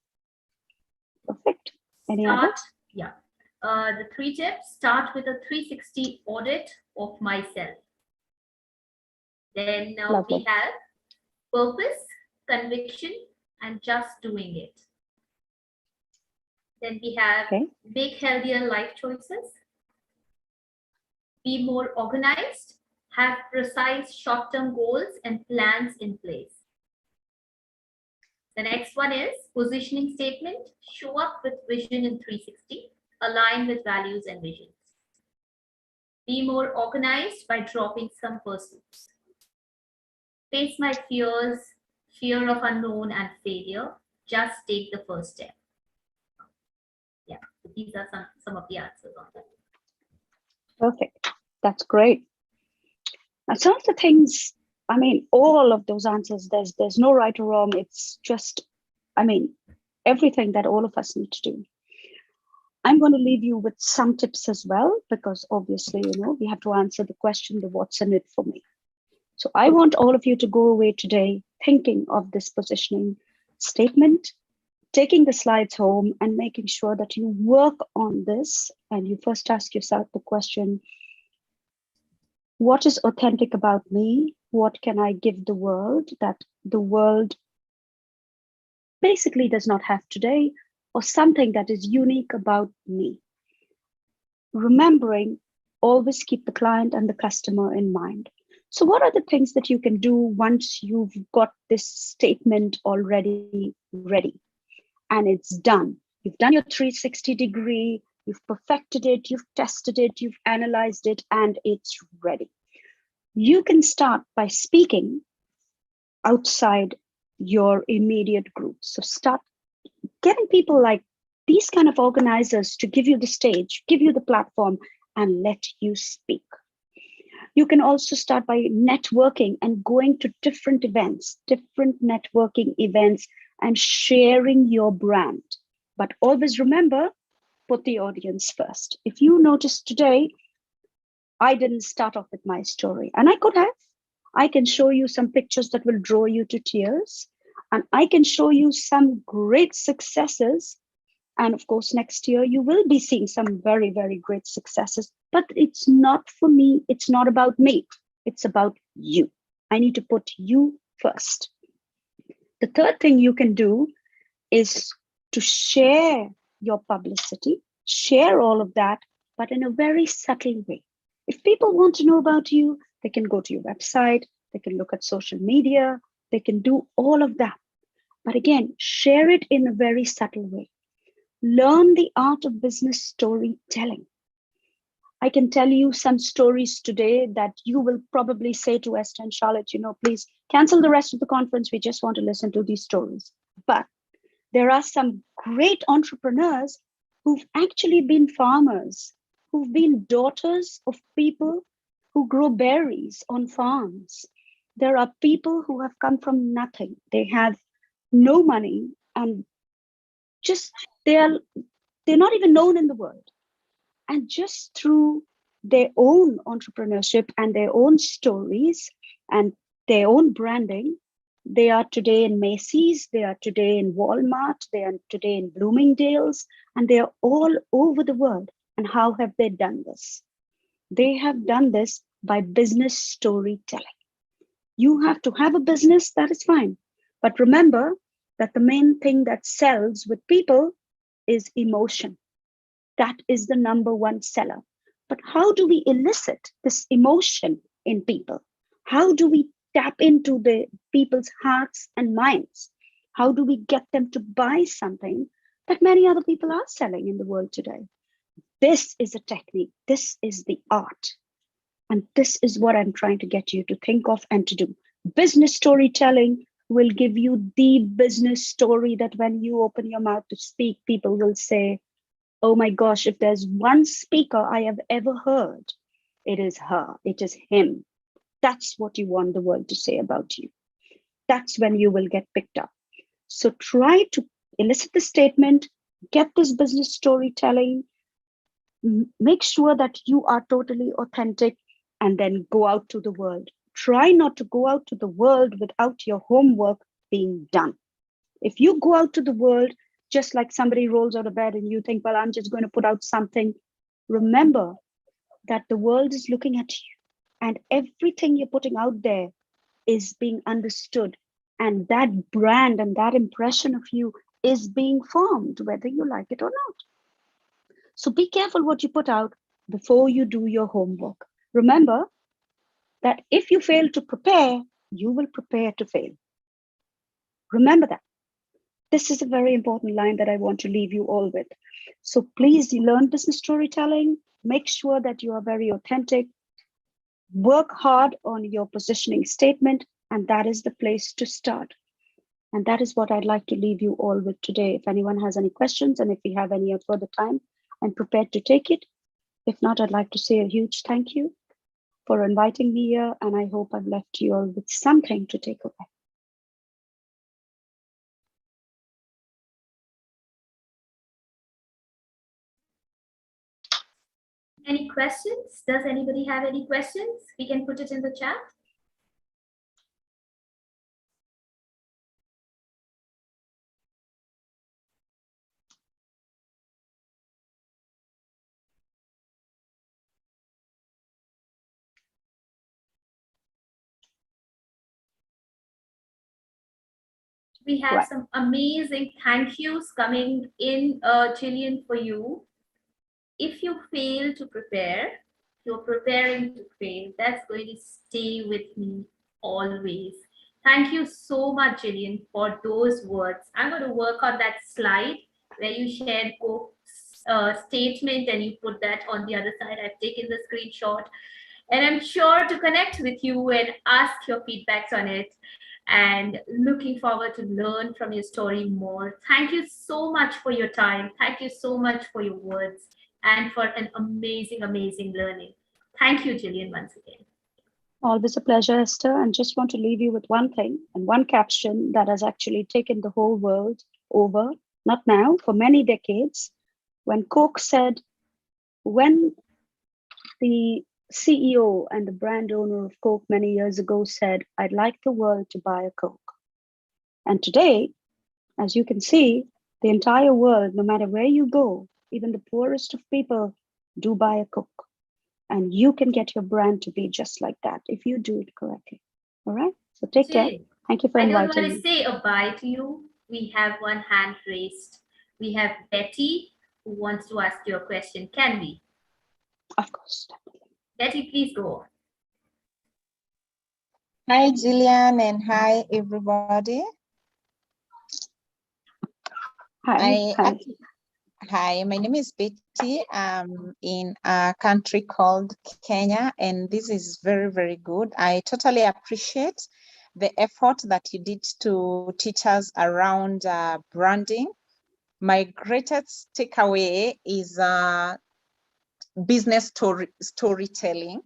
Perfect. Any others?
Yeah. The 3 tips: start with a 360 audit of myself. Then we have purpose, conviction, and just doing it. Then we have make healthier life choices, be more organized, have precise short-term goals and plans in place. The next one is positioning statement, show up with vision in 360, align with values and visions. Be more organized by dropping some pursuits. Face my fears, fear of unknown and failure, just take the first step. Yeah, so these are some of the answers on that.
Perfect. That's great. Now, some of the things, I mean, all of those answers, there's no right or wrong. It's just, I mean, everything that all of us need to do. I'm going to leave you with some tips as well, because obviously, you know, we have to answer the question, the what's in it for me. So I want all of you to go away today thinking of this positioning statement, taking the slides home and making sure that you work on this. And you first ask yourself the question, what is authentic about me? What can I give the world that the world basically does not have today, or something that is unique about me? Remembering, always keep the client and the customer in mind. So what are the things that you can do once you've got this statement already ready and it's done? You've done your 360 degree, you've perfected it, you've tested it, you've analyzed it, and it's ready. You can start by speaking outside your immediate group. So start getting people like these kind of organizers to give you the stage, give you the platform, and let you speak. You can also start by networking and going to different events, different networking events, and sharing your brand. But always remember, put the audience first. If you notice today, I didn't start off with my story, and I could have. I can show you some pictures that will draw you to tears, and I can show you some great successes. And of course, next year, you will be seeing some very, very great successes, but it's not for me. It's not about me. It's about you. I need to put you first. The third thing you can do is to share your publicity, share all of that, but in a very subtle way. If people want to know about you, they can go to your website, they can look at social media, they can do all of that. But again, share it in a very subtle way. Learn the art of business storytelling. I can tell you some stories today that you will probably say to Esther and Charlotte, you know, please cancel the rest of the conference. We just want to listen to these stories. But there are some great entrepreneurs who've actually been farmers, who've been daughters of people who grow berries on farms. There are people who have come from nothing. They have no money and just they're not even known in the world. And just through their own entrepreneurship and their own stories and their own branding, they are today in Macy's, they are today in Walmart, they are today in Bloomingdale's, and they are all over the world. And how have they done this? They have done this by business storytelling. You have to have a business, that is fine. But remember that the main thing that sells with people is emotion. That is the number one seller. But how do we elicit this emotion in people? How do we tap into the people's hearts and minds? How do we get them to buy something that many other people are selling in the world today? This is a technique. This is the art. And this is what I'm trying to get you to think of and to do. Business storytelling will give you the business story that when you open your mouth to speak, people will say, oh my gosh, if there's one speaker I have ever heard, it is her, it is him. That's what you want the world to say about you. That's when you will get picked up. So try to elicit the statement, get this business storytelling, make sure that you are totally authentic, and then go out to the world. Try not to go out to the world without your homework being done. If you go out to the world just like somebody rolls out of bed and you think, well, I'm just going to put out something, remember that the world is looking at you and everything you're putting out there is being understood. And that brand and that impression of you is being formed, whether you like it or not. So be careful what you put out before you do your homework. Remember that if you fail to prepare, you will prepare to fail. Remember that. This is a very important line that I want to leave you all with. So please learn business storytelling. Make sure that you are very authentic. Work hard on your positioning statement, and that is the place to start. And that is what I'd like to leave you all with today. If anyone has any questions and if we have any further time, I'm prepared to take it. If not, I'd like to say a huge thank you for inviting me here, and I hope I've left you all with something to take away.
Any questions? Does anybody have any questions? We can put it in the chat. We have some amazing thank yous coming in, Jillian, for you. If you fail to prepare, you're preparing to fail. That's going to stay with me always. Thank you so much, Jillian, for those words. I'm going to work on that slide where you shared Coke's statement and you put that on the other side. I've taken the screenshot and I'm sure to connect with you and ask your feedbacks on it. And looking forward to learn from your story more. Thank you so much for your time. Thank you so much for your words and for an amazing, amazing learning. Thank you, Jillian, once again.
Always a pleasure, Esther. And just want to leave you with one thing and one caption that has actually taken the whole world over, not now, for many decades. When Coke said, when the CEO and the brand owner of Coke many years ago said, I'd like the world to buy a Coke. And today, as you can see, the entire world, no matter where you go, even the poorest of people do buy a Coke. And you can get your brand to be just like that if you do it correctly. All right? So take care. Thank you for inviting me.
I don't want to say a bye to you. We have one hand raised. We have Betty who wants to ask you a question. Can we?
Of course.
Betty, please go on.
Hi, Jillian, and hi, everybody.
Hi.
Hi, my name is Betty. I'm in a country called Kenya, and this is very, very good. I totally appreciate the effort that you did to teach us around branding. my greatest takeaway is business storytelling.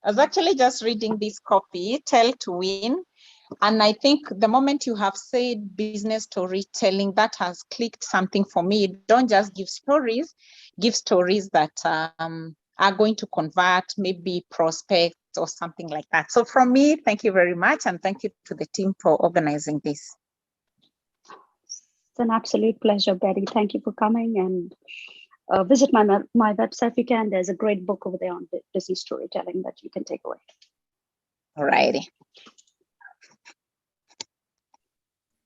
I was actually just reading this copy, Tell to Win. And I think the moment you have said business storytelling, that has clicked something for me. Don't just give stories that are going to convert, maybe prospects or something like that. So from me, thank you very much. And thank you to the team for organizing this.
It's an absolute pleasure, Betty. Thank you for coming, and visit my website if you can. There's a great book over there on business storytelling that you can take away.
All righty.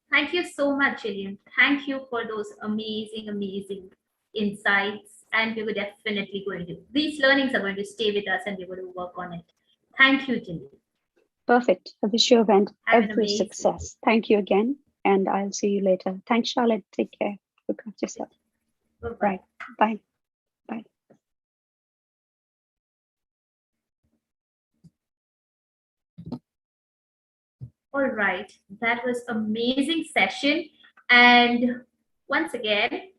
Thank you so much, Jillian. Thank you for those amazing, amazing insights. And we were definitely going to, these learnings are going to stay with us and we're going to work on it. Thank you, Jillian.
Perfect. I wish your event
Have an
every
amazing
success. Thank you again, and I'll see you later. Thanks, Charlotte. Take care. Look after yourself.
Bye-bye.
Right. Bye. Bye.
All right, that was amazing session. And once again,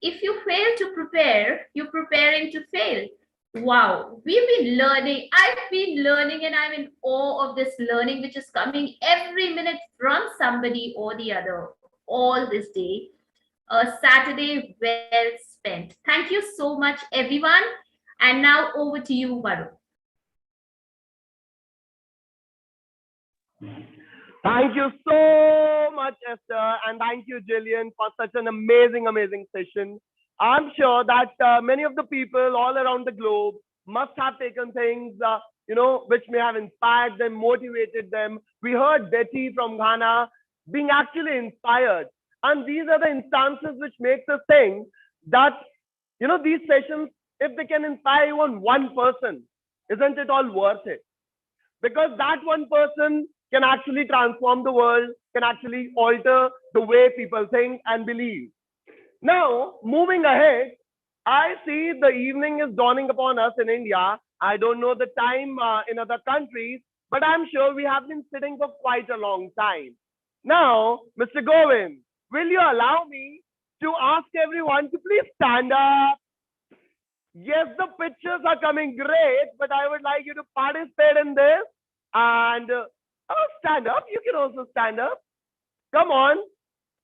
if you fail to prepare, you're preparing to fail. Wow, we've been learning. I've been learning, and I'm in awe of this learning, which is coming every minute from somebody or the other all this day. A Saturday well spent. Thank you so much, everyone. And now over to you, Varun.
Thank you so much, Esther, and thank you, Jillian, for such an amazing, amazing session. I'm sure that many of the people all around the globe must have taken things, which may have inspired them, motivated them. We heard Betty from Ghana being actually inspired. And these are the instances which makes us think that, these sessions, if they can inspire even one person, isn't it all worth it? Because that one person can actually transform the world, can actually alter the way people think and believe. Now, moving ahead, I see the evening is dawning upon us in India. I don't know the time in other countries, but I'm sure we have been sitting for quite a long time. Now, Mr. Govind, will you allow me to ask everyone to please stand up? Yes, the pictures are coming great, but I would like you to participate in this and stand up. You can also stand up. Come on.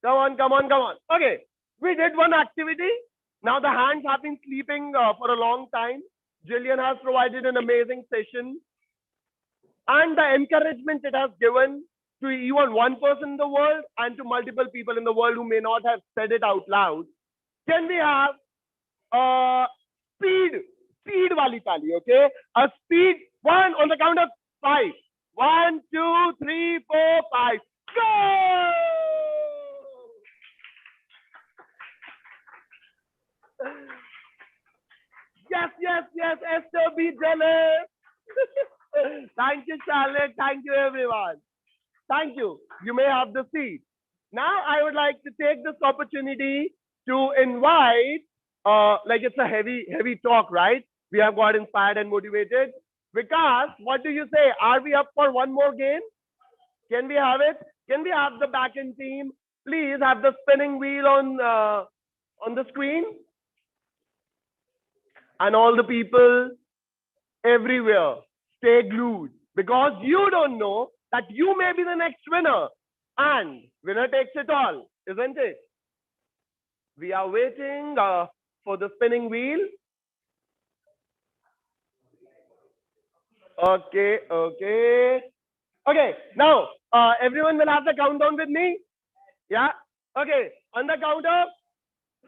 Come on, come on, come on. Okay, we did one activity. Now the hands have been sleeping for a long time. Jillian has provided an amazing session. And the encouragement it has given to even one person in the world and to multiple people in the world who may not have said it out loud. Can we have speed wali tali, okay? A speed one on the count of 5. 1, 2, 3, 4, 5. Go! Yes, yes, yes, Esther, be jealous. Thank you, Charlotte. Thank you, everyone. Thank you. You may have the seat. Now, I would like to take this opportunity to invite, it's a heavy talk, right? We have got inspired and motivated. Vikas, what do you say? Are we up for one more game? Can we have it? Can we have the back-end team? Please have the spinning wheel on the screen. And all the people everywhere, stay glued, because you don't know that you may be the next winner. And winner takes it all, isn't it? We are waiting for the spinning wheel. Okay. Okay, now everyone will have the countdown with me. Yeah? Okay, on the count of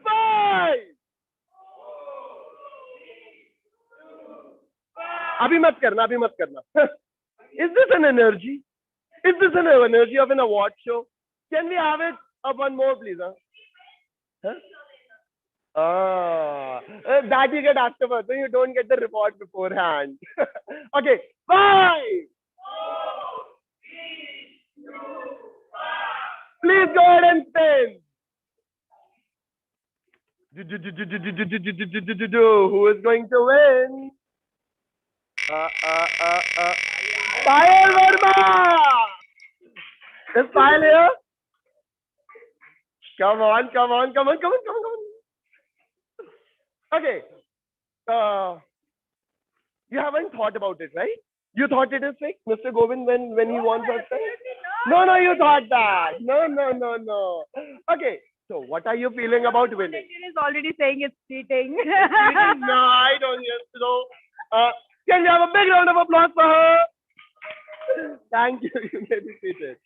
5. Abhi mat karna. Is this an energy? Is this an energy of an award show? Can we have it up one more, please? That you get afterwards, so you don't get the report beforehand. Okay, 5. Please go ahead and spin. Who is going to win? Payal Verma! Is Payal here? Come on. Okay. You haven't thought about it, right? You thought it is fake, Mr. Govind, when he wants us to? No, you thought that. No. Okay. So what are you feeling about winning?
It is already saying it's cheating.
No, I don't know. Can we have a big round of applause for her? Thank you. You may be seated.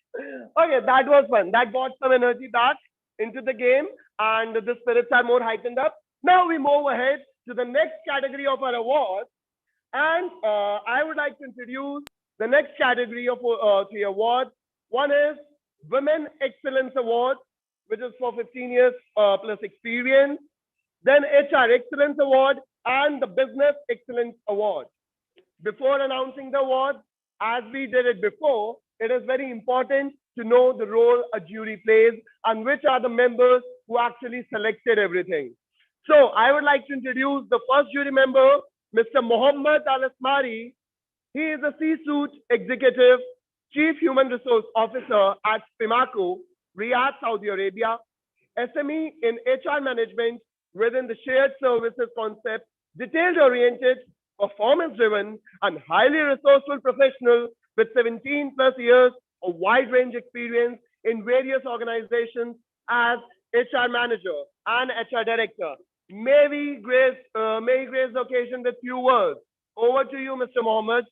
Okay, that was fun. That got some energy back into the game, and the spirits are more heightened up. Now we move ahead to the next category of our awards, and I would like to introduce the next category of 3 awards. One is Women Excellence Award, which is for 15 years plus experience. Then HR Excellence Award and the Business Excellence Award. Before announcing the award, as we did it before, it is very important to know the role a jury plays and which are the members who actually selected everything. So I would like to introduce the first jury member, Mr. Mohammad Al-Asmari. He is a C-suite executive, Chief Human Resource Officer at Pimaco, Riyadh, Saudi Arabia, SME in HR management within the shared services concept, detail-oriented, performance-driven, and highly resourceful professional with 17 plus years of wide range experience in various organizations as HR manager and HR director. May he grace the occasion with few words. Over to you, Mr. Mohammed.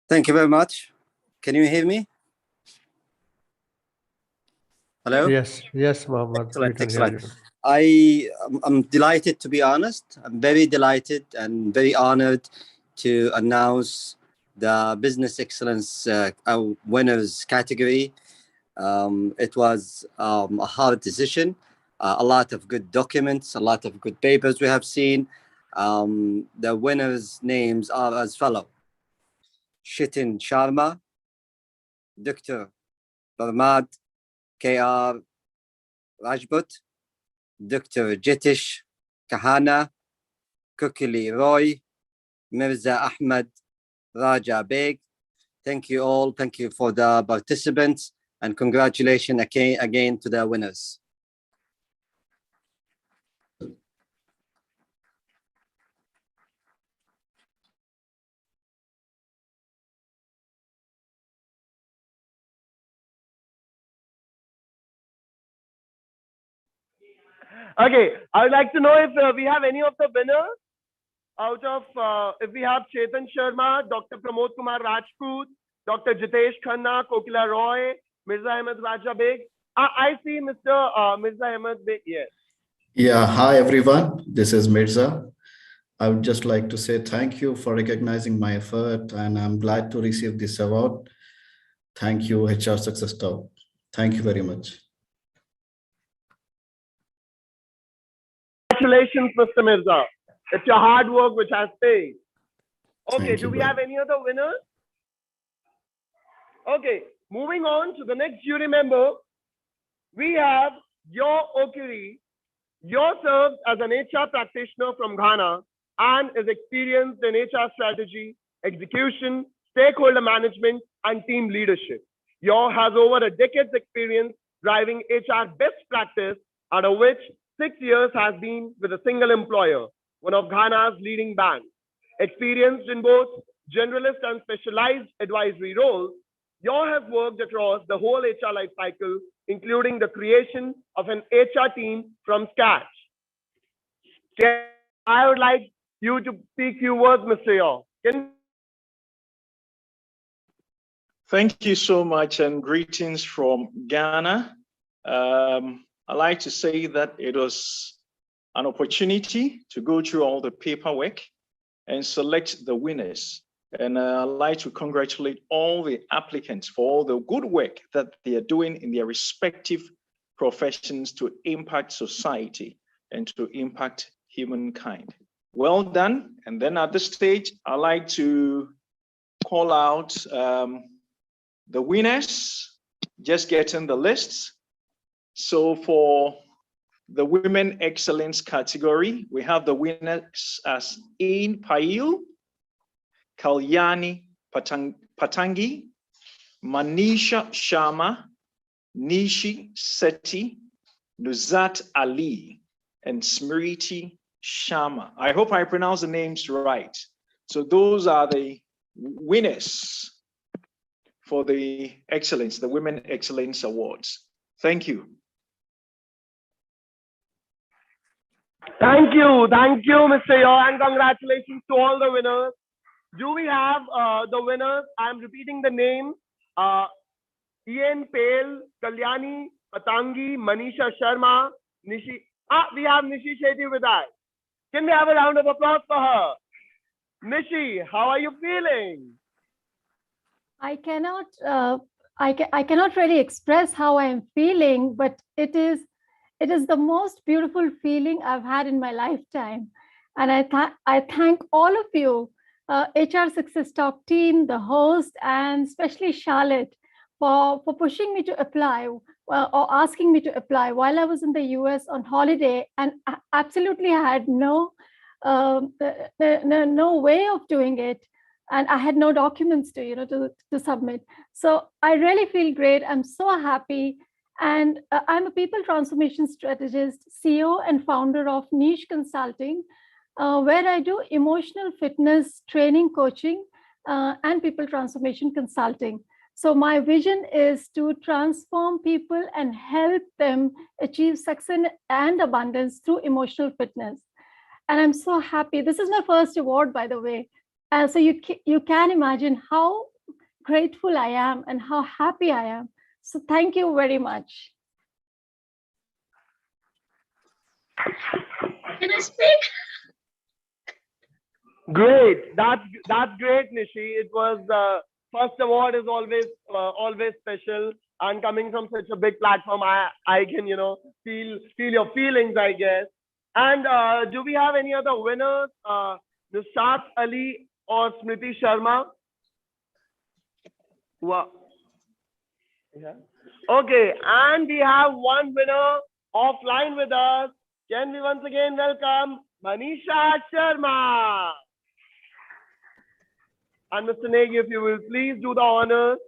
Thank you very much. Can you hear me? Hello?
Yes, Mohammed.
Excellent,
We can hear
excellent.
you.
I'm delighted, to be honest. I'm very delighted and very honored to announce the Business Excellence winners category. It was a hard decision. A lot of good documents, a lot of good papers we have seen. The winners' names are as follow: Shitin Sharma, Dr. Parmad K.R. Rajput, Dr. Jitish Kahana, Kukili Roy, Mirza Ahmed Raja Beg. Thank you all. Thank you for the participants, and congratulations again to the winners.
Okay, I would like to know if we have any of the winners out of, if we have Chetan Sharma, Dr. Pramod Kumar Rajput, Dr. Jitesh Khanna, Kokila Roy, Mirza Ahmed Raja Beg. I see Mr. Mirza Ahmed Beg, yes.
Yeah, hi everyone. This is Mirza. I would just like to say thank you for recognizing my effort, and I'm glad to receive this award. Thank you, HR Success Talk. Thank you very much.
Congratulations, Mr. Mirza. It's your hard work which has paid. Okay,
Thank
do
you,
we
brother.
have any other winners? Okay, moving on to the next jury member, we have Yo Okiri. Yo serves as an HR practitioner from Ghana and is experienced in HR strategy, execution, stakeholder management, and team leadership. Yo has over a decade's experience driving HR best practice, out of which 6 years has been with a single employer, one of Ghana's leading banks. Experienced in both generalist and specialized advisory roles, Yo has worked across the whole HR life cycle, including the creation of an HR team from scratch. I would like you to speak few words, Mr. Yo.
Thank you so much, and greetings from Ghana. I'd like to say that it was an opportunity to go through all the paperwork and select the winners. And I'd like to congratulate all the applicants for all the good work that they are doing in their respective professions to impact society and to impact humankind. Well done. And then at this stage, I'd like to call out the winners, just getting the lists. So for the Women Excellence category, we have the winners as Ain Pail, Kalyani Patangi, Manisha Sharma, Nishi Sethi, Nuzat Ali, and Smriti Sharma. I hope I pronounce the names right. So those are the winners for the Excellence, the Women Excellence Awards. Thank you.
Thank you, Mr. Yo, and congratulations to all the winners. Do we have the winners? I'm repeating the name. Ian Pale, Kalyani Patangi, Manisha Sharma, Nishi. We have Nishi Shetty with us. Can we have a round of applause for her? Nishi, how are you feeling?
I cannot really express how I am feeling, but it is the most beautiful feeling I've had in my lifetime. And I thank all of you, HR Success Talk team, the host, and especially Charlotte for pushing me to apply or asking me to apply while I was in the US on holiday, and I absolutely had no way of doing it. And I had no documents to submit. So I really feel great. I'm so happy. And I'm a people transformation strategist, CEO and founder of Niche Consulting, where I do emotional fitness training, coaching, and people transformation consulting. So my vision is to transform people and help them achieve success and abundance through emotional fitness. And I'm so happy. This is my first award, by the way. So you can imagine how grateful I am and how happy I am. So thank you very much.
Can I speak?
Great. That's great, Nishi. It was first award is always special, and coming from such a big platform, I can feel your feelings, I guess. And do we have any other winners? Nusrat Ali or Smriti Sharma? Wow. Yeah. Okay, and we have one winner offline with us. Can we once again welcome Manisha Sharma? And Mr. Negi, if you will please do the honors.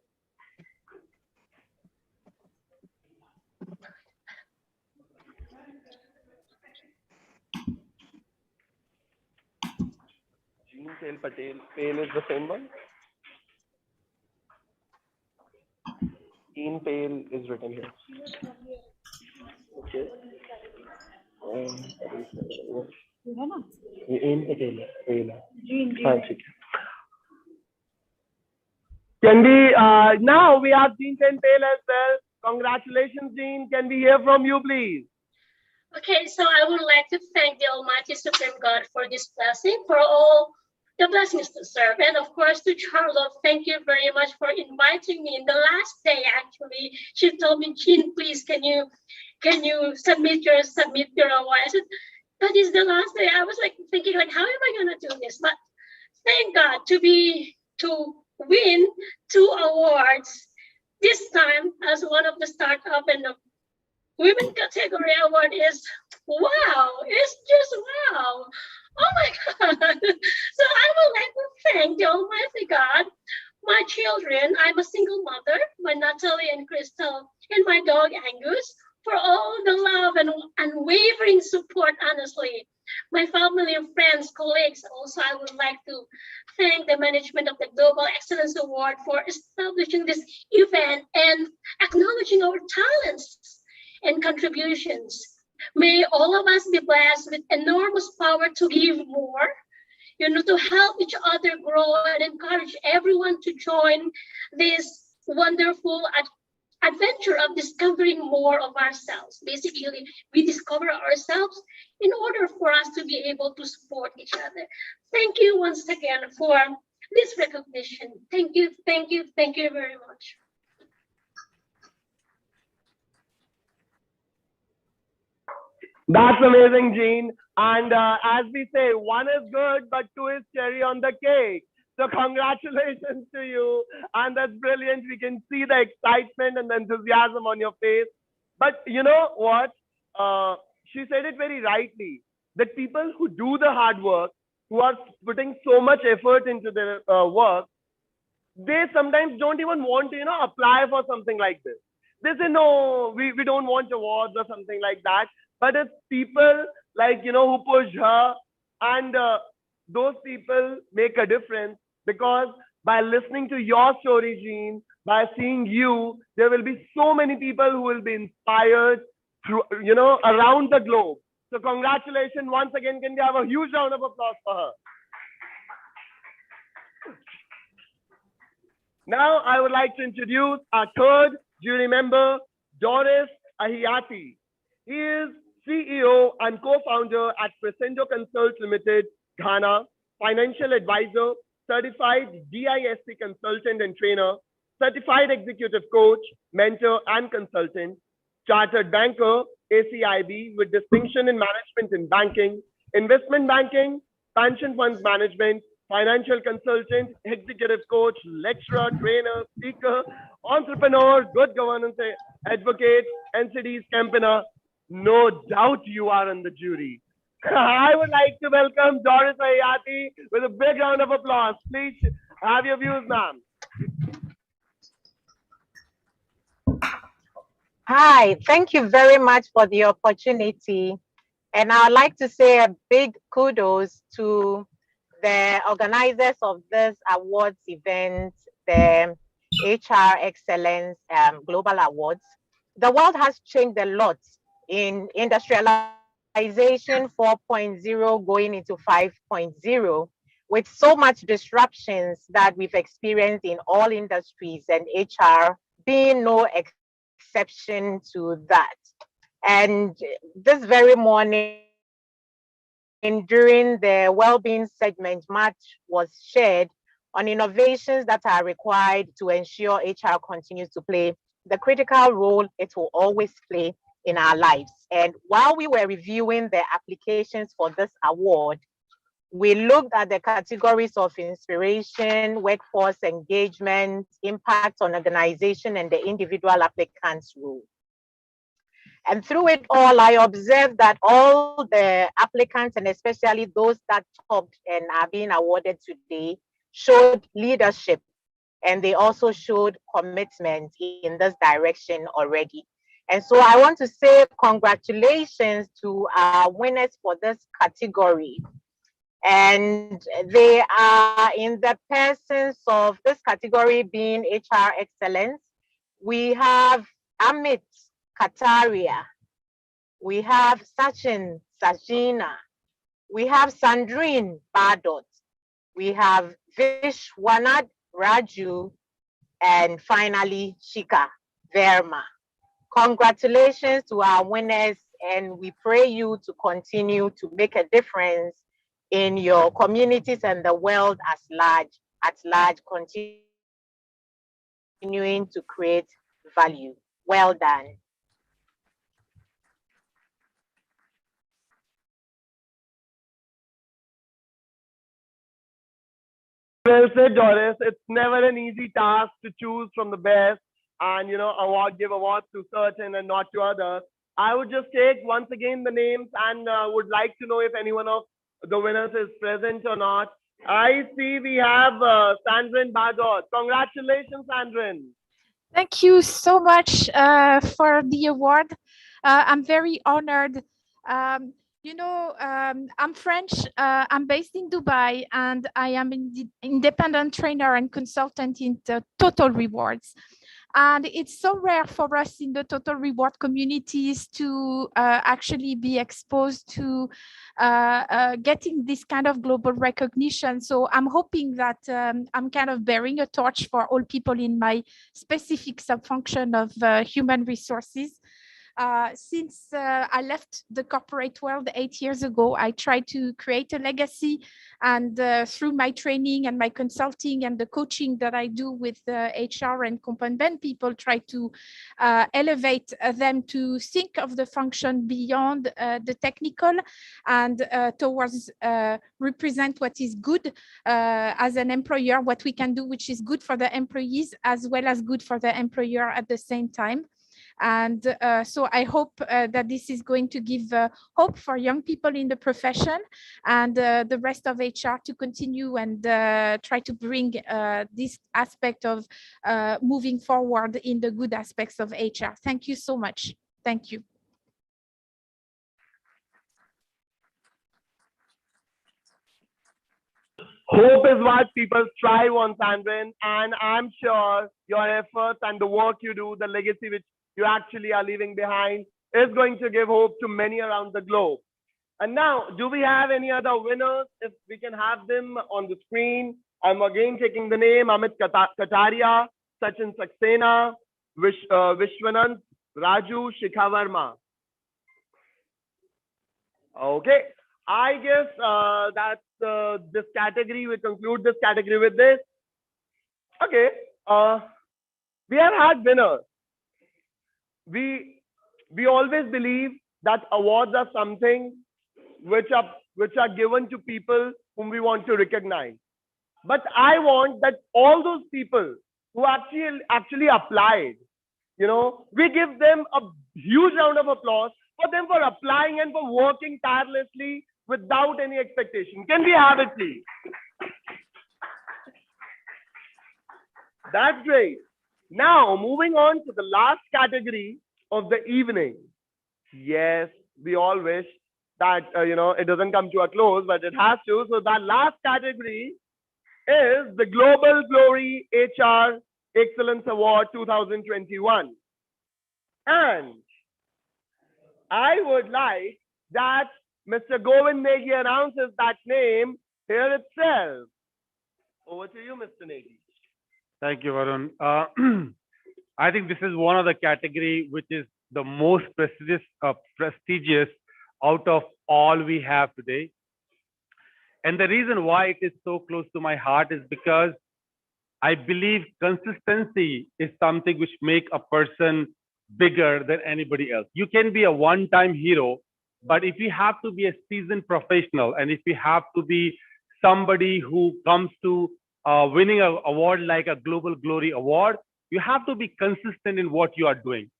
Jean Patel is the same one. Jean Pale is written here. Okay. Can we now we have Jean Pale as well. Congratulations, Jean. Can we hear from you, please?
Okay, so I would like to thank the Almighty Supreme God for this blessing, for all the blessings to serve. And of course, to Charlotte, thank you very much for inviting me. In the last day, actually, she told me, Jean, please, can you submit your award? I said, that is the last day. I was like thinking, like, how am I gonna do this? But thank God to win 2 awards, this time as one of the startup and the women category award is wow. It's just wow. Oh my God. So I would like to thank the Almighty God, my children. I'm a single mother, my Natalie and Crystal, and my dog Angus, for all the love and unwavering support, honestly. My family and friends, colleagues, also I would like to thank the management of the Global Excellence Award for establishing this event and acknowledging our talents and contributions. May all of us be blessed with enormous power to give more, to help each other grow and encourage everyone to join this wonderful adventure of discovering more of ourselves. Basically, we discover ourselves in order for us to be able to support each other. Thank you once again for this recognition. Thank you very much.
That's amazing, Jean. And as we say, 1 is good, but 2 is cherry on the cake. So congratulations to you. And that's brilliant. We can see the excitement and the enthusiasm on your face. But you know what? She said it very rightly, that people who do the hard work, who are putting so much effort into their work, they sometimes don't even want to, apply for something like this. They say, no, we don't want awards or something like that. But it's people like, who push her, and those people make a difference, because by listening to your story, Jean, by seeing you, there will be so many people who will be inspired through, around the globe. So congratulations once again. Can we have a huge round of applause for her? Now I would like to introduce our third jury member, Doris Ahiati. He is CEO and co-founder at Crescendo Consult Limited, Ghana, financial advisor, certified DISC consultant and trainer, certified executive coach, mentor and consultant, chartered banker, ACIB with distinction in management in banking, investment banking, pension funds management, financial consultant, executive coach, lecturer, trainer, speaker, entrepreneur, good governance advocate, NCD's campaigner. No doubt you are in the jury. I would like to welcome Doris Ahiati with a big round of applause. Please have your views, ma'am.
Hi, thank you very much for the opportunity. And I'd like to say a big kudos to the organizers of this awards event, the HR Excellence Global Awards. The world has changed a lot in industrialization 4.0 going into 5.0, with so much disruptions that we've experienced in all industries, and HR being no exception to that. And this very morning, during the well-being segment, much was shared on innovations that are required to ensure HR continues to play the critical role it will always play in our lives. And while we were reviewing the applications for this award, we looked at the categories of inspiration, workforce engagement, impact on organization, and the individual applicant's role. And through it all, I observed that all the applicants, and especially those that topped and are being awarded today, showed leadership, and they also showed commitment in this direction already. And so I want to say congratulations to our winners for this category. And they are in the persons of this category being HR Excellence. We have Amit Kataria, we have Sachin Sajina, we have Sandrine Bardot, we have Vishwanath Raju, and finally Shika Verma. Congratulations to our winners, and we pray you to continue to make a difference in your communities and the world at large, continuing to create value. Well done.
Well said, Doris. It's never an easy task to choose from the best and, give awards to certain and not to others. I would just take once again the names and would like to know if anyone of the winners is present or not. I see we have Sandrine Bardot. Congratulations, Sandrine.
Thank you so much for the award. I'm very honored. I'm French. I'm based in Dubai, and I am an independent trainer and consultant in the Total Rewards. And it's so rare for us in the Total Reward communities to actually be exposed to getting this kind of global recognition. So I'm hoping that I'm kind of bearing a torch for all people in my specific subfunction of human resources. Since I left the corporate world 8 years ago, I tried to create a legacy, and through my training and my consulting and the coaching that I do with HR and component people, try to elevate them to think of the function beyond the technical and towards represent what is good as an employer, what we can do which is good for the employees as well as good for the employer at the same time. And so I hope that this is going to give hope for young people in the profession and the rest of HR to continue and try to bring this aspect of moving forward in the good aspects of HR. Thank you so much. Thank you.
Hope is what people strive on, Sandrine, and I'm sure your efforts and the work you do, the legacy which you actually are leaving behind, is going to give hope to many around the globe. And now, do we have any other winners? If we can have them on the screen. I'm again taking the name: Amit Kataria, Sachin Saxena, Vishwanant, Raju, Shikha Verma. Okay, I guess that's this category. We conclude this category with this. Okay, we have had winners. We always believe that awards are something which are given to people whom we want to recognize. But I want that all those people who actually applied, we give them a huge round of applause for them for applying and for working tirelessly without any expectation. Can we have it, please? That's great. Now, moving on to the last category of the evening. Yes, we all wish that, it doesn't come to a close, but it has to. So that last category is the Global Glory HR Excellence Award 2021. And I would like that Mr. Govind Negi announces that name here itself. Over to you, Mr. Negi.
Thank you, Varun. I think this is one of the category which is the most prestigious out of all we have today. And the reason why it is so close to my heart is because I believe consistency is something which makes a person bigger than anybody else. You can be a one-time hero, but if you have to be a seasoned professional and if you have to be somebody who comes to winning an award like a Global Glory Award, you have to be consistent in what you are doing.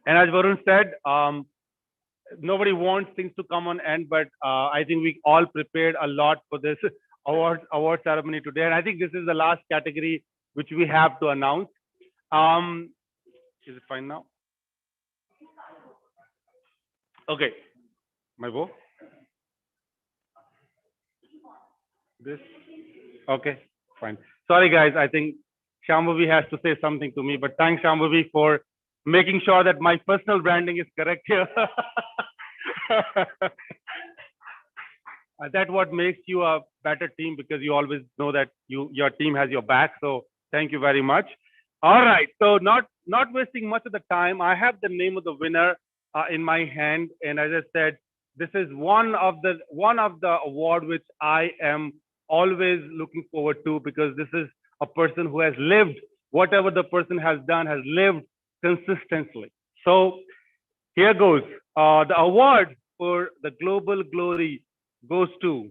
And as Varun said, nobody wants things to come on end, but I think we all prepared a lot for this award ceremony today. And I think this is the last category which we have to announce. Is it fine now? Okay, my bow. This, okay, fine. Sorry guys, I think Shambhavi has to say something to me, but thanks Shambhavi for making sure that my personal branding is correct here. That's what makes you a better team, because you always know that your team has your back. So thank you very much. All right, so not wasting much of the time, I have the name of the winner in my hand, and as I said, this is one of the award which I am always looking forward to, because this is a person who has lived whatever the person has done, has lived consistently. So here goes. The award for the Global Glory goes to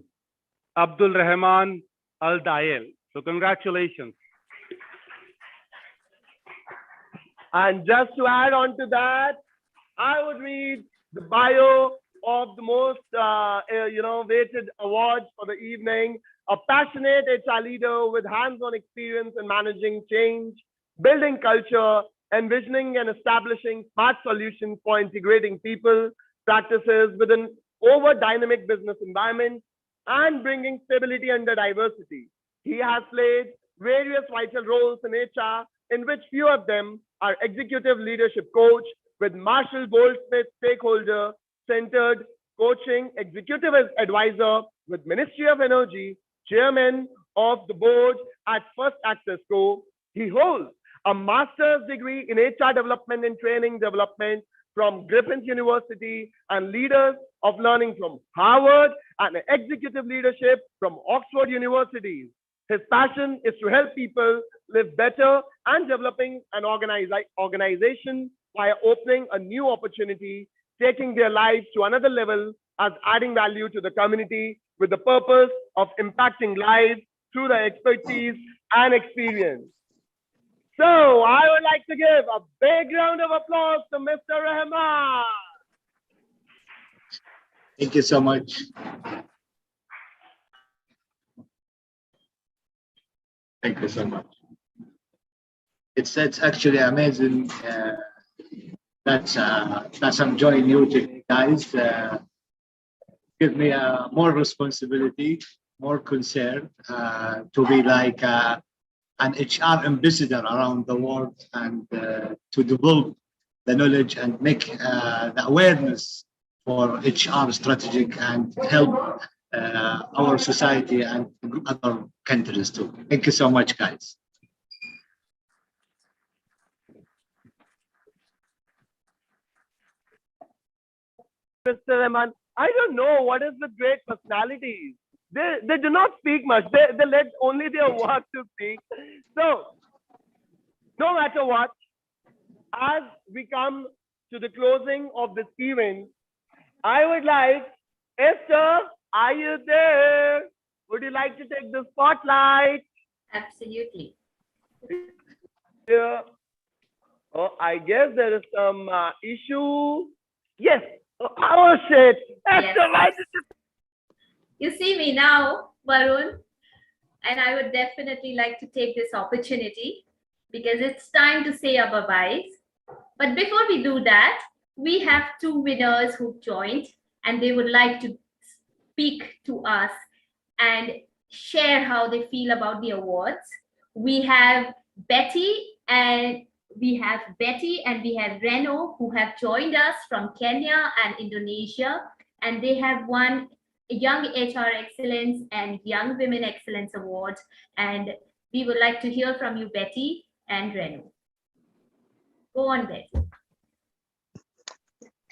Abdul Rahman Al Dael. So congratulations.
And just to add on to that, I would read the bio of the most weighted awards for the evening. A passionate HR leader with hands-on experience in managing change, building culture, envisioning and establishing smart solutions for integrating people, practices within over-dynamic business environments, and bringing stability under diversity. He has played various vital roles in HR, in which few of them are executive leadership coach with Marshall Goldsmith stakeholder-centered coaching, executive advisor with Ministry of Energy, chairman of the board at First Access Co. He holds a master's degree in HR development and training development from Griffin University and leaders of learning from Harvard and executive leadership from Oxford University. His passion is to help people live better and developing an organization by opening a new opportunity, taking their lives to another level as adding value to the community with the purpose of impacting lives through their expertise and experience. So I would like to give a big round of applause to Mr. Rahman.
Thank you so much. Thank you so much. It's actually amazing that I'm joining you today, guys. Give me more responsibility, more concern to be like an HR ambassador around the world and to develop the knowledge and make the awareness for HR strategic and help our society and other countries too. Thank you so much, guys.
Mr. Rahman, I don't know what is the great personalities. They do not speak much. They let only their work to speak. So, no matter what, as we come to the closing of this event, I would like, Esther, are you there? Would you like to take the spotlight?
Absolutely.
Yeah. Oh, I guess there is some issue. Yes. Oh, shit. Esther,
Yes.
why did you...
You see me now, Varun, and I would definitely like to take this opportunity because it's time to say our bye-byes. But before we do that, we have two winners who joined and they would like to speak to us and share how they feel about the awards. We have Betty and we have Reno who have joined us from Kenya and Indonesia, and they have won Young HR Excellence and Young Women Excellence Awards. And we would like to hear from you, Betty and Reno. Go on, Betty.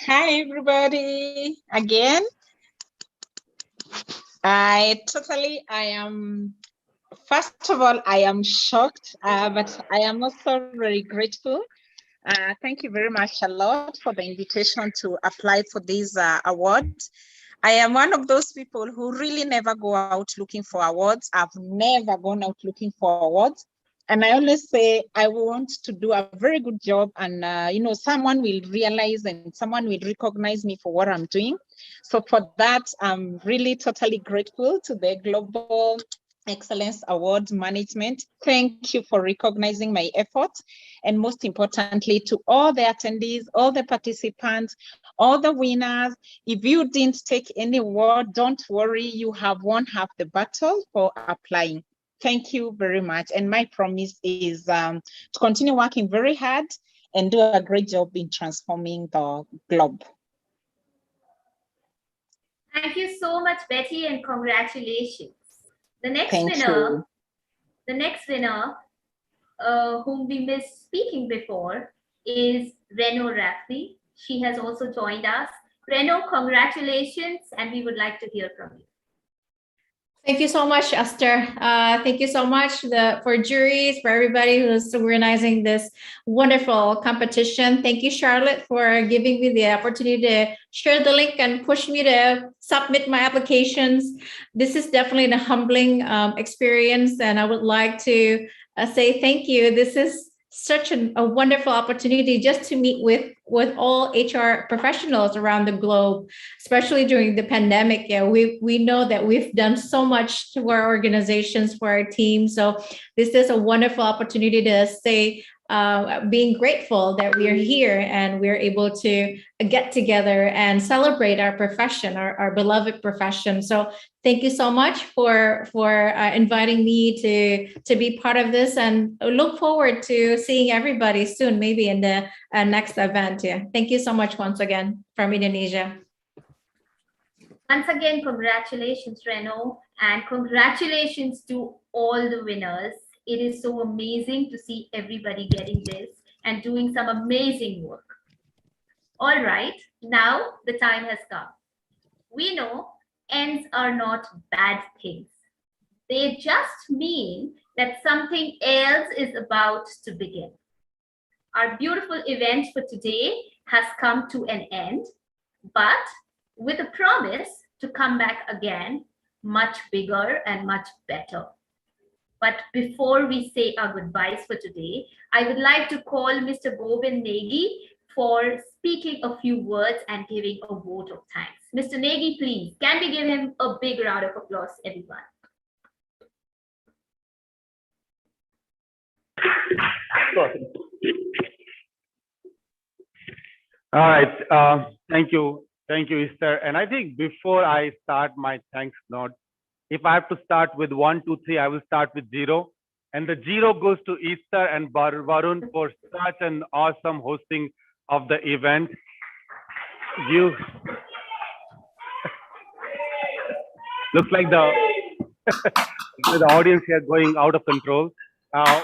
Hi, everybody. Again, first of all, I am shocked, but I am also very grateful. Thank you very much a lot for the invitation to apply for these awards. I am one of those people who really never go out looking for awards. I've never gone out looking for awards. And I always say I want to do a very good job and, someone will realize and someone will recognize me for what I'm doing. So for that, I'm really totally grateful to the Global Excellence Award Management. Thank you for recognizing my efforts. And most importantly, to all the attendees, all the participants, all the winners. If you didn't take any award, don't worry, you have won half the battle for applying. Thank you very much. And my promise is to continue working very hard and do a great job in transforming the globe.
Thank you so much, Betty, and congratulations. The next
Thank
winner,
you.
whom we missed speaking before, is Reno Rafli. She has also joined us. Reno, congratulations, and we would like to hear from you.
Thank you so much, Esther. Thank you so much for juries, for everybody who's organizing this wonderful competition. Thank you, Charlotte, for giving me the opportunity to share the link and push me to submit my applications. This is definitely a humbling experience, and I would like to say thank you. This is such a wonderful opportunity just to meet with all HR professionals around the globe, especially during the pandemic. Yeah, we know that we've done so much to our organizations, for our team. So this is a wonderful opportunity to say, being grateful that we are here and we're able to get together and celebrate our profession, our beloved profession. So thank you so much for inviting me to be part of this, and look forward to seeing everybody soon, maybe in the next event. Yeah. Thank you so much once again from Indonesia.
Once again, congratulations, Reno, and congratulations to all the winners. It is so amazing to see everybody getting this and doing some amazing work. All right, now the time has come. We know ends are not bad things. They just mean that something else is about to begin. Our beautiful event for today has come to an end, but with a promise to come back again, much bigger and much better. But before we say our goodbyes for today, I would like to call Mr. Govind Negi for speaking a few words and giving a vote of thanks. Mr. Negi, please, can we give him a big round of applause, everyone?
All right. Thank you. Thank you, Esther. And I think before I start my thanks note, if I have to start with 1, 2, 3, I will start with 0. And the 0 goes to Esther and Varun for such an awesome hosting of the event. You looks like the the audience here going out of control,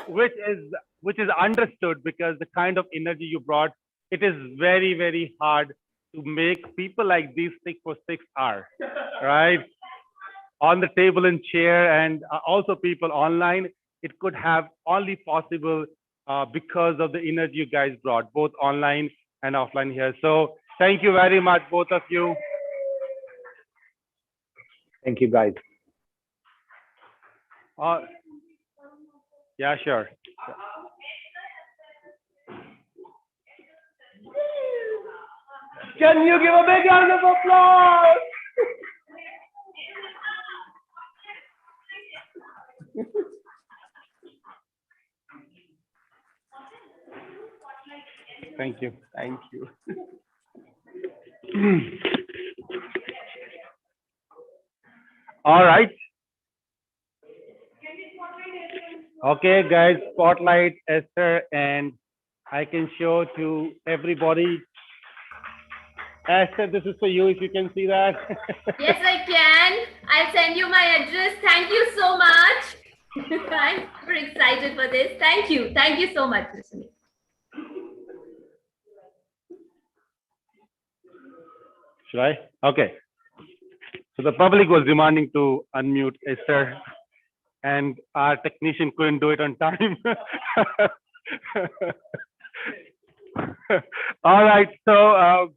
which is understood because the kind of energy you brought. It is very, very hard to make people like these stick for 6 hours, right? On the table and chair, and also people online. It could have only possible because of the energy you guys brought, both online and offline here. So thank you very much, both of you. Thank you, guys. Yeah, sure.
Can you give a big round of applause?
Thank you.
Thank you.
All right. Okay, guys, spotlight Esther, and I can show to everybody. Esther, this is for you, if you can see that.
Yes, I can. I'll send you my address. Thank you so much. I'm super excited for this. Thank you. Thank you so much, Mr. Negi.
Should I? Okay. So the public was demanding to unmute Esther, and our technician couldn't do it on time. All right. So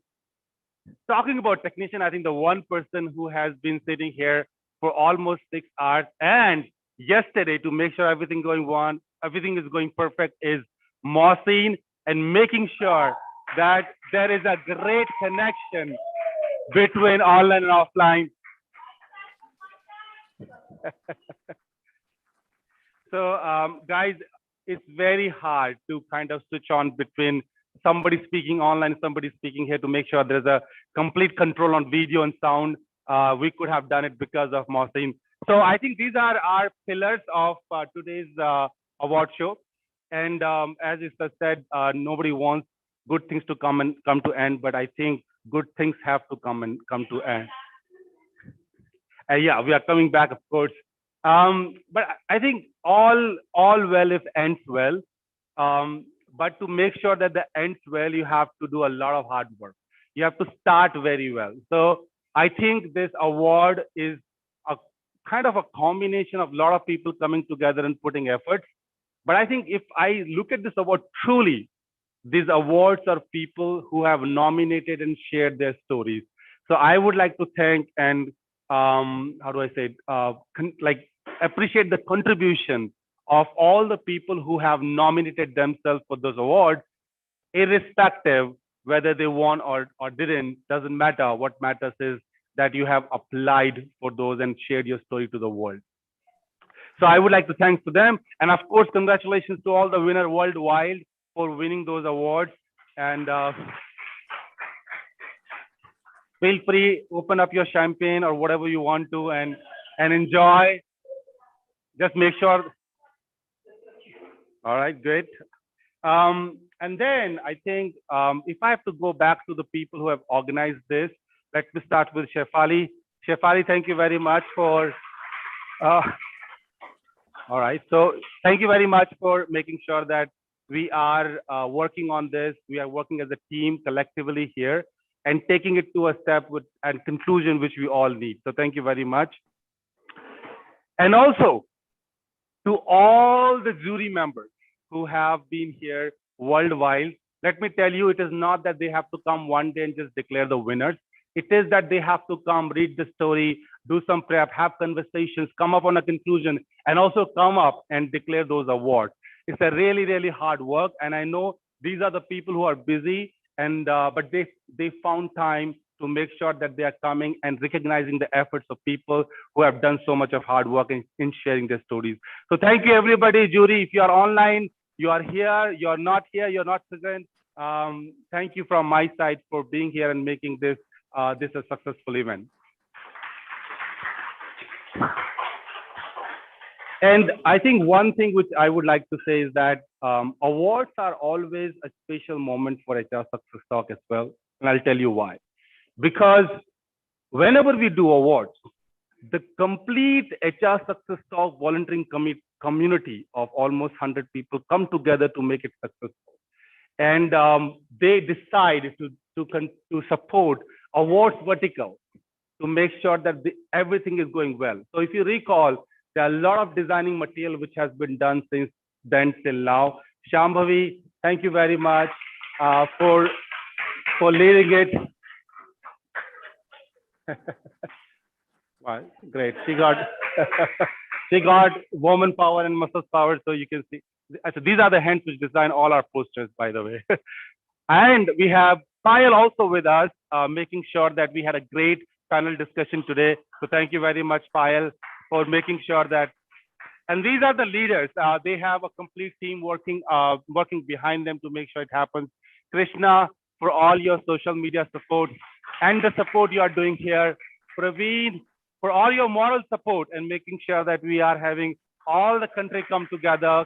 talking about technician, I think the one person who has been sitting here for almost 6 hours and yesterday to make sure everything is going perfect is Mohsin, and making sure that there is a great connection between online and offline. So guys, it's very hard to kind of switch on between somebody speaking online, somebody speaking here, to make sure there's a complete control on video and sound. We could have done it because of Mohsin. So I think these are our pillars of today's award show. And as Esther said, nobody wants good things to come to end, but I think good things have to come to end. Yeah, we are coming back, of course. But I think all well if ends well. But to make sure that the ends well, you have to do a lot of hard work. You have to start very well. So I think this award is a kind of a combination of a lot of people coming together and putting efforts. But I think if I look at this award truly, these awards are people who have nominated and shared their stories. So I would like to thank and how do I say it? Appreciate the contribution of all the people who have nominated themselves for those awards, irrespective whether they won or didn't, doesn't matter. What matters is that you have applied for those and shared your story to the world. So I would like to thank to them. And of course, congratulations to all the winners worldwide for winning those awards. And feel free, open up your champagne or whatever you want to and enjoy. Just make sure. All right, great. And then I think if I have to go back to the people who have organized this, let me start with Shefali. Shefali, thank you very much for. All right, so thank you very much for making sure that we are working on this. We are working as a team collectively here and taking it to a step and conclusion which we all need. So thank you very much. And also to all the jury members who have been here worldwide, let me tell you, it is not that they have to come one day and just declare the winners. It is that they have to come, read the story, do some prep, have conversations, come up on a conclusion, and also come up and declare those awards. It's a really, really hard work. And I know these are the people who are busy, and but they found time to make sure that they are coming and recognizing the efforts of people who have done so much of hard work in sharing their stories. So thank you, everybody. Jury, if you are online, you are here, you're not here, you're not present. Thank you from my side for being here and making this this a successful event. And I think one thing which I would like to say is that awards are always a special moment for HR Success Talk as well. And I'll tell you why. Because whenever we do awards, the complete HR Success Talk volunteering community of almost 100 people come together to make it successful. And they decide to support awards vertical to make sure that everything is going well. So if you recall, there are a lot of designing material which has been done since then till now. Shambhavi, thank you very much for leading it. Wow, great. She got woman power and muscle power, so you can see. So these are the hands which design all our posters, by the way. And we have Payal also with us, making sure that we had a great panel discussion today. So thank you very much, Payal, for making sure that. And these are the leaders. They have a complete team working behind them to make sure it happens. Krishna, for all your social media support and the support you are doing here. Praveen, for all your moral support and making sure that we are having all the country come together.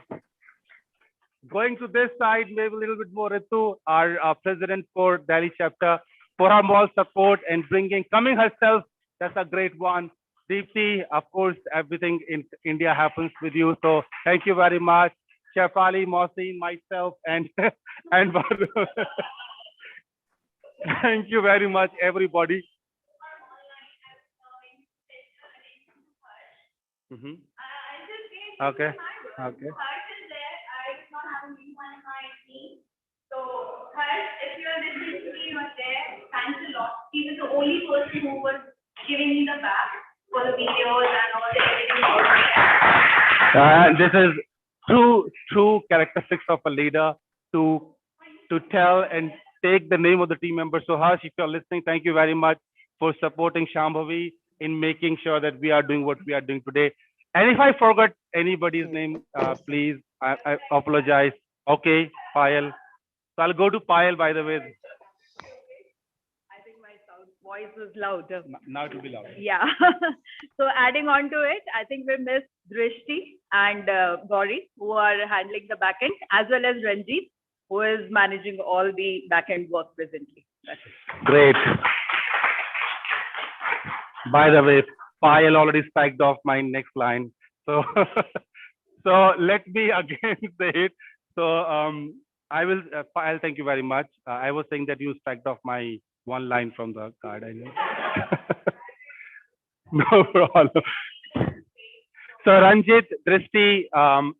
Going to this side, maybe a little bit more, Ritu, our president for Delhi chapter, for her moral support and coming herself. That's a great one. Deepti, of course, everything in India happens with you. So thank you very much. Shefali, Mohsin, myself, and Baru. Thank you very much, everybody. Okay. Okay.
So, Harsh, if you are listening to me, you are there. Thanks a lot. He was the only person who was giving me the back for the videos and all the editing.
This is true characteristics of a leader to tell and take the name of the team member. So Harsh, if you're listening, thank you very much for supporting Shambhavi in making sure that we are doing what we are doing today. And if I forgot anybody's name, please, I apologize. Okay, Payal. So I'll go to Payal, by the way.
I think my voice was loud.
Now it will be loud.
Yeah. So adding on to it, I think we missed Drishti and Gauri, who are handling the backend, as well as Ranjit, who is managing all the backend work presently.
Great. By the way, Payal already spiked off my next line. So, so let me again say it. So I will, Payal, thank you very much. I was saying that you spiked off my one line from the card. I know. No problem. So Ranjit, Drishti,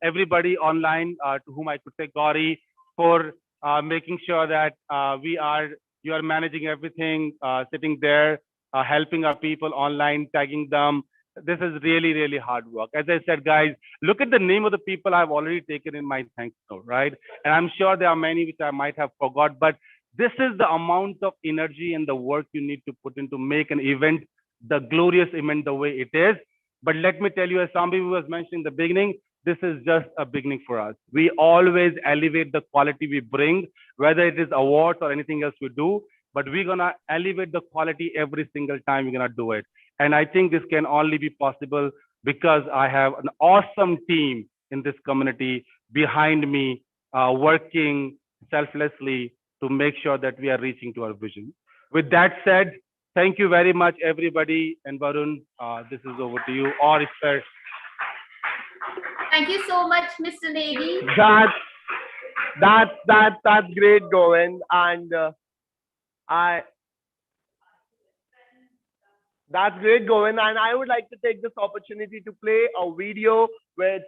everybody online to whom I could say Gauri, for making sure that you are managing everything, sitting there, helping our people online, tagging them. This is really, really hard work. As I said, guys, look at the name of the people I've already taken in my thanks note, right? And I'm sure there are many which I might have forgot, but this is the amount of energy and the work you need to put in to make an event, the glorious event, the way it is. But let me tell you, as Shambhavi was mentioning in the beginning, this is just a beginning for us. We always elevate the quality we bring, whether it is awards or anything else we do, but we're gonna elevate the quality every single time we're gonna do it. And I think this can only be possible because I have an awesome team in this community behind me, working selflessly to make sure that we are reaching to our vision. With that said, thank you very much, everybody. And Varun, this is over to you. Or if there's...
Thank you so much, Mr. Negi.
That's great, Govind. And that's great, Govind. And I would like to take this opportunity to play a video which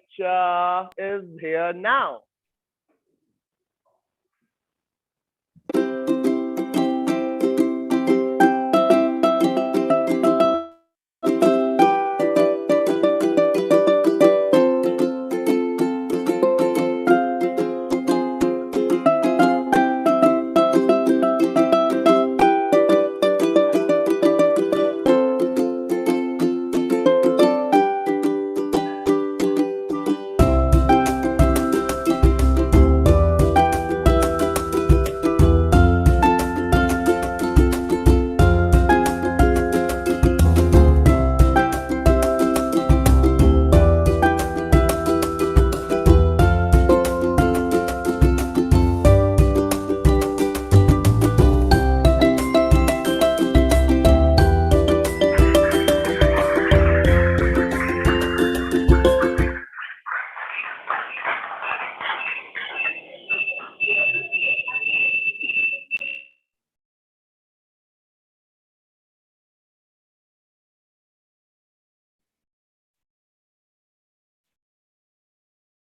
is here now.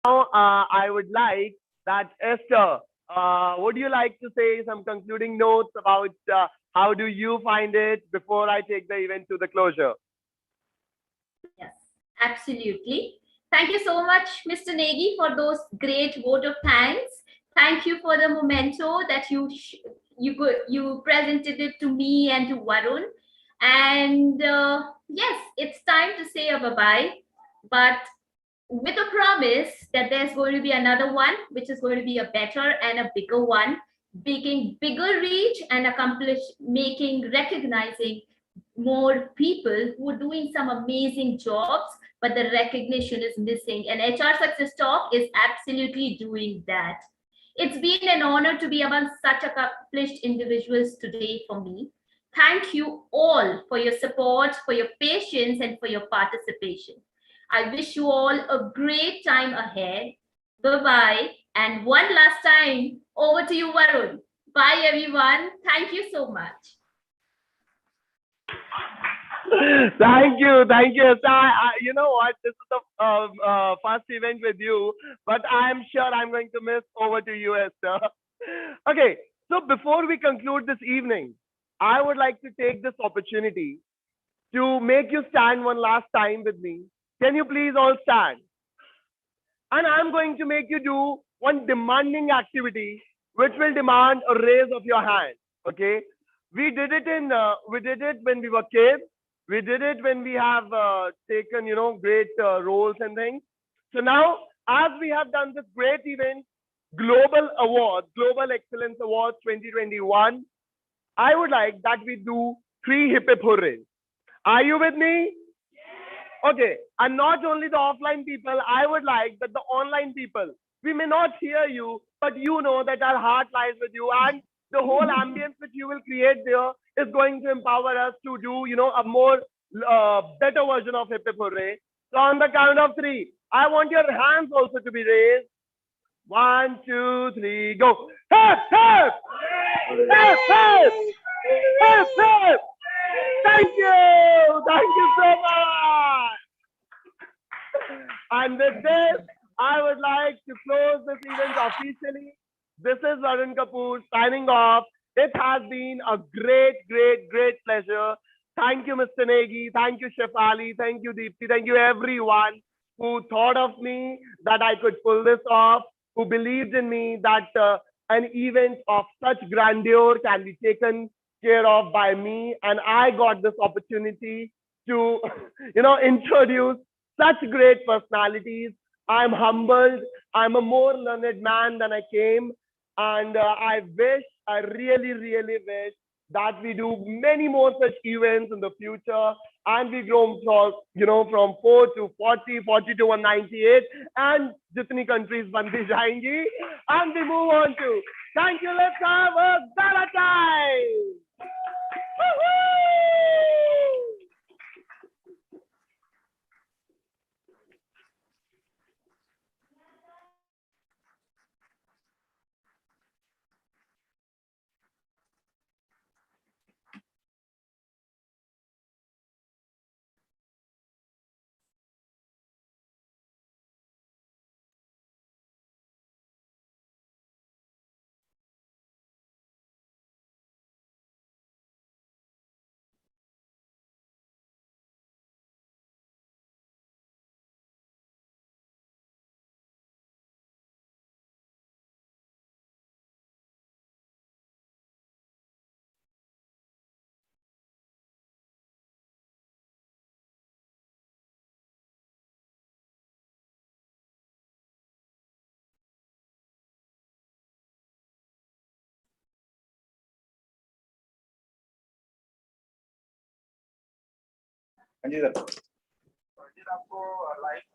I would like that Esther, would you like to say some concluding notes about how do you find it before I take the event to the closure?
Yes, absolutely. Thank you so much, Mr. Negi, for those great vote of thanks. Thank you for the memento that you presented it to me and to Varun. And yes, it's time to say a bye-bye, but with a promise that there's going to be another one, which is going to be a better and a bigger one, making bigger reach and recognizing more people who are doing some amazing jobs, but the recognition is missing. And HR Success Talk is absolutely doing that. It's been an honor to be among such accomplished individuals today for me. Thank you all for your support, for your patience, and for your participation. I wish you all a great time ahead. Bye-bye. And one last time, over to you, Varun. Bye, everyone. Thank you so much.
Thank you. You know what? This is the first event with you, but I'm sure I'm going to miss. Over to you, Esther. Okay, so before we conclude this evening, I would like to take this opportunity to make you stand one last time with me. Can you please all stand? And I'm going to make you do one demanding activity, which will demand a raise of your hand. Okay? We did it when we were kids. We did it when we have taken, great roles and things. So now, as we have done this great event, Global Excellence Awards 2021, I would like that we do 3 hip hip hooray. Are you with me? Okay, and not only the offline people, I would like that the online people, we may not hear you, but you know that our heart lies with you, and the whole ambience which you will create there is going to empower us to do, a more better version of hip hip hooray. So on the count of 3, I want your hands also to be raised. 1, 2, 3, go. Hip, hip! Hip, hip! Hip, hip! Thank you! Thank you so much! And with this, I would like to close this event officially. This is Varun Kapoor signing off. It has been a great, great, great pleasure. Thank you, Mr. Negi. Thank you, Shefali. Thank you, Deepti. Thank you, everyone who thought of me that I could pull this off, who believed in me that an event of such grandeur can be taken care of by me. And I got this opportunity to, introduce such great personalities. I'm humbled. I'm a more learned man than I came. And I really, really wish that we do many more such events in the future, and we grow from 4 to 40, 40 to 198, and jitni countries banti jayengi, and we move on to. Thank you. Let's have a gala time.
Anji sir, आपको live